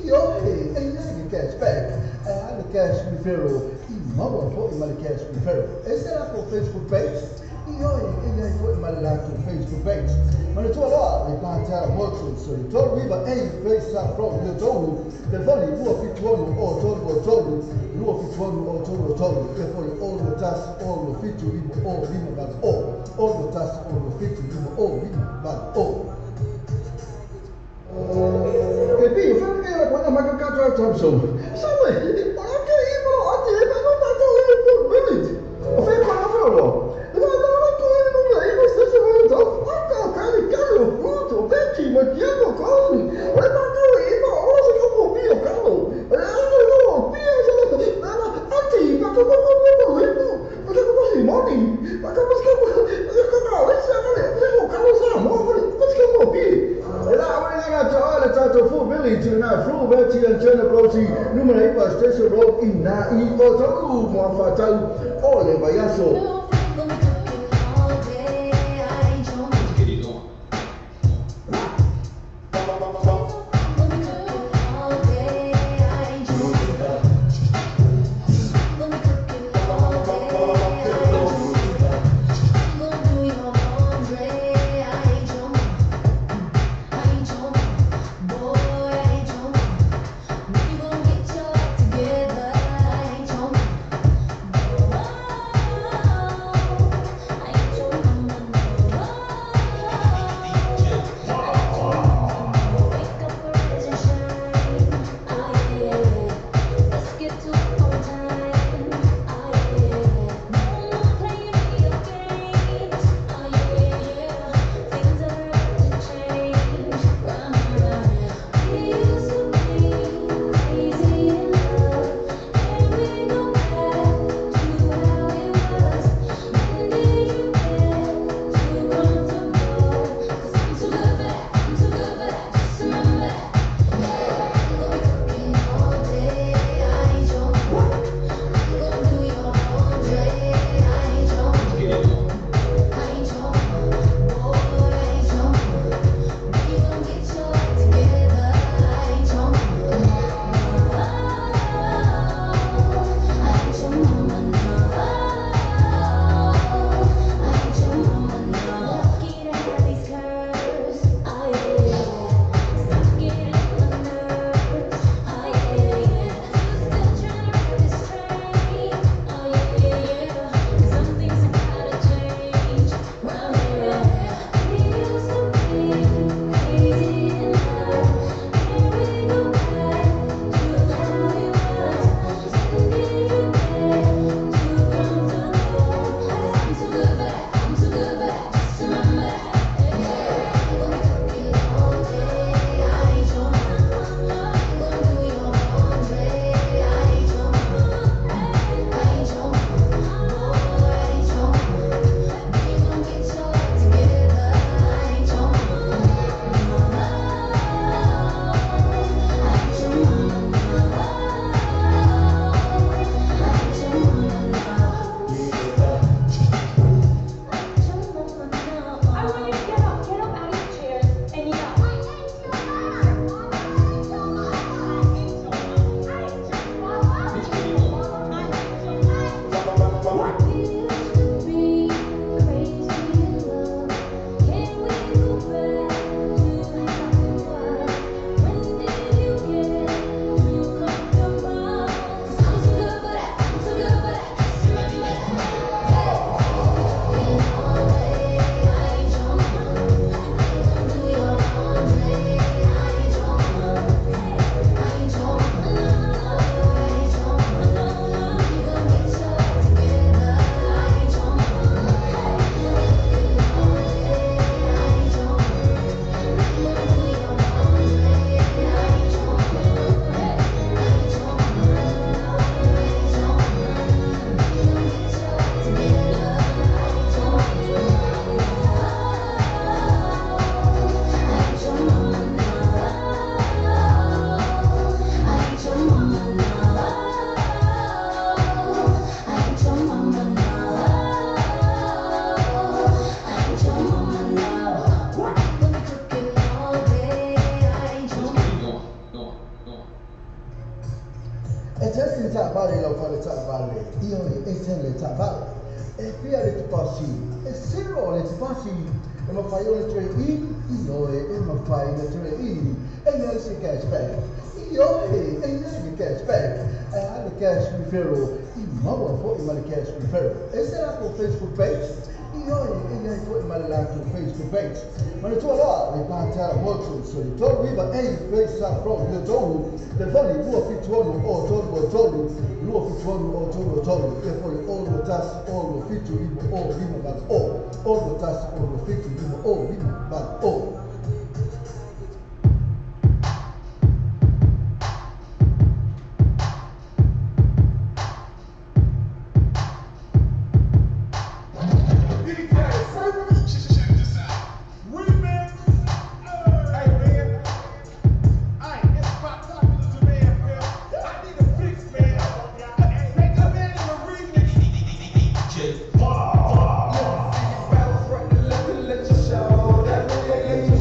io e io cashback e alle cash referral ma vuoi poi ma le cash referral e se la Facebook page io e io poi ma la Facebook page ma le tue là le parte molto so to river e face up from the door the funny wo fit one o to lu fitfonu o tolo e poi all the task all the fit to be all lima bad all the task all the fit to be all lima bad che bi fa che quando ma che cazzo Thompson sai anche io oggi è venuto a village o fai qua però ma chiamo così e ma io ora se come mio caro numero stesso road in na I o tolu mo fatau ole bayaso ta vale la fa le ta vale io e ten le ta vale e via le passi e zero le passi e ma fai le tre io e ma fai le tre e non si cashback io e non si cashback e ha le cash referral in modo for il cash referral e se la Facebook page io e poi malato Facebook page ma le tue là le panta molto so di torri ma face up from the door the funny who of it one or told who of it one or told e poi all the task all the fit to all him but all the task all the fit to all him but all Let your show that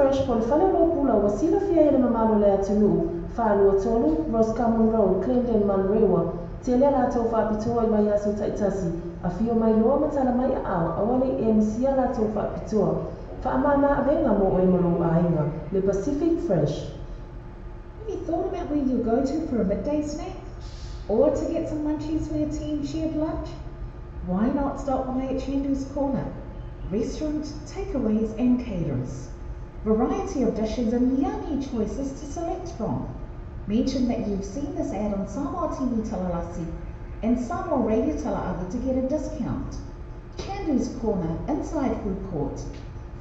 Fresh po le whalero pula wa sila fia hele mamalo le atunu whalua tolu Ross Common Road, Clinton, Manrewa. Te lea lātou whapitoa I mai aso taitasi, a whio mai loa matala mai a au, awale e misia lātou whapitoa. Whaamama avenga mo o e malo a inga, le Pacific Fresh. Have you thought about where you'll go to for a midday snack? Or to get some munchies for your team shared lunch? Why not stop by at Chandu's Corner? Restaurant, takeaways and caterers. Variety of dishes and yummy choices to select from. Mention that you've seen this ad on Samoa TV Talalasi and Samoa Radio Talaaga to get a discount. Chandu's Corner, inside food court,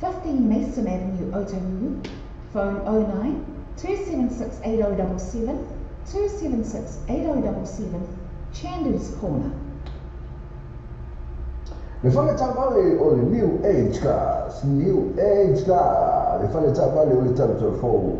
15 Mason Avenue, Otahuhu. Phone 09 276 8077 276 8077. Chandu's Corner. Le fale tabale o le New Age Cars, New Age Car. Le fale tabale o le tabale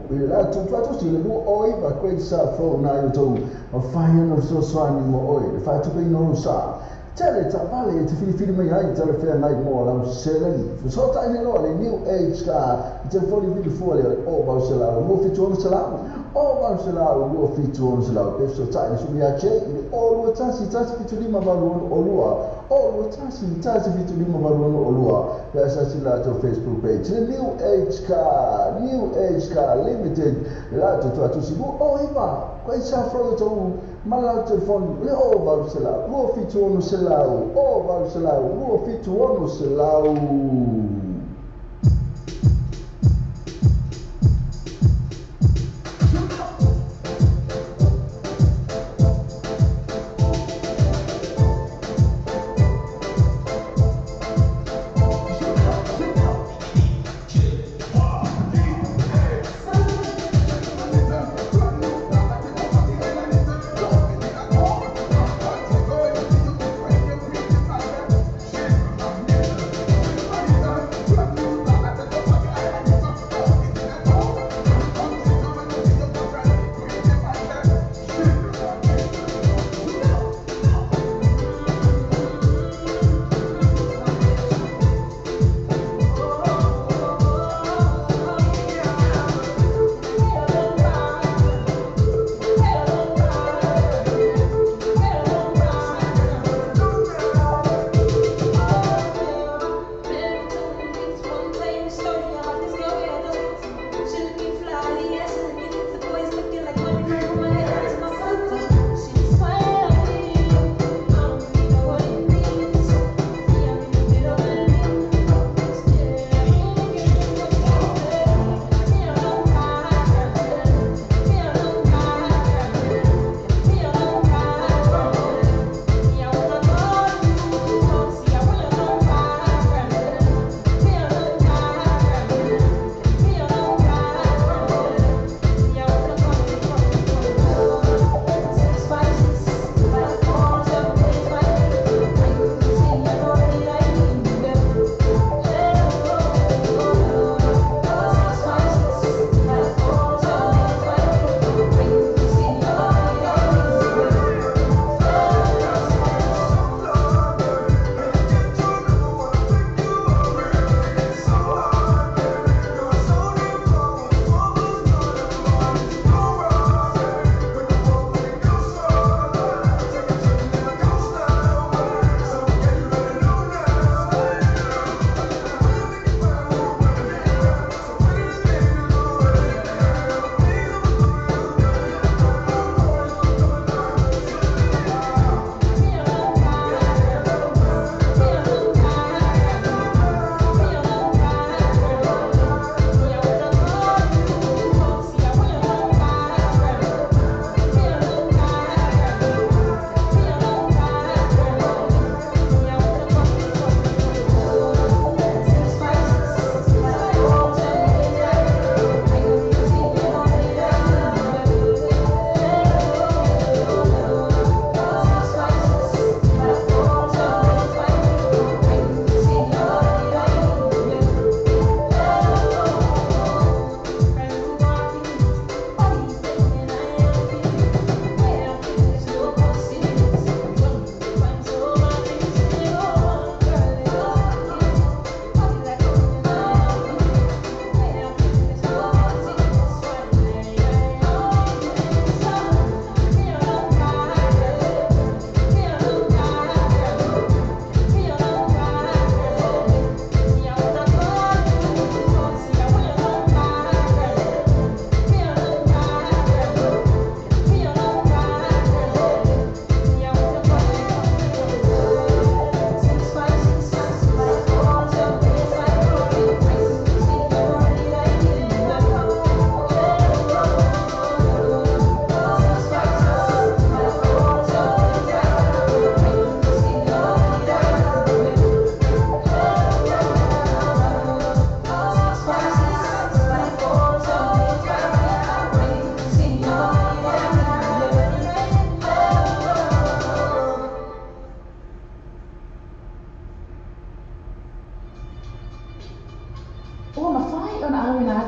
le la tu si le mo oi va questa fo na yo to o fai no so swani mo oi. Le fai tu pe no sa. Tele tabale te fili mai ai tele fe mai mo la seleni. So ta ni lo le New Age Car. Te fo li vi fo le o ba se la mo fi tu sala. O ba se la o fi tu sala. Pe so ta ni su mi a che o lo tasi fi tu ma va o lua. O tasi fitu lima maruano o lua ya sasi la to Facebook page the New Age Car Limited la to sibu o iba kwa isa fro to mala telefone le o ba sela o fitu ono sela o ba sela o fitu ono sela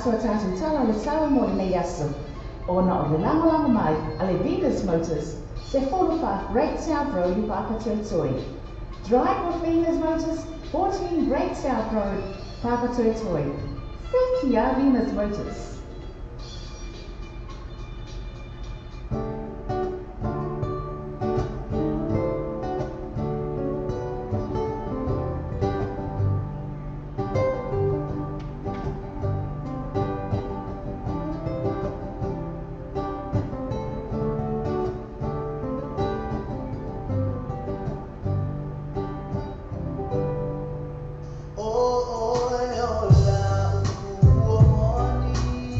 aso tātou tala le tawa mo le nei aso. Ona o le lango mai a le Venus Motors, se wholu wha Great South Road I Papatoetoe. Drive with Venus Motors, 14 Great South Road, Papatoetoe. Thank you, Venus Motors. Oh, oh, oh, la, oh, oh,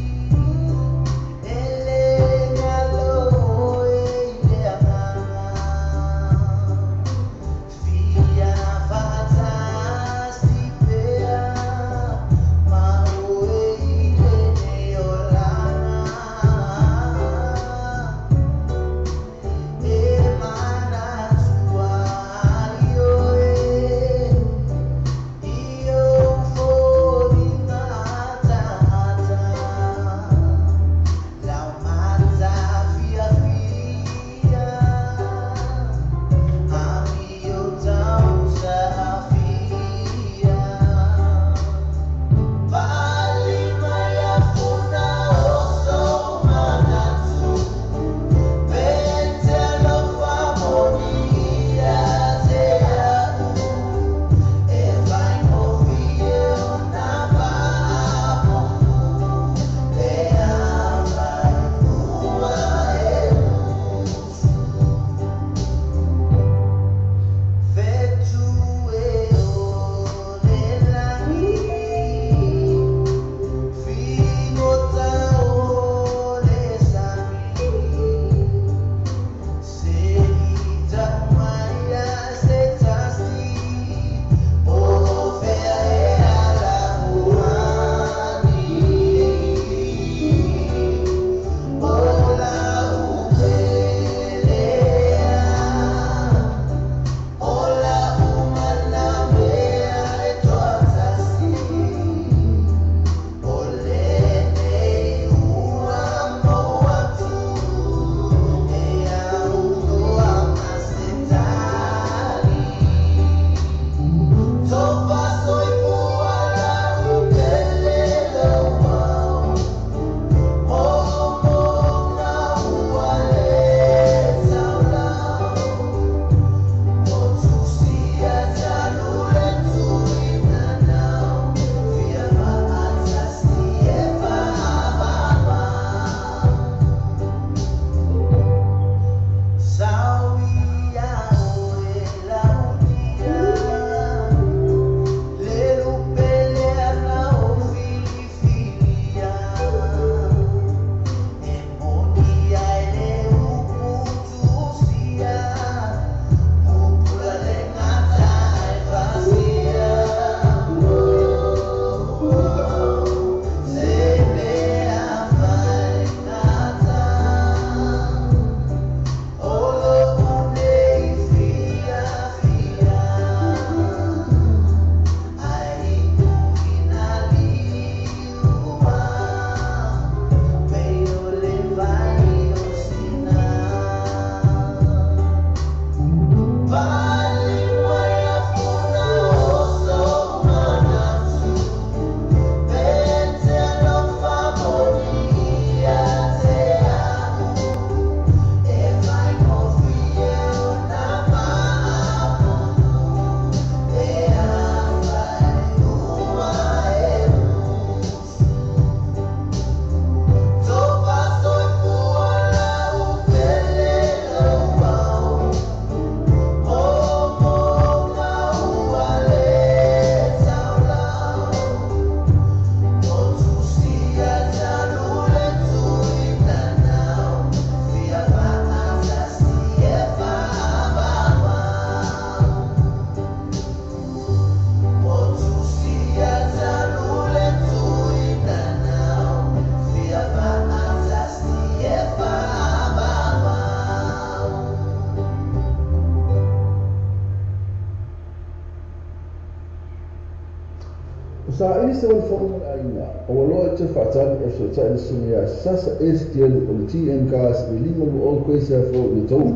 Sa ini se on forma aina. O lo te fatani e so tani sumia sasa STL o TN gas e lima lu o kwesa fo le tou.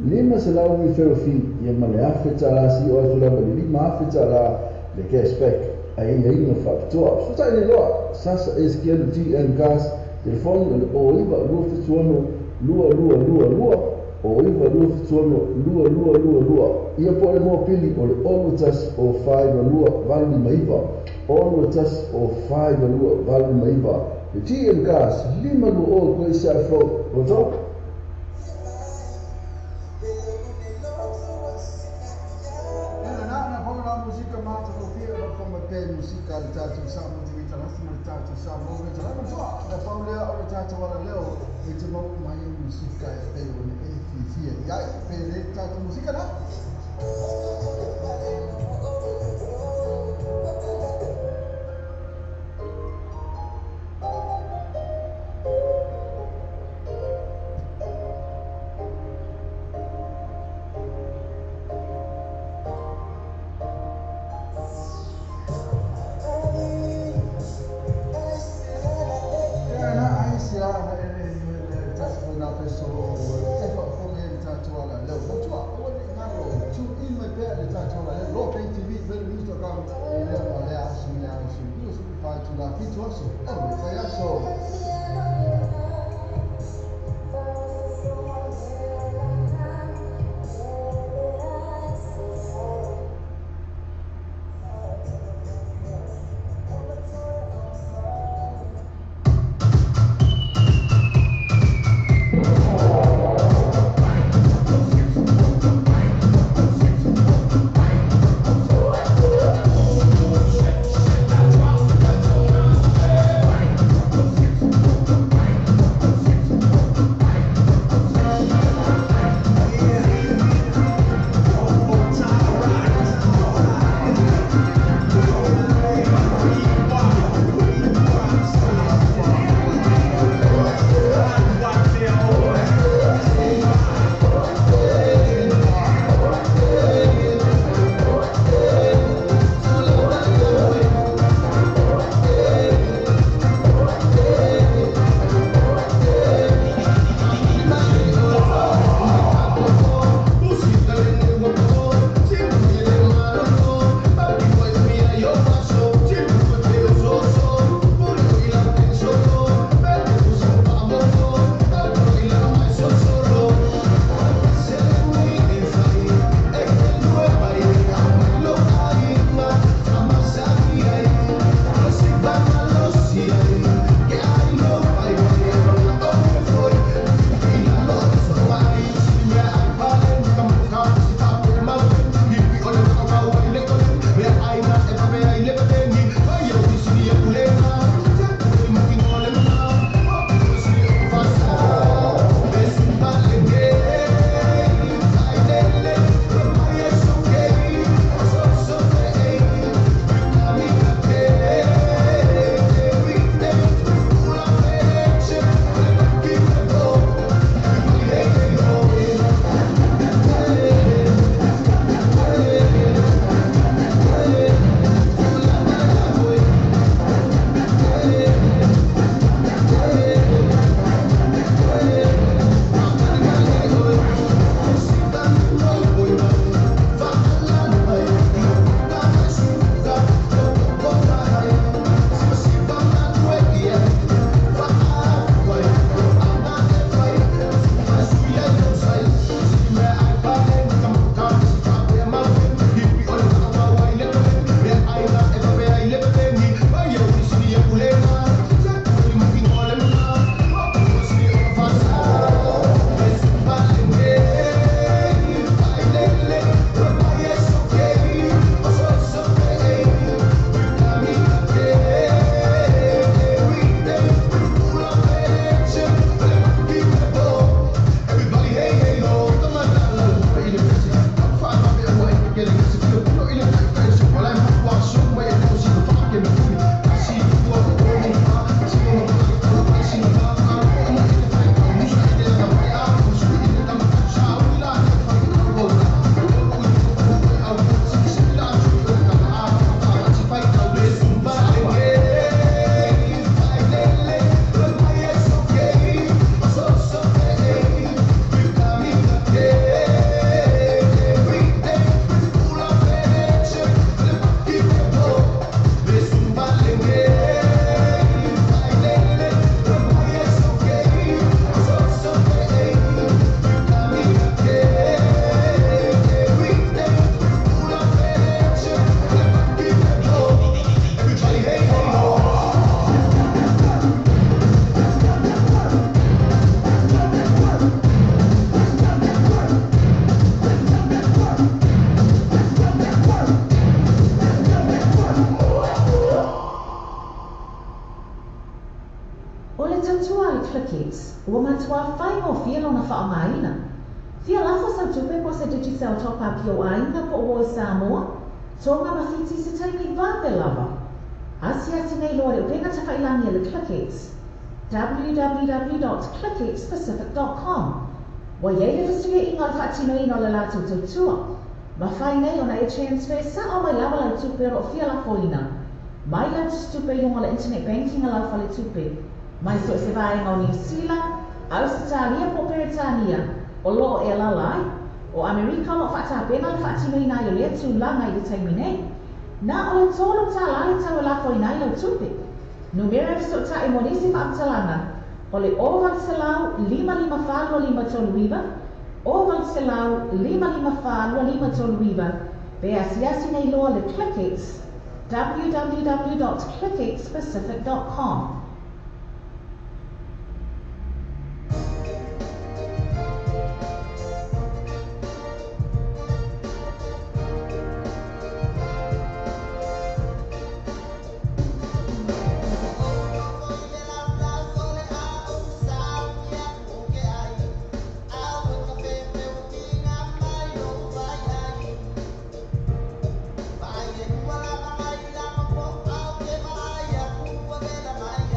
Lima se lau mi fero fi e mane afeta la si o tu la lima afeta la le cashback. Ai ai no fa toa. So tani lo sasa STL TN gas telefone o iba lu fituano lua o iba lu fituano lua. Ia po le mo pili o le olutas o 5 lua vali maiva. Olutas o 5 lua vali maiva. Le TN gas lima lu o kwesa fo o tou. Música de Tato Samu de International Tato Samu de Tato da Paula o Tato wala leo ite mo mai música e o e ya pele Tato música na tua whai mo fia lona whaamaina. Fia lafa sau tupe po se digital top up yo ainga po o Samoa. Tonga mawhiti se taimi vāpe lava. Asiati nei loa reo penga tawhailangi le ClickX. www.clickxpacific.com. Wa yeile whasuia i ngā whaatino ino le lātou tautua. Ma whai nei ona e transfer sa o mai lava lau tupe ro fia la foina. Mai lau tupe yunga le internet banking a lau whale tupe. Mai so se vaenga o New Zealand, Australia po Peritania, o loo e lalai, o Amerika o whaatapena le whaatino ina i o lea tūlanga i le taimi nei. Nā o le tōlo tā lai tau la foina i lau tupe. Numera so ta e monisi whaamtalanga, o le oval selau 555 toluiva, oval selau 555 toluiva, pe asiasi nei loa le ClickX, www.clickxpacific.com. Bye.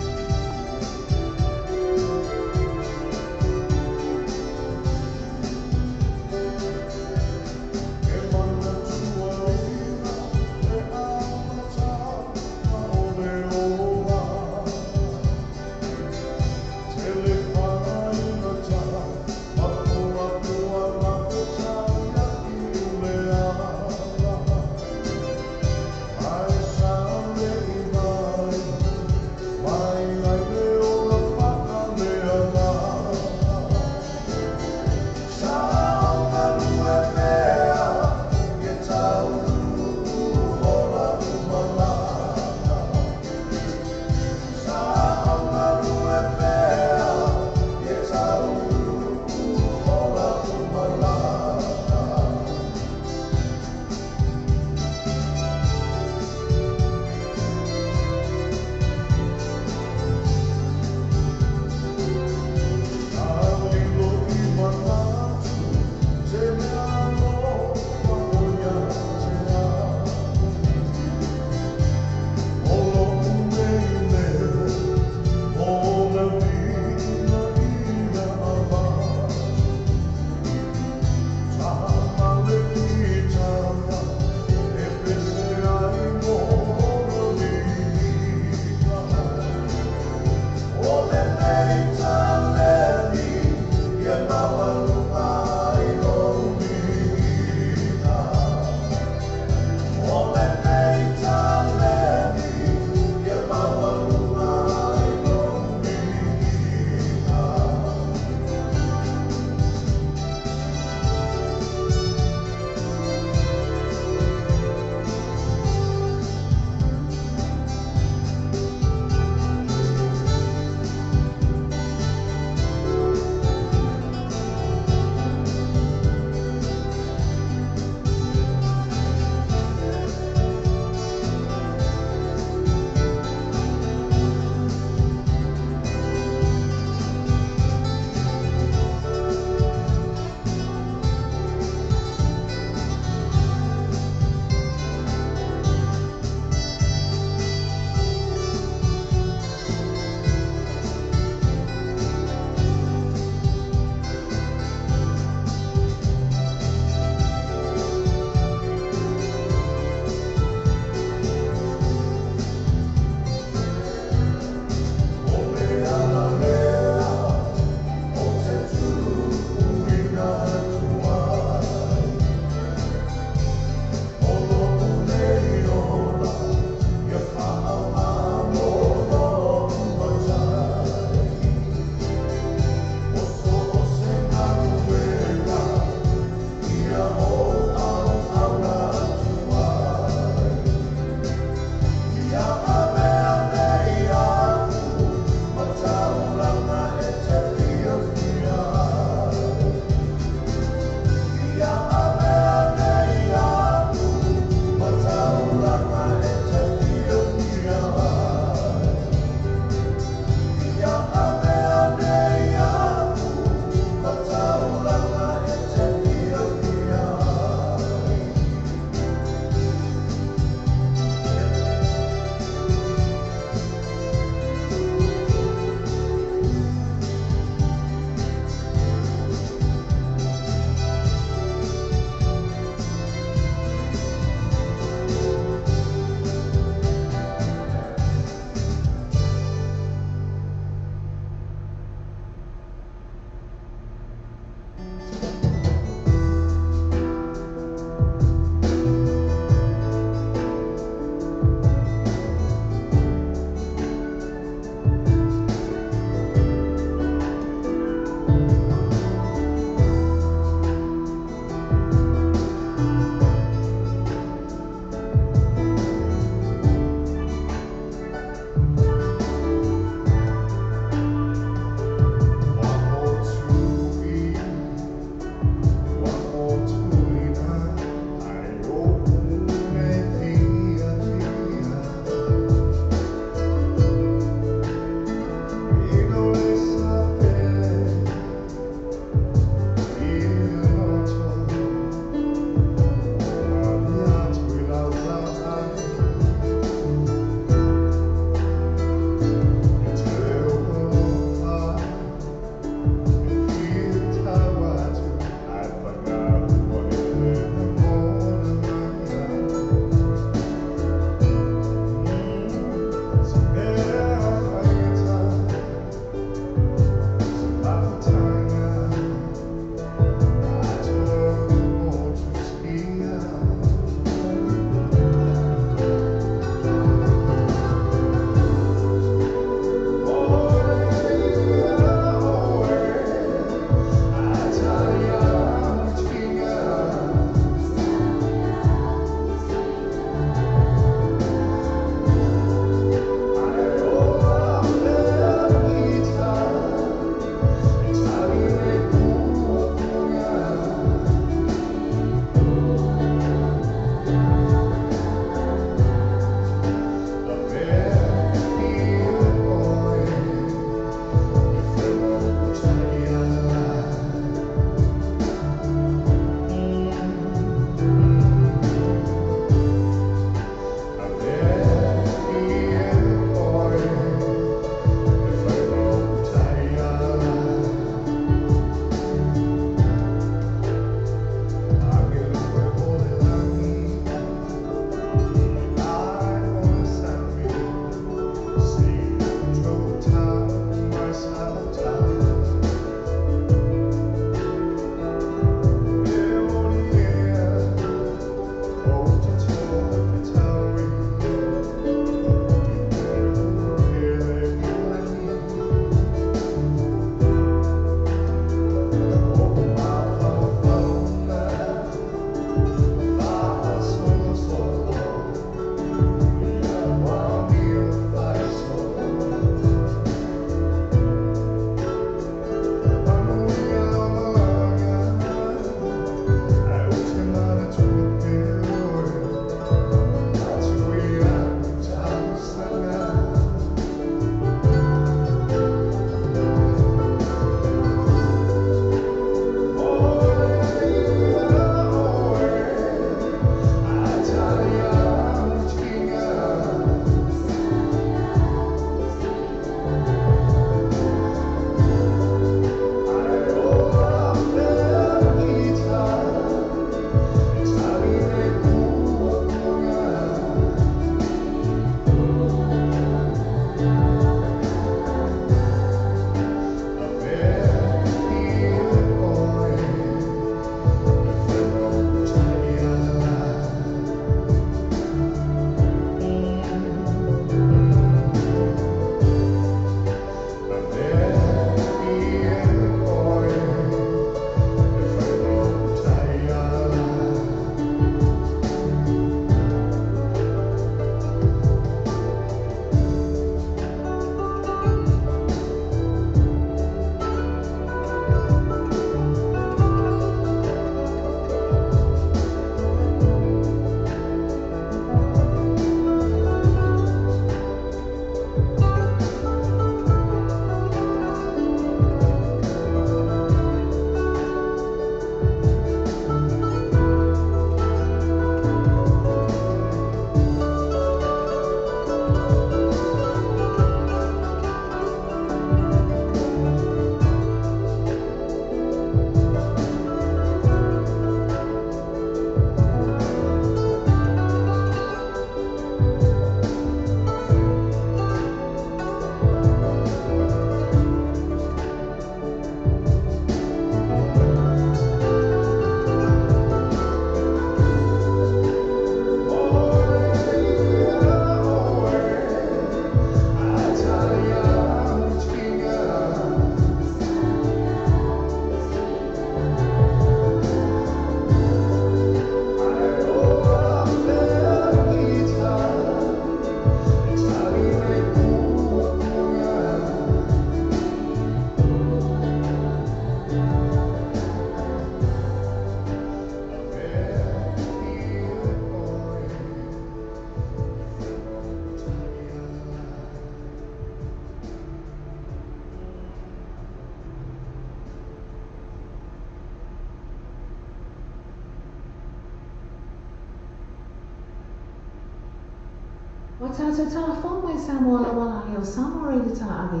Wa tātou telefon mai Samoa la wala leo Samoa rei ta agi.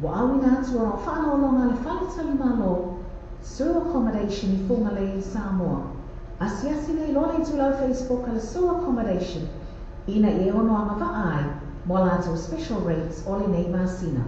Wa awina atu o whaolonga le whale tali malo. Sewer accommodation I funga le Samoa. Asiasi nei lole tulau Facebook ala sewer accommodation. Ina I ono anga ai, mo lato special rates ole nei masina.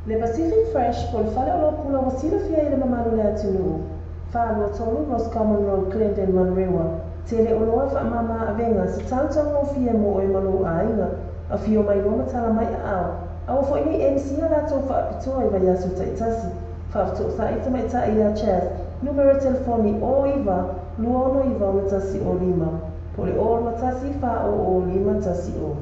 Le Pacific Fresh po le fale o lo pula wasila fia i le mamalu le atunu. Whālua tolu Ross Common Road, Clinton, Manrewa. Tele o loa wha mama avenga sa tautanga o fia mo e malu a inga. A fio mai loma tala mai a au. Awa fo ini MC a lato wha apitoa i vai asu taitasi. Whafto sa ita mai ta i a chaz. Numero telefoni o iwa, luono iwa o tasi o lima. Pole o matasi wha o lima tasi o.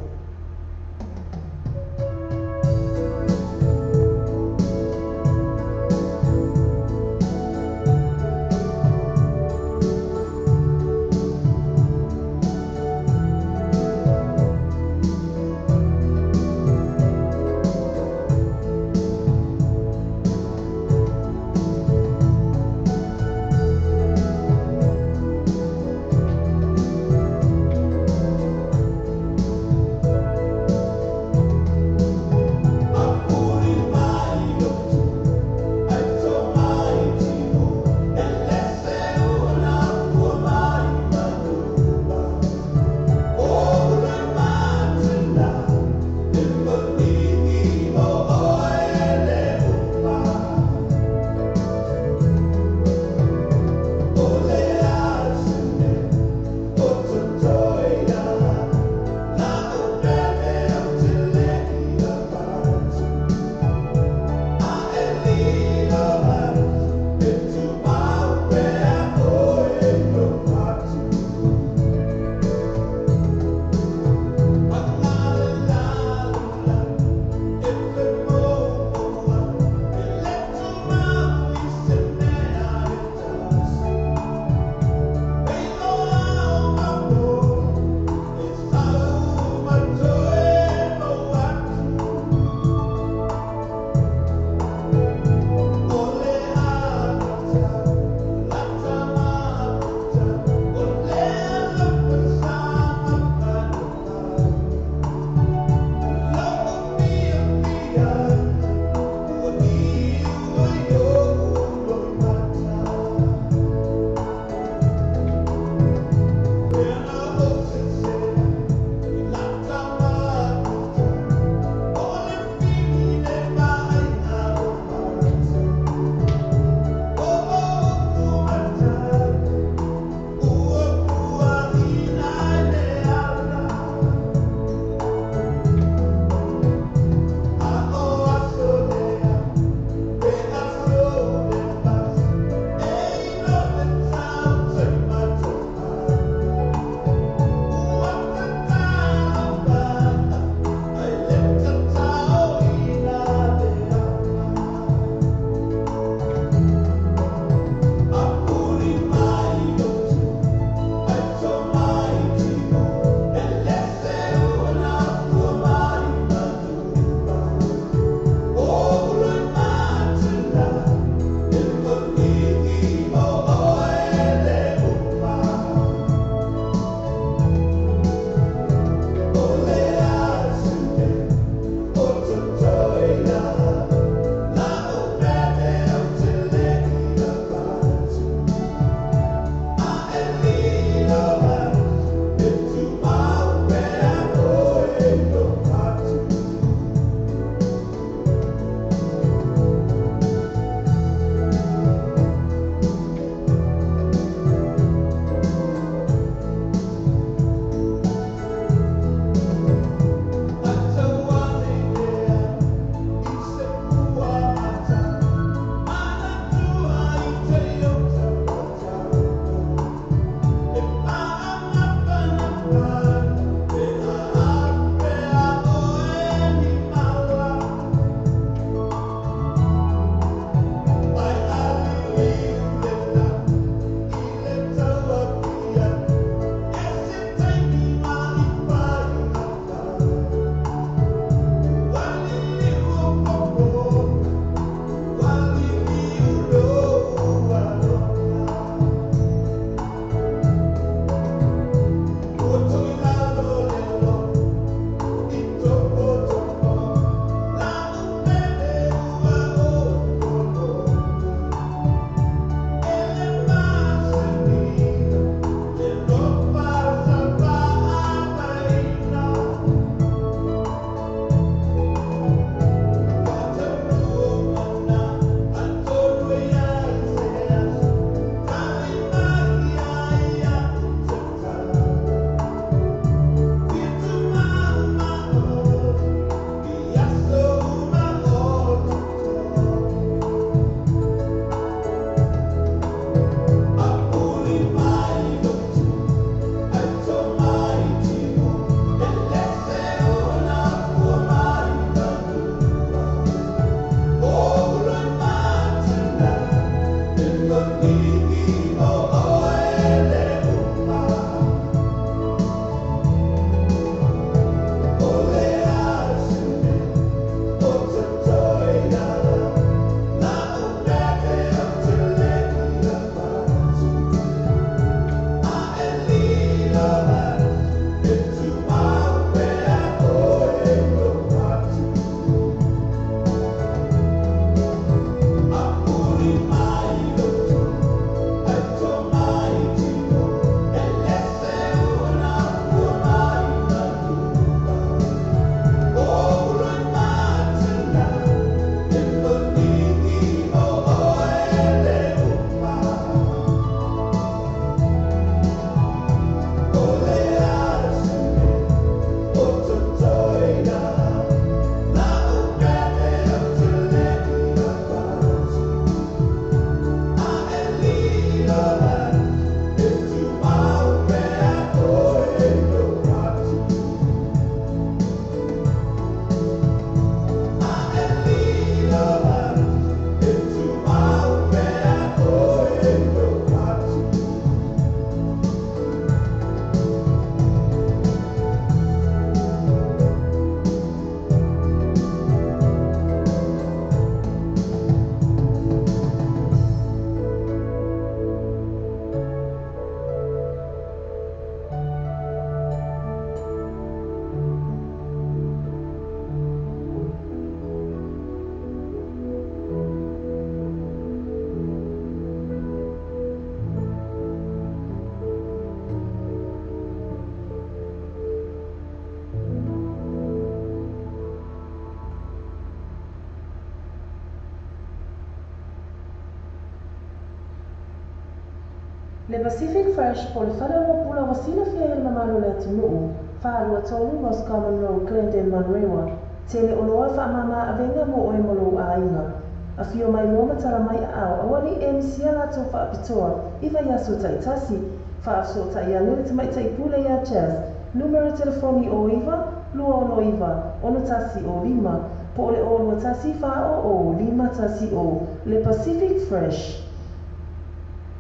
Le Pacific Fresh po le whanau pula wasina fia il mamalo le atunuu, whaarua tolu Ross Common Road, Glendale, Monrewa, tele oloa whaamama avenga mo oe molo a inga. A fio mai loa matara mai a awani e misia lato whaapitoa, iwa yaso taitasi, whaafso tai anu le tamai tai pule ya Chaz, numero telefoni o iwa, lua ono iwa, ono tasi o lima, po le ono tasi wha o lima tasi o, le Pacific Fresh.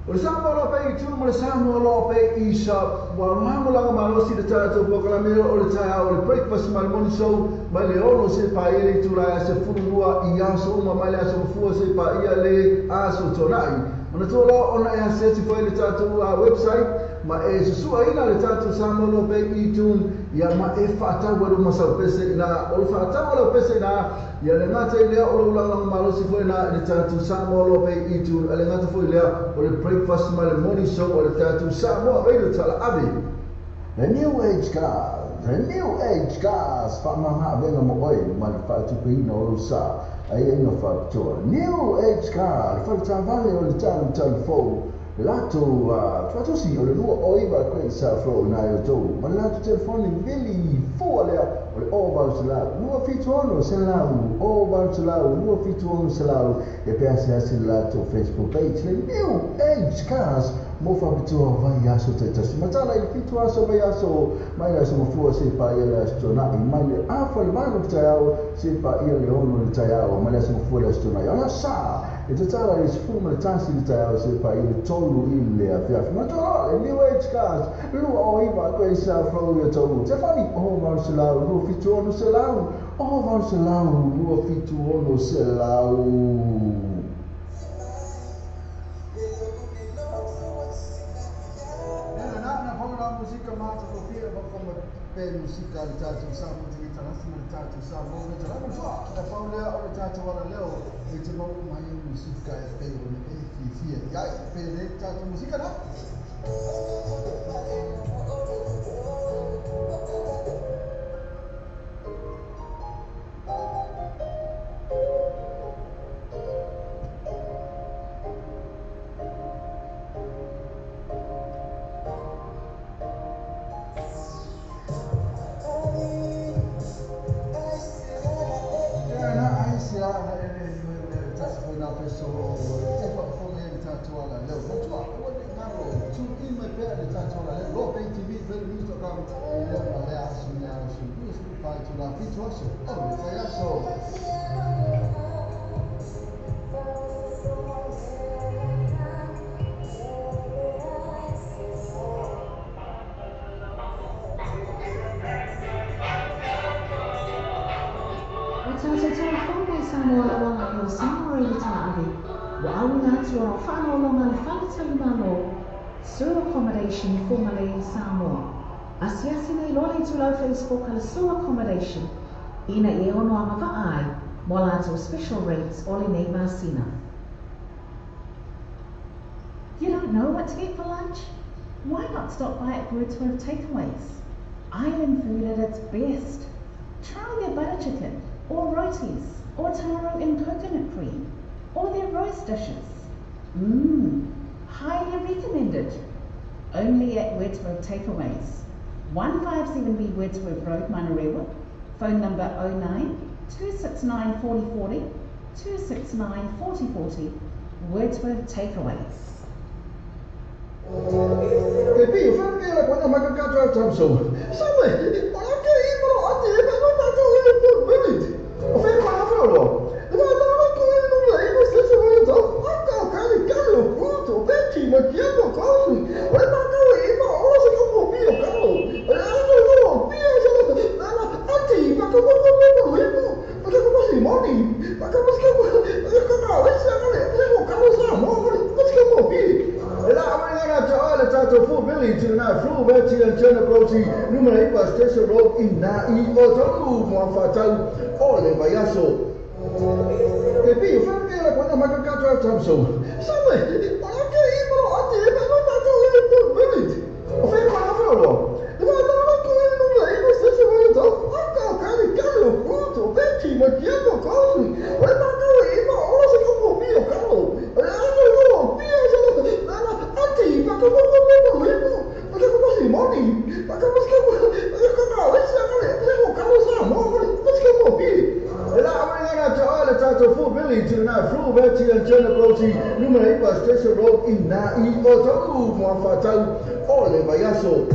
O le Samoa loa pei tū mo le Samoa loa pei i sa waruhamo langa malosi le tātou pokalamea o le taia o le breakfast mai morning show mai le ono se pa ia le tūrai a se furulua i aso uma mai le aso mafua se pa ia le aso tonai. Ona tō loa ona e haseti fai le tātou website ma e susua ina le tātou Samoa loa pei i tūn ia ma e whaatau waru masau pese ina o le whaatau waru pese ina ia le ngata i lea o le ulanga malosi fai na le tātou Samoa loa pei i tūn a le ngata fai lea o le breakfast mai le morning show o le tātou Samoa radio tala ave. The new age cars, whaamaha venga mo oi, ma le whaatupuina o lo sa, ai inga whaapitoa. New age car, le whaatavale o le tānu fou, lato whaatosi o le lua oiwa koe sa flow na o tau, ma lato telefoni vili fua lea o le o salau, lua fitu ono salau, o salau, lua fitu ono salau, e pea se hasi lato Facebook page, le new age cars, mo whapitoa vai aso te tasi. Matala i fitu aso vai aso, mai le aso mafua se pa ia le aso tonai, mai le awha le manu ki tai au, se pa ia le ono le tai au, mai le aso mafua le aso tonai. Ala sa, e te tala i sifu ma le tasi le tai au, se pa ia le tolu i le afiafi. Matala, le new age cars, lua o iwa koe sa flow ia tolu. Te whani, o maru se lau, lua fitu ono se lau, o maru se lau, lua fitu ono se lau. Musika mata ko pia ba ko pe musika le tātou Samoa te tarasi le tātou Samoa le tarama fa e paulea o le tātou ala leo e te mau mai musika e pe o le e fia ia pe le tātou musika na accommodation formerly in Samoa. Asiasine lole to lo Facebook ala su accommodation. Ina e ono amava ai, mo lato special rates ole nei masina. You don't know what to get for lunch? Why not stop by at Wordsworth Takeaways? Island food at its best. Try their butter chicken, or rotis, or taro and coconut cream, or their roast dishes. Highly recommended. Only at Wordsworth Takeaways. 157B Wordsworth Road, Manarewa. Phone number 09 269 4040 269 4040. Wordsworth Takeaways. Ke pi fa ke la kona maka ka tra tramso. Sabe, ona ke I mo ati e ka ta to le po minute. O fe ma fa lo. Ba ta ma ko e no le ko se se mo to. Aka ka ni ka lo puto, pe ki ma ki ko ko. O ma ka e ma o se ko mo pi o ka lo. E no pi o se na ati pa ko mo le po. Pa ko mo si mo ni. Pa ko mo se ko ka o se ka le ko ka lo sa mo ko se ko pi. Tato Full Village tonight, Flu Veti and Turner Broti, numero 8 Station Road in Nai, Otonu, Moafatau, Ole Bayaso. Ke pi fa ke la kona maka ka tra tramso. Sabe, ona ke I mo ati e ka ta to le po minute. O fe ma fa lo. Ba ta ma ko e no le ko se se mo to. Aka ka ni ka lo puto, pe ki ma ki ko ko. O ma ka e ma o se ko mo pi o ka lo. E no pi o se na ati pa ko Channel Crossing, numero iba Station Road in na I o tau mo fatau o le Bayaso.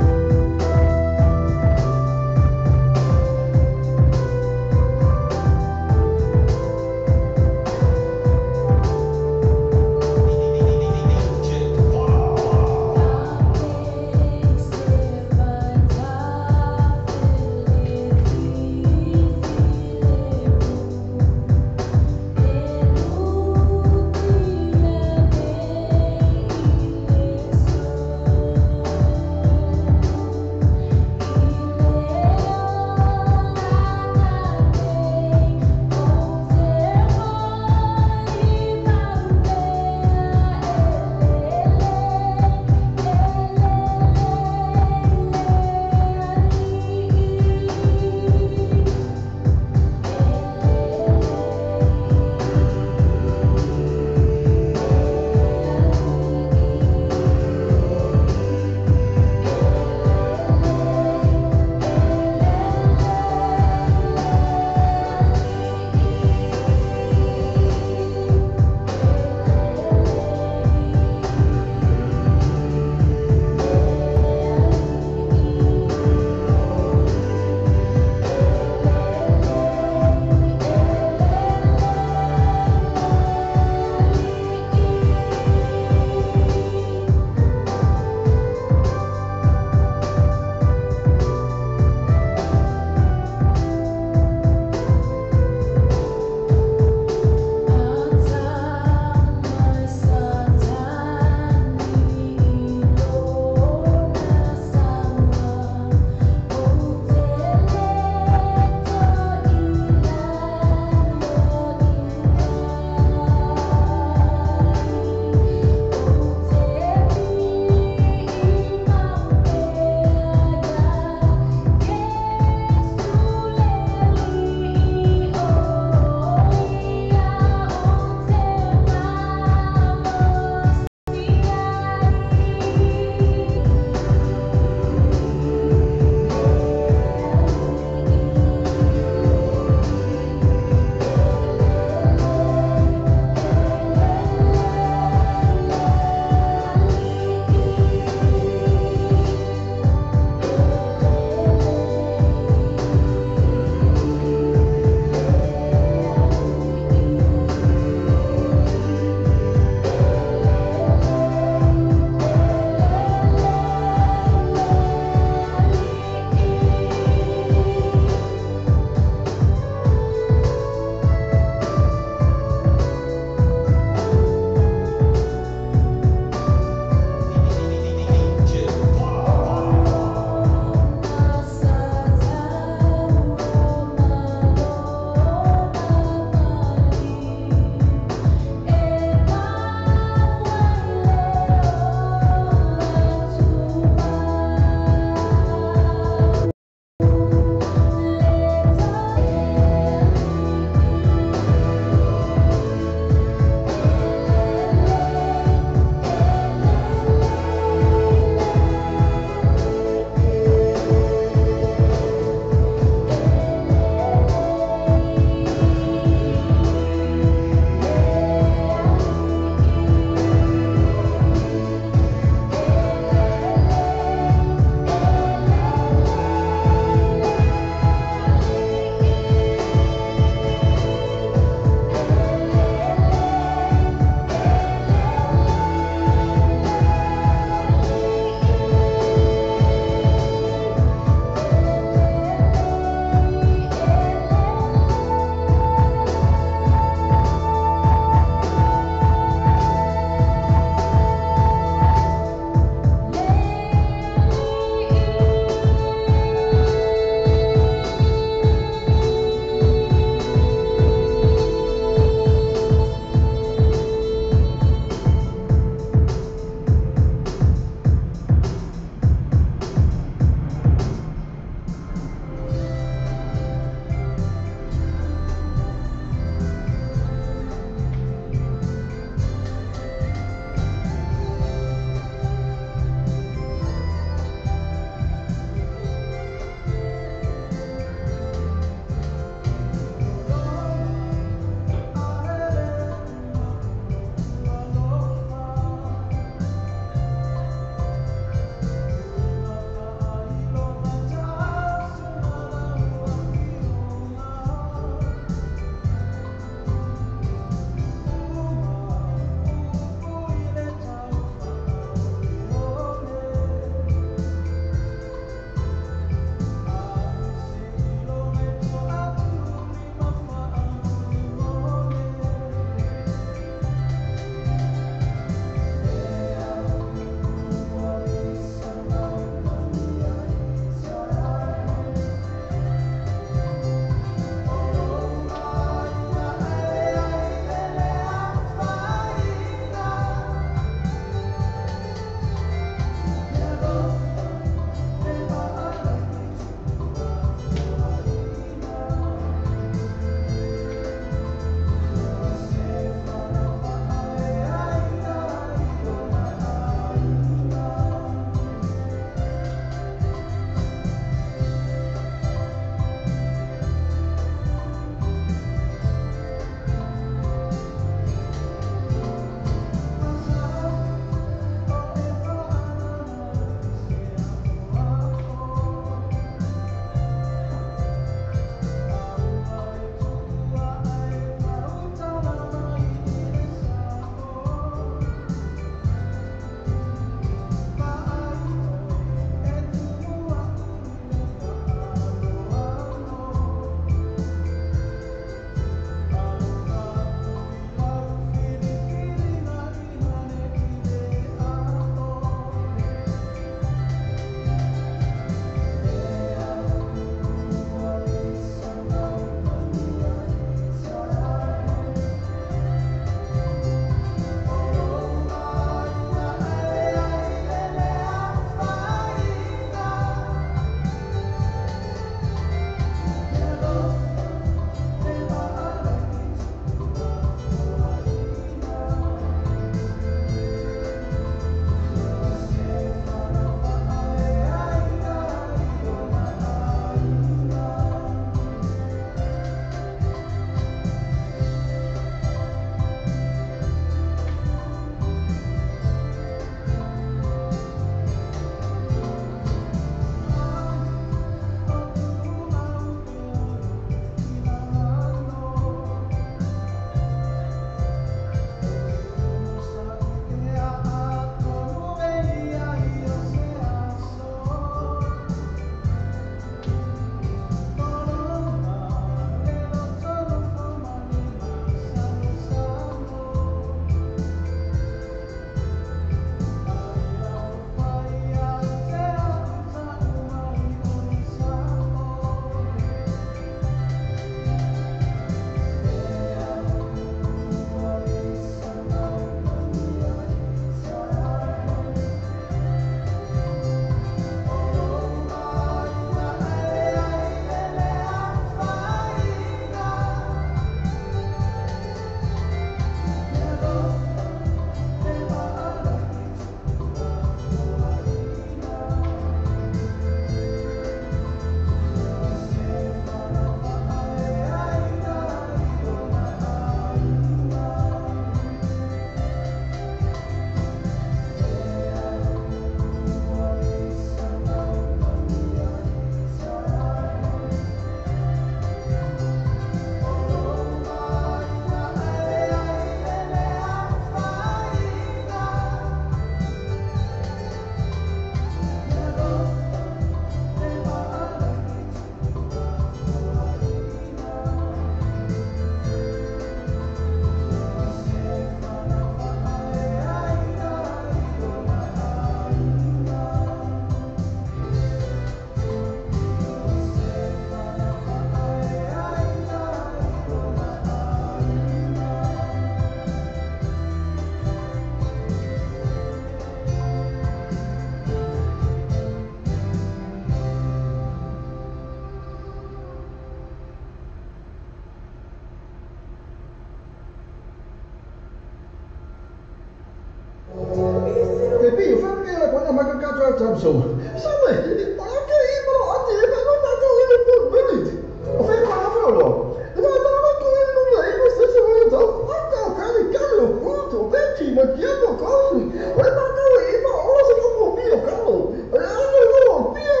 time so. Somewhere, I can't even know. I did, but I'm not going to put village. I feel like I feel low. If I'm not going to the English system, I'm not going to get a food to Becky, but you have to call me. I'm not going to eat my also going to be a fellow. And I'm going to go be a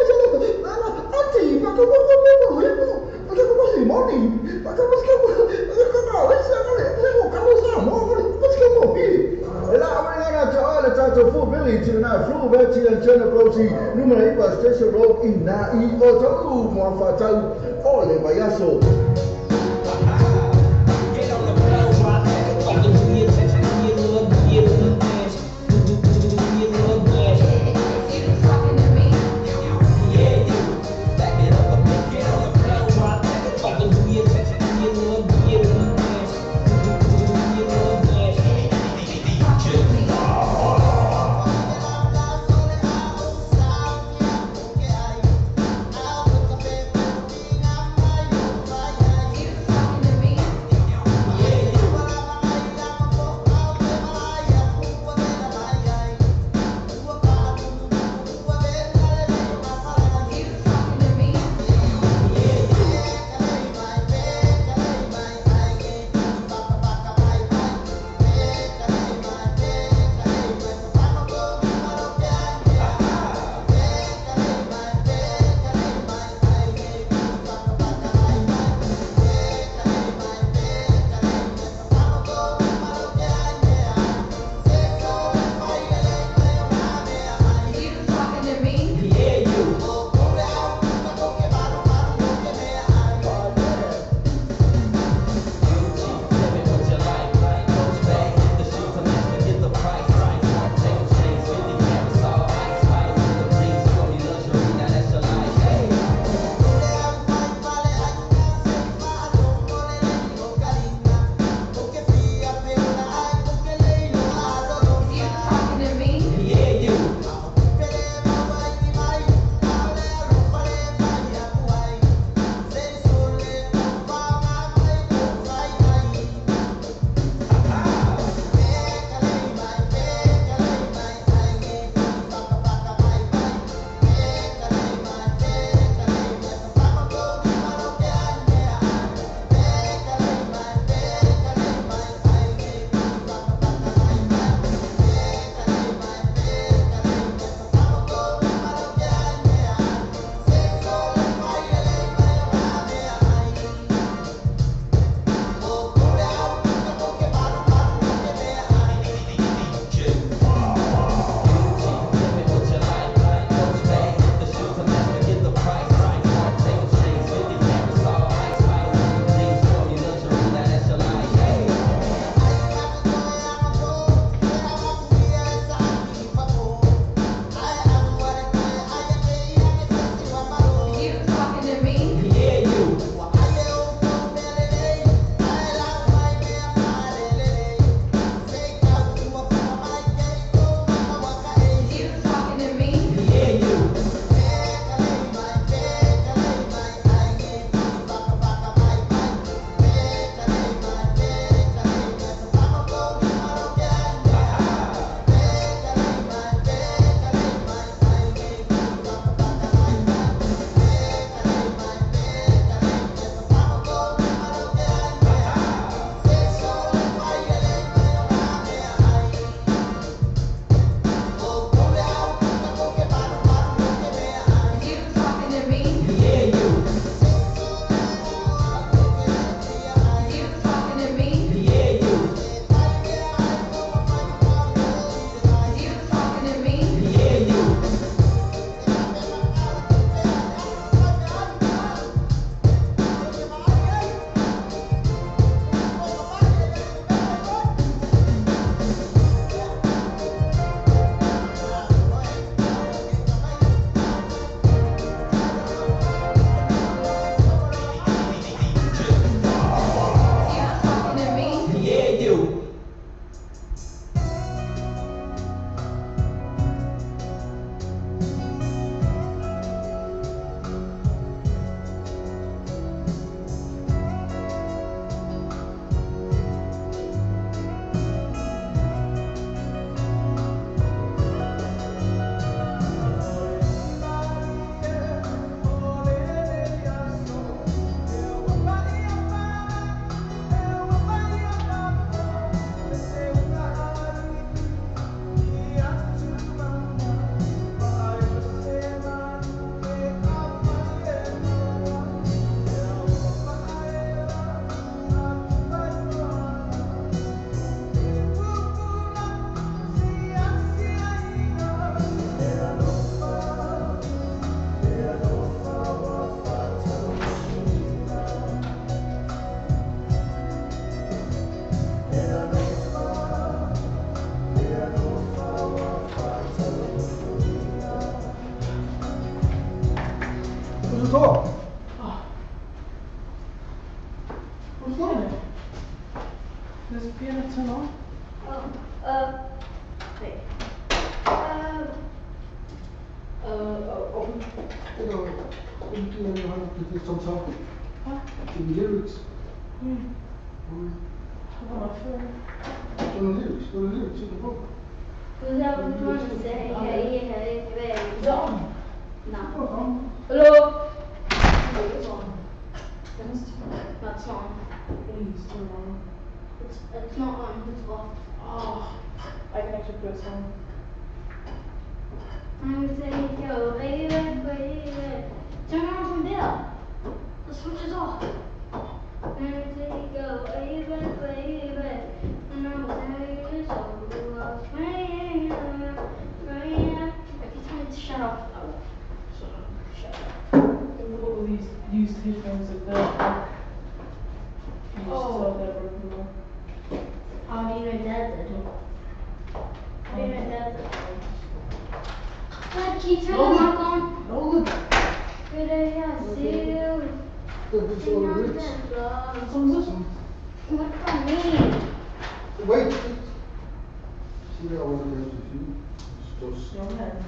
auntie, but I'm going to go but I'm going to money. But I'm going to go. Let's go. E la avevano già fu village na flu vecchi al centro prosi numero di station road in na I o tu mo fa tau o le baiaso. What's wrong? What's wrong? Does the piano turn on? Wait. You know, sometimes in the lyrics. On my phone. On the lyrics, in the book. Who's that one to say, hey, Done. No. Hello? It's on. That's on. Please turn on. It's not on, it's off. Oh, I can actually put it on. I'm gonna say, yo, baby. Turn it on from there. The switch is off. I'm gonna say, yo, baby. And I'm gonna say, so I was praying. If you tell me to shut off, I will. Shut up. All of these used headphones are there. How do you know Dad's at all? How do you know Dad's at all? Dad, can you turn the mic on? No, Good day, I see you. it's all the lyrics. What song is this one? What does that mean? Wait. See that I wasn't able to see. It's just. Your hand.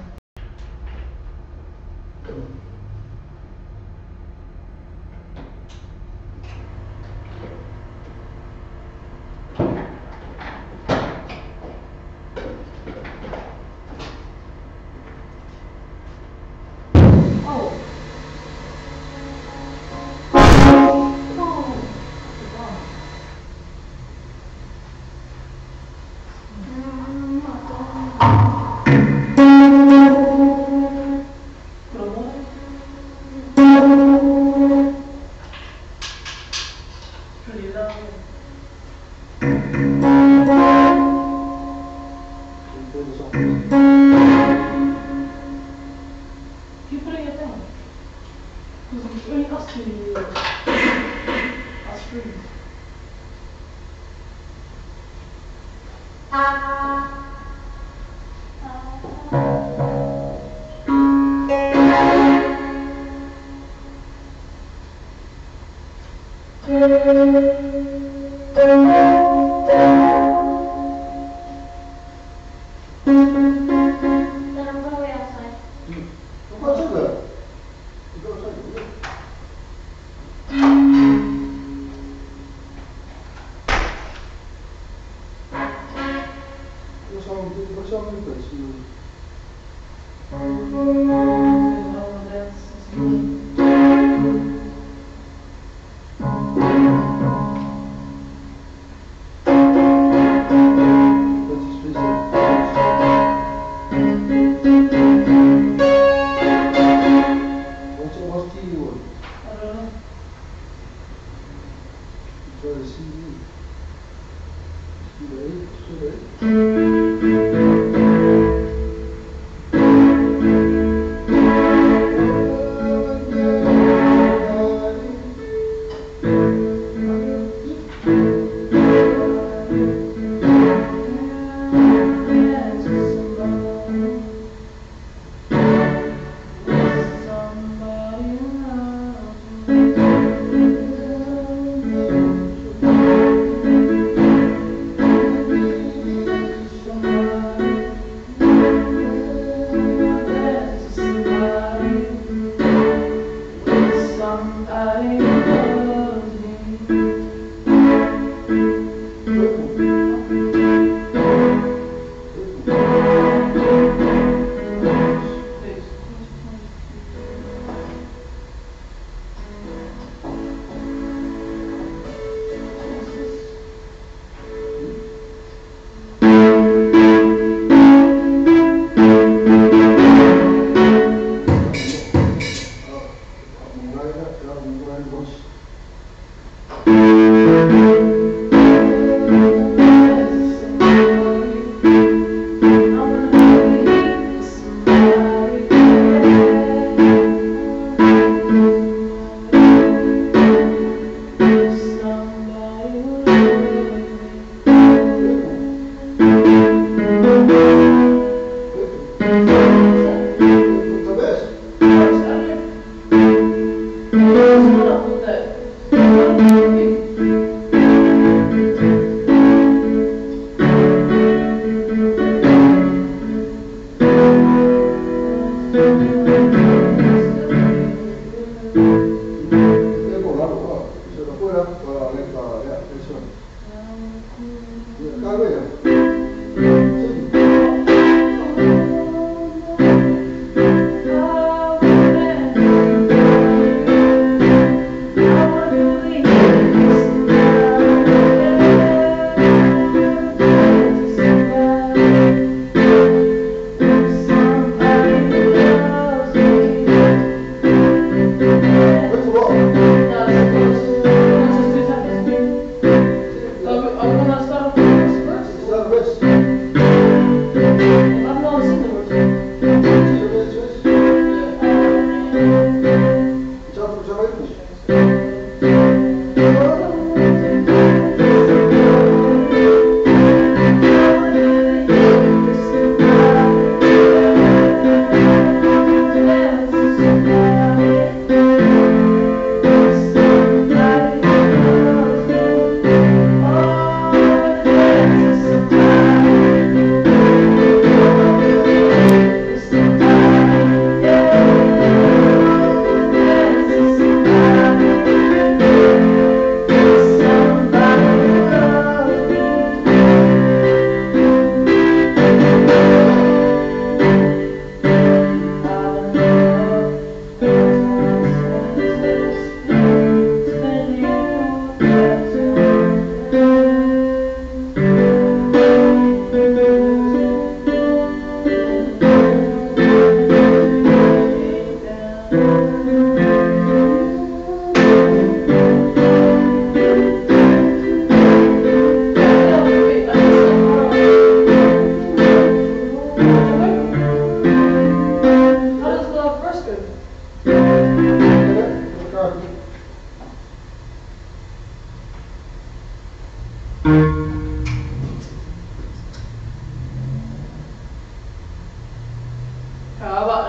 Keep putting it down. Because it's only us two. Us three.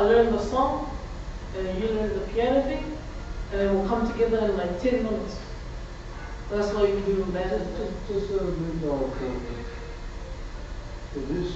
I learn the song, and you learn the piano thing, and it will come together in like 10 minutes. That's why you do that. Just a little for this.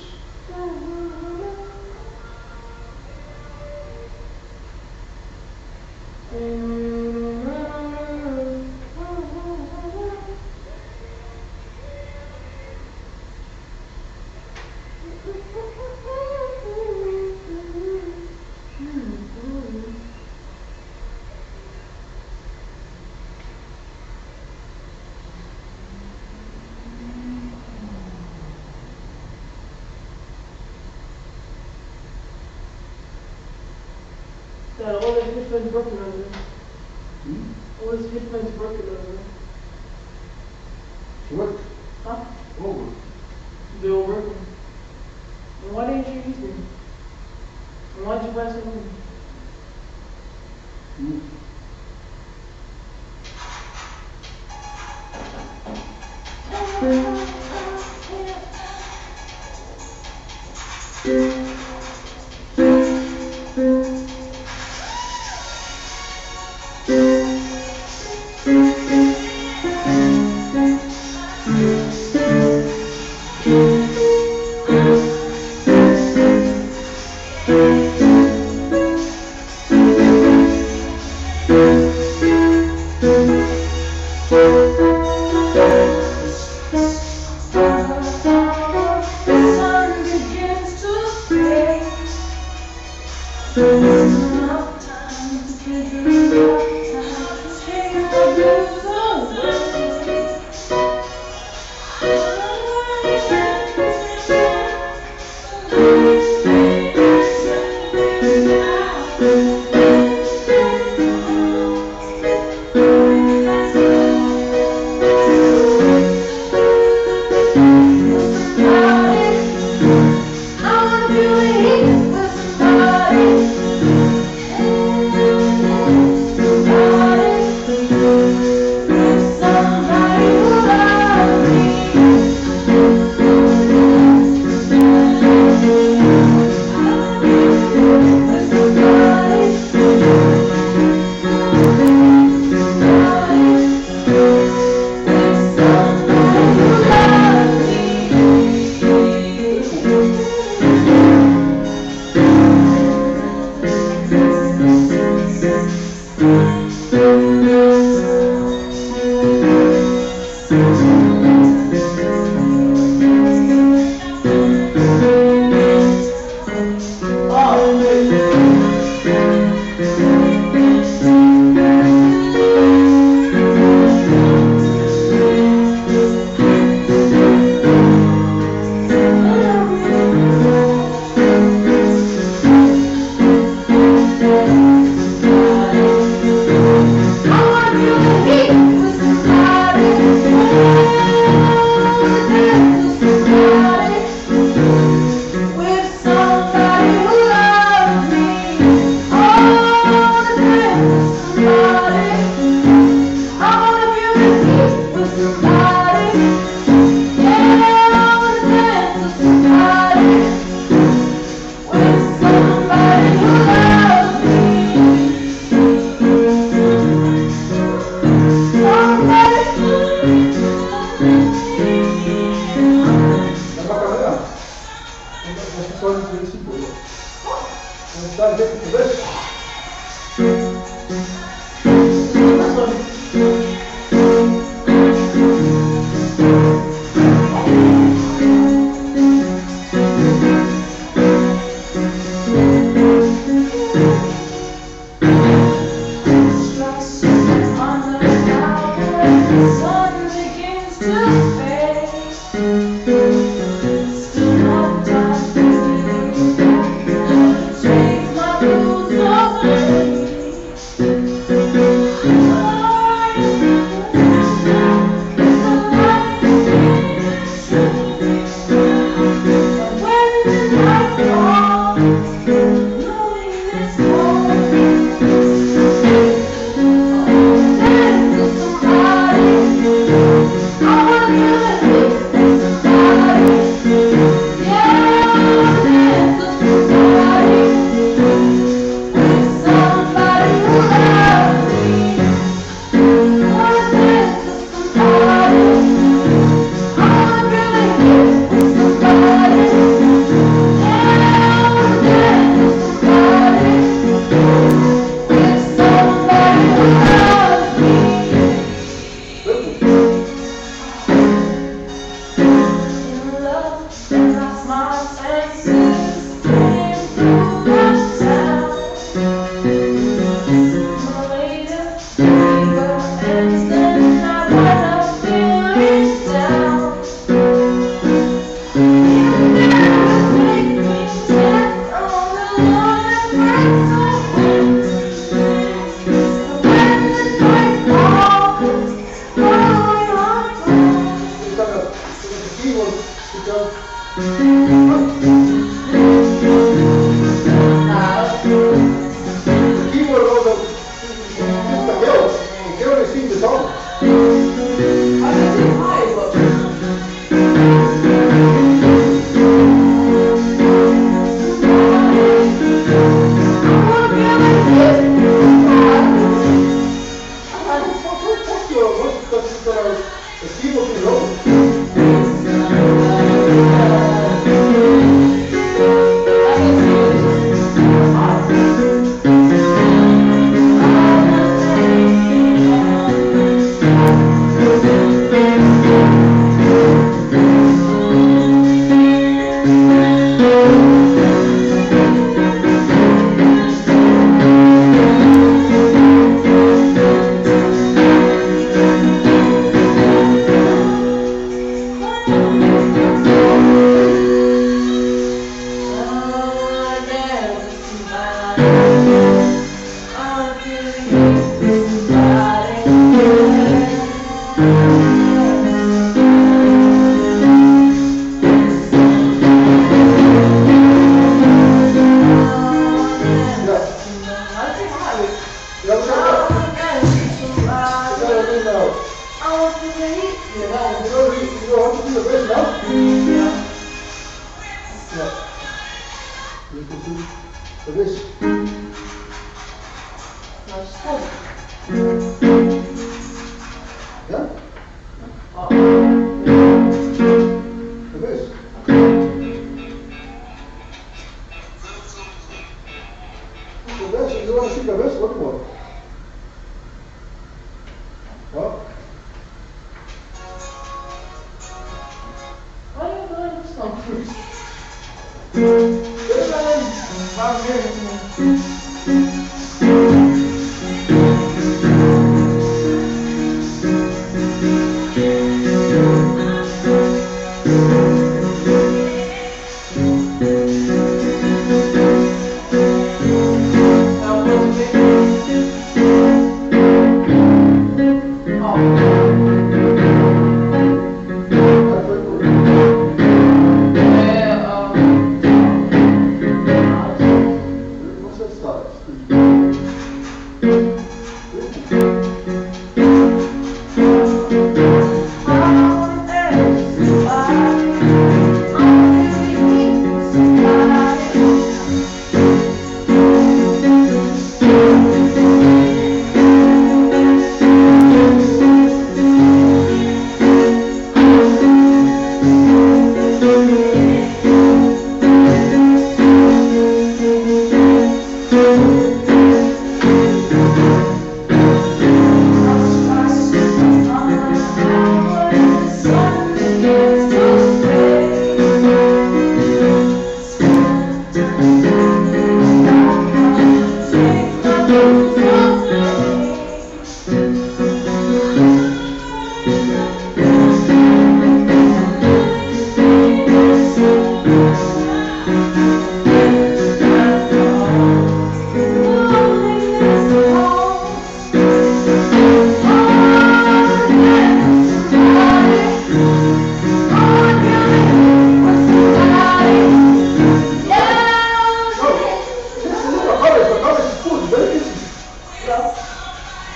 That all the headphones broken over there. All these headphones broken over there. What? Huh? Over. They're all broken. And why didn't you use them? And why did you buy some of them?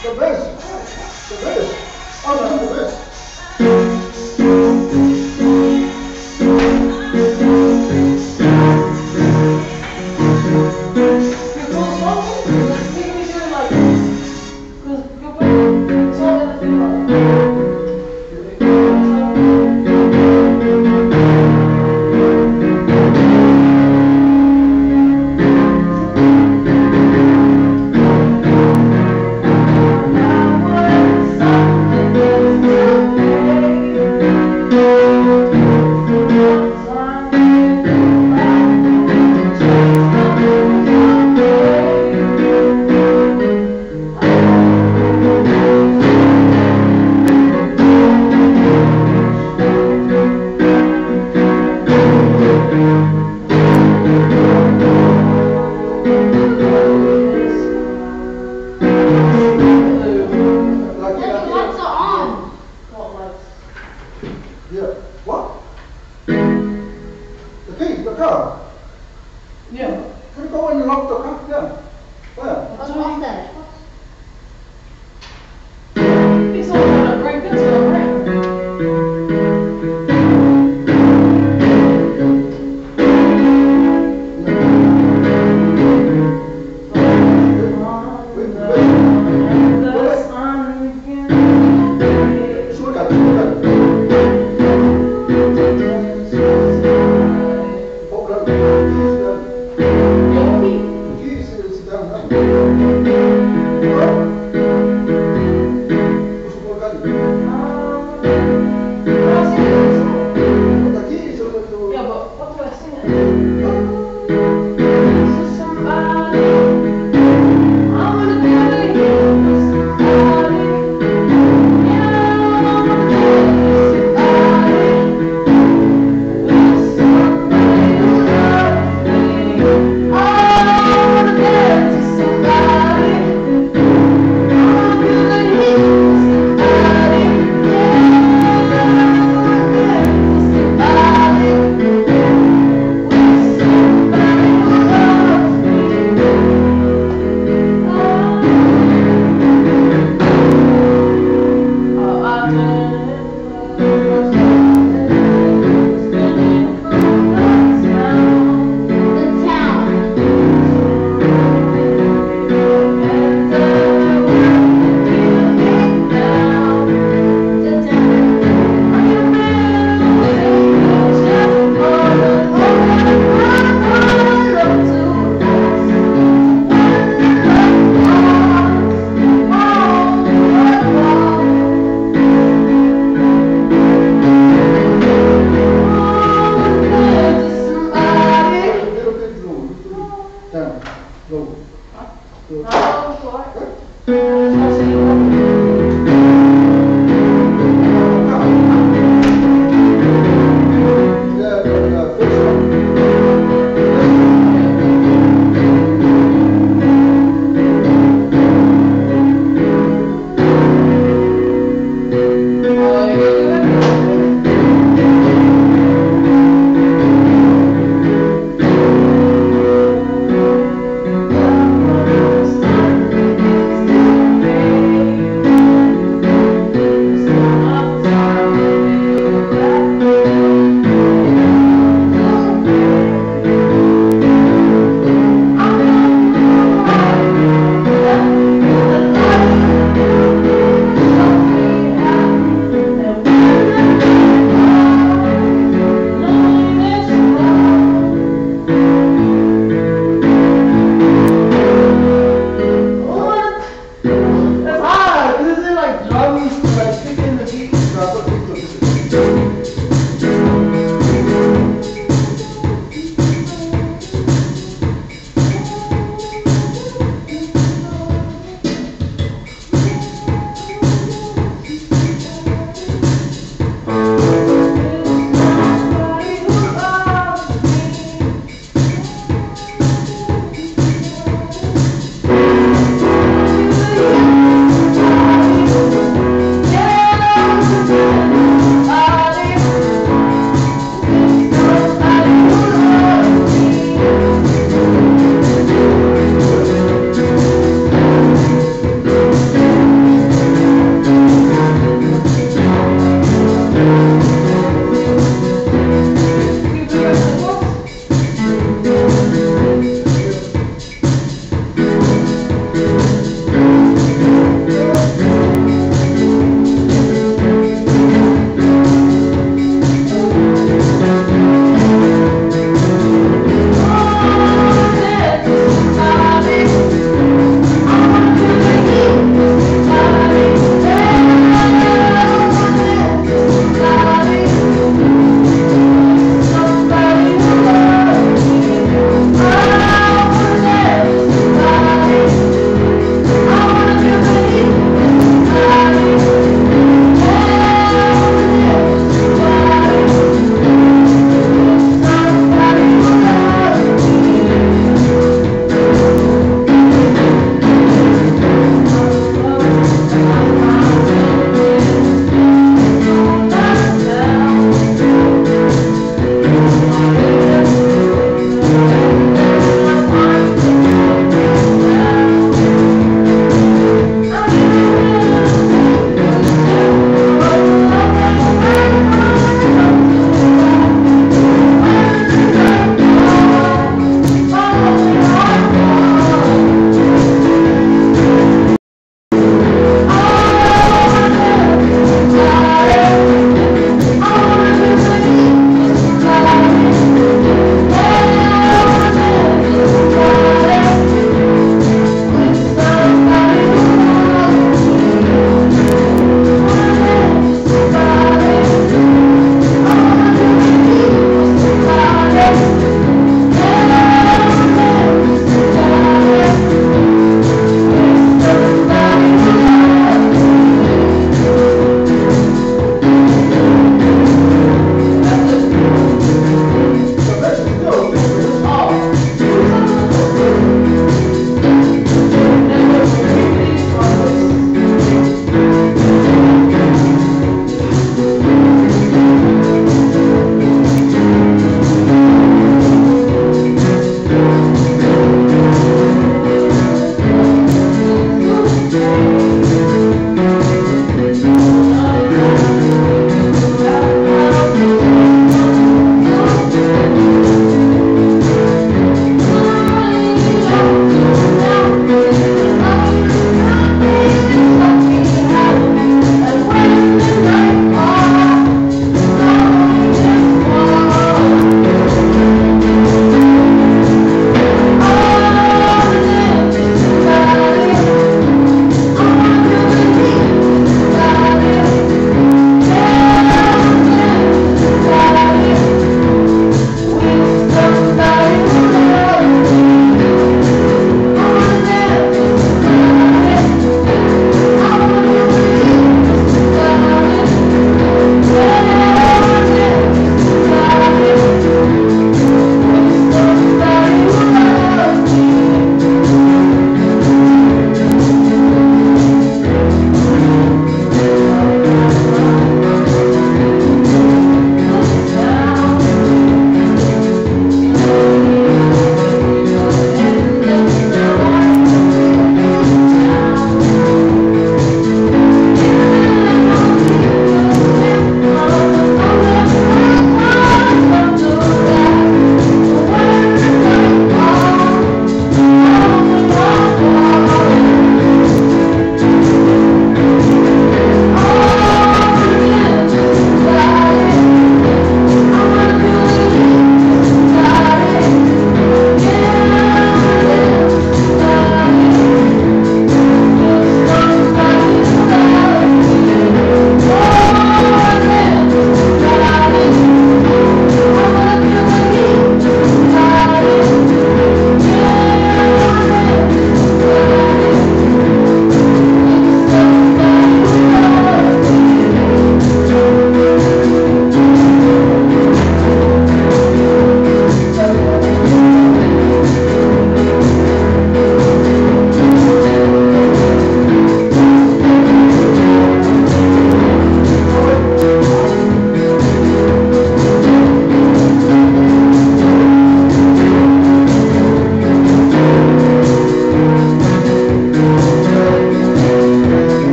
The best. The best. Oh, no, the best.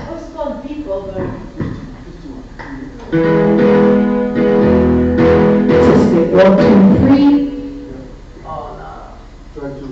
What's called deep over? Testing 1, 2, 3. Oh no. Try to.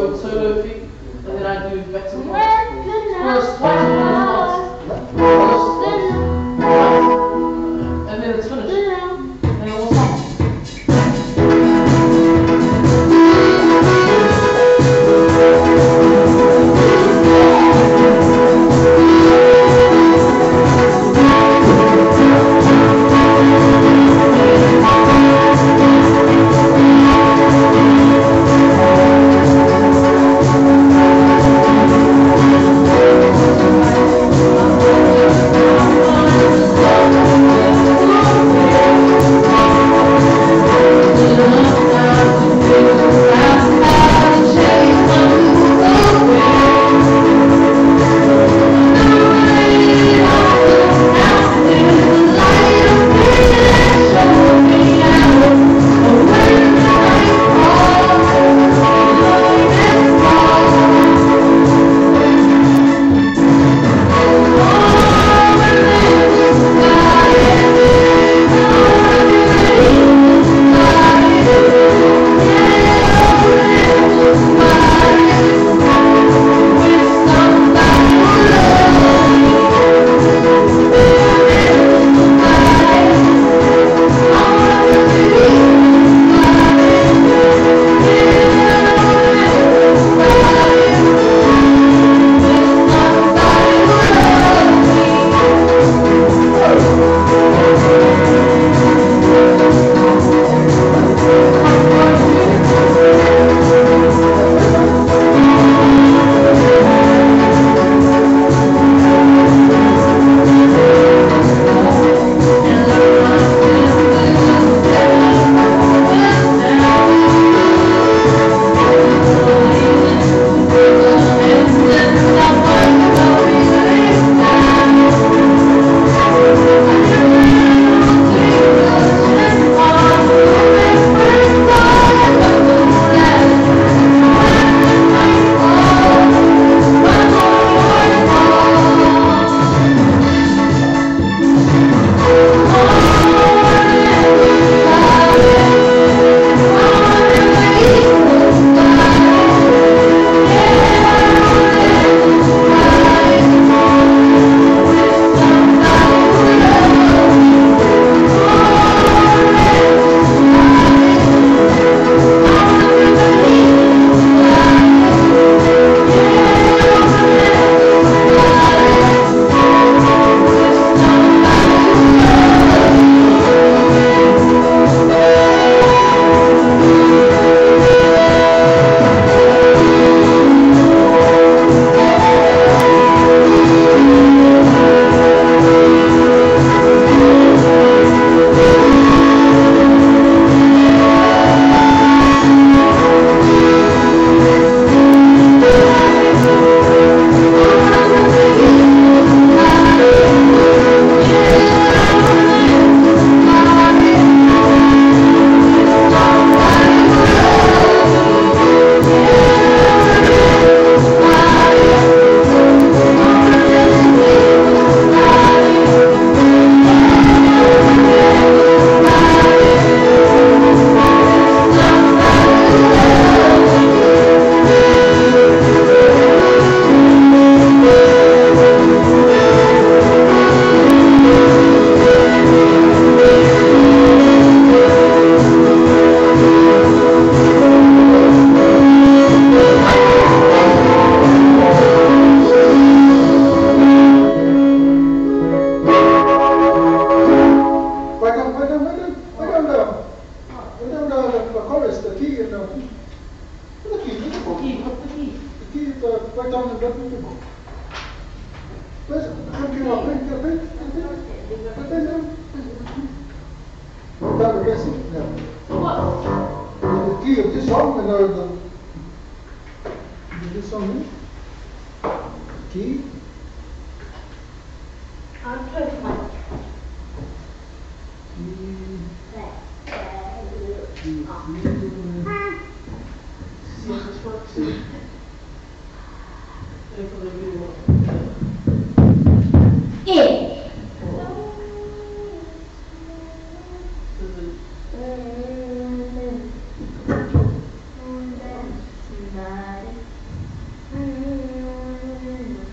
solo thing, and then I do bets and first twice a month, and then it's finished. And then we'll stop.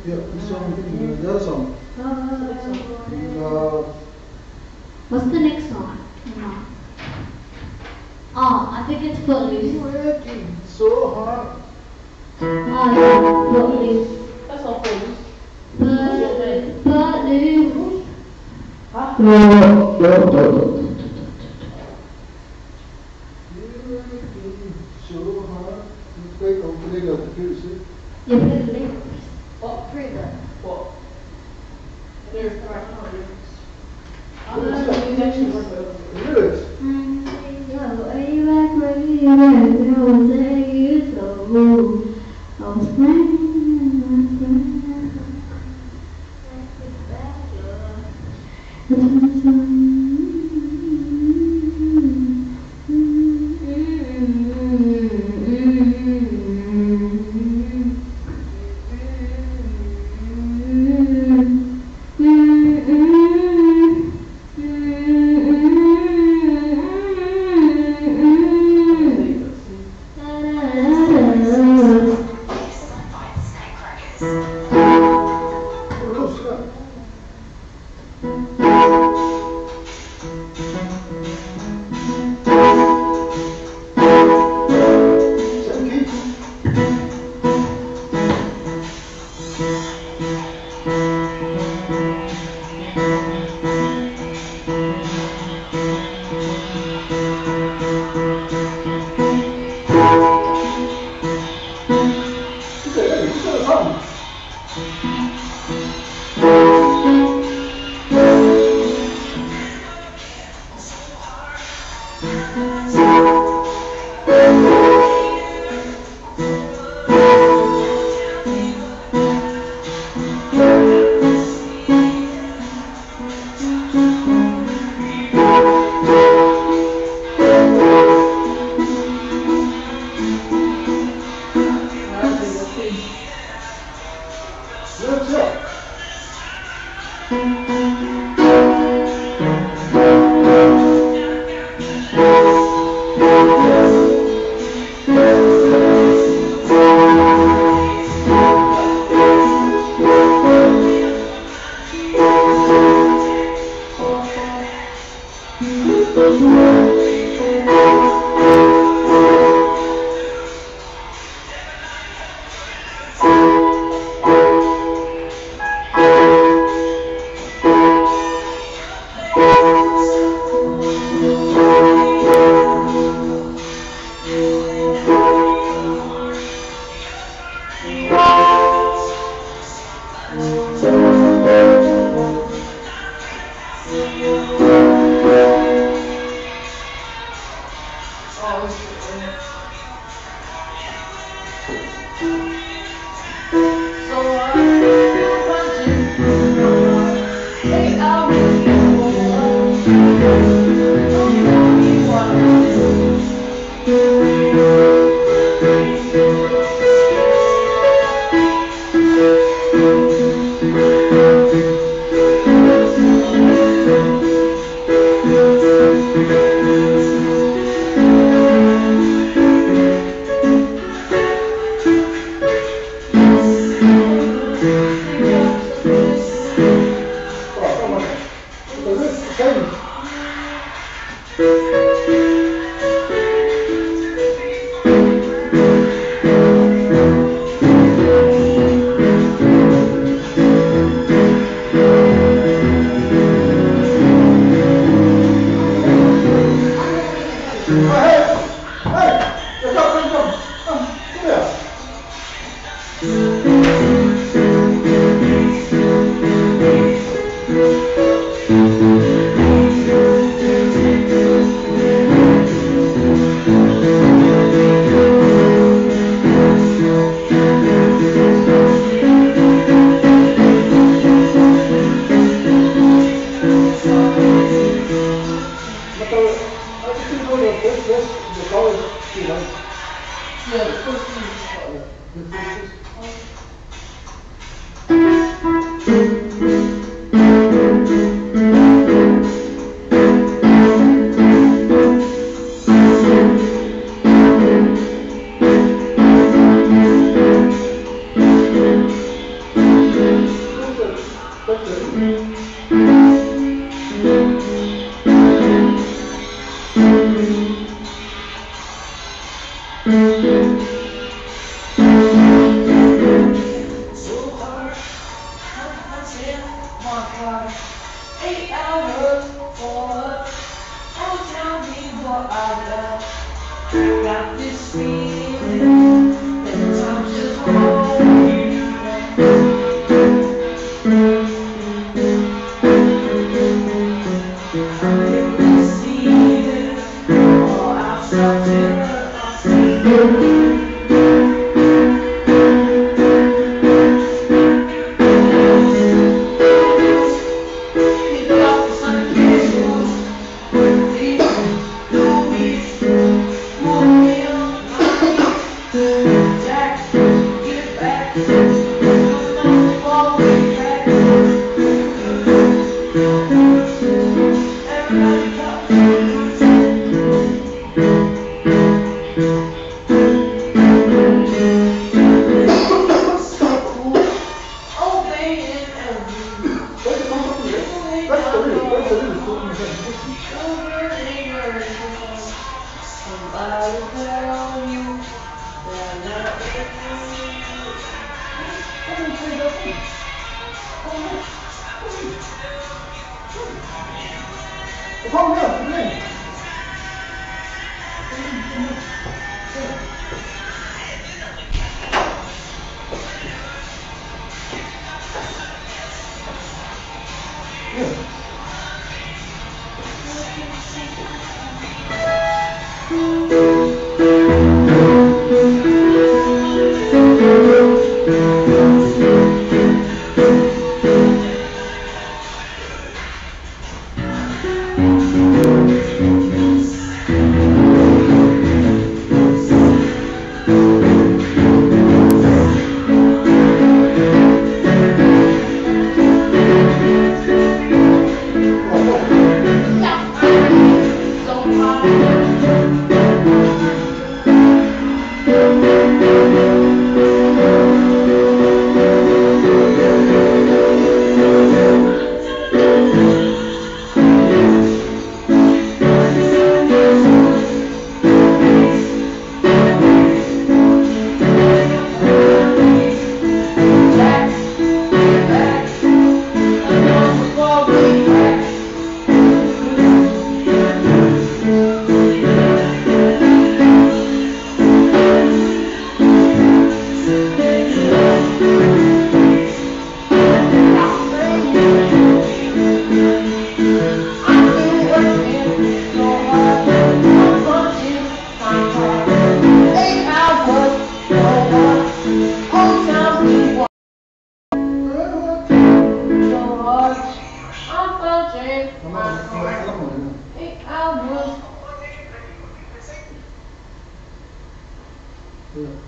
Yeah, this song, the other song. What's the next song? Oh, I think it's Footloose. Working so hard. Footloose. That's all Footloose. Footloose. Huh? So hard. Wait, I'll play the computer, see? You play the lyrics. What? Play the. What? There's the right lyrics. These actually work better. The lyrics.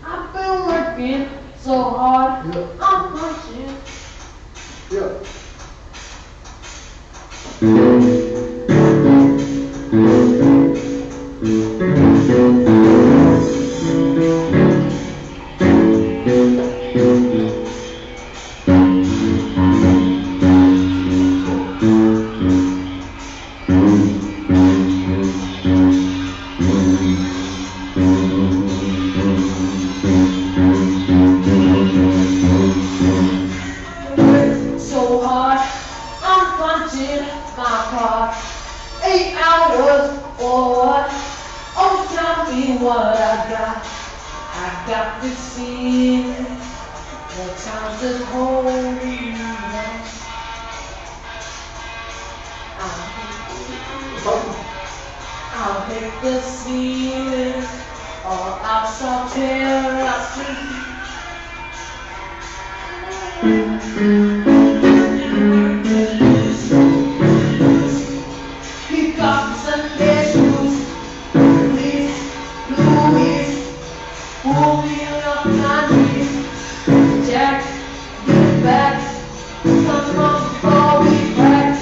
I've been working so hard. I'm punching. So hard, I'm punching my clock. 8 hours for what? Oh, tell me what I got. I got this feeling that time's just holding me down. I'll hit the ceiling, or I shall tear up the he got Sunday shoes, Louis, pull me up my knees, Jack, get back, come on before we crack.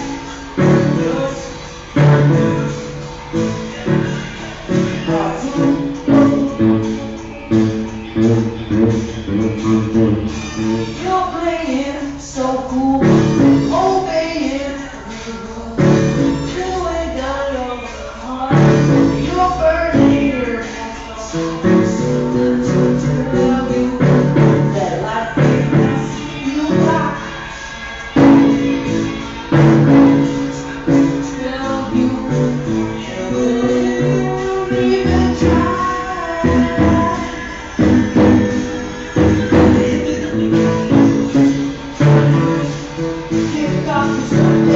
You're playing so cool, obeying you ain't got your heart. You're burning your ass off. Tell you that life is you got. Tell you don't even try. You've got to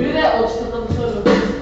Yürü, o çıtırda bu söylüyor.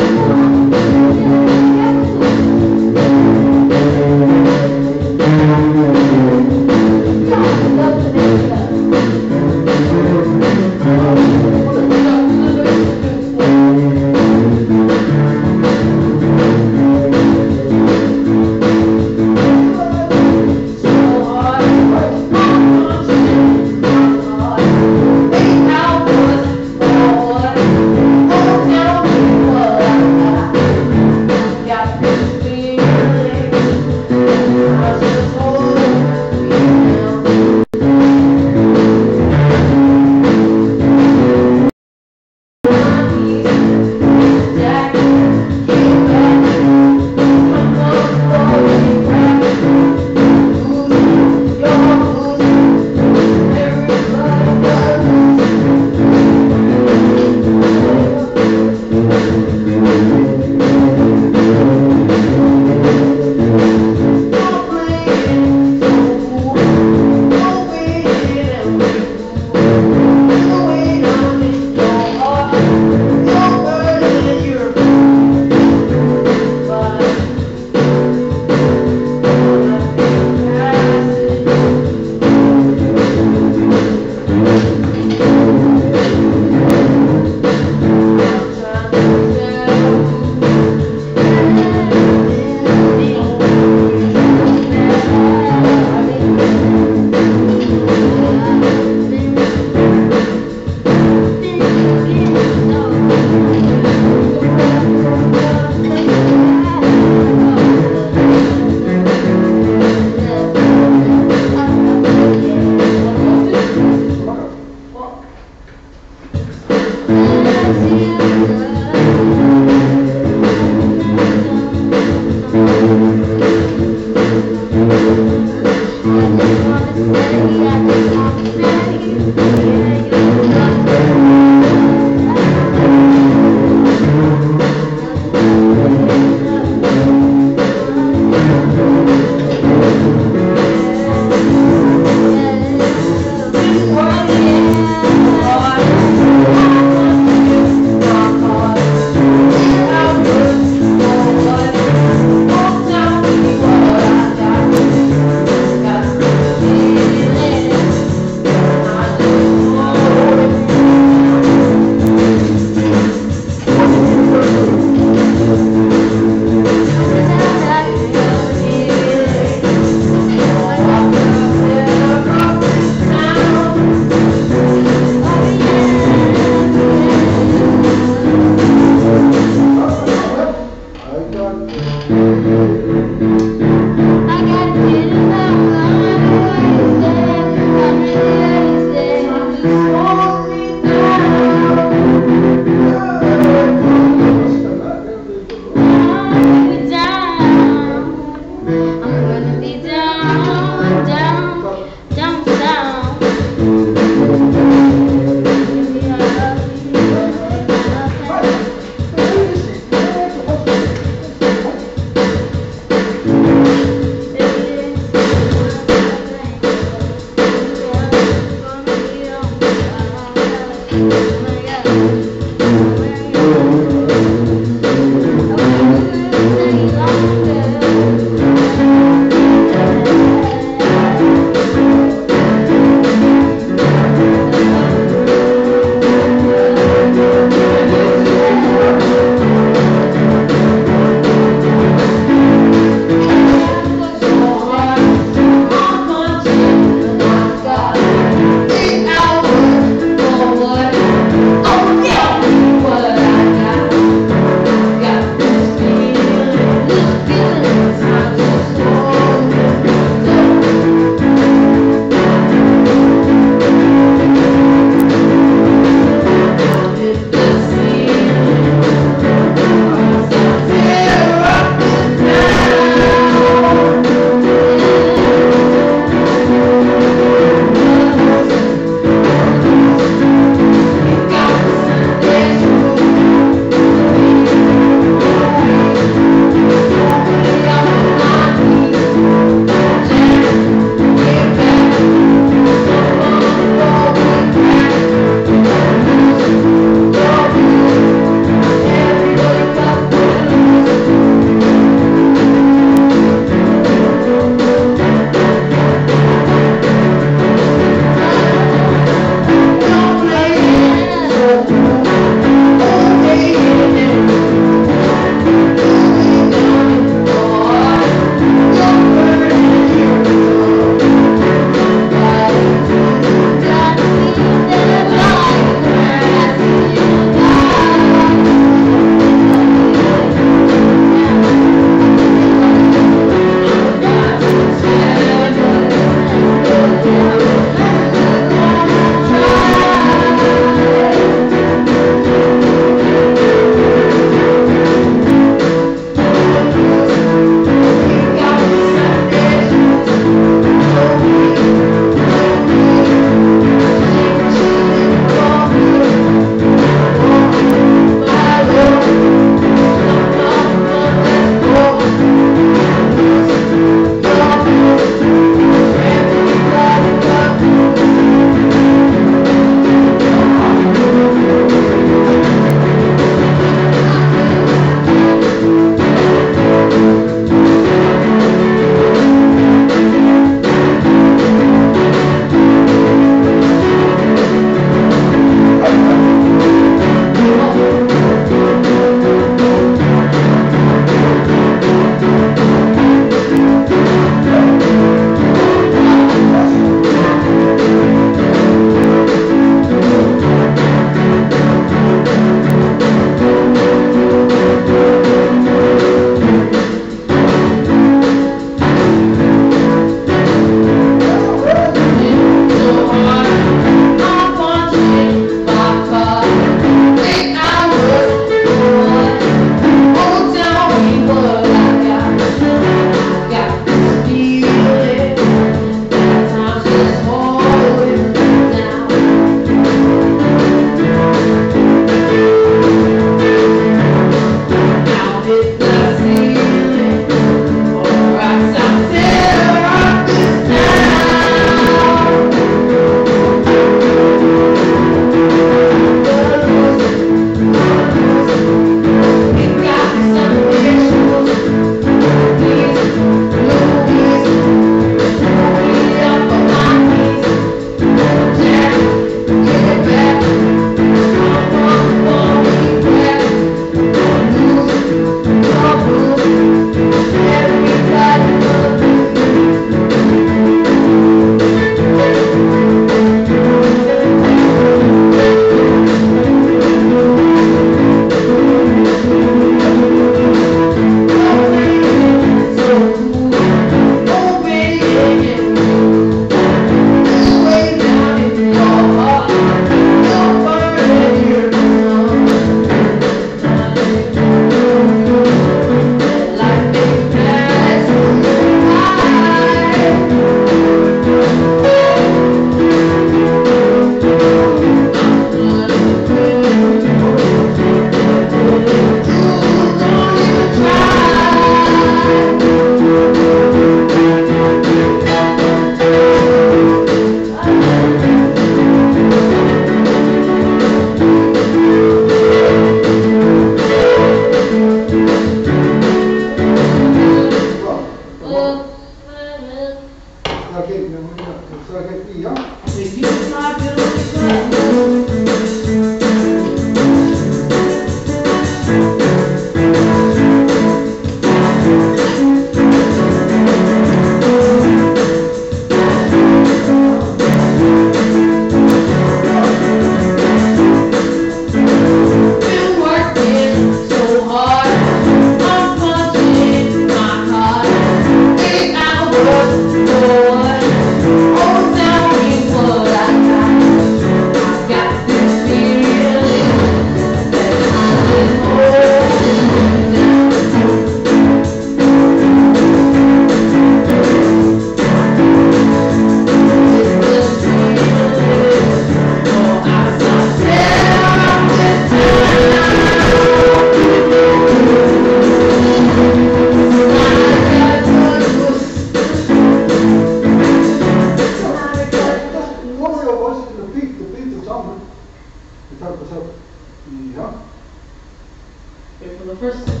The first.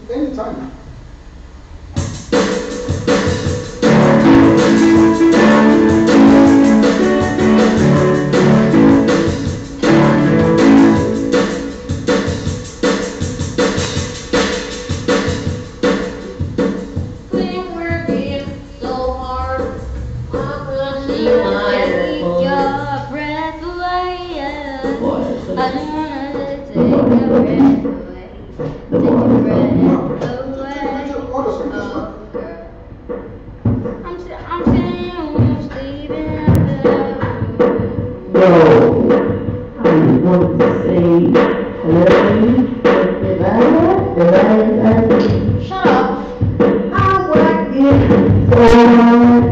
Anytime. Been working so hard, I'm gonna take your breath away. I don't wanna take your breath away. Take your breath away. I'm saying I'm sleeping No, I want to say hello, Shut up. I'm working so hard.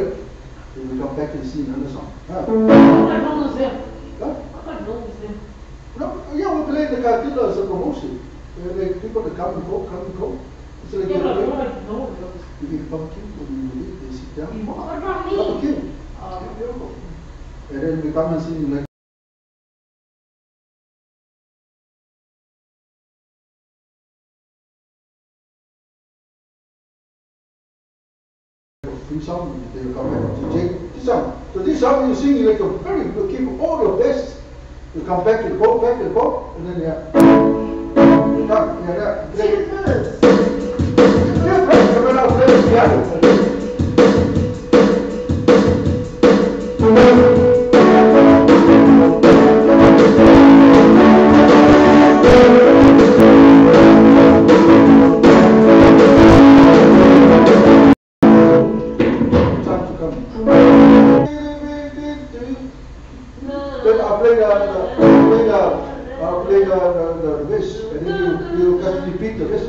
break. Then we come back and sing another song. I don't know them. Huh? I don't know them. No, yeah, we play the Cartilla as a promotion. Like people that come and go. It's like Yeah, but I you don't know those. eat pumpkin when you leave, they sit down. What about me? Pumpkin. And then we come and sing like free song, they will come back to take this song. So this song you sing like a very you keep all your best. You come back and go, and then you come, yeah, right, you're not playing the piano. Then I play the bass, and then you can repeat the bass.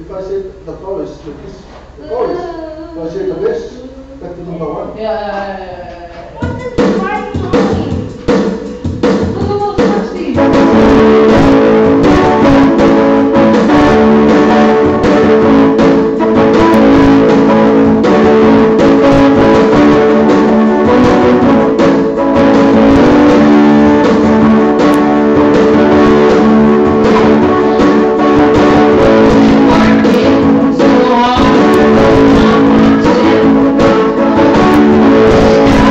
If I say the chorus, the chorus, if I say the bass, back to number one. Yeah. What is the right song? Yeah.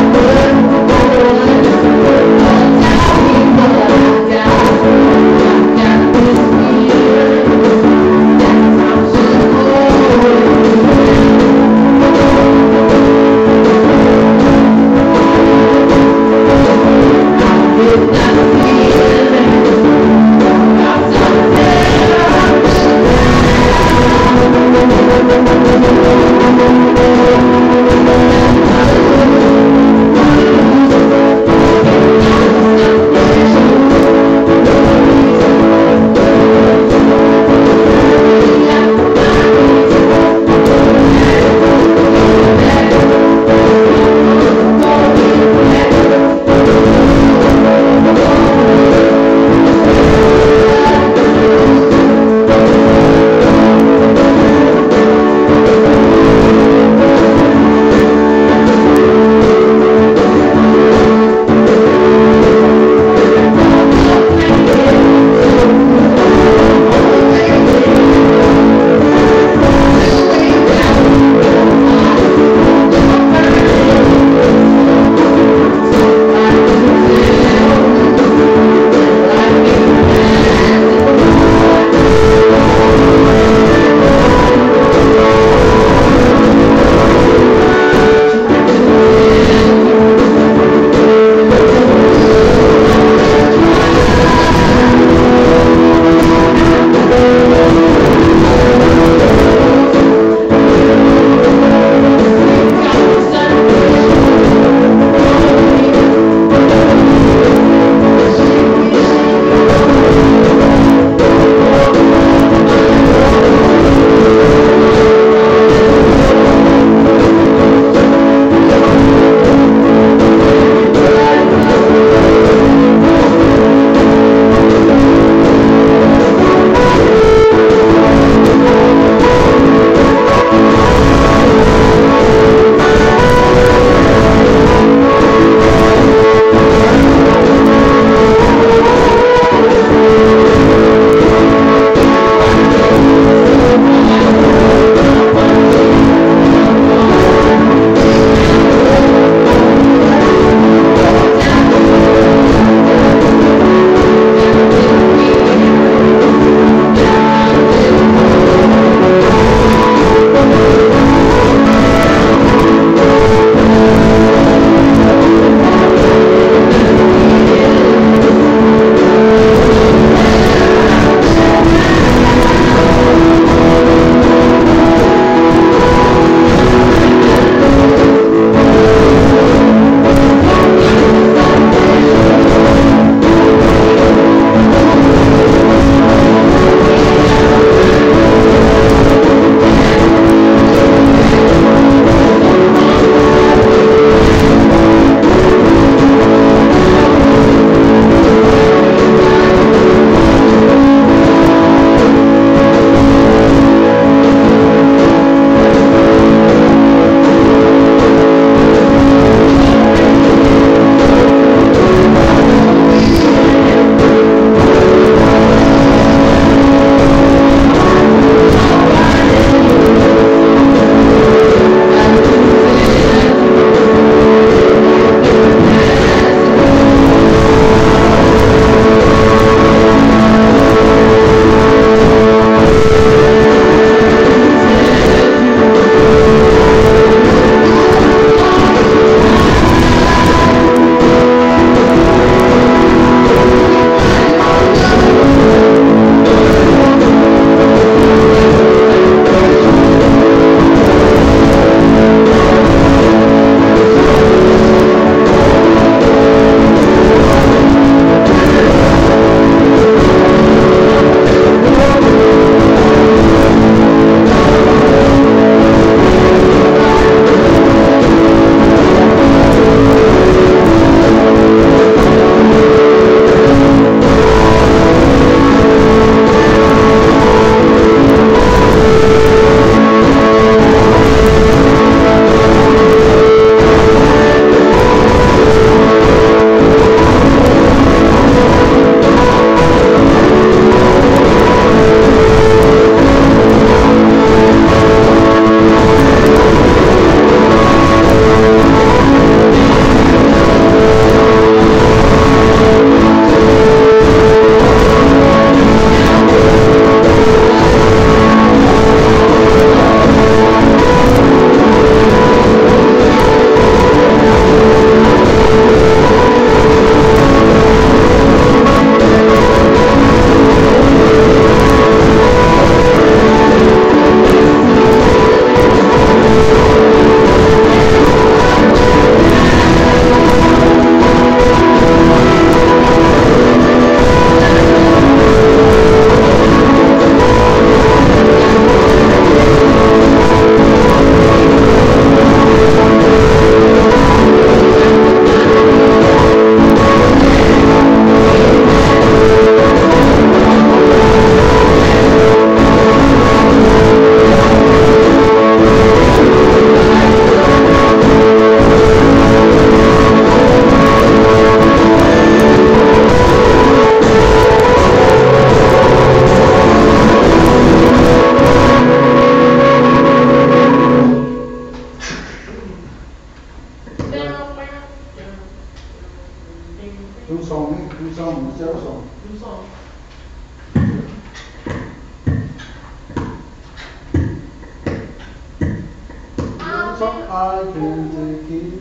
I can't take it.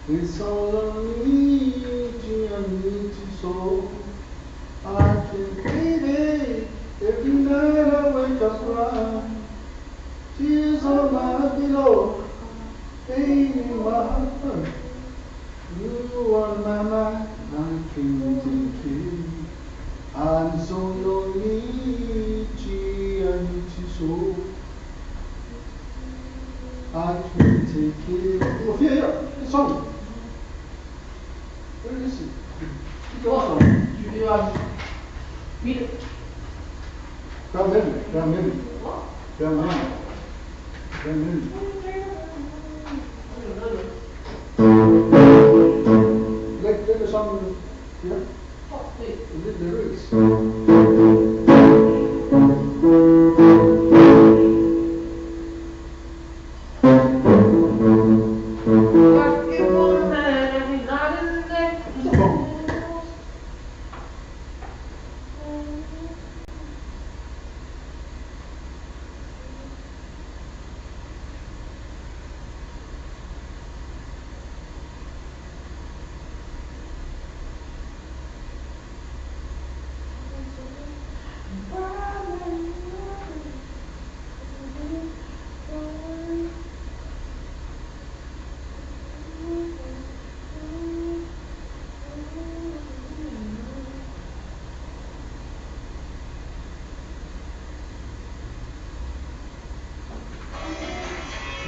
It's all I need you so. I can't take it. Every night I wake up crying. Tears on my pillow. Pain in my heart. You on my mind. I can't take it. I'm so lonely. I need you so. I can't take it. Oh, yeah, the song. Where is it? Go on. Read it. Let the song, yeah? The lyrics.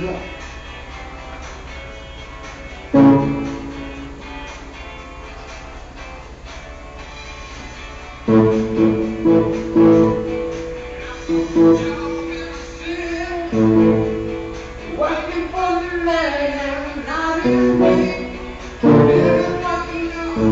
Yeah. Working for the man, not in me. Living what you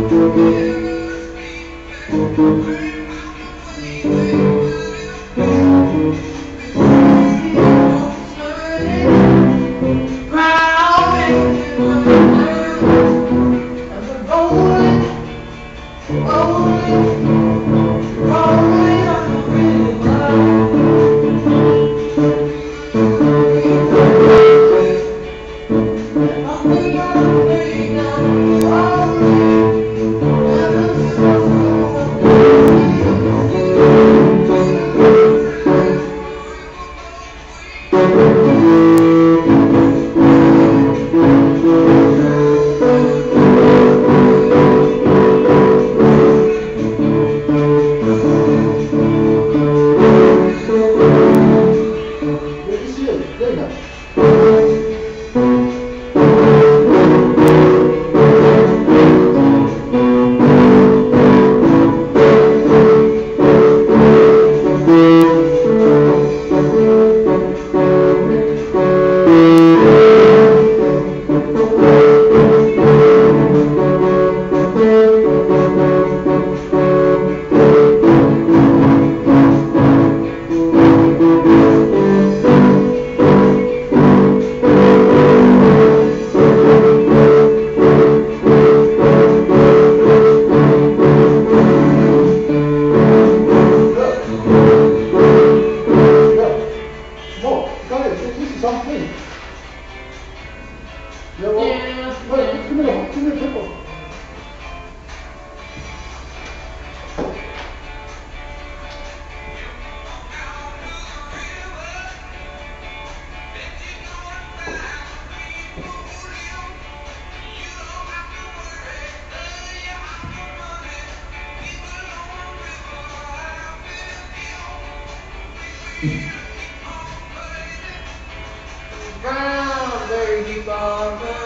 Brown baby barber.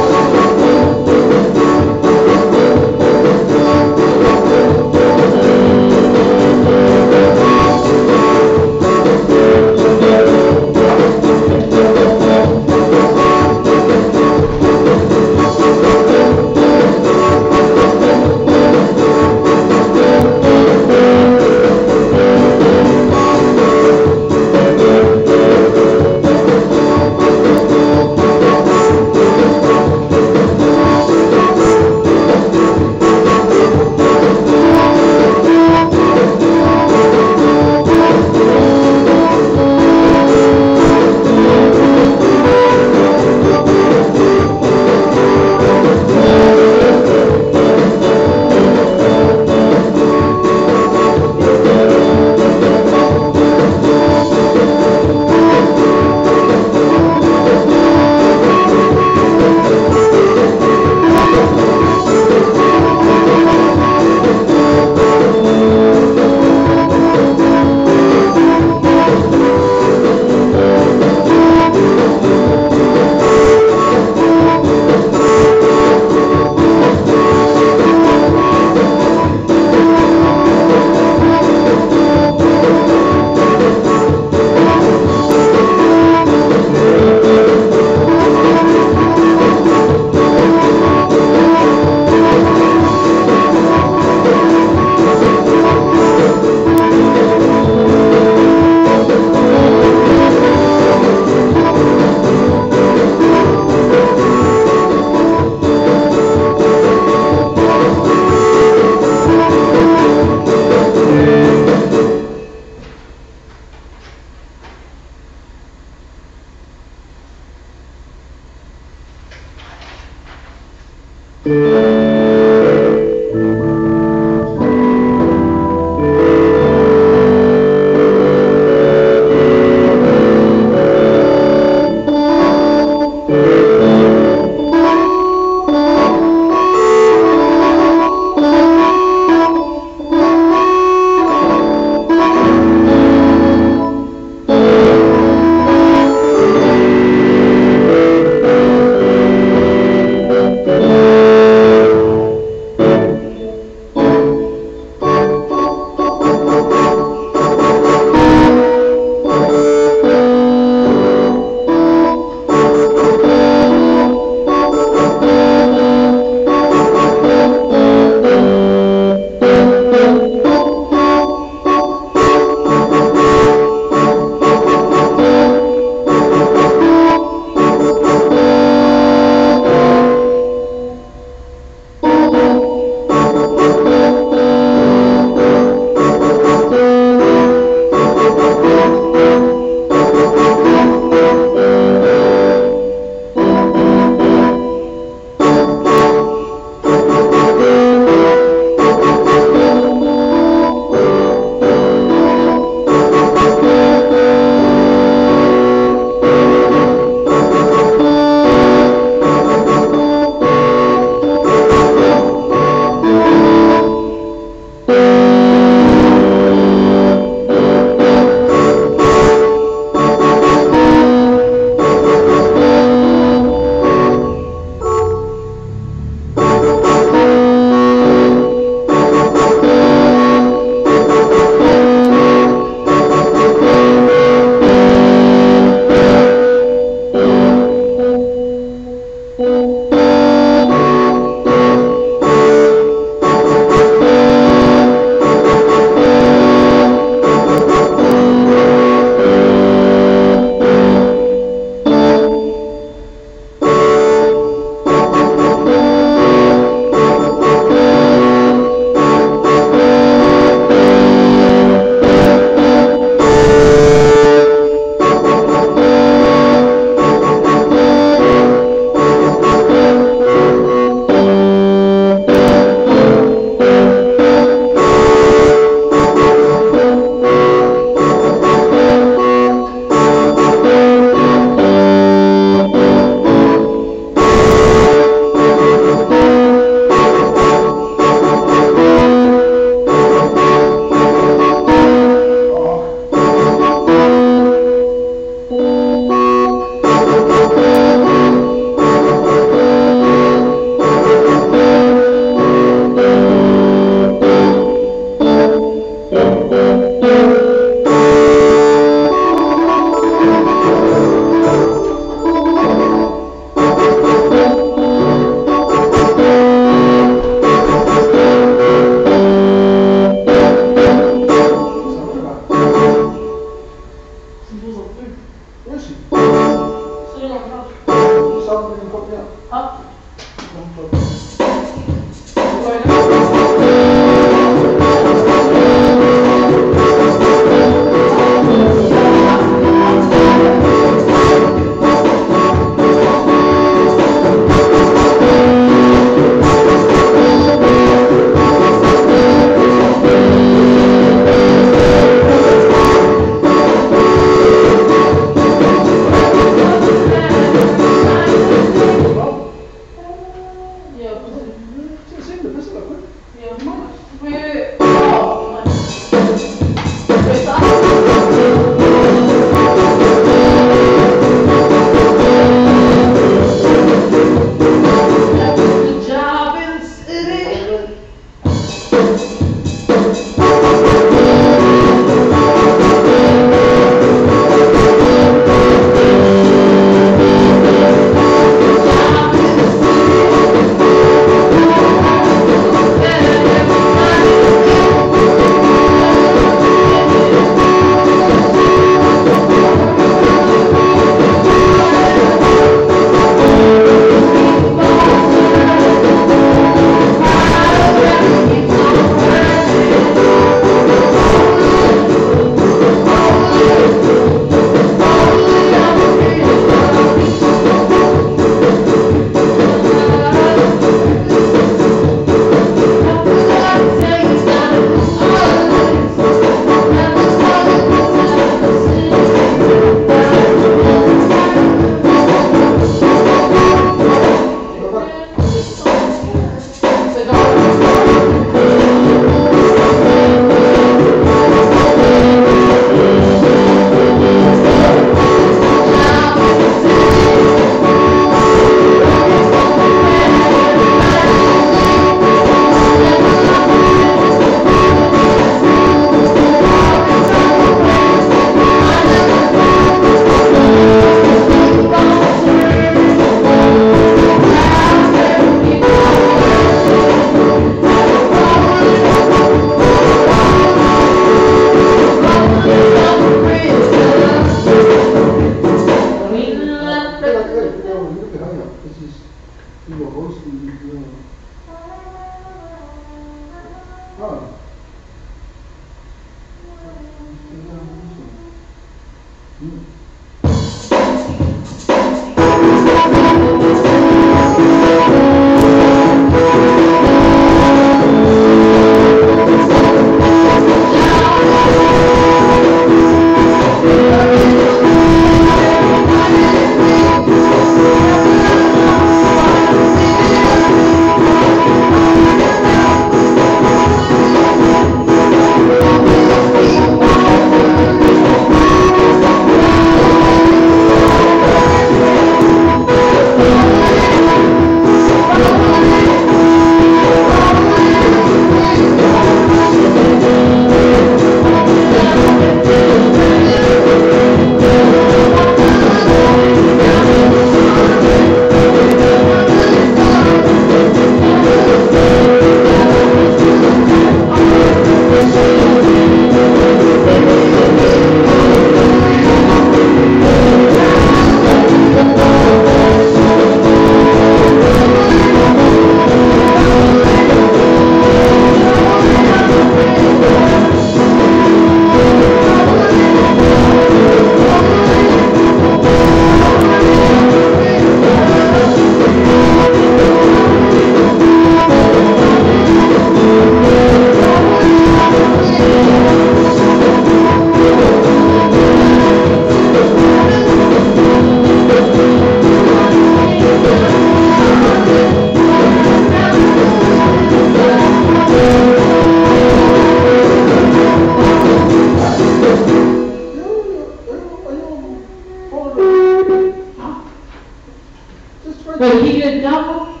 Wait, he get double?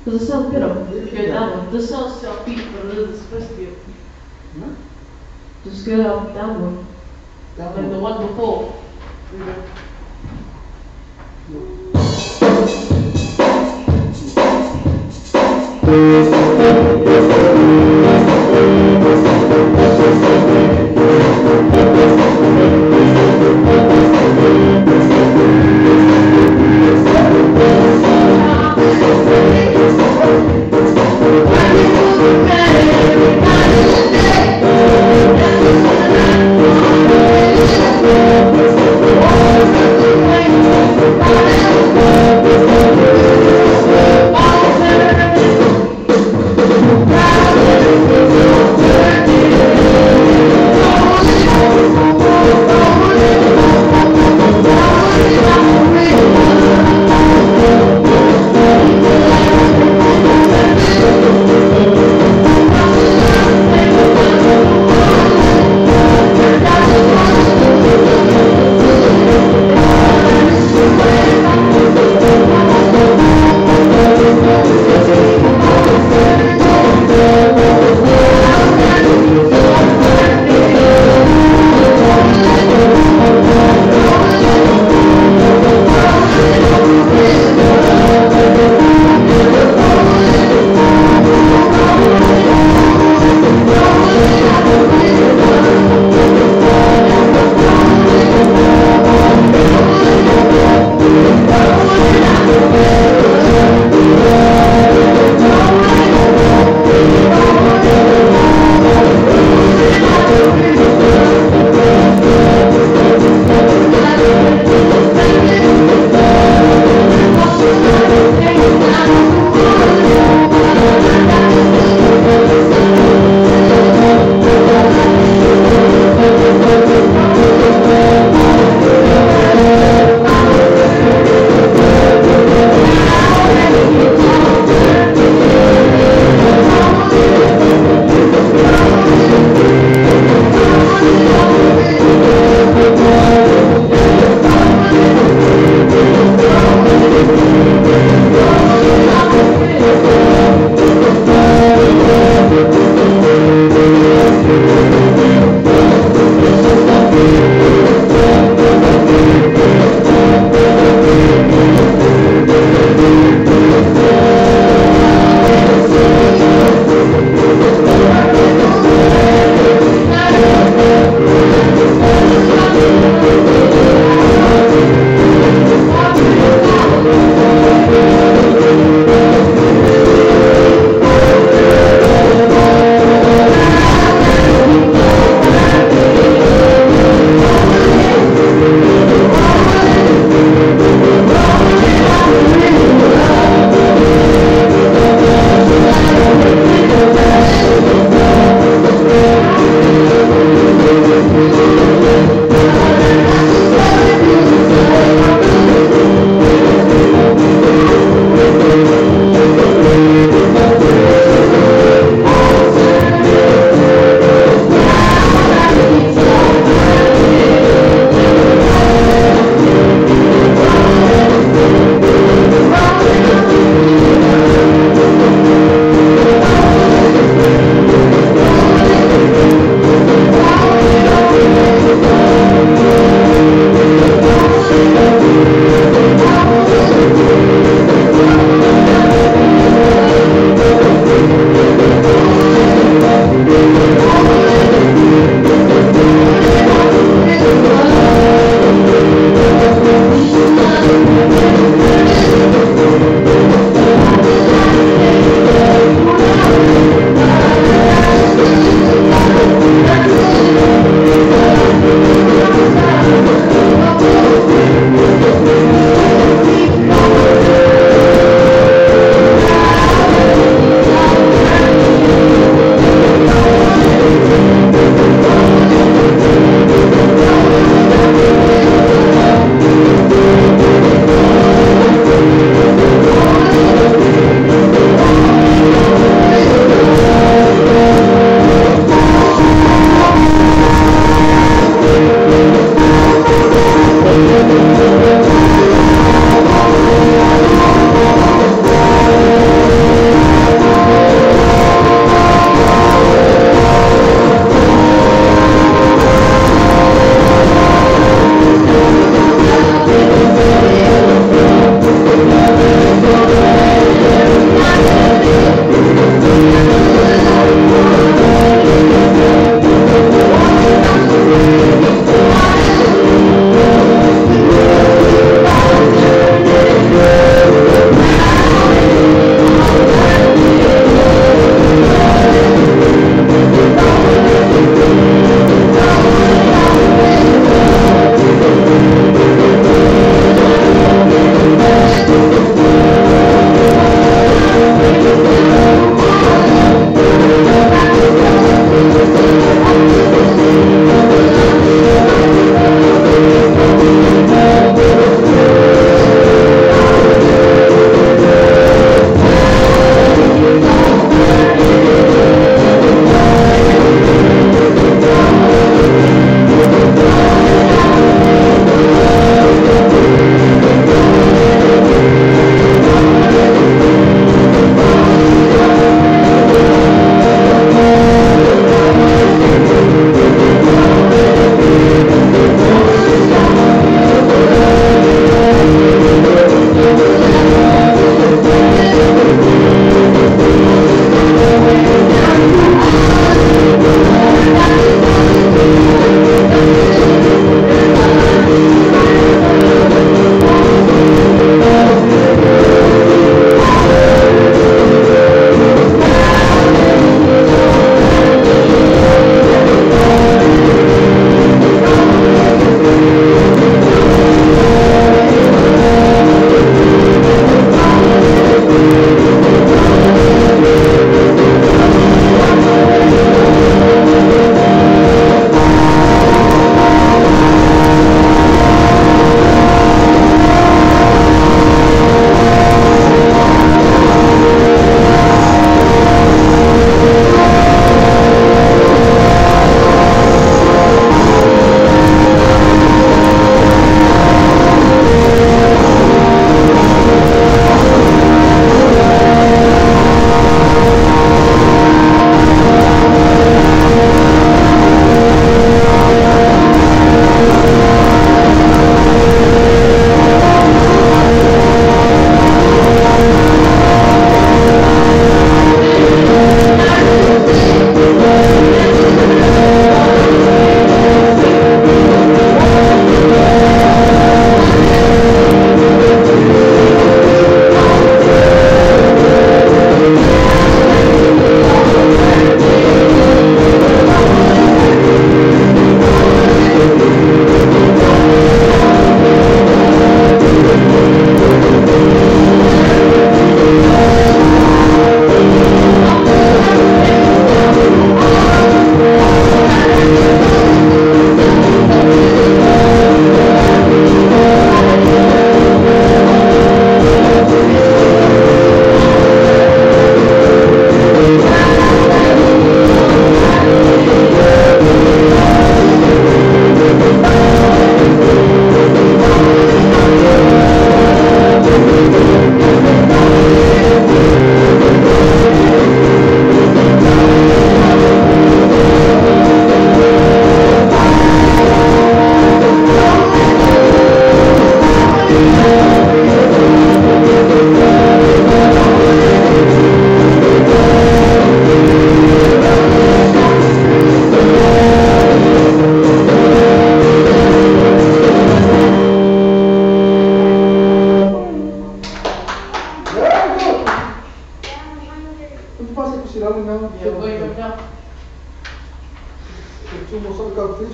Because the cell get him. Get double. The cell feet for the supposed to be. Just get up that one. Like the one before.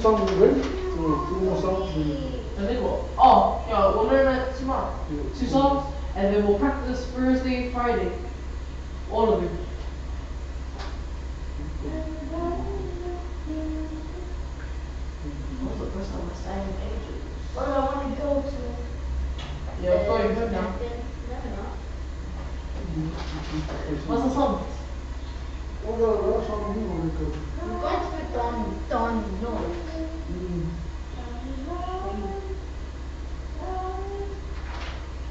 songs ready? Two more songs? And then what? Oh, yeah, we'll learn that tomorrow. 2 songs, and then we'll practice Thursday, Friday. All of it. What's the first time I sang in ages? What do I want to go to? Yeah, we're going home now. What's the song? What song do you want to go? I'm going to Don North.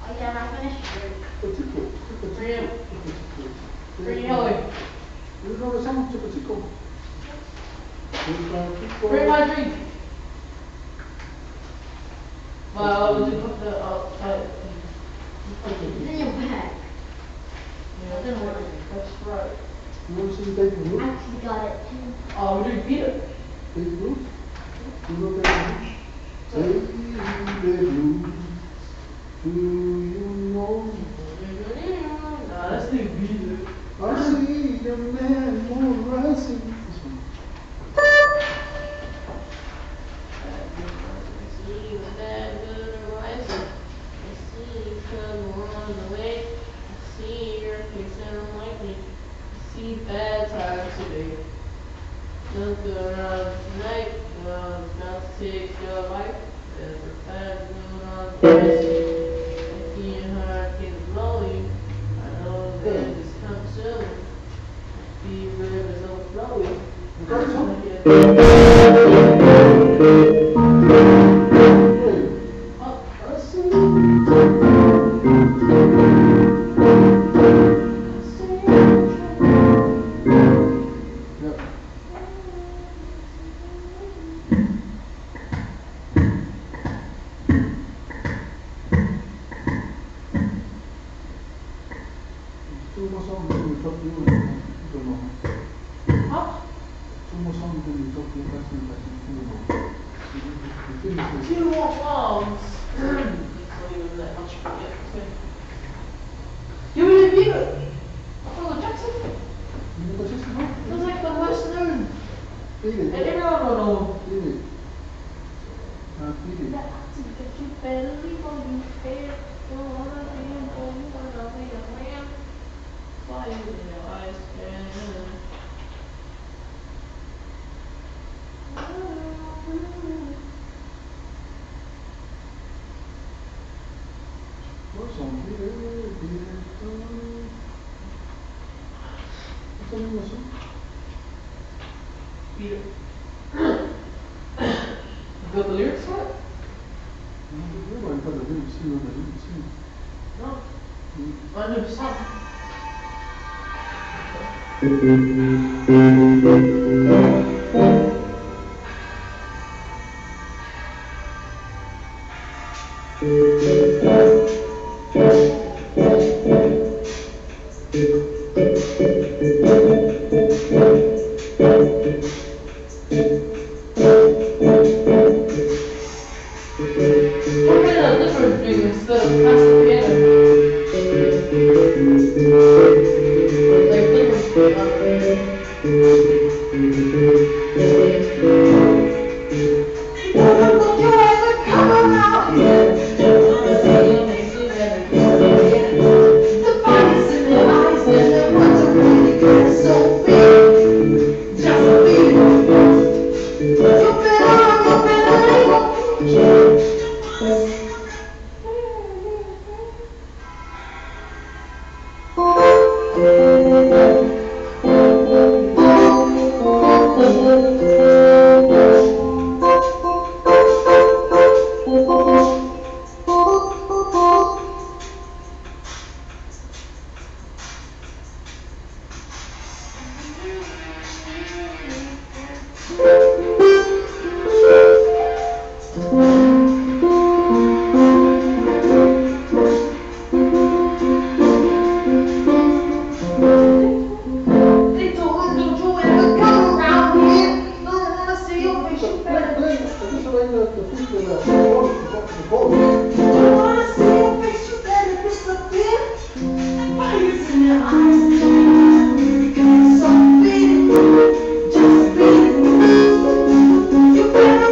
Oh yeah, I'm finished. Bring Ellie. You know the song, Chico Chico? Bring my drink. Well, we'll just put the outside. It's in your bag. Yeah, that's right. You want to see Baby Blue? I actually got it too. Oh, we're doing Peter. Baby Blue? You know Baby Blue? Baby Blue, do you know? Nah, that's the Peter. I see the man more rising. Bad times today. Look around tonight, well, it's about to take your life. There's a bad moon on the horizon. If your heart can blow you, I know the end is coming soon. The rivers overflowing. Peter. Got the lyrics for it? Everybody got the lyrics here, but you can see. No. 100%. You better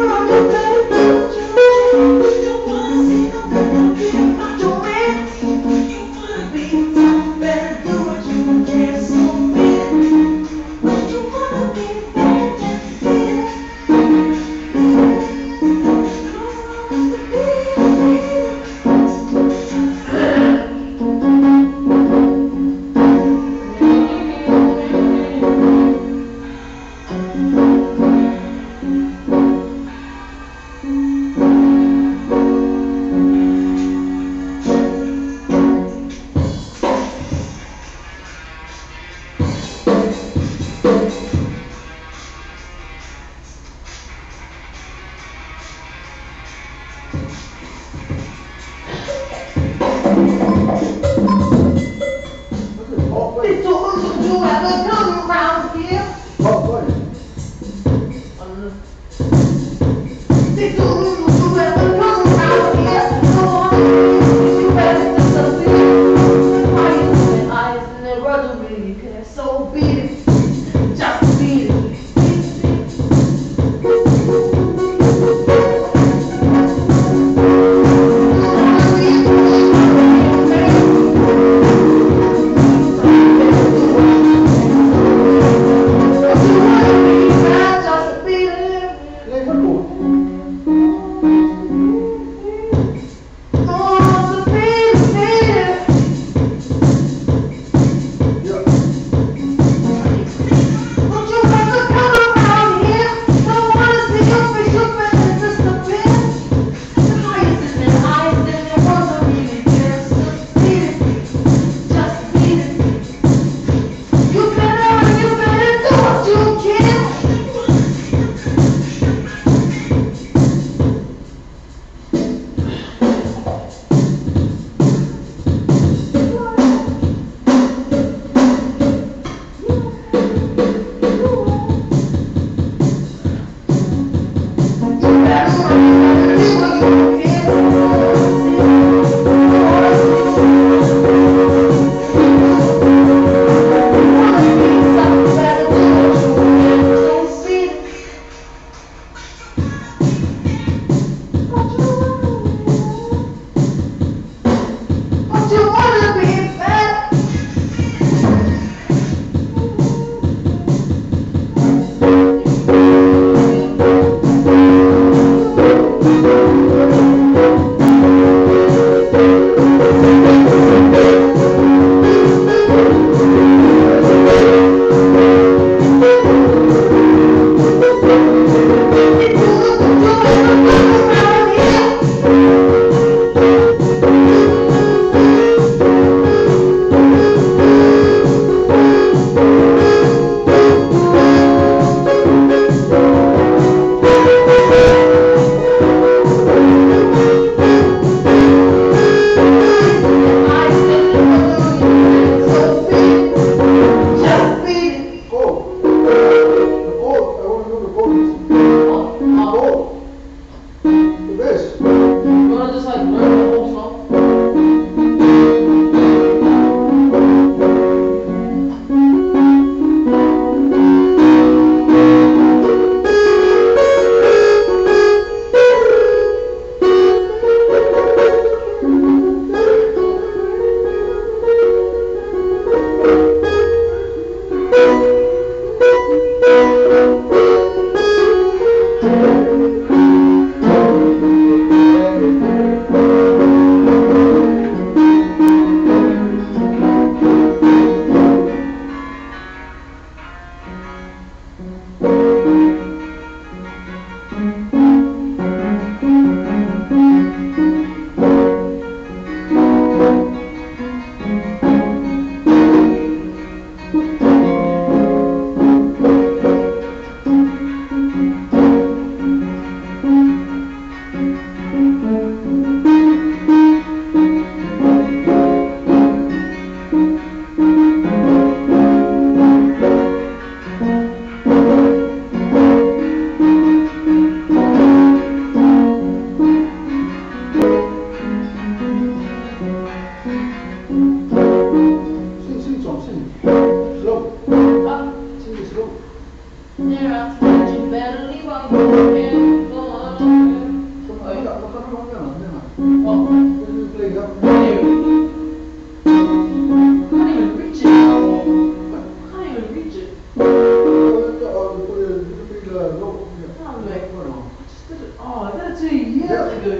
72 years ago.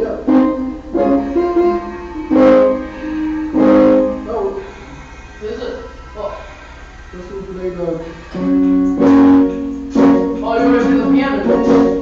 Yeah. No. Is it? What? That's what they go. Oh, you were in the piano?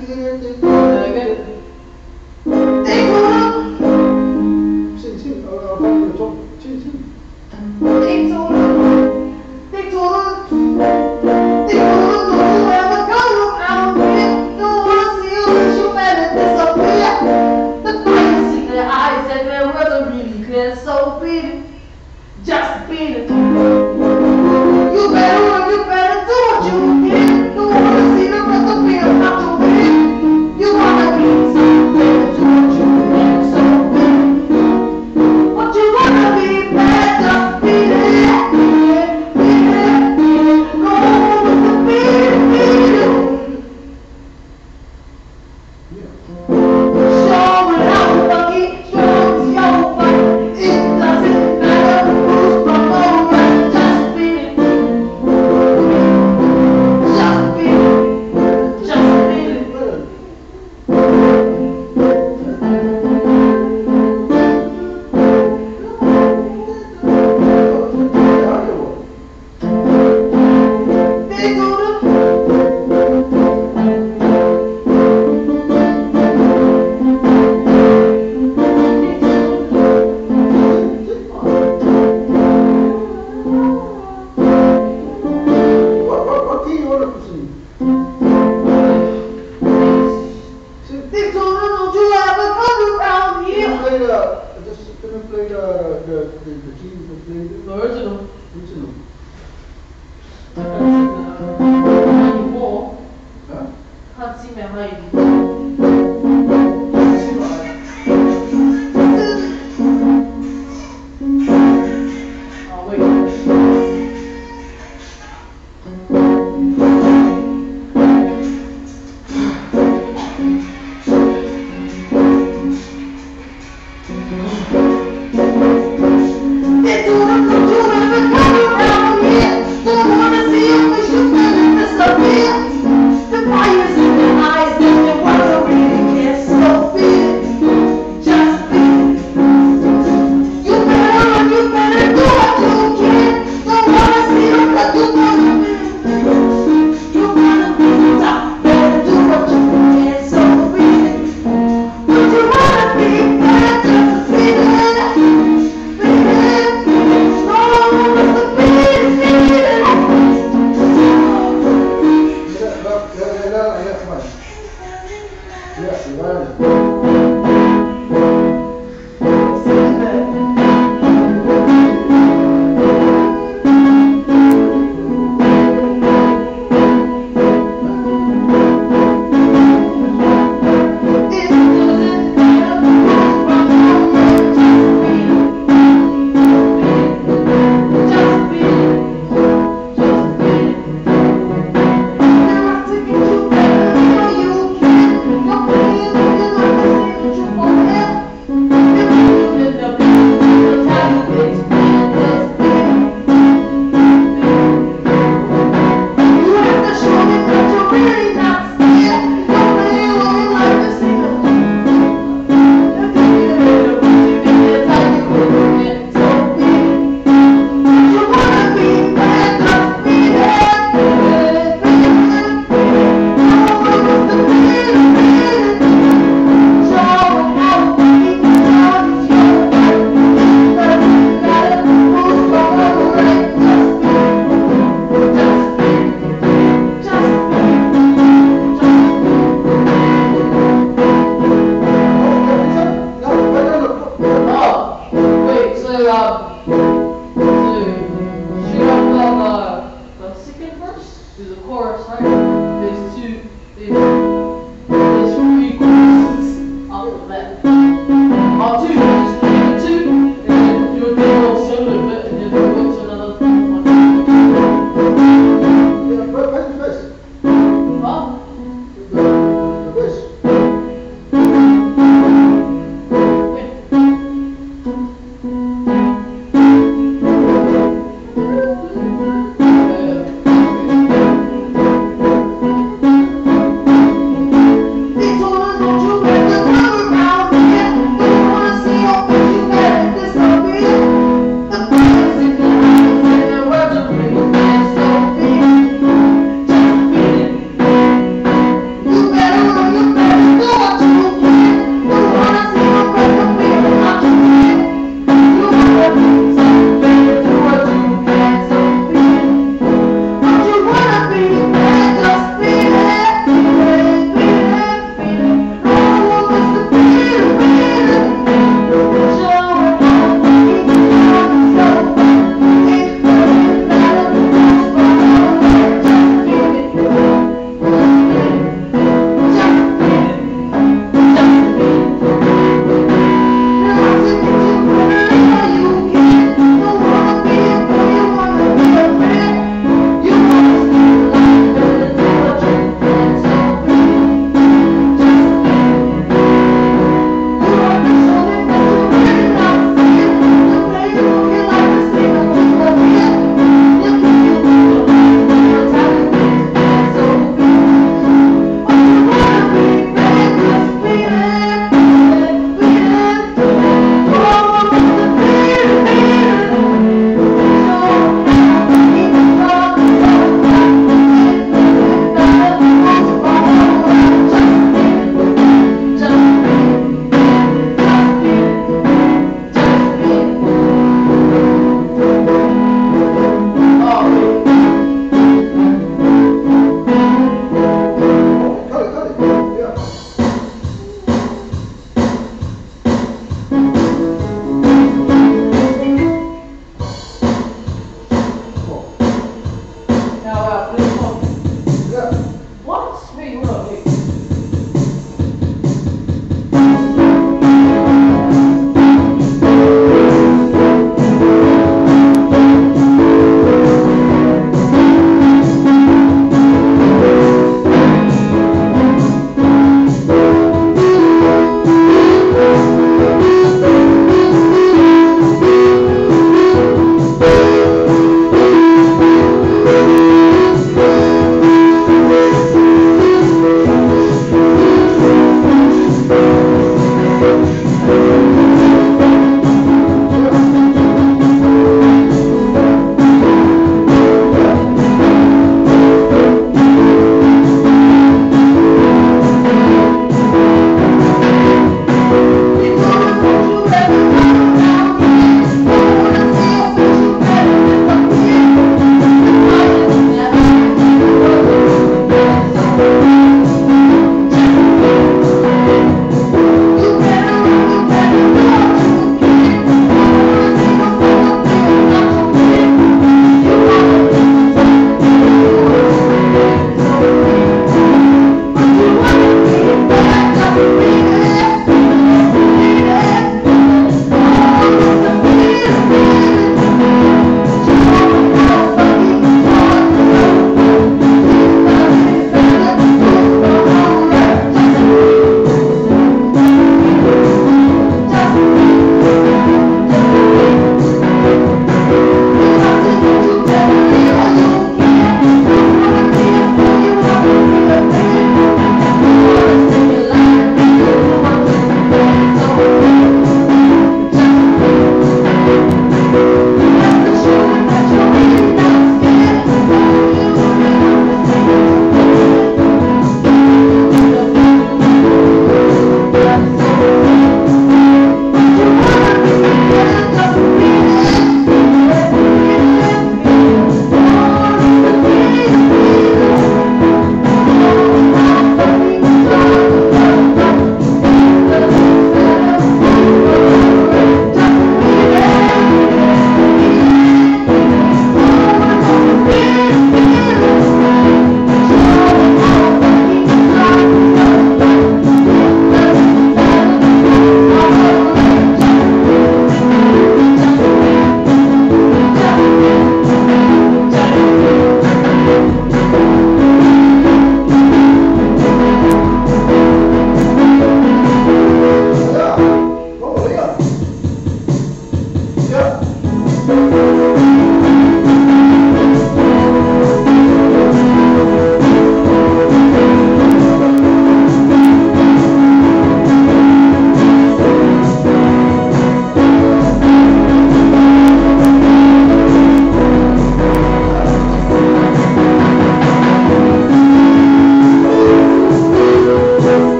You're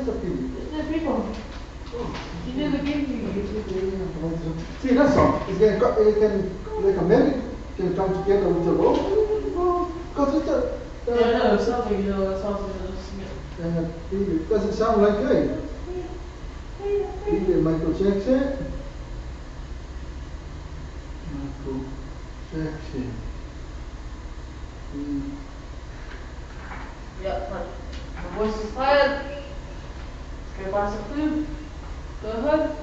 people. You never gave me. See, that's all. It can recommend it, can come together with the road. Because it's Yeah, no, it sounds like, it sounds like it doesn't sound like it. Michael Jackson. Michael Jackson. Yeah, my voice is tired. Let's go buy some food. Go ahead.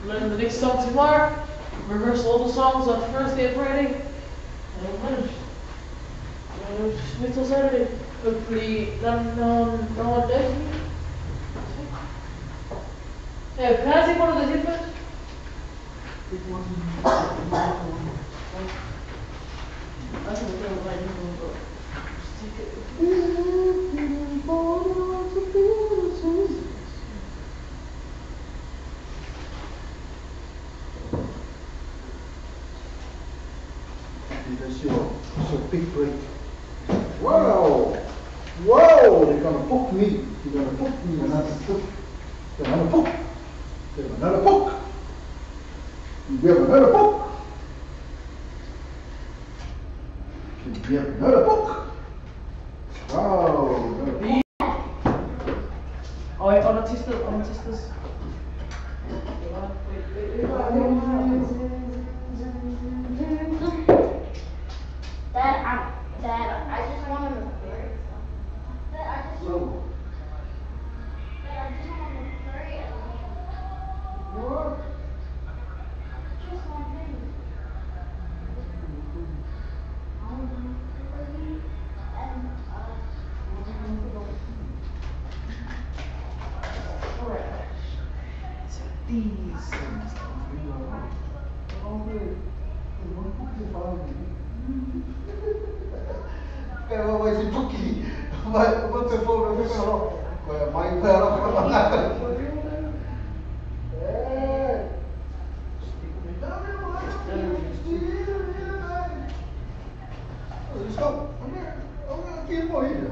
Learn the next song tomorrow. Rehearse all the songs on Thursday and Friday. And finish. Wait till Saturday. Hopefully, no one dead. Yeah, can I take one of the headphones? I think we're going to buy a new one, but just take it. That's your big break. Wow! Whoa! They're gonna book me. They're gonna book me another book. They're gonna book. They have another book. We have another book. We have another book. Wow! Oh, wait, on a test this. Dad, I just want to marry. Dad, I just want to marry. What? Just one thing. Vai ser pouquinho. Vai ser fogo, vai ser louco. Vai para lá. Stop. I'm aqui morrendo.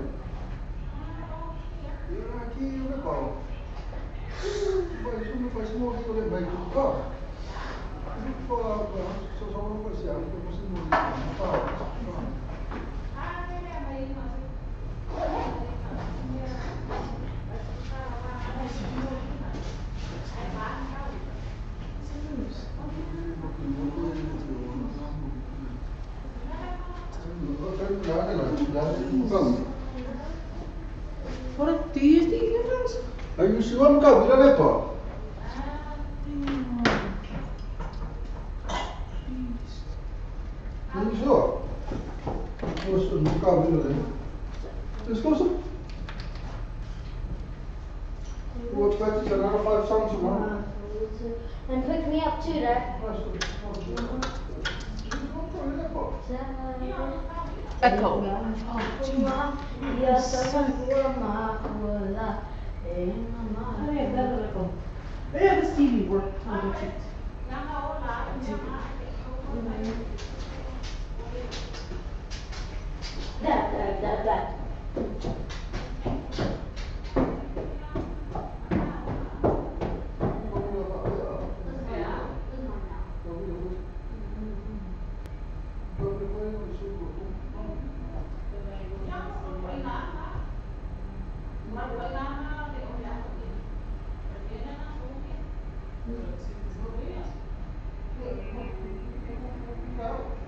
Aqui eu reparo. Isso não faz morrer, eu levei tudo cá. Só não faz certo, eu consigo morrer. What do you think it is? Are you sure I'm coming? Are you sure? Let's go, sir. We'll practice another 5 songs tomorrow. And pick me up too, Dad. Echo. Oh, yeah, the TV work. Dad. No.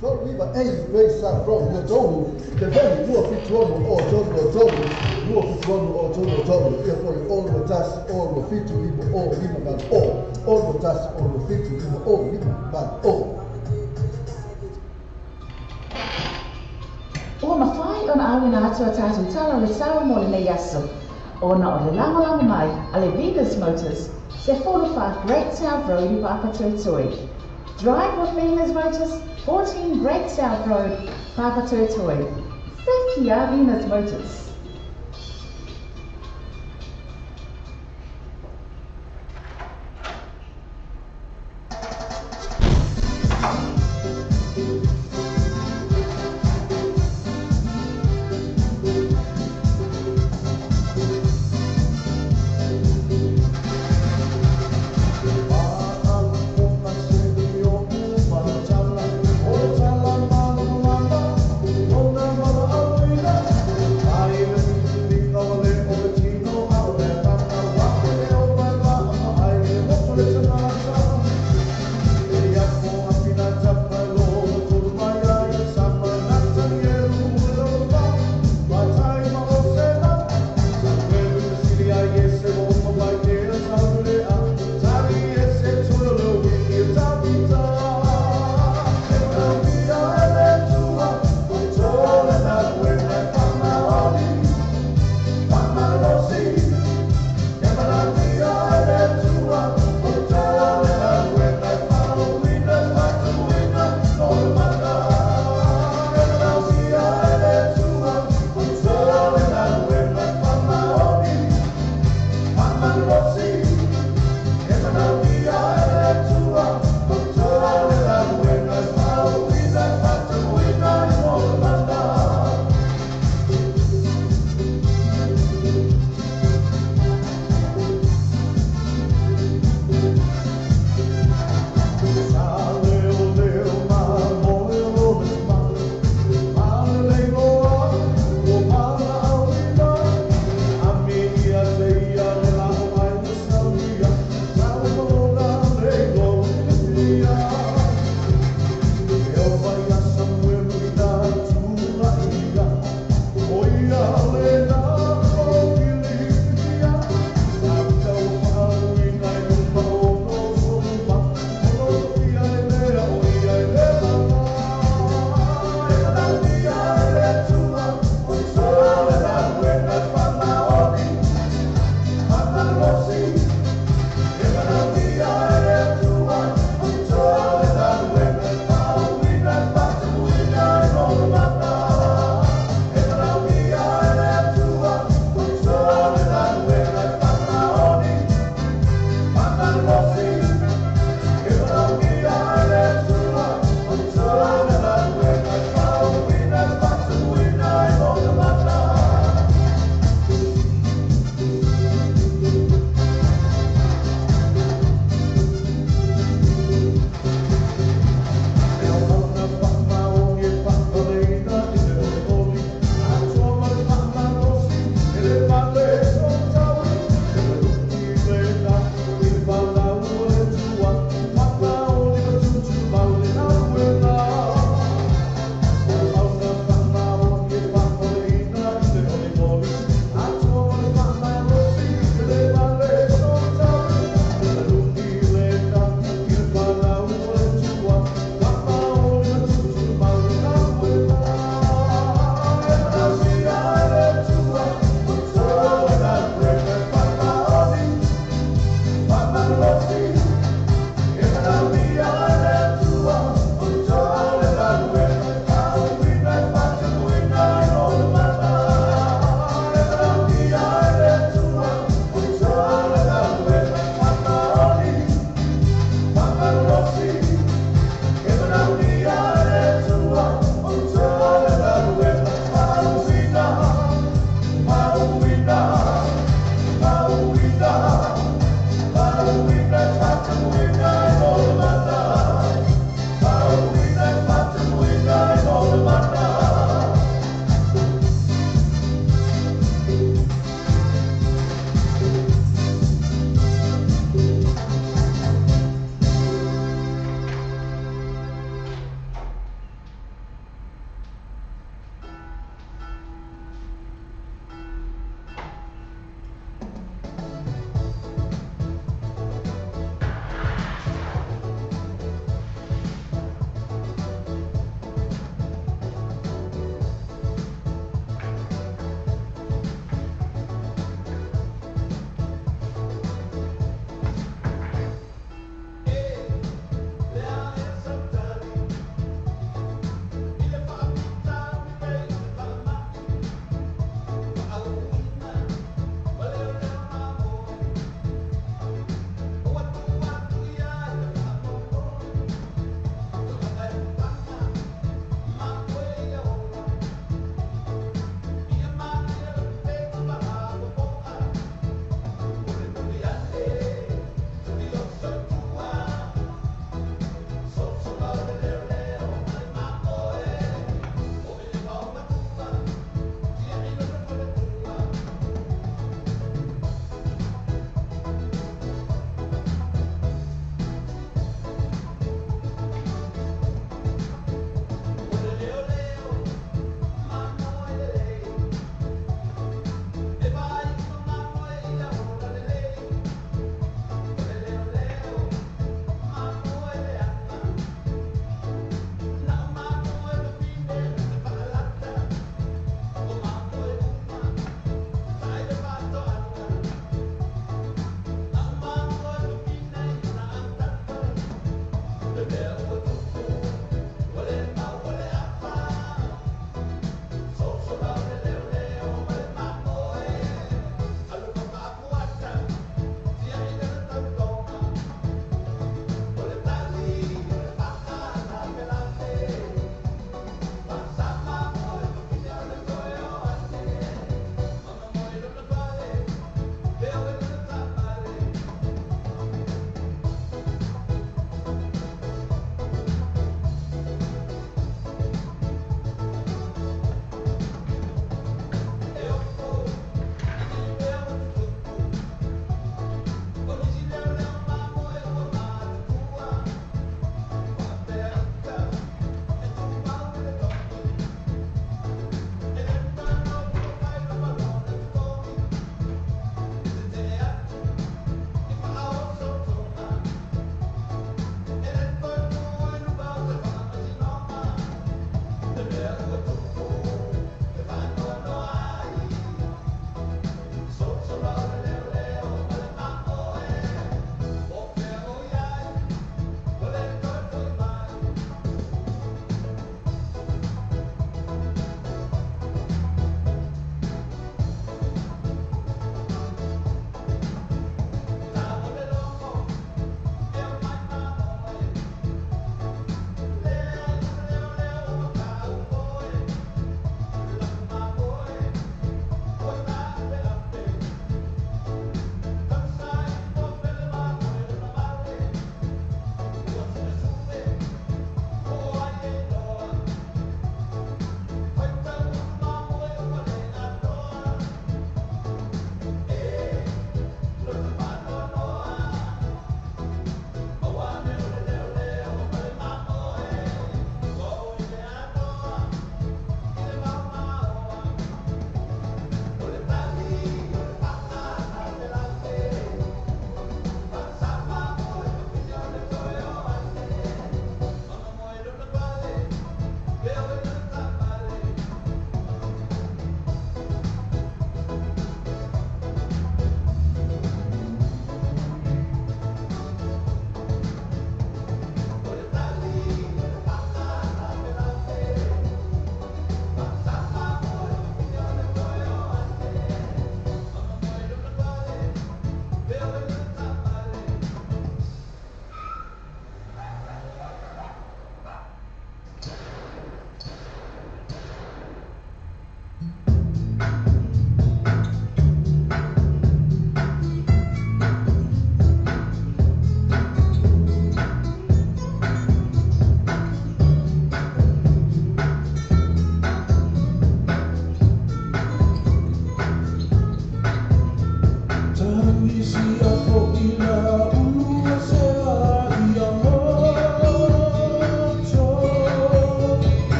Tolu iba ei race up from your tolu. The very you of it one or tolu. You of it one or tolu. Therefore all the task all the fit to live all live about all the task all the fit to live all live about all. O mawhai ona awina atu a tātou tala le sawa mo le nei aso. Ona o le langa mai a le Venus Motors se 45 Great South Road i Papatoetoe. Drive with Venus Motors, 14 Great South Road, Papatoetoe. Thank you, Venus Motors.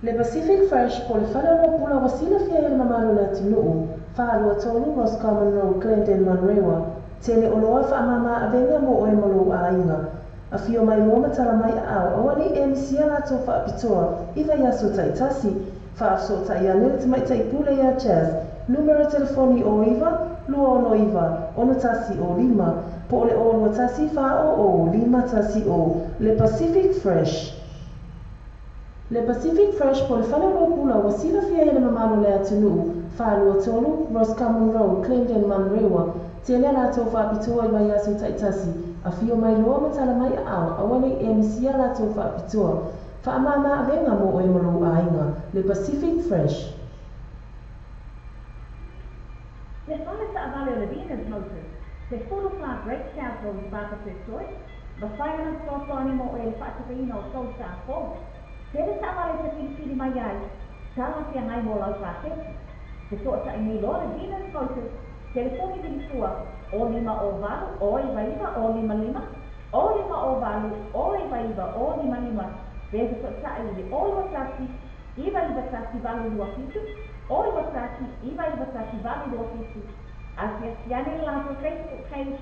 Le Pacific Fresh po le whanau pula wasila fia ia mamalo le atunuu, whaalua tolu Roscommon Road, Glendale, Manrewa, tele oloa whaamama avenga mo oe malo a inga. A fio mai loa matara mai a au, awani e misia lato whaapitoa, iwa yaso taitasi, whaafso tai anil te mai tai pule ia Chaz, numero telefoni o iwa, lua ono iwa, ono tasi o lima, po le ono tasi wha o lima tasi o, Le Pacific Fresh. Le Pacific Fresh po le whanau pula wasila fia ia mamalo le atunuu, whaalua tolu Roscommon Road, Glendale, Manrewa, tele lato whaapitoa iwa yaso taitasi, a fio mai loa matala mai a au, awani e misia lato whaapitoa, whaamama avenga mo oe malo a inga, Le Pacific Fresh. Le whale sa avale o le Venus Motors, le wholo wha break council i baka te toi, ma whaina tōtoni mo oe le whaatapina o Soul Star Falls. Tere sa avale sa Filipini mai ai, tala fia ngai mo lau whaateki. Te tōta i ni loa le Venus Motors, telefoni di tua, o lima o valu, o iwa iwa, o lima lima, o lima o valu, o iwa iwa, o lima lima, vese tōta i le o lua tasi, iwa iwa tasi valu lua fitu, o iwa tasi, iwa iwa tasi valu lua fitu. Asia siane lato Facebook page,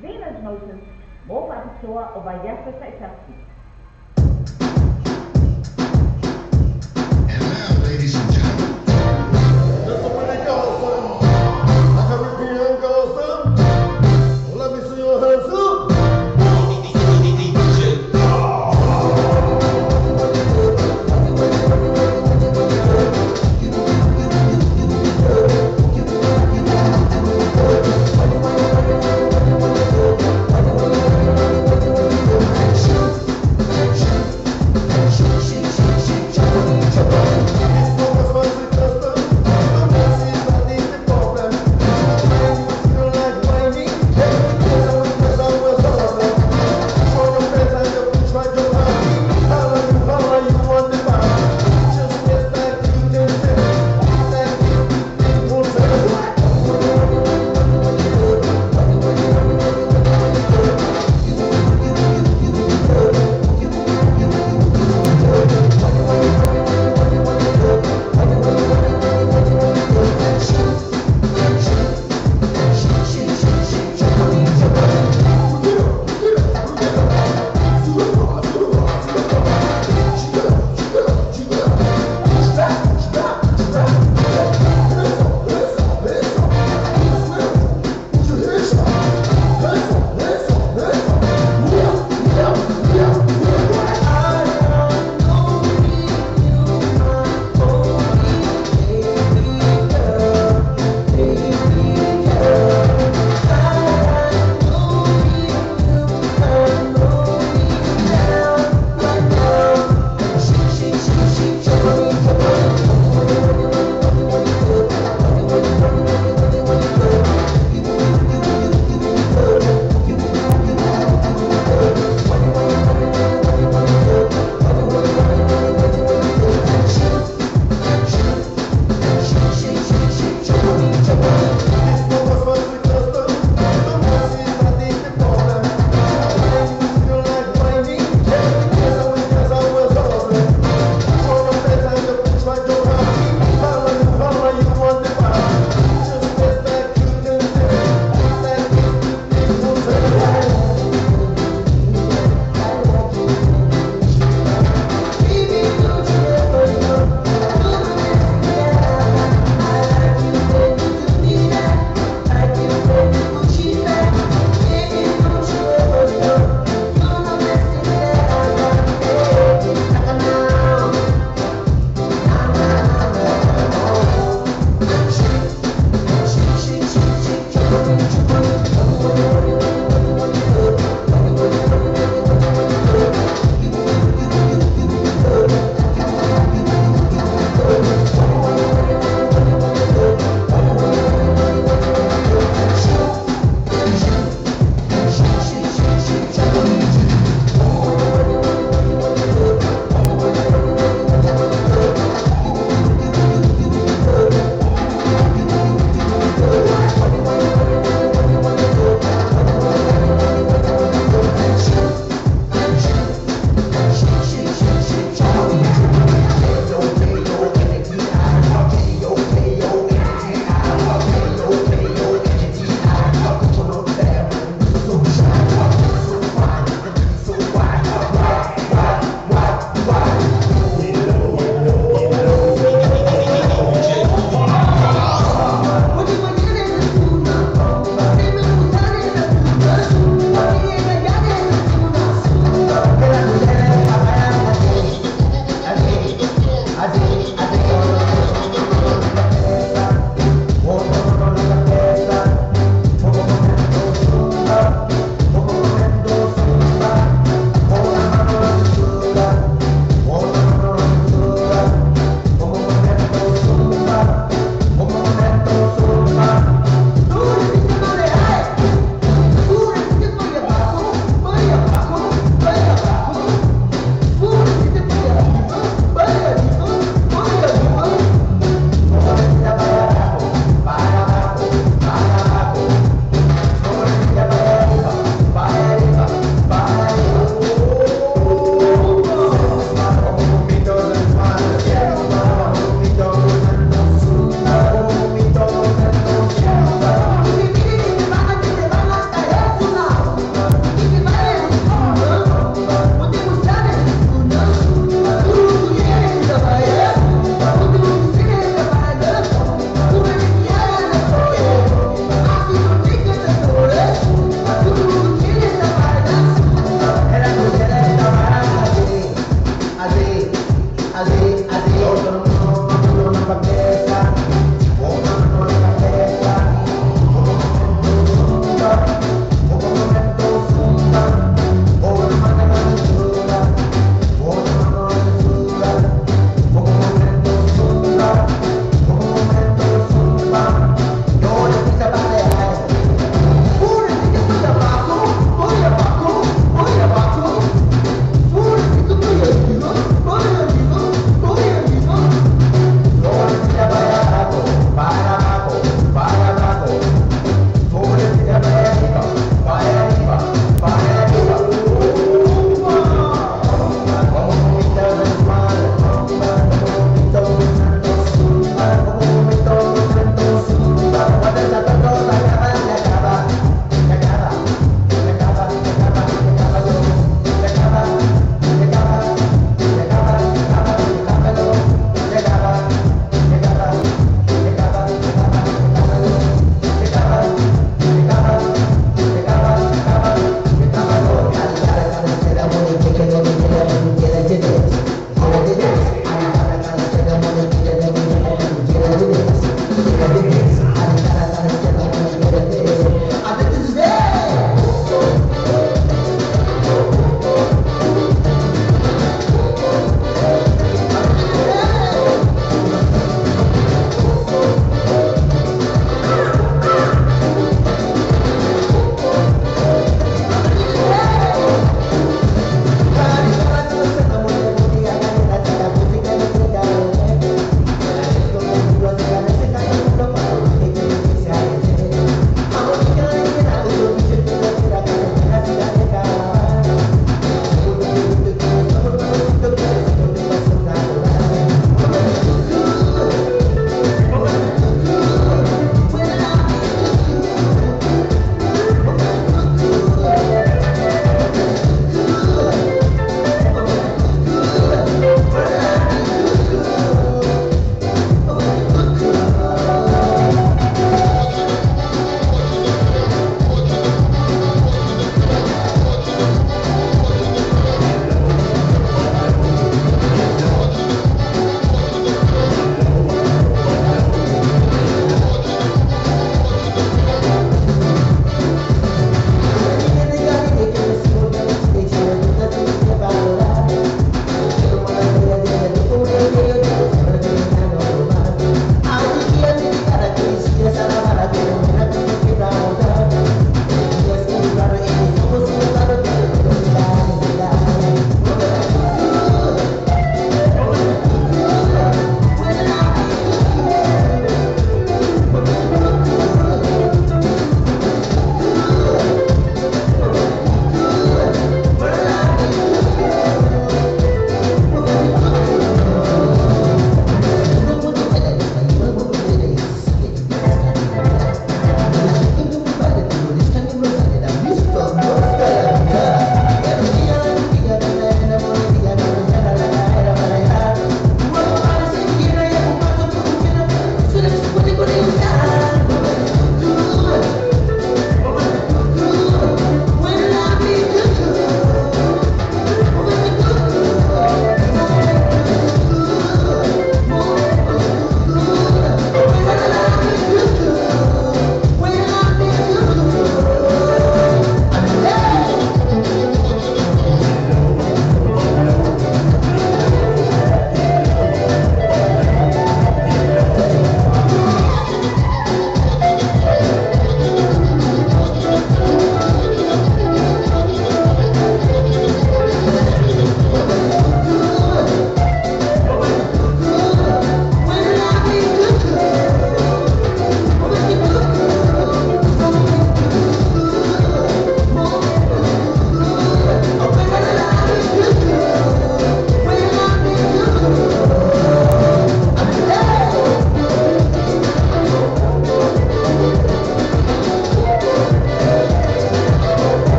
Venus Motors, mo whaapitoa o vaiasa taitasi. Ladies and gentlemen, that's the way they go, son. I can repeat and go, son. Well, let me see your hands up.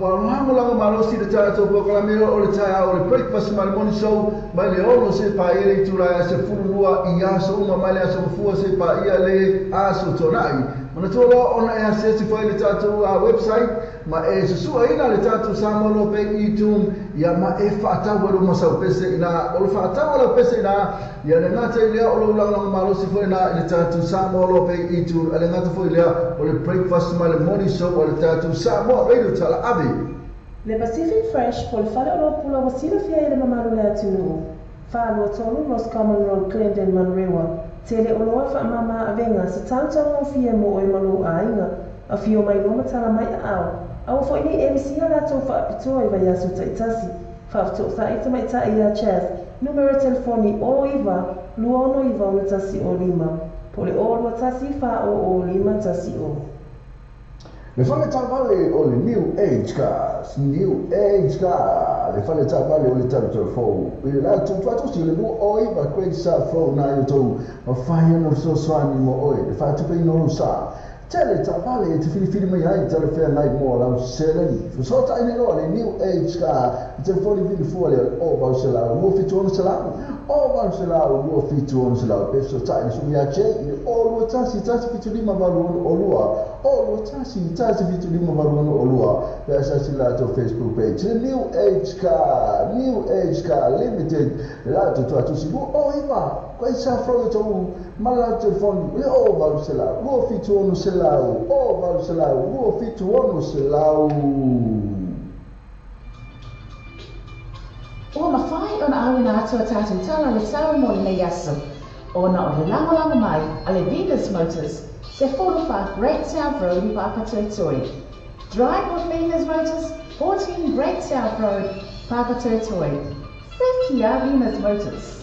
wāhanga langa malosi le tātou proklameira o le tae o le breakfast ma le morning show mai le ono se pa ia le tūrai a se furulua I aso uma mai le aso mafua se pa ia le aso tonai. Mana tōlo ona e hase se whai le tātou website ma e susua ina le tātou samolo pe I tūm ia ma e whaatau aru masau pese ina o le whaatau aru pese ina ia le ngata I lea o lo ulanga malosi whai na le tātou samolo pe I tūm ale ngata whai lea o le breakfast ma le morning show o le tātou Samoa radio tala abe. Le Pacific Fresh po le whare o pula wa sila fia I le mamaru lea tunu. Whaalua tolu Ross Common Road, Glendon, Manrewa. Tele o loa wha mama a venga sa tautanga o fia mo o malu a inga. A fio mai loma tala mai a au. Au fo ini MC a lato wha apitoa I vai asu taitasi. Whaafto sa ita mai ta ia chaz. Numero telefoni o iwa, luono iwa o tasi o lima. Po le o lua tasi wha o lima tasi o. Le whale tāwale o le New Age Cars, New Age Car, le whale tāwale o le Taratoro I le lau tūtuatosi le lua oi wa Craig Safro na i o tau ma whai ana so swani mo oi, le whai tupe ino rusa. Tele tāwale e te whiriwhiri mai ai tala whea nai mo lau seleni. Fusota ine roa le New Age Car, te whori vini fua le o wau se lau, mua fitu ono se lau, o wau se lau, mua fitu ono se lau, peso tai ni sumi a che, o lua tasi fitu lima waru ono o lua, o lua tasi fitu lima waru ono o lua, pesa si lato Facebook page, le New Age Car Limited, le lato tu atu si lua, o iwa, kwai sa froyo tau, mala telefoni, le o wau se lau, mua fitu ono se lau, o wau se lau, mua fitu ono se lau. O mawhai ona awina atu a tātou tala le tau mo le nei aso. Ona o le langalanga mai a le Venus Motors, se 45 Great South Road I Whakatūtui. Drive with Venus Motors, 14 Great South Road, Whakatūtui. Se kia Venus Motors.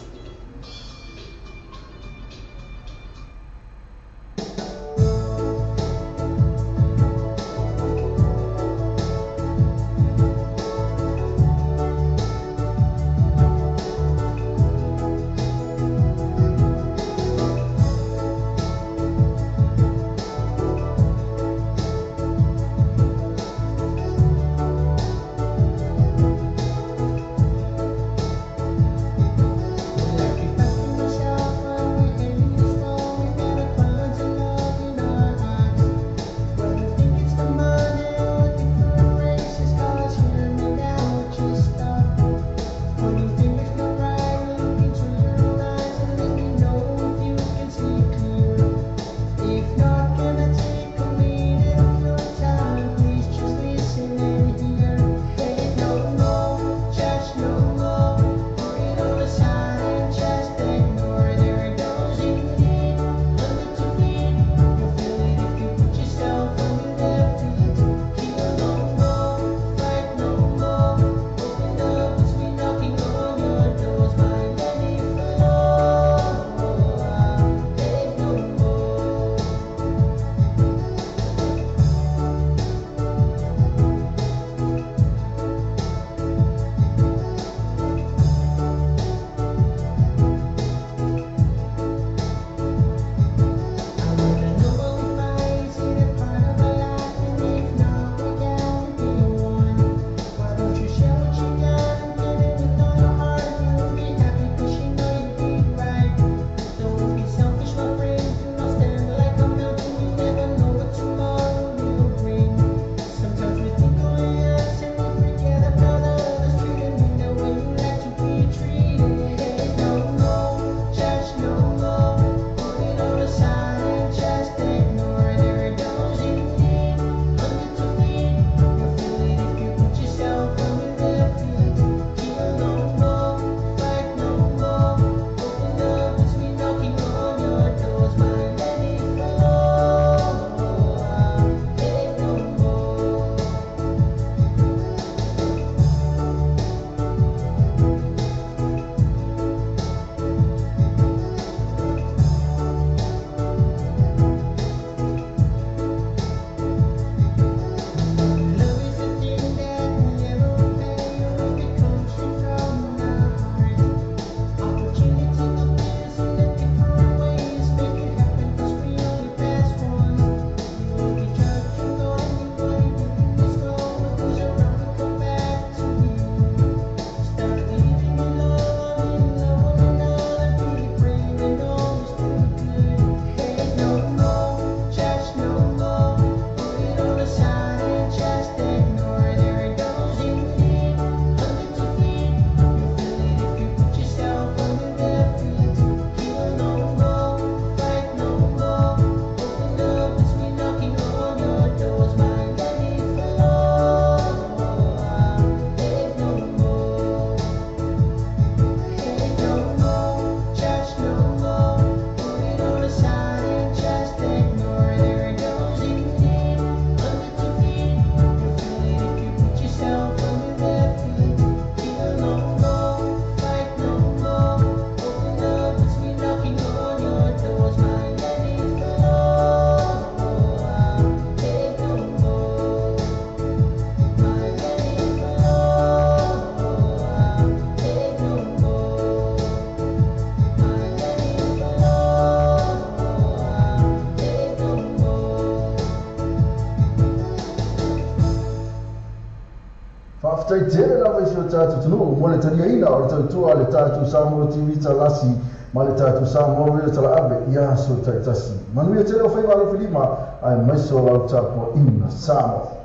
tai tele la vai so tatu tunu mo le taria ina o le tua le tatu Samoa TV talasi ma le tatu Samoa le tala ave ia so tai tasi manu ia tele o fai valo filima ai mai so la tapo ina Samoa